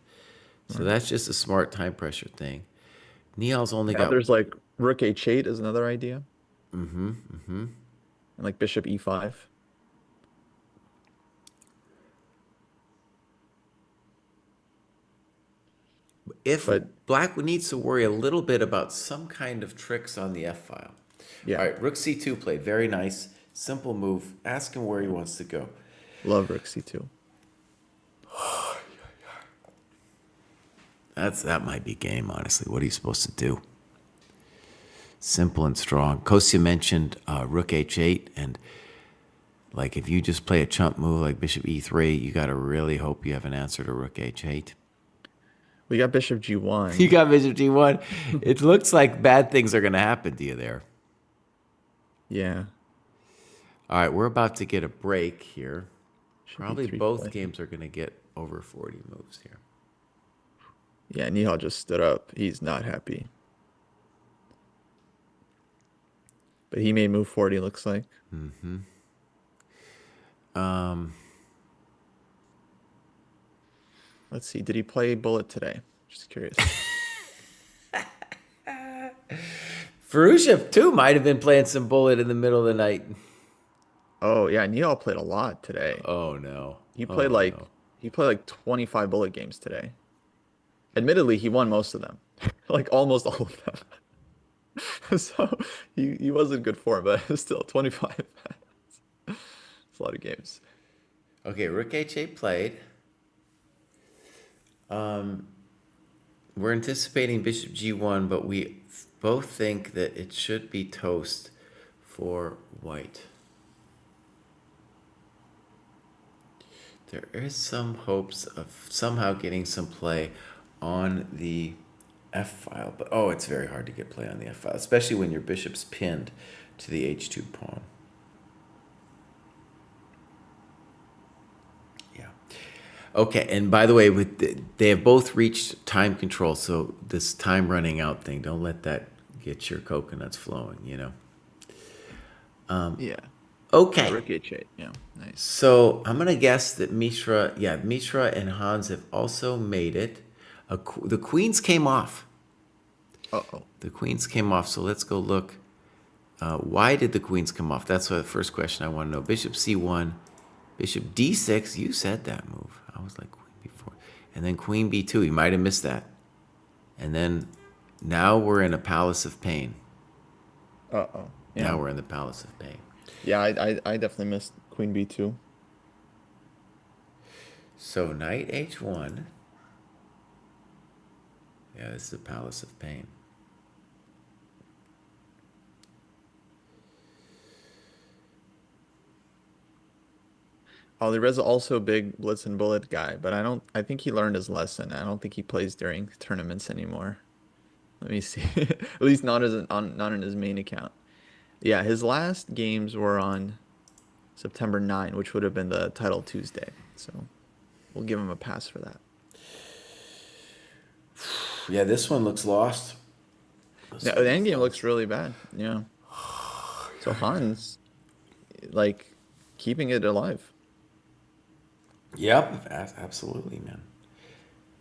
So that's just a smart time pressure thing. Nihal's only got... There's like rook h8 is another idea. And like bishop e5. But black needs to worry a little bit about some kind of tricks on the f-file. Yeah. All right, rook c2 played. Very nice. Simple move. Ask him where he wants to go. Love rook c2. That might be game, honestly. What are you supposed to do? Simple and strong. Kostya mentioned rook h8, and like if you just play a chump move like bishop e3, you got to really hope you have an answer to rook h8. We got bishop g1. You got bishop g1. It looks like bad things are going to happen to you there. Yeah. All right, we're about to get a break here. Probably B3 both play. games are going to get over 40 moves here. Yeah, Nihal just stood up. He's not happy. But he may move 40, looks like. Let's see. Did he play bullet today? Just curious. Fallujah, too, might have been playing some bullet in the middle of the night. Oh, yeah. Nihal played a lot today. Oh, no. He played he played like 25 bullet games today. Admittedly, he won most of them. Like almost all of them. So he was in good form, but still 25. It's a lot of games. Okay, Rook H8 played. We're anticipating Bishop G1, but we both think that it should be toast for white. There is some hopes of somehow getting some play on the F file, but oh, it's very hard to get play on the F file, especially when your bishop's pinned to the H2 pawn. Yeah. Okay, and by the way, they have both reached time control, so this time running out thing, don't let that get your coconuts flowing, you know. Yeah. Okay. Rook H8. Yeah. Nice. So I'm gonna guess that Mishra and Hans have also made it. The queens came off. Uh-oh. The queens came off. So let's go look. Why did the queens come off? That's the first question I want to know. Bishop C1, Bishop D6. You said that move. I was like Queen B4, and then Queen B2. You might have missed that. And then now we're in a palace of pain. Uh-oh. Yeah. Now we're in the palace of pain. Yeah, I definitely missed Queen B2. So knight H1. Yeah, this is the palace of pain. Alireza also a big blitz and bullet guy, but I think he learned his lesson. I don't think he plays during tournaments anymore. Let me see. At least not not on his main account. Yeah, his last games were on September 9, which would have been the title Tuesday. So we'll give him a pass for that. Yeah, this one looks lost. Now, the end game looks really bad. Yeah. So Hans, like, keeping it alive. Yep, absolutely, man.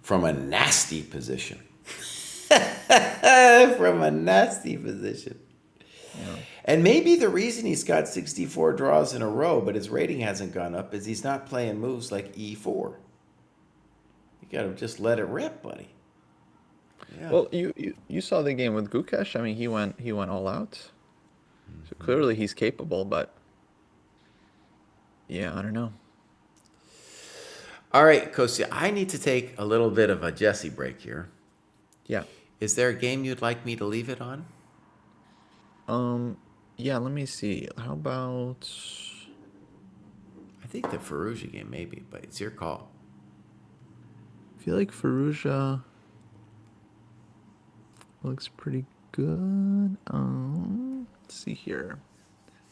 From a nasty position. From a nasty position. Yeah. And maybe the reason he's got 64 draws in a row, but his rating hasn't gone up, is he's not playing moves like E4. You gotta just let it rip, buddy. Yeah. Well, you saw the game with Gukesh. I mean, he went all out. So clearly he's capable, but yeah, I don't know. All right, Kostya, I need to take a little bit of a Jesse break here. Yeah. Is there a game you'd like me to leave it on? Yeah, let me see. How about I think the Fallujah game, maybe, but it's your call. I feel like Fallujah looks pretty good. Let's see here.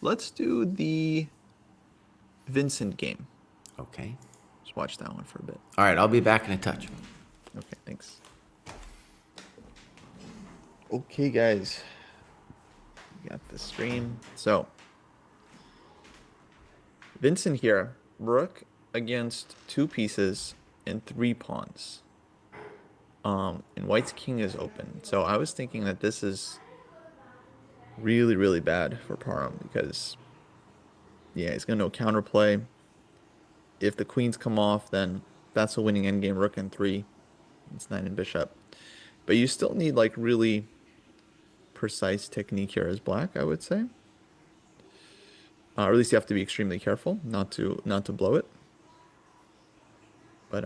Let's do the Vincent game. Okay. Just watch that one for a bit. All right, I'll be back in a touch. Okay, thanks. Okay, guys. We got the stream. So, Vincent here. Rook against 2 pieces and 3 pawns. And White's king is open. So I was thinking that this is really, really bad for Param because, yeah, he's going to counterplay. If the queens come off, then that's a winning endgame. Rook and 3. It's 9 and bishop. But you still need, like, really precise technique here as black, I would say. Or at least you have to be extremely careful not to blow it. But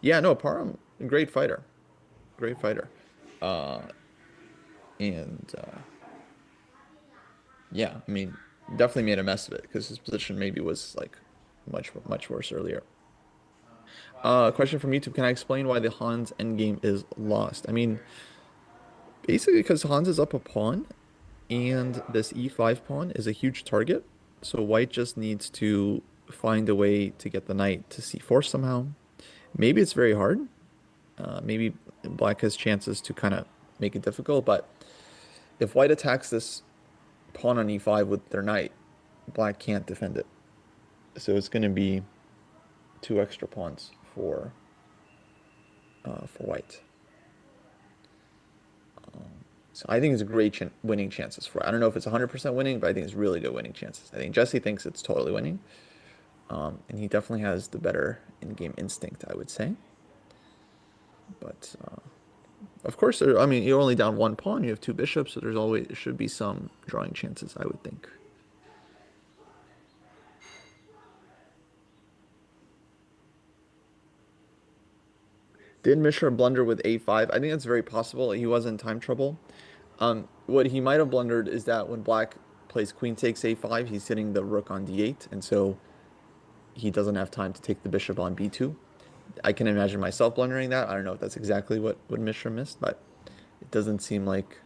yeah, no, Param, great fighter. Great fighter. Yeah, I mean, definitely made a mess of it because his position maybe was like much worse earlier. Question from YouTube: Can I explain why the Hans endgame is lost? I mean, basically because Hans is up a pawn, and this e5 pawn is a huge target. So White just needs to find a way to get the knight to c4 somehow. Maybe it's very hard. Maybe Black has chances to kind of make it difficult, but if White attacks this pawn on e5 with their knight, Black can't defend it. So it's going to be 2 extra pawns for White. So I think it's a great winning chances for it. I don't know if it's 100% winning, but I think it's really good winning chances. I think Jesse thinks it's totally winning. And he definitely has the better in-game instinct, I would say. But Of course, I mean, you're only down one pawn. You have two bishops, so there should be some drawing chances, I would think. Did Mishra blunder with a5? I think that's very possible. He was in time trouble. What he might have blundered is that when black plays queen takes a5, he's hitting the rook on d8, and so he doesn't have time to take the bishop on b2. I can imagine myself blundering that. I don't know if that's exactly what Mishra missed, but it doesn't seem like...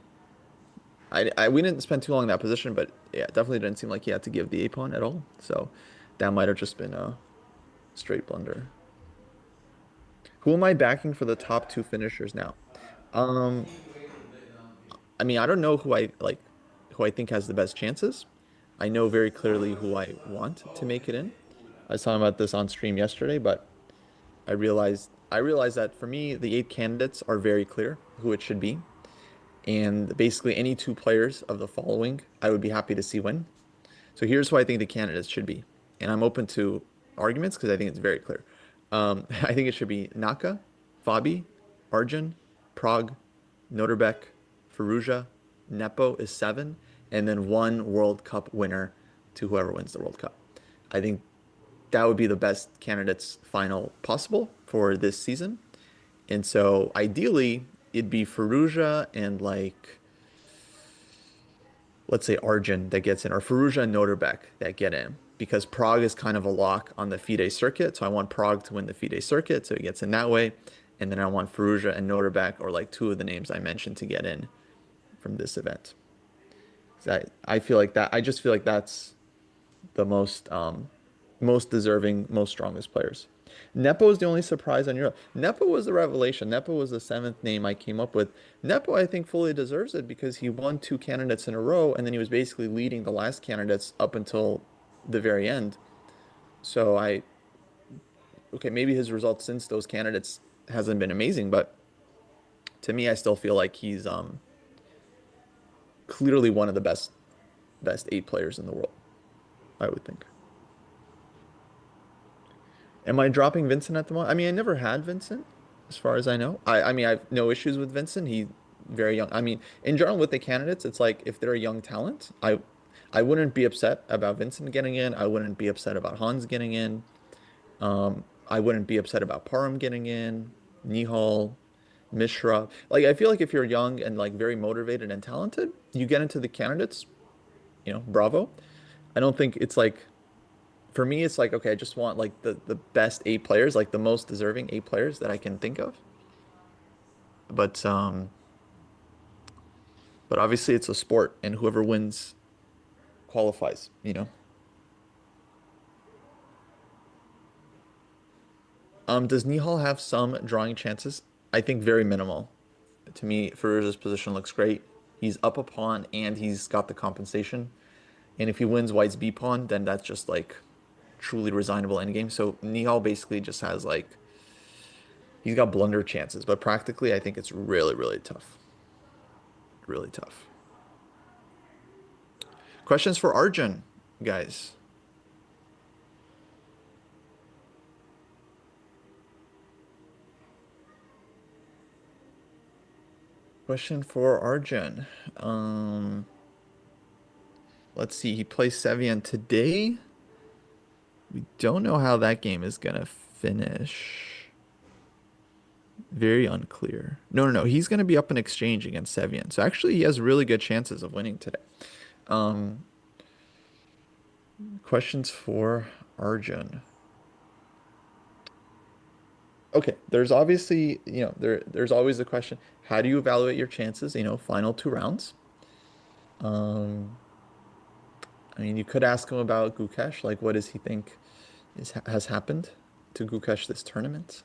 we didn't spend too long in that position, but yeah, it definitely didn't seem like he had to give the a-pawn at all. So that might have just been a straight blunder. Who am I backing for the top two finishers now? Um, I mean, I don't know who I think has the best chances. I know very clearly who I want to make it in. I was talking about this on stream yesterday, but I realized that for me, the 8 candidates are very clear who it should be. And basically any two players of the following, I would be happy to see win. So here's who I think the candidates should be. And I'm open to arguments because I think it's very clear. I think it should be Naka, Fabi, Arjun, Prague, Noterbeck, Firouzja, Nepo is 7, and then 1 World Cup winner to whoever wins the World Cup. I think that would be the best candidates final possible for this season. And so ideally, it'd be Firouzja and let's say Arjun that gets in, or Firouzja and Noterbeck that get in, because Prague is kind of a lock on the FIDE circuit. So I want Prague to win the FIDE circuit, so he gets in that way. And then I want Firouzja and Noterbeck, or like 2 of the names I mentioned, to get in from this event. So I feel like that. I just feel like that's the most deserving, most strongest players. Nepo is the only surprise on Europe. Nepo was the revelation. Nepo was the 7th name I came up with. Nepo, I think, fully deserves it because he won 2 candidates in a row, and then he was basically leading the last candidates up until the very end. So okay, maybe his results since those candidates hasn't been amazing, but to me, I still feel like he's clearly one of the best 8 players in the world, I would think. Am I dropping Vincent at the moment? I mean, I never had Vincent, as far as I know. I mean, I have no issues with Vincent. He's very young. I mean, in general, with the candidates, it's like if they're a young talent, I wouldn't be upset about Vincent getting in. I wouldn't be upset about Hans getting in. I wouldn't be upset about Parham getting in, Nihal, Mishra. Like, I feel like if you're young and like very motivated and talented, you get into the candidates, bravo. I don't think it's like, for me, it's like, okay, I just want like the best 8 players, like the most deserving 8 players that I can think of. But obviously it's a sport, and whoever wins qualifies, Does Nihal have some drawing chances? I think very minimal. To me, Firouzja's position looks great. He's up a pawn and he's got the compensation. And if he wins White's B pawn, then that's just like truly resignable endgame. So Nihal basically just has he's got blunder chances, but practically I think it's really, really tough. Really tough. Questions for Arjun, guys? Question for Arjun. Let's see. He plays Sevian today. We don't know how that game is gonna finish. Very unclear. No. He's gonna be up in exchange against Sevian. So actually, he has really good chances of winning today. Questions for Arjun. Okay, there's obviously, there's always the question, how do you evaluate your chances, final 2 rounds? I mean, you could ask him about Gukesh, like what does he think has happened to Gukesh this tournament?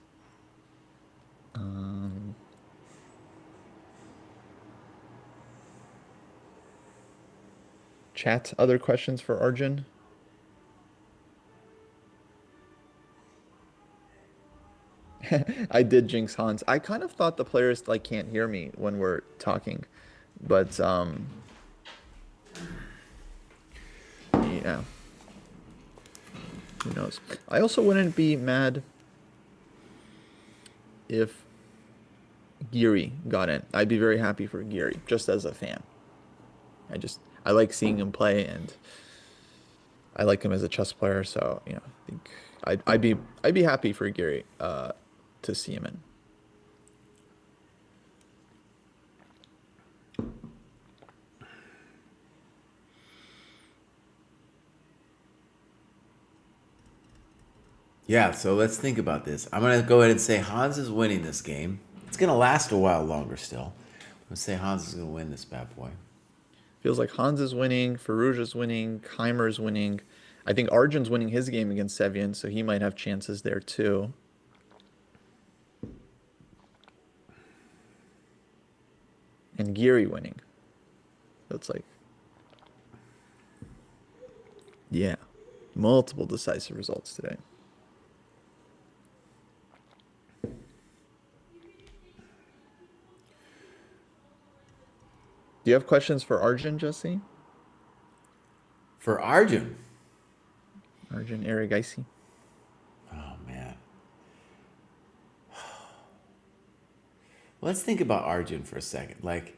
Chat, other questions for Arjun? I did jinx Hans. I kind of thought the players can't hear me when we're talking, but yeah, who knows? I also wouldn't be mad if Geary got in. I'd be very happy for Geary, just as a fan. I like seeing him play, and I like him as a chess player. So I think I'd be happy for Geary to see him in. Yeah, so let's think about this. I'm going to go ahead and say Hans is winning this game. It's going to last a while longer still. I'm going to say Hans is going to win this bad boy. Feels like Hans is winning, Farouj is winning, Keimer is winning. I think Arjun's winning his game against Sevian, so he might have chances there too. And Geary winning. So it's like, yeah, multiple decisive results today. Do you have questions for Arjun, Jesse? For Arjun. Arjun Erigaisi. Oh, man. Let's think about Arjun for a second. Like,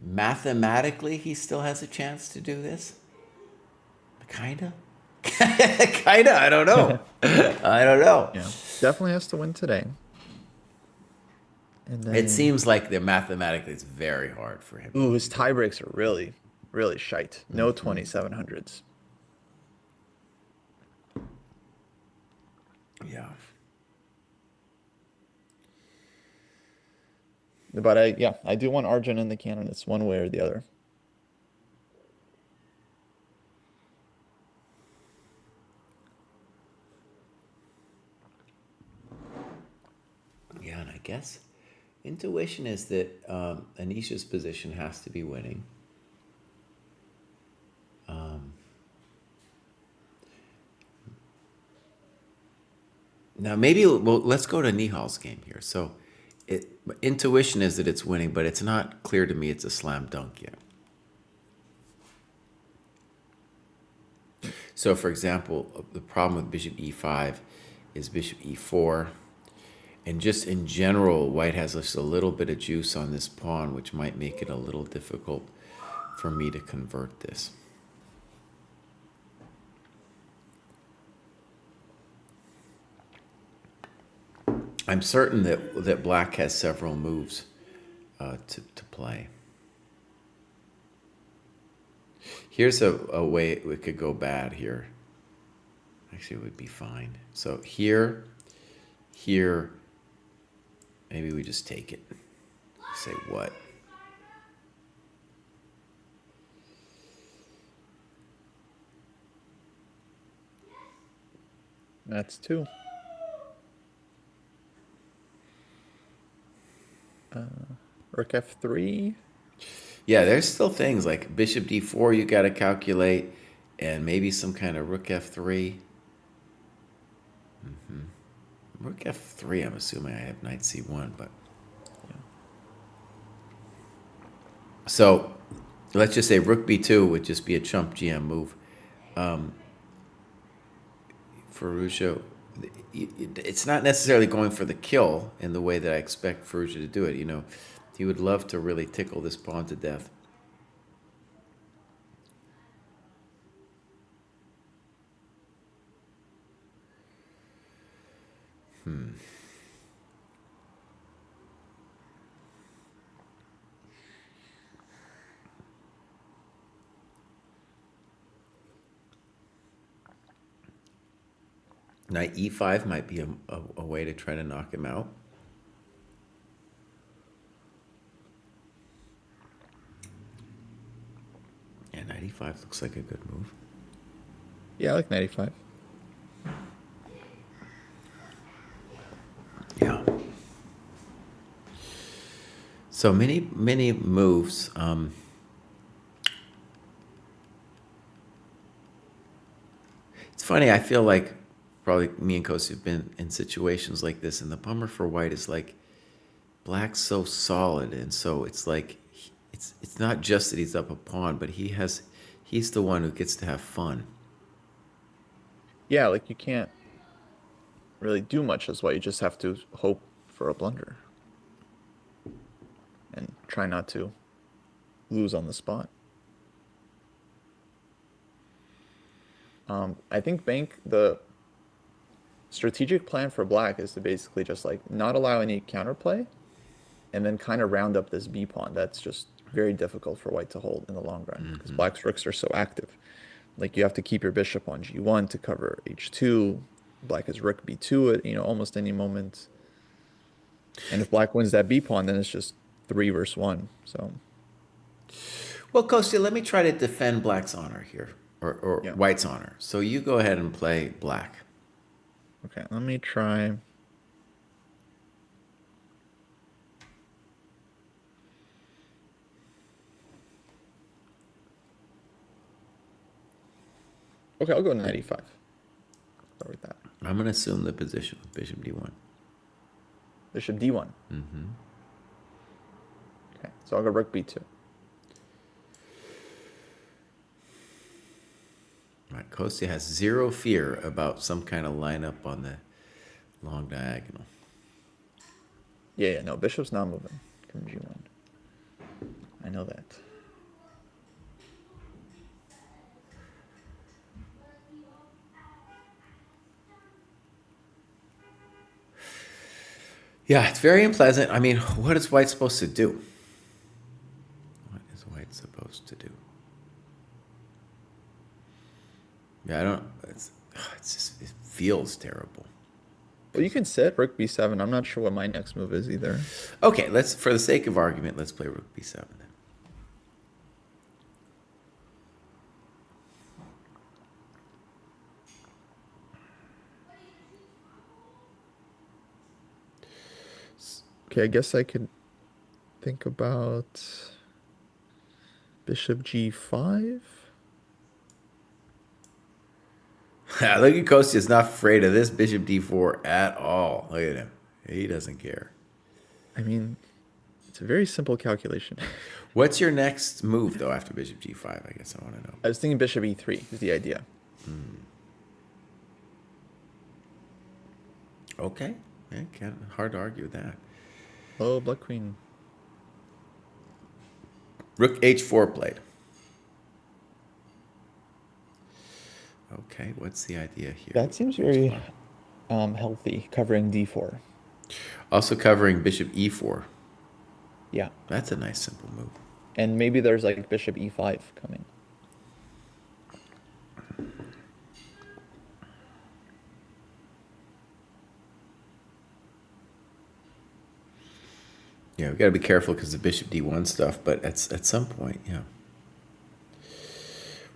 mathematically, he still has a chance to do this? Kinda? Kinda, I don't know. I don't know. Yeah, definitely has to win today. And then, It seems like mathematically it's very hard for him. ooh, his tie breaks are really, really shite. No 2700s. Yeah. But I do want Arjun in the candidates one way or the other. Yeah, and I guess intuition is that Anisha's position has to be winning. Now maybe let's go to Nihal's game here. So, intuition is that it's winning, but it's not clear to me it's a slam dunk yet. So, for example, the problem with Bishop E5 is Bishop E4. And just in general, White has just a little bit of juice on this pawn, which might make it a little difficult for me to convert this. I'm certain that Black has several moves to play. Here's a way it could go bad here. Actually, it would be fine. So here, maybe we just take it. Say what? That's two. Rook F3. Yeah, there's still things like Bishop D4 you got to calculate, and maybe some kind of Rook F3. Rook F3, I'm assuming I have Knight C1, but... Yeah. So, let's just say Rook B2 would just be a chump GM move. Farouj, it's not necessarily going for the kill in the way that I expect Farouj to do it. You know, he would love to really tickle this pawn to death. Knight E5 might be a way to try to knock him out. Yeah, Knight E5 looks like a good move. Yeah, I like 95. Yeah. So many moves. It's funny, I feel like probably me and Kosi have been in situations like this, and the bummer for White is like Black's so solid, and so it's like it's not just that he's up a pawn, but he's the one who gets to have fun. Yeah, like you can't really do much as well. You just have to hope for a blunder. try not to lose on the spot. I think the strategic plan for black is to basically just like not allow any counterplay and then kind of round up this b pawn. That's just very difficult for white to hold in the long run because black's rooks are so active. Like you have to keep your bishop on g1 to cover h2. Black has rook b2 at almost any moment. And if black wins that b pawn, then it's just 3 versus 1. So Well, Kostya, let me try to defend black's honor here, or Yeah. white's honor. So you go ahead and play black. okay, let me try. Okay, I'll go 95. Start with that. I'm going to assume the position with bishop d1. Bishop d1. Okay, so I'll go rook b2. Right, Kostya has zero fear about some kind of lineup on the long diagonal. Yeah, no, bishop's not moving from g1. I know that. Yeah, it's very unpleasant. I mean, what is white supposed to do? What is white supposed to do? Yeah, I don't. It's just, it feels terrible. Well, you can sit rook b7. I'm not sure what my next move is either. Okay, for the sake of argument, let's play rook b7 then. Okay, I guess I could think about bishop g5. Look at Kostya's not afraid of this bishop d4 at all. Look at him. He doesn't care. I mean, it's a very simple calculation. What's your next move, though, after bishop g5? I guess I want to know. I was thinking bishop e3 is the idea. Okay. Yeah, hard to argue with that. Oh, black queen. Rook h4 played. Okay, what's the idea here? That seems very healthy, covering d4. Also covering bishop e4. Yeah. That's a nice simple move. And maybe there's like bishop e5 coming. Yeah, we've got to be careful because of bishop d1 stuff, but at some point, yeah.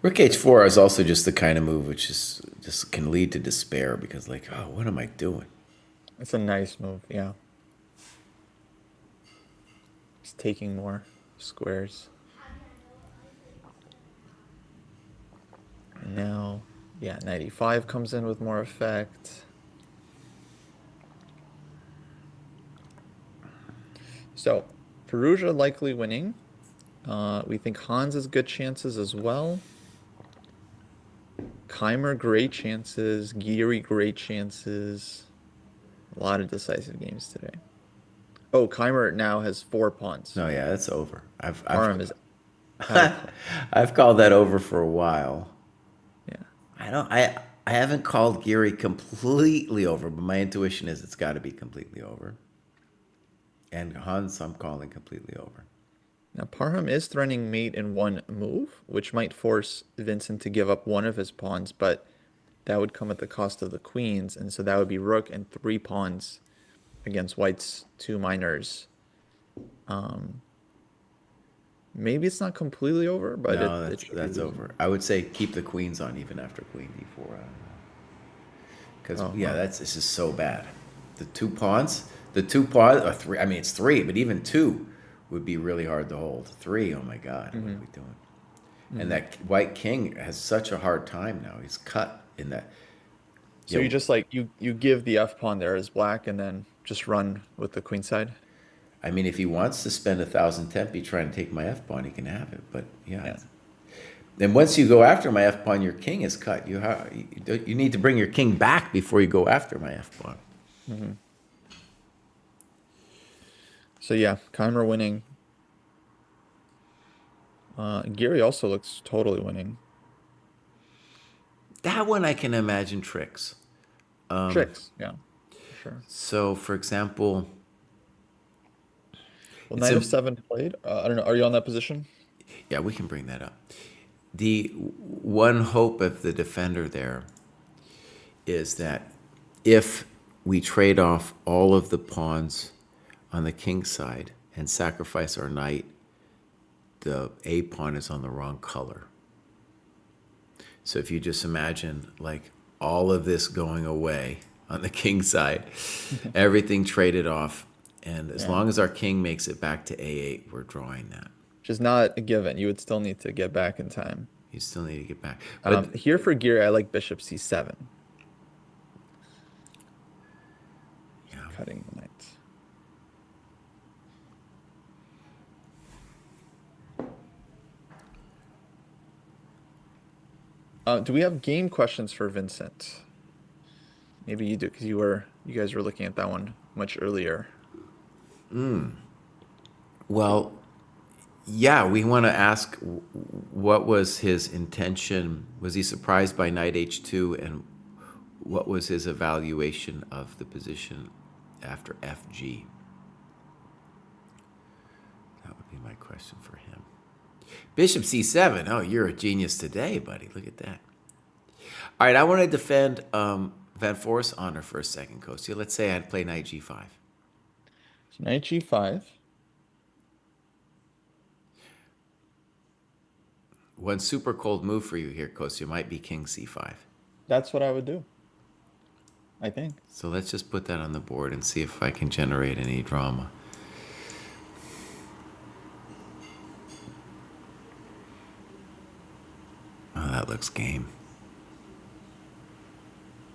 Rook h4 is also just the kind of move which is just can lead to despair because, like, oh, what am I doing? It's a nice move, yeah. It's taking more squares. And now, yeah, 95 comes in with more effect. So, Perugia likely winning. We think Hans has good chances as well. Keimer, great chances. Geary, great chances. A lot of decisive games today. Oh, Keimer now has 4 pawns. No, yeah, that's over. Parham is I've called that over for a while. yeah. I haven't called Geary completely over, but my intuition is it's got to be completely over. And Hans, I'm calling completely over. Now, Parham is threatening mate in one move, which might force Vincent to give up one of his pawns, but that would come at the cost of the queens, and so that would be rook and 3 pawns against white's 2 minors. Maybe it's not completely over, but No, it should be that's losing. over. I would say keep the queens on even after queen d4. Because, this is so bad. The 2 pawns, or 3, I mean, it's 3, but even 2 would be really hard to hold. 3, oh my God, what are we doing? And that white king has such a hard time now. He's cut in that. So you just like, you give the f pawn there as black and then just run with the queen side? I mean, if he wants to spend 1,000 tempi trying to take my f pawn, he can have it. But yeah. Then once you go after my f pawn, your king is cut. You need to bring your king back before you go after my f pawn. So yeah, Keimer winning. Geary also looks totally winning. That one I can imagine tricks. Tricks, yeah, for sure. So, for example, Well, it's knight a, f7 played. I don't know. Are you on that position? yeah, we can bring that up. The one hope of the defender there is that if we trade off all of the pawns on the king side and sacrifice our knight, the A pawn is on the wrong color. So if you just imagine like all of this going away on the king side, everything traded off, and as Yeah. long as our king makes it back to A8, we're drawing that. Which is not a given. You would still need to get back in time. You still need to get back. But Here for Geary, I like bishop c7, yeah, cutting the knight. Do we have game questions for Vincent? Maybe you do, because you guys were looking at that one much earlier. well, yeah, we want to ask what was his intention? Was he surprised by knight h2, and what was his evaluation of the position after fg? That would be my question for him. Bishop c7. Oh, you're a genius today, buddy. Look at that. All right, I want to defend Van Forest's honor for a second, Kostya. Let's say I'd play knight g5. So knight g5. One super cold move for you here, Kostya, might be king c5. That's what I would do, I think. So let's just put that on the board and see if I can generate any drama. Oh, that looks game.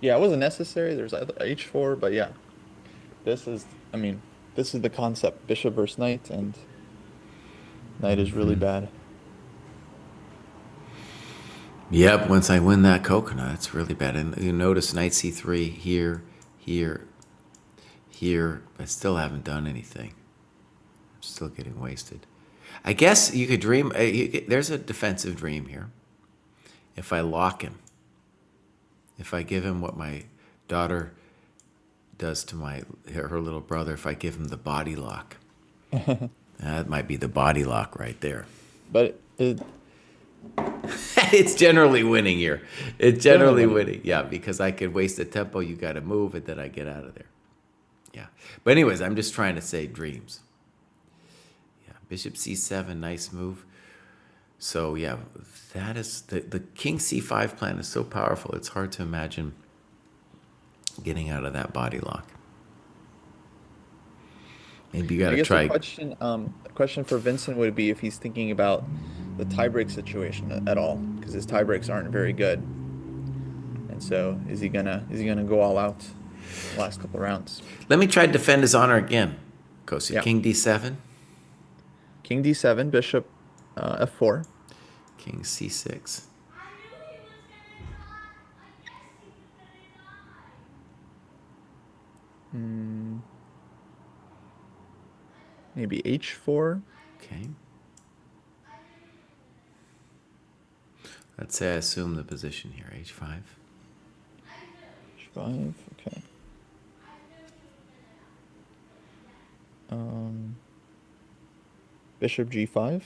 Yeah, it wasn't necessary. There's h4, but yeah. This is the concept. Bishop versus knight, and knight is really bad. Yep, once I win that coconut, it's really bad. And you notice knight c3 here, here, here. I still haven't done anything. I'm still getting wasted. I guess you could dream. There's a defensive dream here. If I lock him, if I give him what my daughter does to her little brother, if I give him the body lock, that might be the body lock right there. But It's generally winning here. It's generally winning. Yeah, because I could waste a tempo, you got to move it, then I get out of there. Yeah. But anyways, I'm just trying to say dreams. Yeah, bishop c7, nice move. So yeah, that is the king c5 plan is so powerful. It's hard to imagine getting out of that body lock. Maybe you got to try. The question for Vincent would be if he's thinking about the tiebreak situation at all, because his tiebreaks aren't very good. And so is he gonna go all out the last couple of rounds? Let me try to defend his honor again. Kostya, Yeah. king d7, King d7, bishop f4. king c6. Maybe h4. Okay. Let's say I assume the position here, h5. h5, okay. Bishop g5.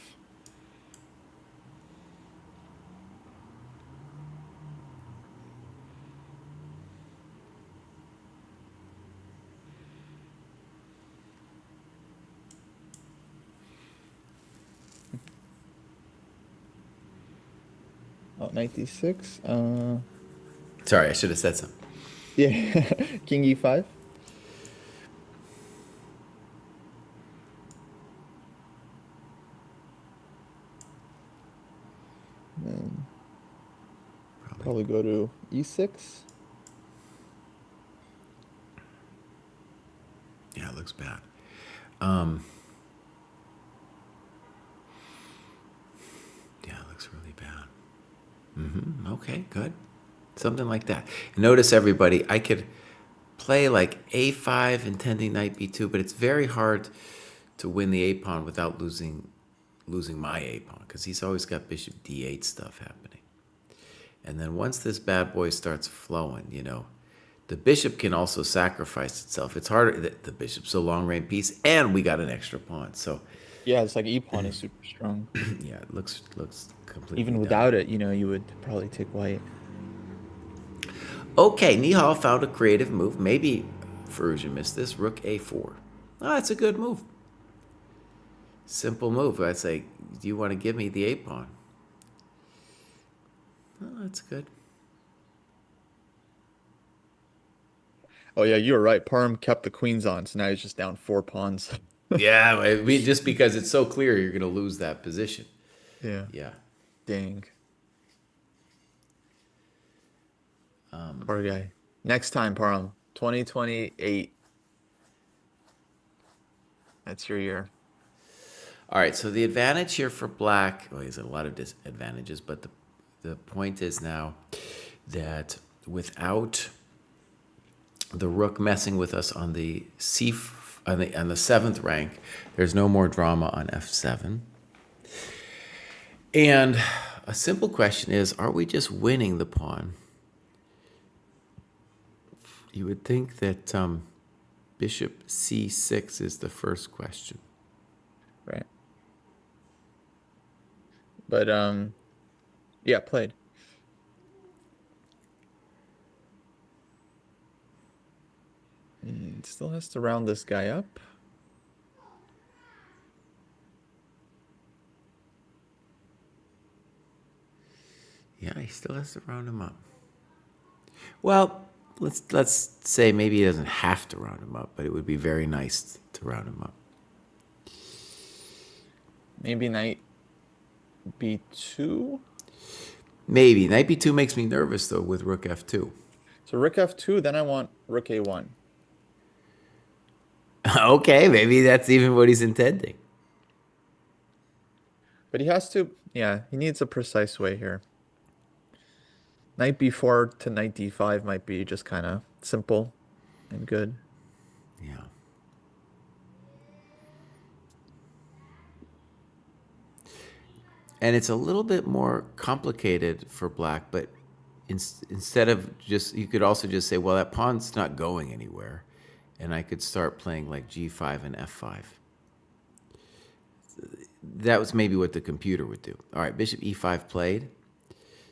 Oh, knight d6. Sorry, I should have said something. Yeah, king e5. Then probably go to e6. Yeah, it looks bad. Yeah, it looks really bad. Okay, good. Something like that. Notice, everybody, I could play like a5 intending knight b2, but it's very hard to win the a pawn without losing losing my A pawn because he's always got bishop d8 stuff happening. And then once this bad boy starts flowing, the bishop can also sacrifice itself. It's harder. The bishop's a long range piece, and we got an extra pawn. So Yeah, it's like E pawn is super strong. yeah, it looks completely Even done. without it, you would probably take white. Okay, Nihal found a creative move. Maybe Firouzja missed this. Rook a4. Oh, that's a good move. Simple move. I'd say, do you want to give me the a pawn? Oh, that's good. Oh yeah, you were right. Parham kept the queens on, so now he's just down 4 pawns. Yeah, just because it's so clear you're going to lose that position. Yeah. Yeah. Dang. Poor guy. Next time, Parham. 2028. That's your year. All right, so the advantage here for black, well, there's a lot of disadvantages, but the point is now that without the rook messing with us on the on the 7th rank, there's no more drama on f7. And a simple question is, are we just winning the pawn? You would think that bishop c6 is the first question. Right. But yeah, played. Still has to round this guy up. Yeah, he still has to round him up. Well, let's say maybe he doesn't have to round him up, but it would be very nice to round him up. Maybe knight b2. Maybe. Knight b2 makes me nervous, though, with rook f2. So rook f2, then I want rook a1. Okay, maybe that's even what he's intending. But he has to, yeah, he needs a precise way here. Knight b4 to knight d5 might be just kind of simple and good. Yeah. And it's a little bit more complicated for black, but instead of just, you could also just say, well, that pawn's not going anywhere. And I could start playing like g5 and f5. That was maybe what the computer would do. All right, bishop e5 played.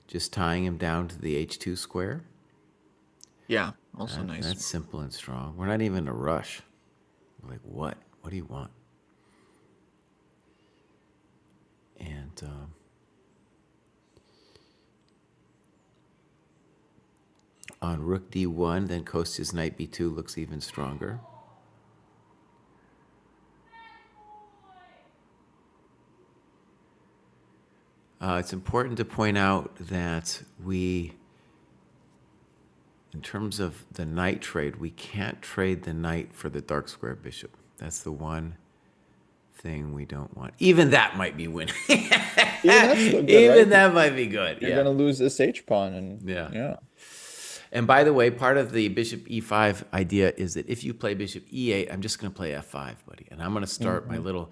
Just tying him down to the h2 square. Yeah, also nice. That's simple and strong. We're not even in a rush. We're like, what? What do you want? And on rook d1, then Kostya's knight b2 looks even stronger. It's important to point out that in terms of the knight trade, we can't trade the knight for the dark square bishop. That's the one thing we don't want. Even that might be winning. Even that's still good, Even right? that might be good. You're Yeah. gonna lose this h pawn, and Yeah. And by the way, part of the bishop e5 idea is that if you play bishop e8, I'm just going to play f5, buddy, and I'm going to start my little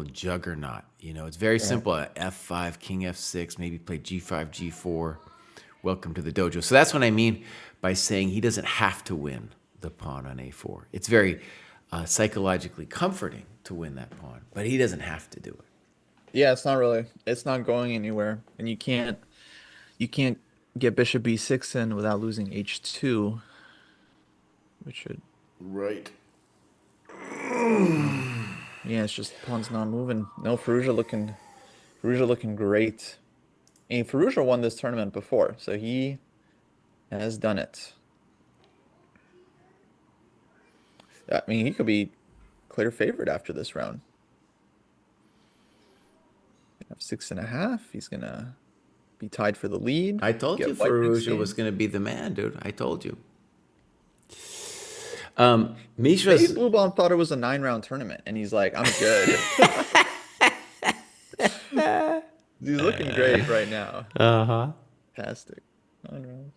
juggernaut. It's very simple. F5, king f6, maybe play g5, g4. Welcome to the dojo. So that's what I mean by saying he doesn't have to win the pawn on a4. It's very psychologically comforting to win that pawn, but he doesn't have to do it. Yeah, it's not going anywhere, and you can't get bishop b6 in without losing h2, which should, Right. yeah, it's just pawn's not moving. No, Firouzja looking great. And Firouzja won this tournament before, so he has done it. I mean, he could be clear favorite after this round. Have 6.5. He's gonna be tied for the lead. I told you Get white next Firouzja game. was going to be the man, dude. I told you. Maybe Mishra's Blue Bomb thought it was a 9-round tournament, and he's like, I'm good. He's looking great right now. uh-huh. Fantastic. 9 rounds.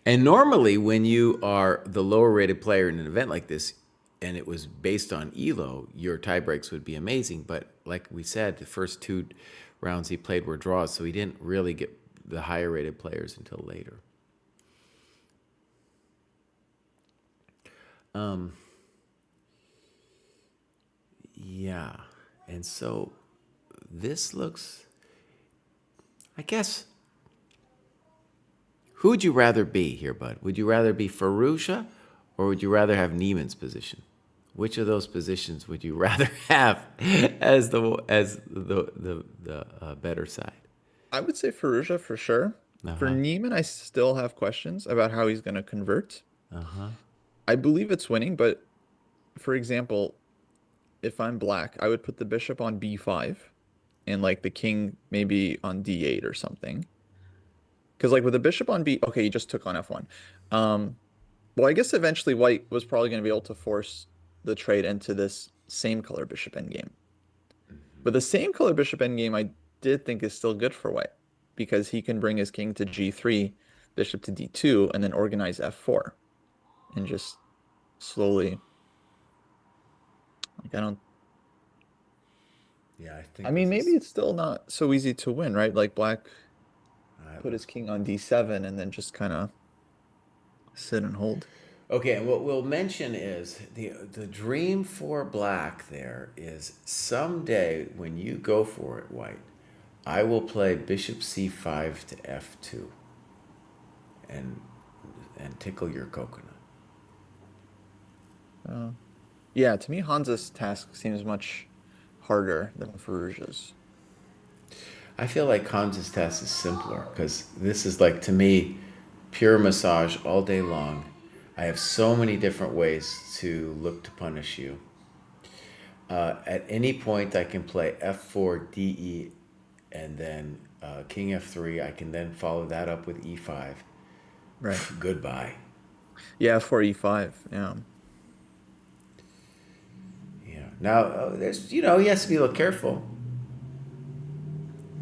And normally when you are the lower rated player in an event like this, and it was based on elo, your tie breaks would be amazing. But like we said, the first two rounds he played were draws, so he didn't really get the higher rated players until later. Yeah, and so this looks, I guess, who would you rather be here, bud? Would you rather be Fallujah, or would you rather have Neiman's position? Which of those positions would you rather have as the better side? I would say Fallujah for sure. For Neiman, I still have questions about how he's going to convert. I believe it's winning, but for example, if I'm black, I would put the bishop on b5 and like the king maybe on d8 or something. Because like with the bishop on b, okay, he just took on f1. Well, I guess eventually white was probably going to be able to force the trade into this same color bishop endgame. But the same color bishop endgame I did think is still good for white because he can bring his king to g3, bishop to d2, and then organize f4 and just slowly. Like I don't. Yeah, I think. I mean, maybe it's still not so easy to win, right? Like black put his king on d7 and then just kind of sit and hold. Okay, and what we'll mention is the dream for black there is someday when you go for it, white, I will play bishop c5 to f2 and tickle your coconut. Yeah, to me, Hansa's task seems much harder than Fallujah's. I feel like Hans's task is simpler because this is like, to me, pure massage all day long. I have so many different ways to look to punish you. At any point, I can play f4, de, and then king f3. I can then follow that up with e5. Right. Goodbye. Yeah, f4, e5. Yeah. Yeah. Now, there's, he has to be a little careful.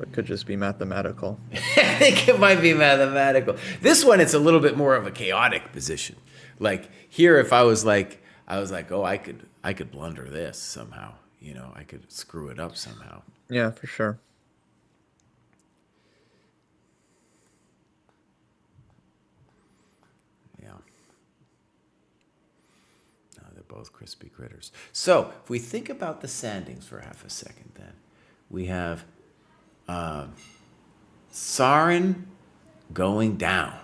It could just be mathematical. I think it might be mathematical. This one, it's a little bit more of a chaotic position. Like here, if I was like, oh, I could blunder this somehow. I could screw it up somehow. Yeah, for sure. Yeah. No, they're both crispy critters. So if we think about the sandings for half a second, then we have Sarin going down.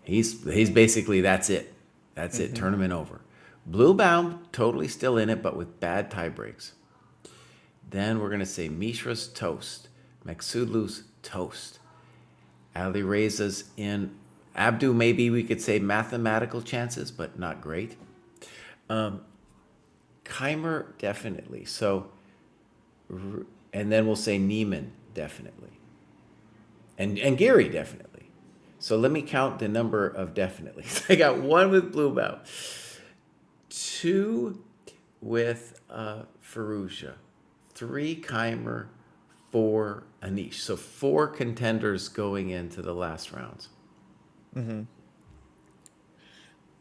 He's basically, that's it. That's it. Tournament over. Bluebaum totally still in it, but with bad tie breaks. Then we're gonna say Mishra's toast, Maksudlu's toast, Ali Reza's in. Abdu, maybe we could say mathematical chances, but not great. Keimer definitely. So, and then we'll say Neiman definitely, and Gary definitely. So let me count the number of definitely. I got 1 with Bluebell, 2 with Fallujah, 3 Keimer, 4 Anish. So 4 contenders going into the last rounds.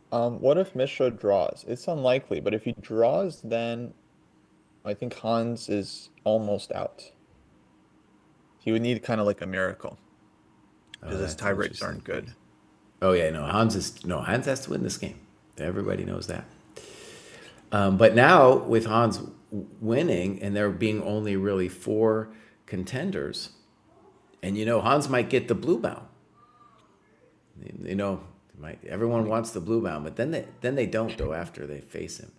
What if Mishra draws? It's unlikely, but if he draws, then I think Hans is almost out. He would need kind of like a miracle because his tie breaks aren't good. Oh yeah, Hans has to win this game. Everybody knows that. But now with Hans winning and there being only really 4 contenders, and Hans might get the Bluebell. Everyone wants the Bluebell, but then they don't though after they face him.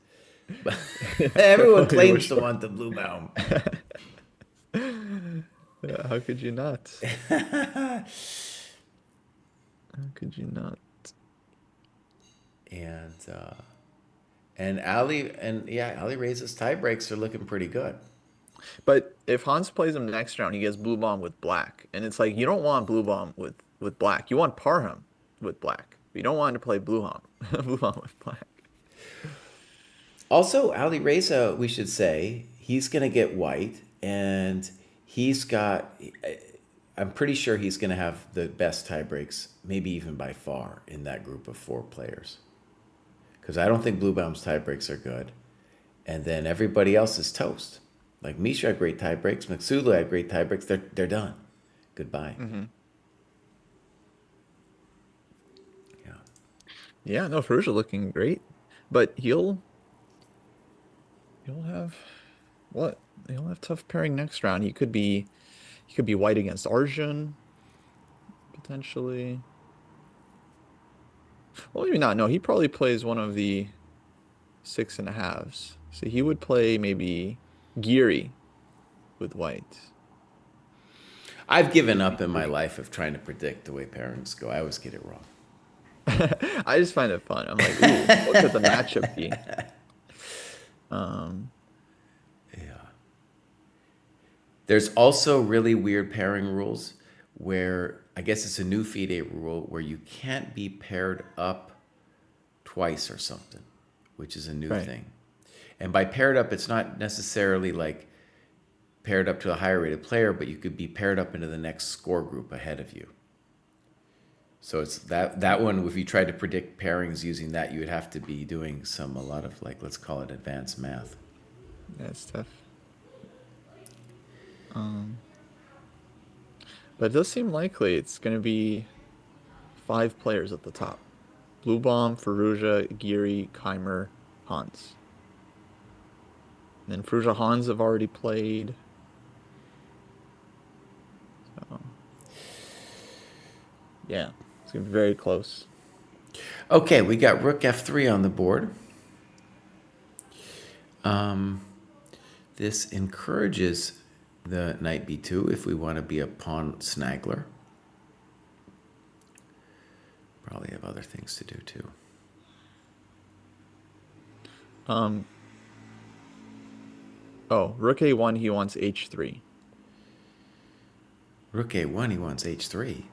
But everyone claims to want the Bluebell. Yeah, how could you not? How could you not? And Ali Reza's tie breaks are looking pretty good. But if Hans plays him next round, he gets blue bomb with black, and it's like you don't want blue bomb with black. You want Parham with black. You don't want to play blue bomb with black. Also, Ali Reza, we should say, he's gonna get white, and I'm pretty sure he's going to have the best tie breaks, maybe even by far, in that group of 4 players. because I don't think Blue Bomb's tie breaks are good. And then everybody else is toast. Like Misha had great tie breaks, Matsulu had great tie breaks. They're done. Goodbye. Yeah. Yeah, no, Ferrugia looking great, but he'll have what? He'll have tough pairing next round. He could be white against Arjun potentially. Well, maybe not. No, he probably plays one of the 6.5s. So he would play maybe Geary with white. I've given up in my life of trying to predict the way pairings go. I always get it wrong. I just find it fun. I'm like, ooh, what could the matchup be? Yeah. There's also really weird pairing rules where I guess it's a new FIDE rule where you can't be paired up twice or something, which is a new Right. thing. And by paired up, it's not necessarily like paired up to a higher rated player, but you could be paired up into the next score group ahead of you. So it's that one. If you tried to predict pairings using that, you would have to be doing a lot of like, let's call it advanced math. That's tough. But it does seem likely it's going to be 5 players at the top. Blue Bomb, Ferrugia, Geary, Keimer, Hans. And then Ferrugia, Hans have already played. So, yeah, it's going to be very close. Okay, we got Rook F3 on the board. This encourages the Knight B2 if we want to be a pawn snaggler. Probably have other things to do too. Oh, Rook A1, he wants H3. Rook A1, he wants H3.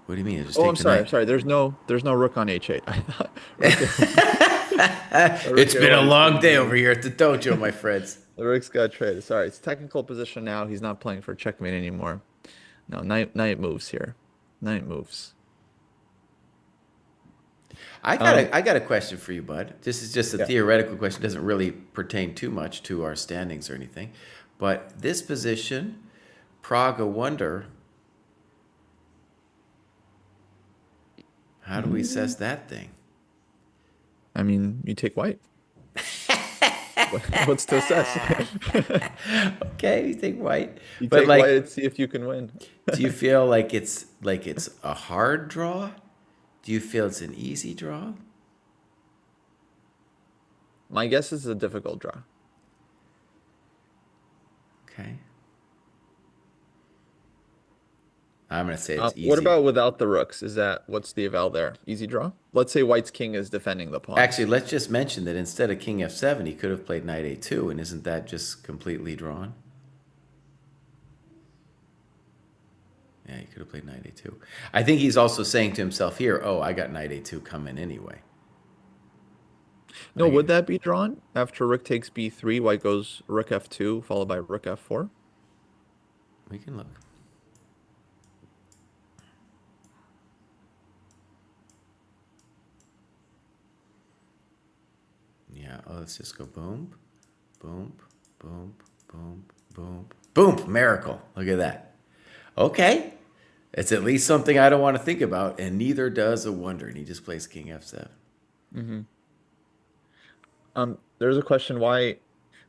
What do you mean? Just Oh, take I'm the sorry. I'm knight. sorry. There's no Rook on H8. I thought Rook A1 It's been a A1 long day over here at the dojo, my friends. The Rook's got traded. Sorry, it's technical position now. He's not playing for checkmate anymore. No, knight moves here. Knight moves. I got a question for you, bud. This is just a Yeah. theoretical question. It doesn't really pertain too much to our standings or anything. But this position, Prague a wonder. How do we assess that thing? I mean, you take white. What's to assess? Okay, you think white. You But take like, white and see if you can win. do you feel like it's a hard draw? Do you feel it's an easy draw? My guess is a difficult draw. Okay. I'm gonna say it's easy. What about without the rooks? What's the eval there? Easy draw? Let's say white's king is defending the pawn. Actually, let's just mention that instead of king f7, he could have played knight a2, and isn't that just completely drawn? Yeah, he could have played knight a2. I think he's also saying to himself here, oh, I got knight a2 coming anyway. No, would that be drawn? After rook takes b3, white goes rook f2, followed by rook f4? We can look. Yeah, oh, let's just go boom, boom, boom, boom, boom, boom. Miracle. Look at that. Okay. It's at least something I don't want to think about, and neither does a wonder. And he just plays king f7. There's a question, why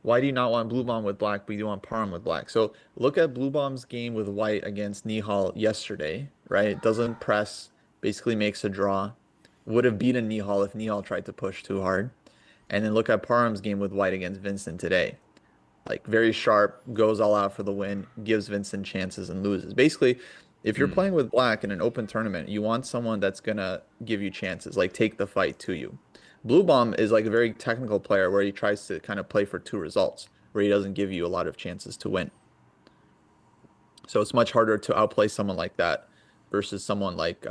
do you not want blue bomb with black, but you want pawn with black? So look at blue bomb's game with white against Nihal yesterday, right? Doesn't press, basically makes a draw. Would have beaten Nihal if Nihal tried to push too hard. And then look at Parham's game with white against Vincent today. Like very sharp, goes all out for the win, gives Vincent chances and loses. Basically, if you're playing with black in an open tournament, you want someone that's gonna give you chances, like take the fight to you. Blue Bomb is like a very technical player where he tries to kind of play for two results, where he doesn't give you a lot of chances to win. So it's much harder to outplay someone like that versus someone like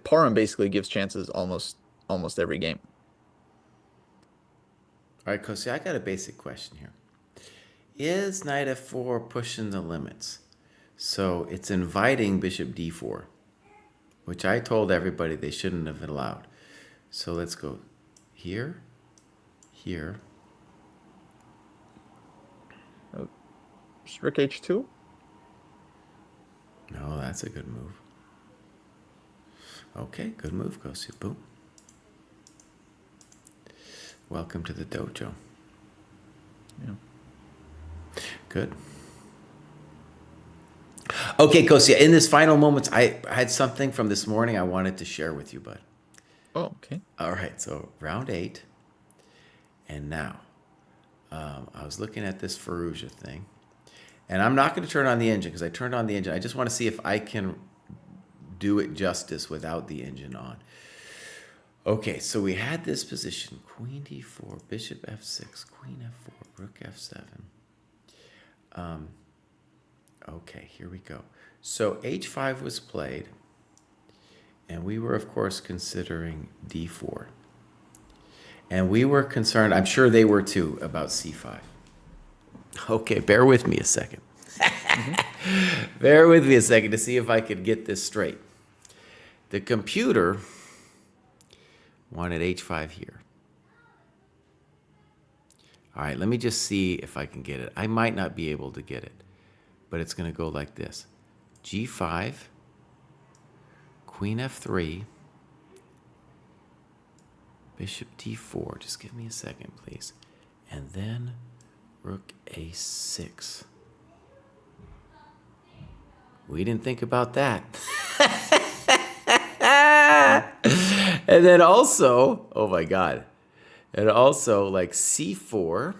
Parham basically gives chances almost every game. All right, Kosi, I got a basic question here. Is knight f4 pushing the limits? So it's inviting bishop d4, which I told everybody they shouldn't have allowed. So let's go here, here. Just rook h2. No, that's a good move. Okay, good move, Kostia. Boom. Welcome to the dojo. Yeah. Good. Okay, Kostia, in this final moments, I had something from this morning I wanted to share with you, bud. Oh, okay. All right, so round 8. And now, I was looking at this Fallujah thing. And I'm not going to turn on the engine because I turned on the engine. I just want to see if I can do it justice without the engine on. Okay, so we had this position. Queen d4, bishop f6, queen f4, rook f7. Okay, here we go. So h5 was played. And we were, of course, considering d4. And we were concerned, I'm sure they were too, about c5. Okay, bear with me a second. Bear with me a second to see if I could get this straight. The computer wanted h5 here. All right, let me just see if I can get it. I might not be able to get it, but it's going to go like this. g5, queen f3, bishop d4. Just give me a second, please. And then rook a6. We didn't think about that. And then also, oh my God. And also like c4.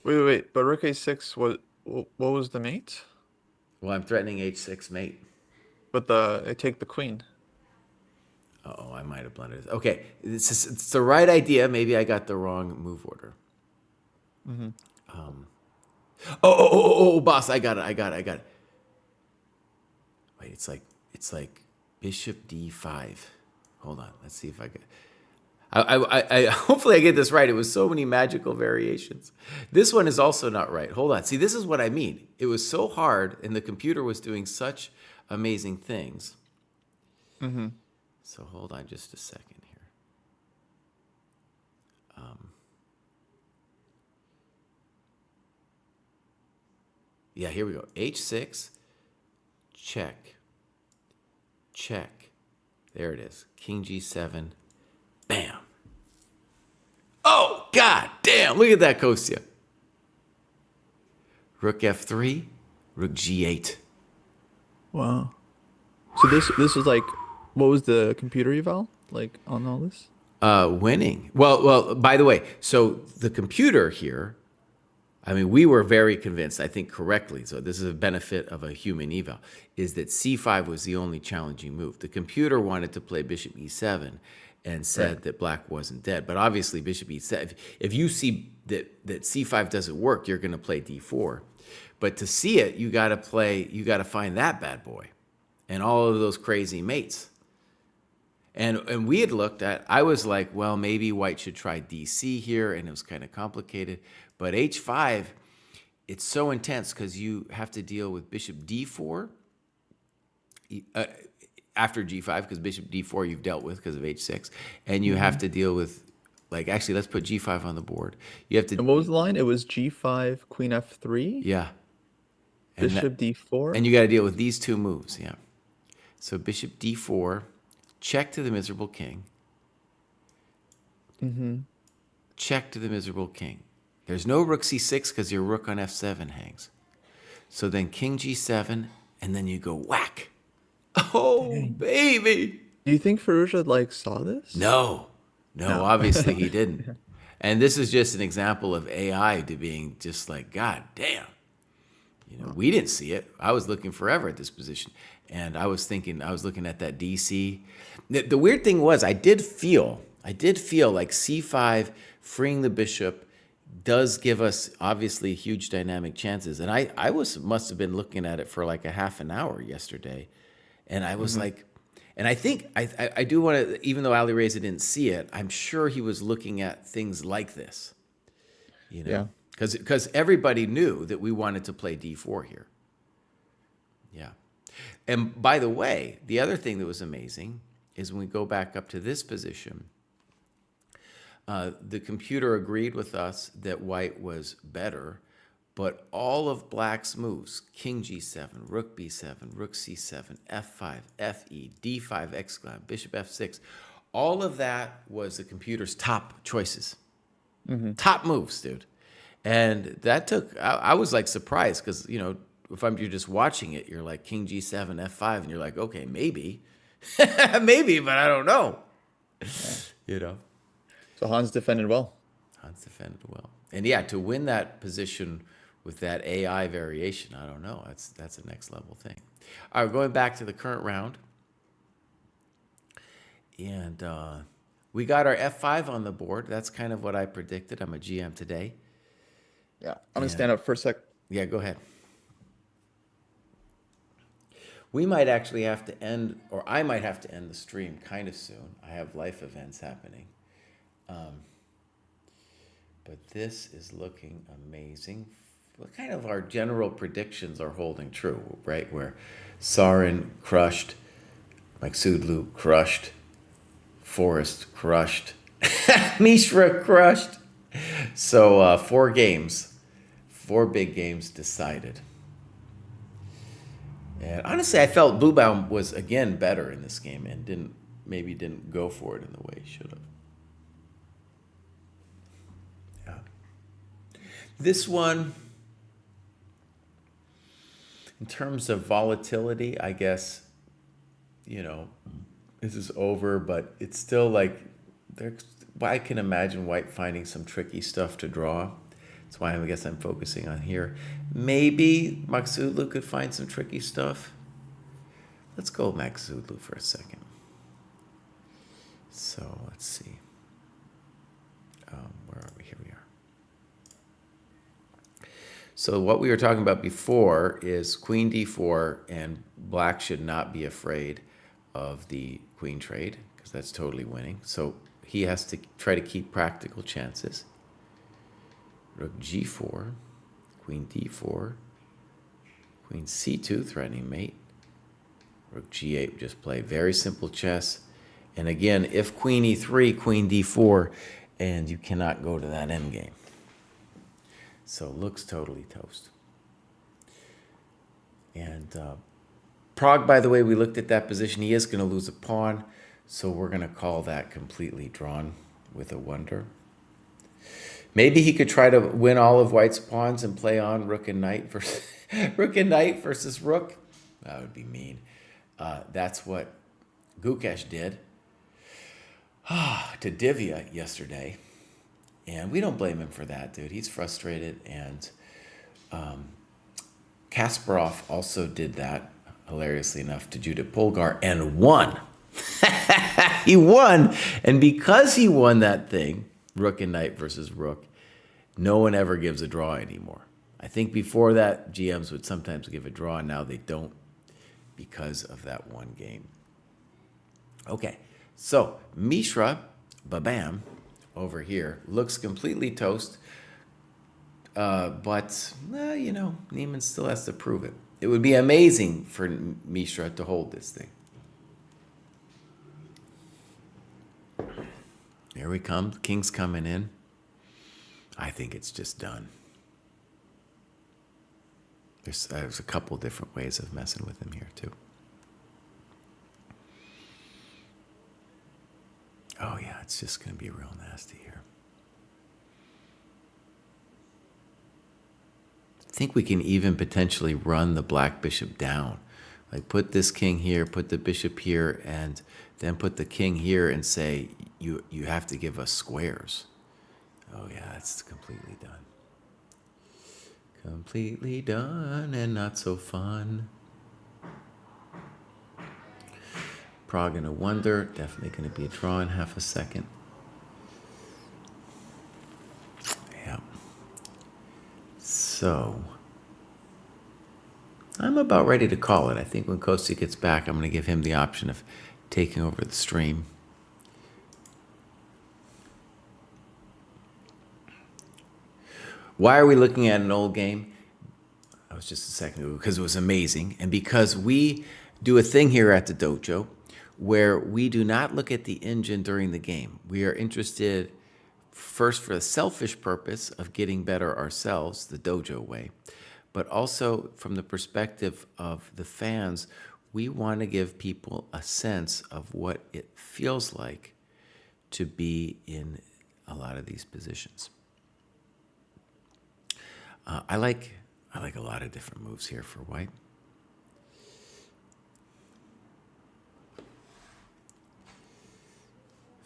Wait. But rook a6, what was the mate? Well, I'm threatening h6 mate. But I take the queen. Uh-oh, I might have blundered. Okay, it's the right idea. Maybe I got the wrong move order. Oh, boss, I got it. Wait, it's like bishop d5. Hold on, let's see if I can. I hopefully I get this right. It was so many magical variations. This one is also not right. Hold on. See, this is what I mean. It was so hard, and the computer was doing such amazing things. So hold on just a second here. Yeah, here we go. h6, check, check. There it is. King g7, bam. Oh, God damn. Look at that, Kostia. Rook f3, rook g8. Wow. So this was like, what was the computer eval like on all this? Winning. Well, by the way, so the computer here, I mean, we were very convinced, I think correctly, so this is a benefit of a human eval, is that c5 was the only challenging move. The computer wanted to play bishop e7 and said that black wasn't dead. But obviously bishop e7, if you see that c5 doesn't work, you're going to play d4. But to see it, you got to find that bad boy and all of those crazy mates. And we had looked at, I was like, well, maybe white should try DC here, and it was kind of complicated. But h5, it's so intense because you have to deal with bishop d4 after g5, because bishop d4 you've dealt with because of h6. And you have to deal with, like, actually, let's put g5 on the board. You have to. And what was the line? It was g5, queen f3, Yeah. And bishop d4. And you got to deal with these two moves, yeah. So bishop d4, check to the miserable king. Check to the miserable king. There's no rook c6 because your rook on f7 hangs. So then king g7, and then you go whack. Oh, baby. Do you think Fallujah like saw this? No, obviously he didn't. And this is just an example of AI to being just like, God damn. You know, we didn't see it. I was looking forever at this position. And I was looking at that DC. The weird thing was I did feel like c5 freeing the bishop does give us obviously huge dynamic chances. And I must have been looking at it for like a half an hour yesterday. And I was like, and I think I do want to, even though Ali Reza didn't see it, I'm sure he was looking at things like this, you know, Yeah. because everybody knew that we wanted to play d4 here. Yeah. And by the way, the other thing that was amazing is when we go back up to this position, The computer agreed with us that white was better, but all of black's moves, king g7, rook b7, rook c7, f5, fe, d5, exclam, bishop f6, all of that was the computer's top choices. Top moves, dude. And that took, I was like surprised because, you know, if you're just watching it, you're like king g7, f5, and you're like, okay, maybe, maybe, but I don't know. You know, So Hans defended well. Hans defended well. And yeah, to win that position with that AI variation, I don't know. That's a next level thing. All right, going back to the current round. And we got our f5 on the board. That's kind of what I predicted. I'm a GM today. Yeah. I'm gonna stand up for a sec. Yeah, go ahead. We might actually have to end, or I might have to end the stream kind of soon. I have life events happening. But this is looking amazing. What kind of our general predictions are holding true, right? Where Sarin crushed, Maksudlu crushed, Forrest crushed, Mishra crushed. So 4 games, 4 big games decided. And honestly, I felt Bluebaum was again better in this game and didn't go for it in the way he should have. Yeah. This one, in terms of volatility, I guess, you know, this is over, but it's still like I can imagine white finding some tricky stuff to draw. That's why I guess I'm focusing on here. Maybe Maksudlu could find some tricky stuff. Let's go Maksudlu for a second. So let's see. Where are we? Here we are. So what we were talking about before is queen d4, and black should not be afraid of the queen trade because that's totally winning. So he has to try to keep practical chances. Rook g4, queen d4, queen c2, threatening mate. Rook g8, just play very simple chess. And again, if queen e3, queen d4, and you cannot go to that endgame. So looks totally toast. And Prague, by the way, we looked at that position. He is going to lose a pawn, so we're going to call that completely drawn with a wonder. Maybe he could try to win all of white's pawns and play on rook and knight versus rook. That would be mean. That's what Gukesh did to Divya yesterday. And we don't blame him for that, dude. He's frustrated. And Kasparov also did that, hilariously enough, to Judith Polgar and won. He won. And because he won that thing, rook and knight versus rook, no one ever gives a draw anymore. I think before that, GMs would sometimes give a draw, and now they don't because of that one game. Okay, so Mishra Babam over here looks completely toast, but you know, Neiman still has to prove it. It would be amazing for Mishra to hold this thing. Here we come. King's coming in. I think it's just done. There's a couple different ways of messing with him here, too. Oh, yeah, it's just going to be real nasty here. I think we can even potentially run the black bishop down. Like put this king here, put the bishop here, and then put the king here and say, you have to give us squares. Oh, yeah, it's completely done. Completely done and not so fun. Prague in a wonder. Definitely going to be a draw in half a second. Yeah. So, I'm about ready to call it. I think when Kosti gets back, I'm going to give him the option of taking over the stream. Why are we looking at an old game? That was just a second ago, because it was amazing. And because we do a thing here at the dojo where we do not look at the engine during the game. We are interested first for the selfish purpose of getting better ourselves, the dojo way, but also from the perspective of the fans, we want to give people a sense of what it feels like to be in a lot of these positions. I like a lot of different moves here for white.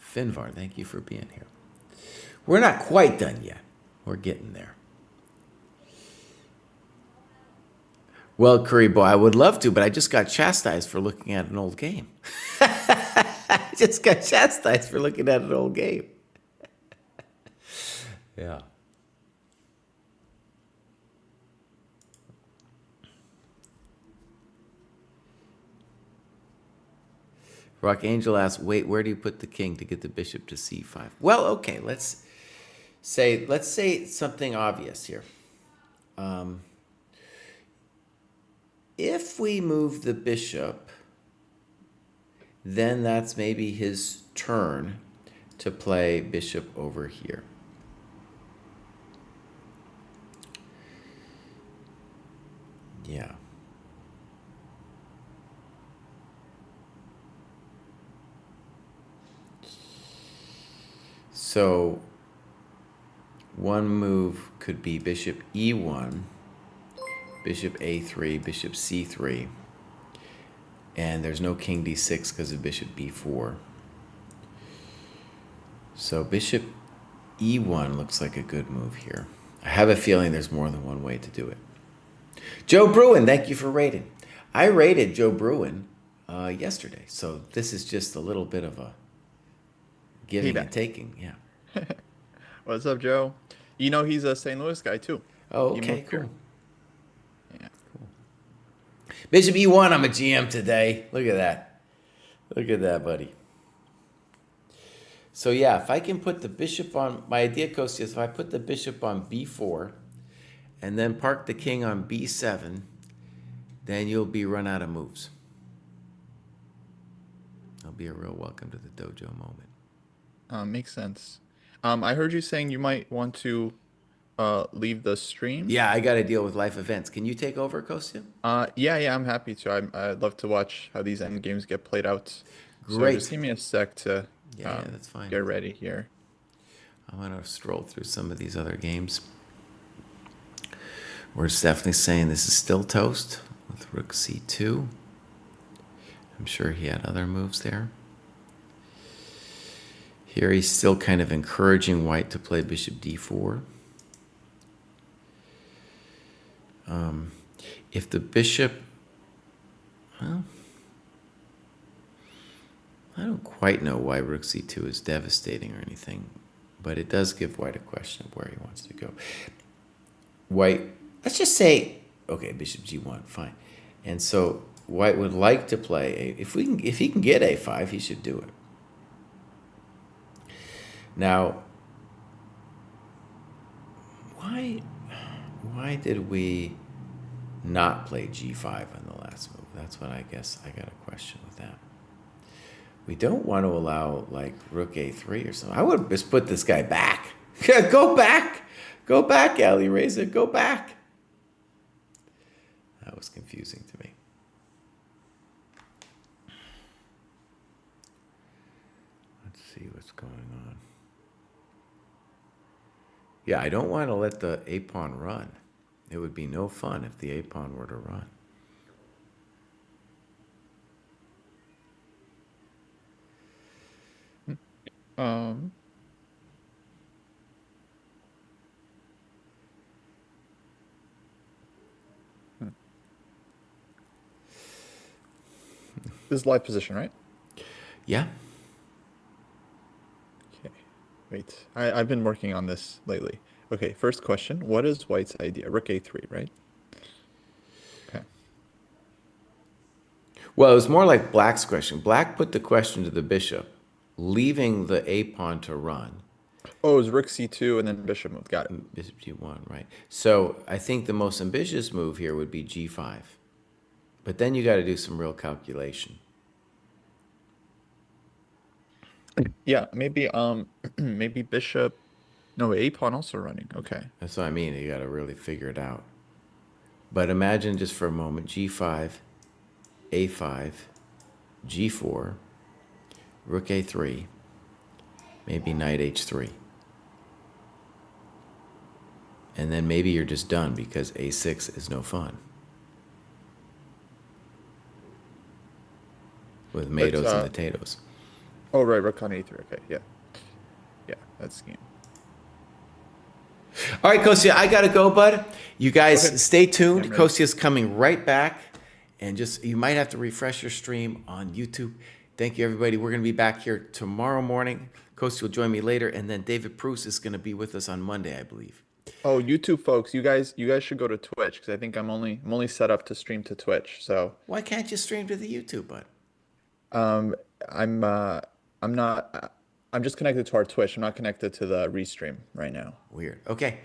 Finvar, thank you for being here. We're not quite done yet. We're getting there. Well, Curry Boy, I would love to, but I just got chastised for looking at an old game. I just got chastised for looking at an old game. Yeah. Rock Angel asks, wait, where do you put the king to get the bishop to c5? Well, okay, let's say something obvious here. If we move the bishop, then that's maybe his turn to play bishop over here. Yeah. So one move could be bishop e1, bishop a3, bishop c3, and there's no king d6 because of bishop b4. So bishop e1 looks like a good move here. I have a feeling there's more than one way to do it. Joe Bruin, thank you for rating. I rated Joe Bruin yesterday, so this is just a little bit of a giving and taking. Yeah. What's up, Joe? You know he's a St. Louis guy too. Oh, He okay, moved here. cool. Yeah. Bishop E1, I'm a GM today. Look at that. Look at that, buddy. So yeah, if I can put the bishop on, my idea, Kostya, is if I put the bishop on B4 and then park the king on B7, then you'll be run out of moves. That'll be a real welcome to the dojo moment. Makes sense. I heard you saying you might want to leave the stream. Yeah, I got to deal with life events. Can you take over, Kostya? Yeah, I'm happy to. I'd love to watch how these end games get played out. So Great. just give me a sec to Yeah, that's fine. get ready here. I'm going to stroll through some of these other games. We're definitely saying this is still toast with rook c2. I'm sure he had other moves there. Here he's still kind of encouraging white to play bishop d4. If the bishop, well, I don't quite know why rook c2 is devastating or anything, but it does give white a question of where he wants to go. White, let's just say, okay, bishop g1, fine. And so white would like to play if he can get a5, he should do it. Now, why did we not play g5 on the last move? That's what I guess I got a question with that. We don't want to allow like rook a3 or something. I would just put this guy back. Go back. Go back, Ali Reza. Go back. That was confusing to me. Let's see what's going on. Yeah, I don't want to let the a-pawn run. It would be no fun if the a-pawn were to run. This is live position, right? Yeah. Okay. Wait. I've been working on this lately. Okay, first question. What is white's idea? Rook a3, right? Okay. Well, it was more like black's question. Black put the question to the bishop, leaving the a-pawn to run. Oh, it was rook c2 and then bishop move. Got it. Bishop g1, right? So I think the most ambitious move here would be g5. But then you got to do some real calculation. Yeah, maybe maybe bishop No, a pawn also running. Okay. That's what I mean. You got to really figure it out. But imagine just for a moment g5, a5, g4, rook a3, maybe knight h3. And then maybe you're just done because a6 is no fun. With tomatoes and potatoes. Oh, right, rook on a3. Okay, yeah. Yeah, that's the game. All right, Kostya, I got to go, bud. You guys Okay. stay tuned. I'm ready. Kostya's coming right back. And just, you might have to refresh your stream on YouTube. Thank you, everybody. We're going to be back here tomorrow morning. Kostya will join me later. And then David Bruce is going to be with us on Monday, I believe. Oh, YouTube folks, you guys should go to Twitch because I think I'm only set up to stream to Twitch. So Why can't you stream to the YouTube, bud? I'm I'm not I'm just connected to our Twitch. I'm not connected to the restream right now. Weird. Okay. All right.